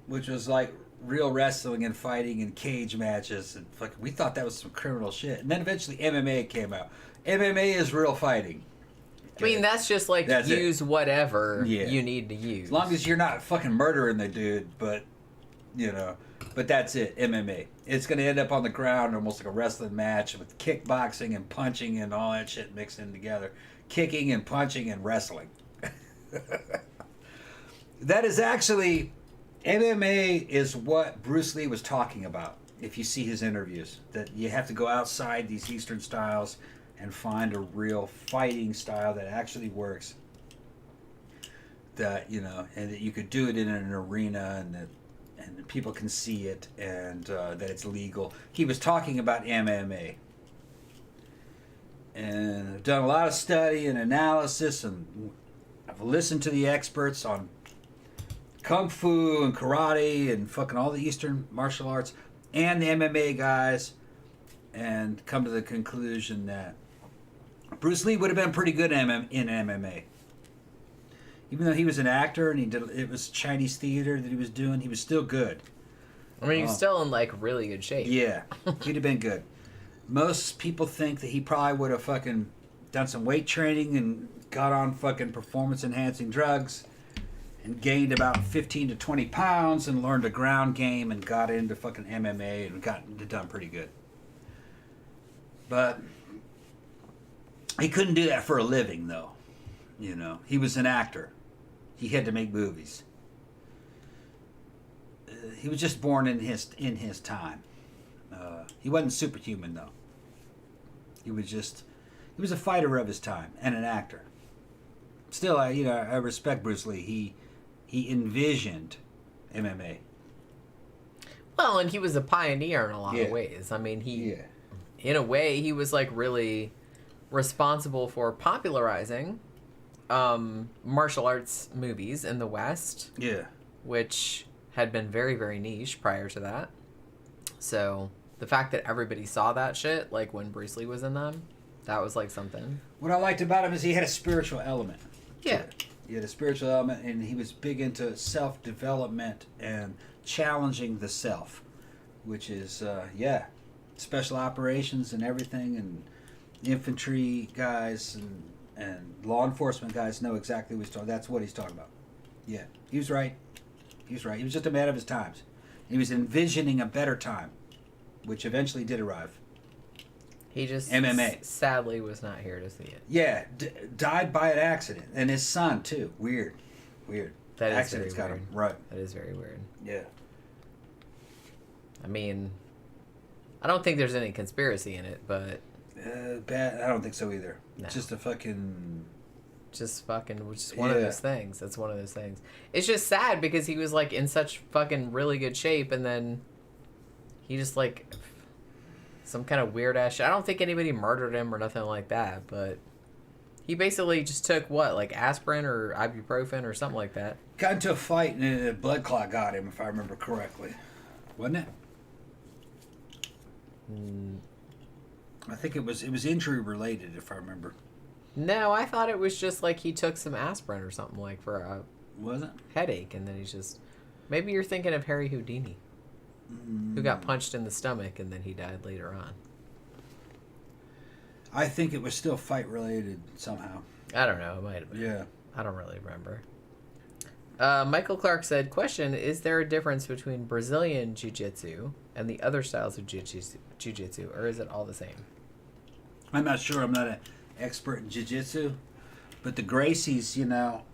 which was like real wrestling and fighting and cage matches, and we thought that was some criminal shit. And then eventually MMA came out. MMA is real fighting. I mean, that's just like use whatever you need to use. As long as you're not fucking murdering the dude, but But that's it, MMA. It's going to end up on the ground almost like a wrestling match with kickboxing and punching and all that shit mixed in together. Kicking and punching and wrestling. That is actually... MMA is what Bruce Lee was talking about, if you see his interviews. That you have to go outside these Eastern styles and find a real fighting style that actually works. That, you know, and that you could do it in an arena and that people can see it and that it's legal. He was talking about MMA. And I've done a lot of study and analysis and I've listened to the experts on Kung Fu and karate and fucking all the Eastern martial arts and the MMA guys and come to the conclusion that Bruce Lee would have been pretty good in MMA. Even though he was an actor and it was Chinese theater that he was doing, he was still good. I mean, he was still in, like, really good shape. Yeah, he'd have been good. Most people think that he probably would have fucking done some weight training and got on fucking performance-enhancing drugs and gained about 15 to 20 pounds and learned a ground game and got into fucking MMA and done pretty good. But he couldn't do that for a living, though. You know, he was an actor. He had to make movies. He was just born in his time. He wasn't superhuman, though. He was a fighter of his time and an actor. Still, I respect Bruce Lee. He envisioned MMA. Well, and he was a pioneer in a lot of ways. I mean, in a way, he was like really responsible for popularizing martial arts movies in the West. Yeah. Which had been very, very niche prior to that. So the fact that everybody saw that shit, like when Bruce Lee was in them, that was like something. What I liked about him is he had a spiritual element. Yeah. He had a spiritual element, and he was big into self-development and challenging the self, which is, special operations and everything, and infantry guys and law enforcement guys know exactly what he's talking about. That's what he's talking about. Yeah, he was right. He was right. He was just a man of his times. He was envisioning a better time, which eventually did arrive. He just MMA. Sadly was not here to see it. Yeah, died by an accident, and his son too. Weird. That is Accidents very got weird. him right. That is very weird. Yeah. I mean, I don't think there's any conspiracy in it, but Bad. I don't think so either. No. Just a fucking. Just one of those things. That's one of those things. It's just sad because he was like in such fucking really good shape, and then he just like some kind of weird ass shit. I don't think anybody murdered him or nothing like that, but he basically just took like aspirin or ibuprofen or something like that. Got into a fight and a blood clot got him, if I remember correctly. Wasn't it? I think it was injury related, if I remember. No, I thought it was just like he took some aspirin or something like for a Was it? headache, and then he's just. Maybe you're thinking of Harry Houdini, who got punched in the stomach and then he died later on. I think it was still fight related somehow. I don't know. It might have been. Yeah. I don't really remember. Michael Clark said, question, is there a difference between Brazilian Jiu-Jitsu and the other styles of Jiu-Jitsu, or is it all the same? I'm not sure. I'm not an expert in jiu-jitsu, but the Gracies,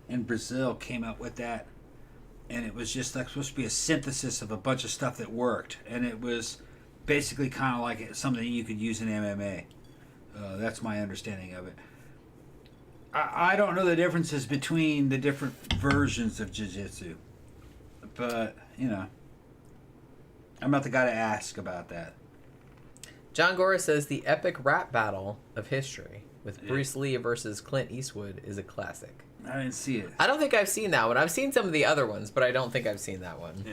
in Brazil came up with that, and it was just like supposed to be a synthesis of a bunch of stuff that worked, and it was basically kind of like something you could use in MMA. That's my understanding of it. I don't know the differences between the different versions of jiu-jitsu, but, I'm not the guy to ask about that. John Gora says the epic rap battle of history with Bruce Lee versus Clint Eastwood is a classic. I didn't see it. I don't think I've seen that one. I've seen some of the other ones, but I don't think I've seen that one.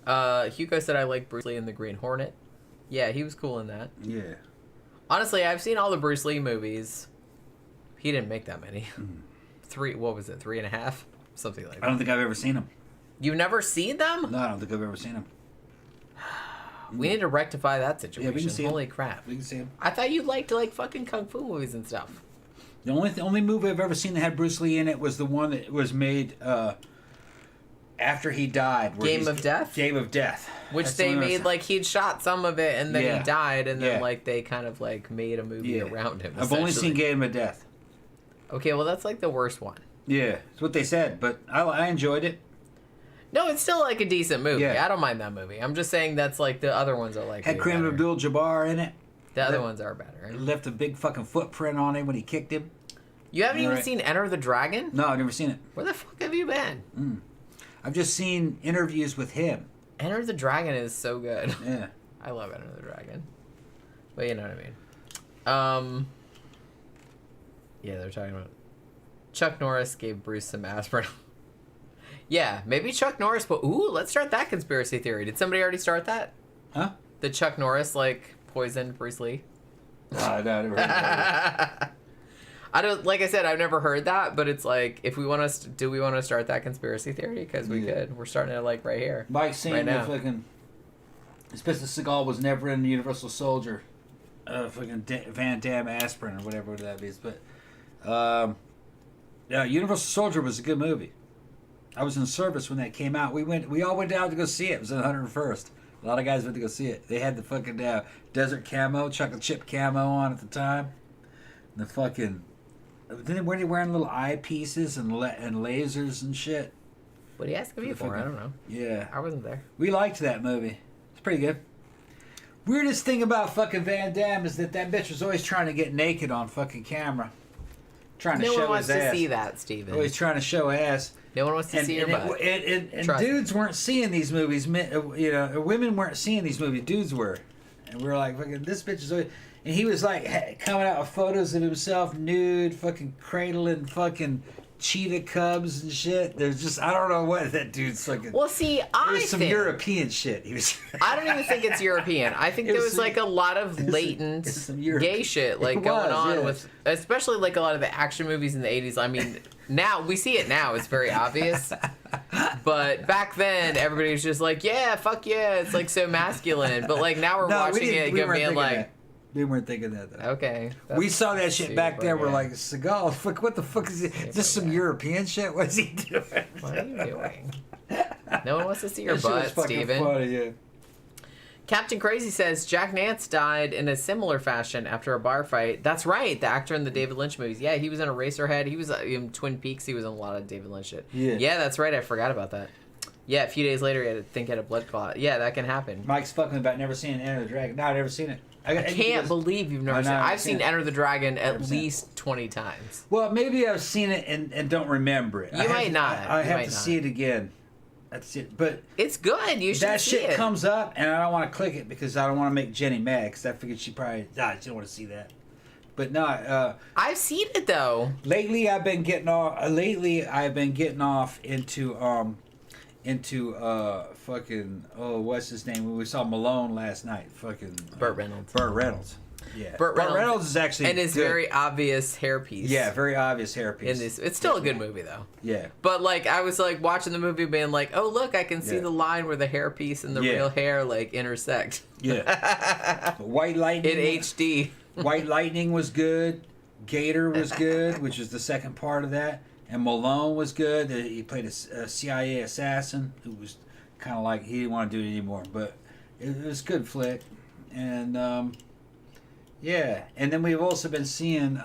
Yeah. Hugo said I like Bruce Lee in the Green Hornet. Yeah, he was cool in that. Yeah. Honestly, I've seen all the Bruce Lee movies. He didn't make that many. 3.5? Something like that. I don't think I've ever seen him. You've never seen them? No, I don't think I've ever seen him. We need to rectify that situation. Yeah, we can see Holy him. crap. We can see him. I thought you liked like fucking kung fu movies and stuff. The only movie I've ever seen that had Bruce Lee in it was the one that was made after he died. Where Game of Death? Game of Death. Which That's they the one made, that's- like, he'd shot some of it, and then Yeah. he died, and then, Yeah. like, they kind of, like, made a movie around him, I've only seen essentially. Game of Death. Okay, well, that's, like, the worst one. Yeah, that's what they said, but I enjoyed it. No, it's still, like, a decent movie. Yeah. I don't mind that movie. I'm just saying that's, like, the other ones are, like, Had way Kareem better. Abdul-Jabbar in it. The other ones are better. It left a big fucking footprint on him when he kicked him. You haven't even Right. seen Enter the Dragon? No, I've never seen it. Where the fuck have you been? I've just seen interviews with him. Enter the Dragon is so good. Yeah. I love Enter the Dragon. But you know what I mean. Yeah, they're talking about Chuck Norris gave Bruce some aspirin. Yeah, maybe Chuck Norris, but ooh, let's start that conspiracy theory. Did somebody already start that? Huh? Did Chuck Norris, like, poisoned Bruce Lee? No, I never heard that. I don't, like I said, I've never heard that, but it's like, if we want to, do we want to start that conspiracy theory? Because we could. We're starting it, like, right here. Mike's saying Right that now. fucking Asbestos Seagal was never in the Universal Soldier. Fucking Van Damme aspirin or whatever that is. But, yeah, Universal Soldier was a good movie. I was in service when that came out. We all went down to go see it. It was in 101st. A lot of guys went to go see it. They had the fucking desert camo, chocolate chip camo on at the time. And the fucking... Then were they wearing little eyepieces and lasers and shit? What are you asking me for? I don't know. Yeah. I wasn't there. We liked that movie. It's pretty good. Weirdest thing about fucking Van Damme is that bitch was always trying to get naked on fucking camera. Trying to No one show wants his to ass. see that, Steven. Always trying to show ass. No one wants to see your butt. And Trust me. dudes weren't seeing these movies. Women weren't seeing these movies. Dudes were. And we were like, fucking, this bitch is always... And he was like coming out with photos of himself nude, fucking cradling fucking cheetah cubs and shit. There's just, I don't know what that dude's fucking... Well, see, It I was some think... European shit. He was... I don't even think it's European. I think It there was was some- like a lot of it's latent some Europe- gay shit like It going was, on yeah. with, especially like a lot of the action movies in the 80s. I mean, now we see it now. It's very obvious. But back then, everybody was just like, yeah, fuck yeah. It's like so masculine. But like now we're watching it we and weren't being thinking like, that. We weren't thinking that though. okay. We saw that shit back there. We're gay. like, Seagal, fuck, what the fuck is it? Is this some gay. European shit? What's he doing? What are you doing? No one wants to see your That shit was butt, fucking Steven. funny, yeah. Captain Crazy says Jack Nance died in a similar fashion after a bar fight. That's right, the actor in the David Lynch movies. Yeah, he was in Eraserhead. He was in Twin Peaks. He was in a lot of David Lynch shit. Yeah. that's right. I forgot about that. Yeah, a few days later, he had a blood clot. Yeah, that can happen. Mike's fucking about never seeing Enter the Dragon. No, I've never seen it. I can't believe you've never I know, seen it. I've I've seen seen it. Enter the Dragon at 100%. least 20 times. Well, maybe I've seen it and don't remember it. You might not. I You have might to not. see it again. That's it. But It's good. You should that see shit it. comes up, and I don't want to click it because I don't want to make Jenny mad because I figured she probably, she don't want to see that. But no, I've seen it, though. lately I've been getting off. Into fucking what's his name? We saw Malone last night. Fucking Burt Reynolds. Burt Reynolds. Yeah. Burt Reynolds is actually And his good. very obvious hairpiece. Yeah, very obvious hairpiece. In this, it's still a good movie, though. Yeah. But like I was like watching the movie being like, oh look, I can see Yeah. the line where the hairpiece and the Yeah. real hair like intersect. Yeah. White Lightning. In HD. White Lightning was good. Gator was good, which is the second part of that. And Malone was good. He played a CIA assassin who was kind of like, he didn't want to do it anymore. But it was a good flick. And yeah. And then we've also been seeing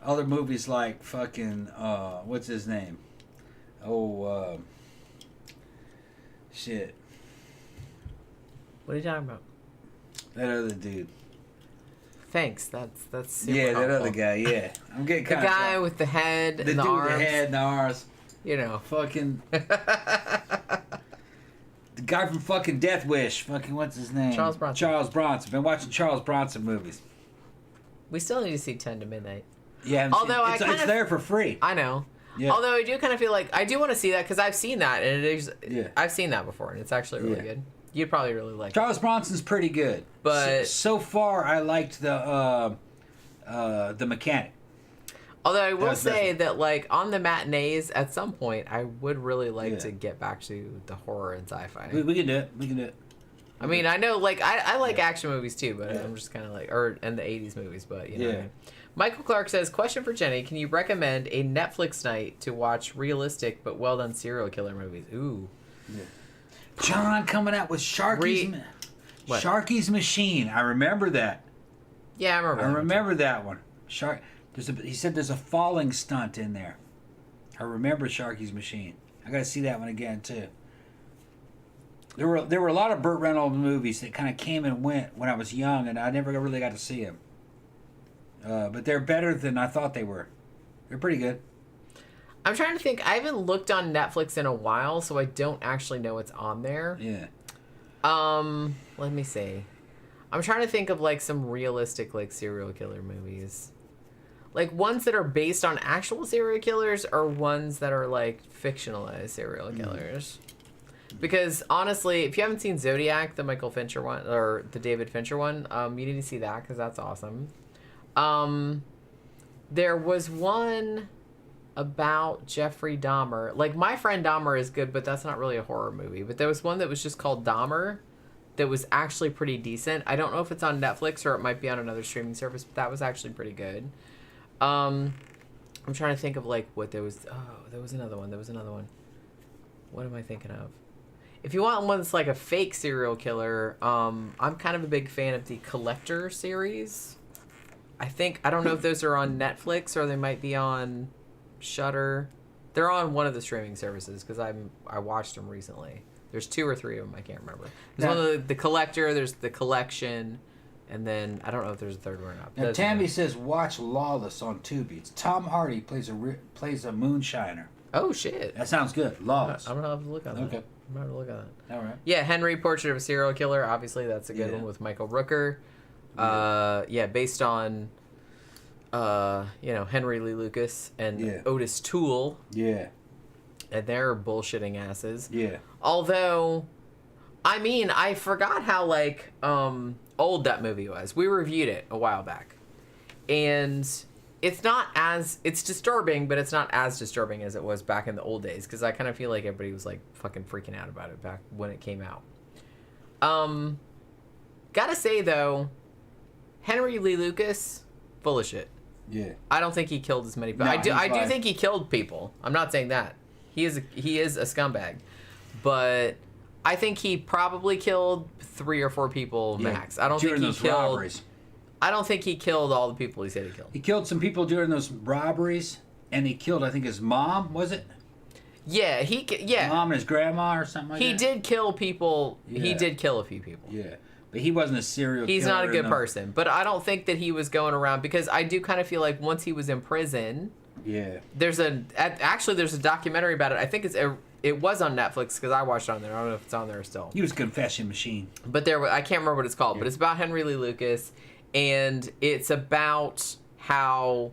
other movies like fucking, what's his name? Shit. What are you talking about? That other dude. Thanks. That's super Yeah, that helpful. other guy, yeah. I'm getting The kind of... guy with the head The and dude the with arms. the head and the arms. You know. Fucking... The guy from fucking Death Wish. Fucking, what's his name? Charles Bronson. Charles Bronson. Been watching Charles Bronson movies. We still need to see 10 to Midnight. Yeah, Although I it's kind of- there for free. I know. Yeah. Although I do kind of feel like I do want to see that because I've seen that and it is. Yeah. I've seen that before and it's actually really Yeah. good. You'd probably really like it. Charles Bronson's pretty good. But- so far, I liked the Mechanic. Although I will was the best say one. that, like, on the matinees, at some point, I would really like Yeah. to get back to the horror and sci-fi. We can do it. We can do it. I mean, I know, like, I like action movies too, but I'm just kind of like, and the 80s movies, but, you know what I mean? Michael Clark says, question for Jenny, can you recommend a Netflix night to watch realistic but well-done serial killer movies? Ooh. Yeah. John coming out with Sharky's Machine. I remember that. Yeah, I remember that one. He said there's a falling stunt in there. I remember Sharky's Machine. I got to see that one again, too. There were a lot of Burt Reynolds movies that kind of came and went when I was young, and I never really got to see them. But they're better than I thought they were. They're pretty good. I'm trying to think. I haven't looked on Netflix in a while, so I don't actually know what's on there. Yeah. Let me see. I'm trying to think of like some realistic like serial killer movies. Like ones that are based on actual serial killers or ones that are like fictionalized serial killers. Because honestly, if you haven't seen Zodiac, the Michael Fincher one, or the David Fincher one, you need to see that because that's awesome. There was one about Jeffrey Dahmer. Like, My Friend Dahmer is good, but that's not really a horror movie. But there was one that was just called Dahmer that was actually pretty decent. I don't know if it's on Netflix or it might be on another streaming service, but that was actually pretty good. I'm trying to think of, like, what there was... Oh, there was another one. What am I thinking of? If you want one that's like a fake serial killer, I'm kind of a big fan of the Collector series. I don't know if those are on Netflix or they might be on Shudder. They're on one of the streaming services because I watched them recently. There's 2 or 3 of them. I can't remember. There's one of the Collector. There's the Collection, and then I don't know if there's a third one or not. Now Tammy says watch Lawless on Tubi. Tom Hardy plays a moonshiner. Oh shit! That sounds good. Lawless. I'm gonna have to look at that. Okay. I'm gonna have to look at that. All right. Yeah, Henry, Portrait of a Serial Killer. Obviously, that's a good one with Michael Rooker. Based on, Henry Lee Lucas and Otis Toole. Yeah. And their bullshitting asses. Yeah. Although, I mean, I forgot how, like, old that movie was. We reviewed it a while back. And it's disturbing, but it's not as disturbing as it was back in the old days. Because I kind of feel like everybody was, like, fucking freaking out about it back when it came out. Gotta say, though, Henry Lee Lucas, full of shit. Yeah. I don't think he killed as many people. I do think he killed people. I'm not saying that. He is a scumbag. But I think he probably killed 3 or 4 people max. I don't think he killed robberies. I don't think he killed all the people he said he killed. He killed some people during those robberies, and he killed, I think, his mom, was it? Yeah, mom and his grandma or something like that. He did kill people. Yeah. He did kill a few people. Yeah. But he wasn't a serial killer. He's not a good person. But I don't think that he was going around, because I do kind of feel like once he was in prison... Yeah. There's a documentary about it. I think it was on Netflix because I watched it on there. I don't know if it's on there still. He was a confession machine. But I can't remember what it's called. Yeah. But it's about Henry Lee Lucas, and it's about how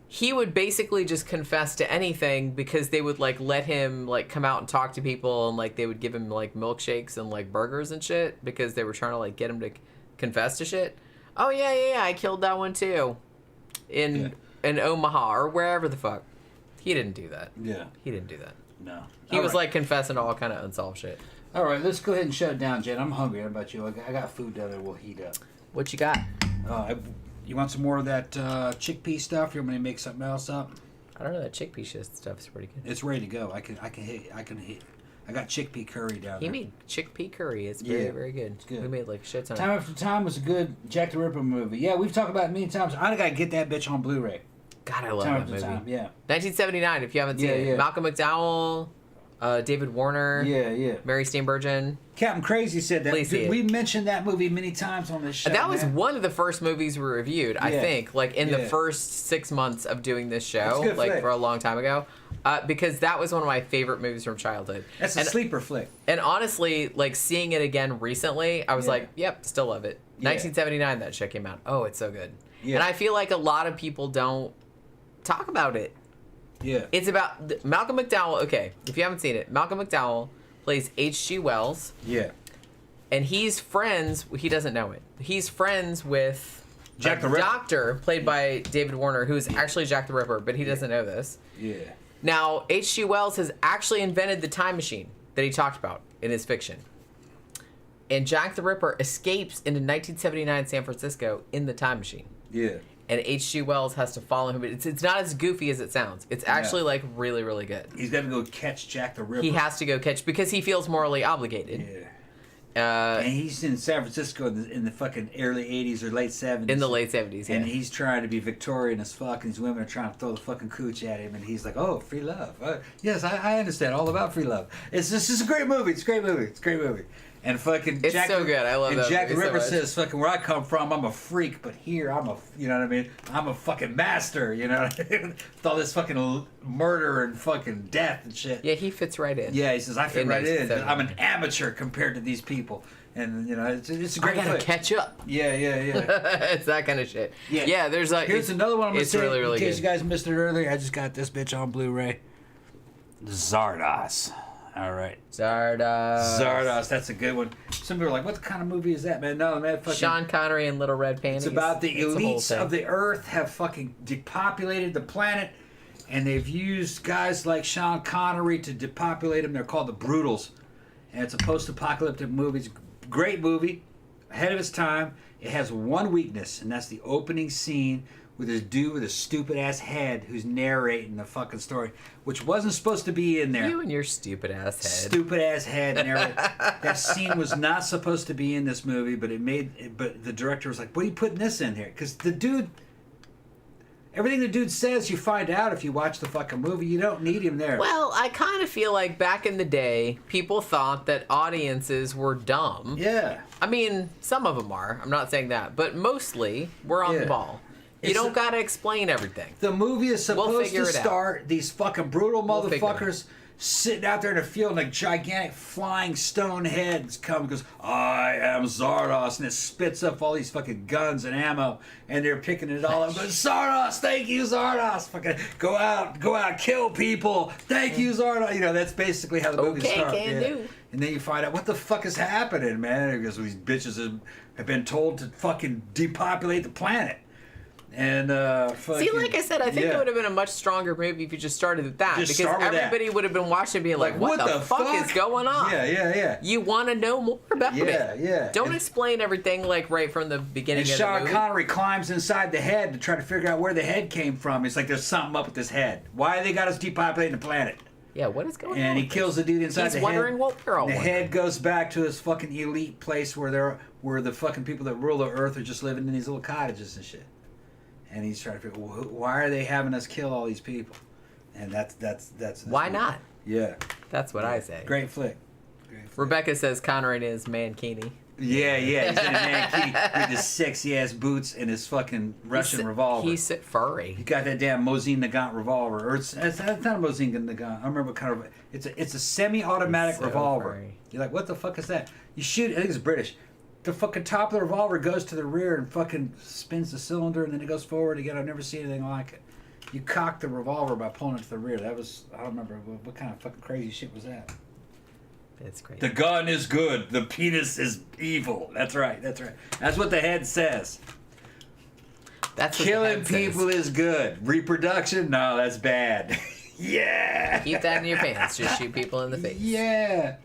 he would basically just confess to anything because they would like let him like come out and talk to people, and like they would give him like milkshakes and like burgers and shit because they were trying to like get him to confess to shit. Oh yeah, I killed that one too. In Omaha or wherever the fuck. He didn't do that. Yeah. He didn't do that. No. He was like confessing to all kind of unsolved shit. All right, let's go ahead and shut it down, Jen. I'm hungry. How about you? I got food down there. We'll heat up. What you got? You want some more of that chickpea stuff? You want me to make something else up? I don't know. That chickpea shit stuff is pretty good. It's ready to go. I can hit. I got chickpea curry down there. He made chickpea curry. It's very, very good. It's good. We made like shit ton. Time After Time was a good Jack the Ripper movie. Yeah, we've talked about it many times. I gotta get that bitch on Blu-ray. God, I love that movie. Time, yeah. 1979, if you haven't seen it. Malcolm McDowell, David Warner. Yeah. Mary Steenburgen. Captain Crazy said that. Please see it. We mentioned that movie many times on this show. That was one of the first movies we reviewed, I think, like in the first 6 months of doing this show, like flick. For a long time ago. Because that was one of my favorite movies from childhood. That's a sleeper flick. And honestly, like seeing it again recently, I was like, yep, still love it. 1979, that shit came out. Oh, it's so good. Yeah. And I feel like a lot of people don't talk about it. Yeah. It's about Malcolm McDowell. Okay, if you haven't seen it, Malcolm McDowell plays H.G. Wells. Yeah. And he's friends, he doesn't know it. He's friends with Jack the Ripper. Doctor, played by David Warner, who's actually Jack the Ripper, but he doesn't know this. Yeah. Now, H.G. Wells has actually invented the time machine that he talked about in his fiction. And Jack the Ripper escapes into 1979 San Francisco in the time machine. Yeah. And H.G. Wells has to follow him. It's not as goofy as it sounds. It's actually like really, really good. He's got to go catch Jack the Ripper. He has to go catch because he feels morally obligated. Yeah. And he's in San Francisco in the fucking early 80s or late 70s. in the late 70s, yeah. And he's trying to be Victorian as fuck, and these women are trying to throw the fucking cooch at him, and he's like, oh, free love. Yes, I understand all about free love. It's a great movie. It's a great movie. It's a great movie. And fucking it's Jack, so good. I love and that. And Jack the movie Ripper so much. says, fucking, where I come from, I'm a freak, but here I'm you know what I mean? I'm a fucking master, you know what I mean? With all this fucking murder and fucking death and shit. Yeah, he fits right in. Yeah, he says, I fit In right in. 1970. I'm an amateur compared to these people. And, you know, it's a great I gotta flick. catch up. Yeah. It's that kind of shit. Yeah. There's like Here's another one I'm going to It's say, really, really in case good. you guys missed it earlier. I just got this bitch on Blu-ray. Zardoz. All right. Zardoz. That's a good one. Some people are like, what kind of movie is that, man? No, man, fucking... Sean Connery and Little Red Panties. It's about the It's a whole elites thing. of the Earth have fucking depopulated the planet, and they've used guys like Sean Connery to depopulate them. They're called the Brutals. And it's a post-apocalyptic movie. It's a great movie, ahead of its time. It has one weakness, and that's the opening scene with this dude with a stupid-ass head who's narrating the fucking story, which wasn't supposed to be in there. You and your stupid ass head. Stupid-ass head narrating. That scene was not supposed to be in this movie, but but the director was like, what are you putting this in here? Because the dude... Everything the dude says, you find out if you watch the fucking movie. You don't need him there. Well, I kind of feel like back in the day, people thought that audiences were dumb. Yeah. I mean, some of them are. I'm not saying that. But mostly, we're on Yeah. the ball. You It's don't a- got to explain everything. The movie is supposed figure to it out. start these fucking brutal We'll figure it motherfuckers sitting out there in a field and a gigantic flying stone head comes and goes, I am Zardoz, and it spits up all these fucking guns and ammo, and they're picking it all up, going, Zardoz, thank you, Zardoz, fucking go out, kill people, thank you, Zardoz. You know, that's basically how the movie Okay, starts. can do. And then you find out what the fuck is happening, man, because these bitches have been told to fucking depopulate the planet. And See, like I said, I think yeah. it would have been a much stronger movie if you just started with that. Just because start with that. everybody would have been watching being like, what the fuck is going on? Yeah. You want to know more about it. Yeah. Don't And- explain everything like right from the beginning And of the Sean movie. Connery climbs inside the head to try to figure out where the head came from. It's like there's something up with this head. Why they got us depopulating the planet? Yeah, what is going on? And he with kills this? the dude inside He's the wondering head. what we're all The wondering. head goes back to this fucking elite place where the fucking people that rule the earth are just living in these little cottages and shit. And he's trying to figure, why are they having us kill all these people? And that's Why movie. not? Yeah. That's what I say. Great flick. Rebecca says Connery is mankini. Yeah. He's in a mankini with his sexy ass boots and his fucking Russian revolver. He's furry. He got that damn Mosin Nagant revolver, or it's not a Mosin Nagant. I don't remember what kind of. It's a semi-automatic He's so revolver. furry. You're like, what the fuck is that? You shoot. I think it's British. The fucking top of the revolver goes to the rear and fucking spins the cylinder, and then it goes forward again. I've never seen anything like it. You cock the revolver by pulling it to the rear. That was, I don't remember what kind of fucking crazy shit was that. It's crazy. The gun is good. The penis is evil. That's right. That's what the head says. That's what the Killing head says. people is good. Reproduction, no, that's bad. Yeah. Keep that in your pants. Just shoot people in the face. Yeah.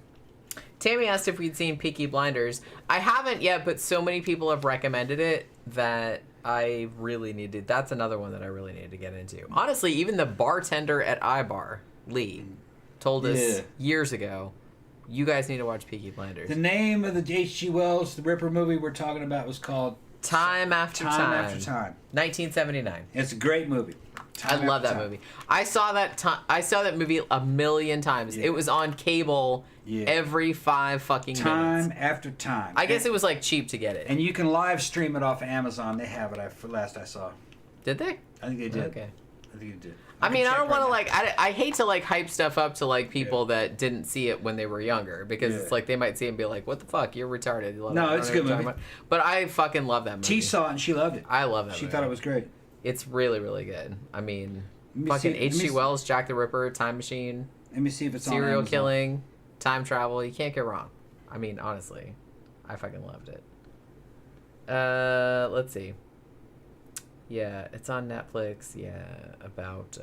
Tammy asked if we'd seen Peaky Blinders. I haven't yet, but so many people have recommended it that I really need to. That's another one that I really need to get into. Honestly, even the bartender at iBar, Lee, told us Yeah. years ago, you guys need to watch Peaky Blinders. The name of the H.G. Wells, the Ripper movie we're talking about was called Time After Time. Time After Time. 1979. It's a great movie. Time I love After that Time. movie. I saw that movie a million times. Yeah. It was on cable Yeah. every 5 fucking Time minutes. After Time. I guess it was like cheap to get it. And you can live stream it off of Amazon. They have it. Last I saw. Did they? I think they did. Okay. I think they did. I mean, I can don't check want to right I hate to like hype stuff up to like people that didn't see it when they were younger because Yeah. it's like they might see it and be like, "What the fuck? You're retarded." You love No, it. I it's don't a know good what you're movie. talking about. But I fucking love that now. movie. T saw it and she loved it. I love that She movie. thought it was great. It's really, really good. I mean, Let me fucking see- let me H.G. see- Wells, Jack the Ripper, Time Machine, Let me see if it's on serial Amazon. killing, time travel. You can't get wrong. I mean, honestly, I fucking loved it. Let's see. Yeah, it's on Netflix. Yeah, about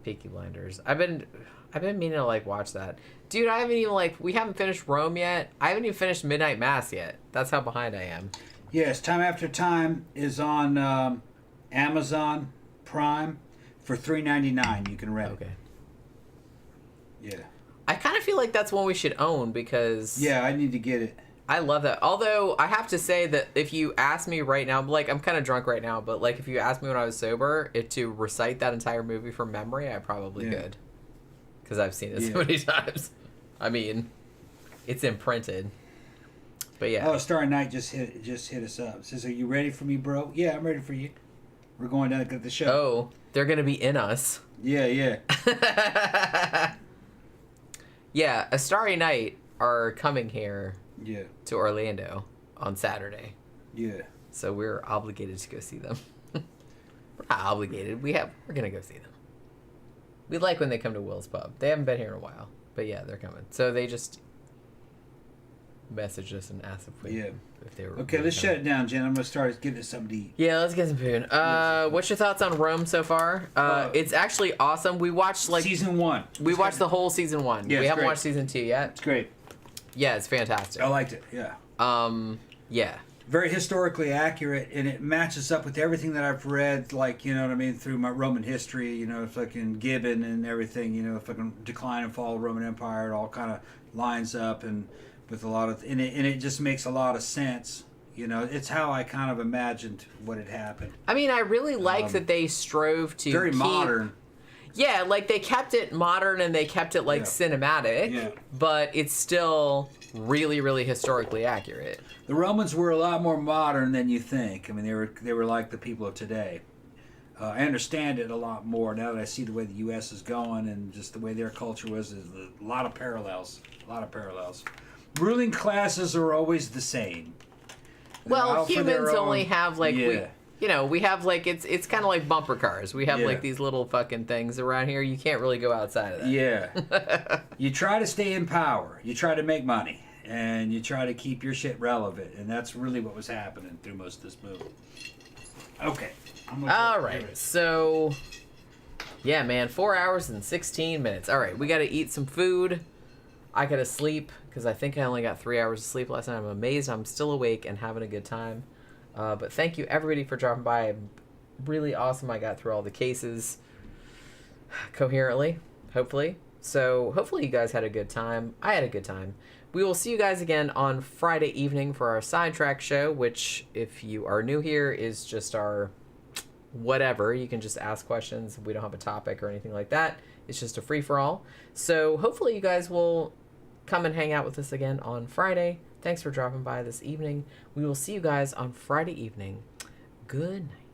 Peaky Blinders. I've been meaning to like watch that. Dude, I haven't even we haven't finished Rome yet. I haven't even finished Midnight Mass yet. That's how behind I am. Yes, Time After Time is on Amazon Prime for $3.99. You can rent Okay. it. Yeah. I kind of feel like that's one we should own because Yeah, I need to get it. I love that. Although I have to say that if you ask me right now, I'm kind of drunk right now, but if you asked me when I was sober to recite that entire movie from memory, I probably could. Because I've seen it so many times. I mean, it's imprinted. But yeah. Oh, Starry Night just hit us up. Says, "Are you ready for me, bro?" Yeah, I'm ready for you. We're going down to get the show. Oh, they're gonna be in us. Yeah. Yeah, A Starry Night are coming here. Yeah. To Orlando on Saturday. Yeah. So we're obligated to go see them. We're not obligated. We're gonna go see them. We like when they come to Will's Pub. They haven't been here in a while, but yeah, they're coming. So they just messaged us and asked if they were. Okay, let's shut it down, Jen. I'm gonna start getting us something to eat. Yeah, let's get some food. What's your thoughts on Rome so far? It's actually awesome. We watched season 1. We watched the whole season 1. Yeah, we haven't great. watched season 2 yet. It's great. Yeah, it's fantastic. I liked it. Yeah. Yeah. Very historically accurate, and it matches up with everything that I've read, you know what I mean, through my Roman history, fucking Gibbon and everything, fucking decline and fall of the Roman Empire. It all kind of lines up, and with a lot of, and it just makes a lot of sense. It's how I kind of imagined what had happened. I mean, I really like that they strove to very keep, modern. Yeah, they kept it modern and they kept it cinematic, but it's still really, really historically accurate. The Romans were a lot more modern than you think. I mean, they were like the people of today. I understand it a lot more now that I see the way the U.S. is going and just the way their culture was. There's a lot of parallels. Ruling classes are always the same. Well, humans only have we have it's kind of like bumper cars. We have these little fucking things around here. You can't really go outside of that. Yeah. You try to stay in power. You try to make money. And you try to keep your shit relevant. And that's really what was happening through most of this movie. Okay. All right. So, yeah, man. 4 hours and 16 minutes. All right. We got to eat some food. I got to sleep because I think I only got 3 hours of sleep last night. I'm amazed I'm still awake and having a good time. But thank you, everybody, for dropping by. Really awesome. I got through all the cases coherently, hopefully. So hopefully you guys had a good time. I had a good time. We will see you guys again on Friday evening for our sidetrack show, which, if you are new here, is just our whatever. You can just ask questions. We don't have a topic or anything like that. It's just a free-for-all. So hopefully you guys will come and hang out with us again on Friday. Thanks for dropping by this evening. We will see you guys on Friday evening. Good night.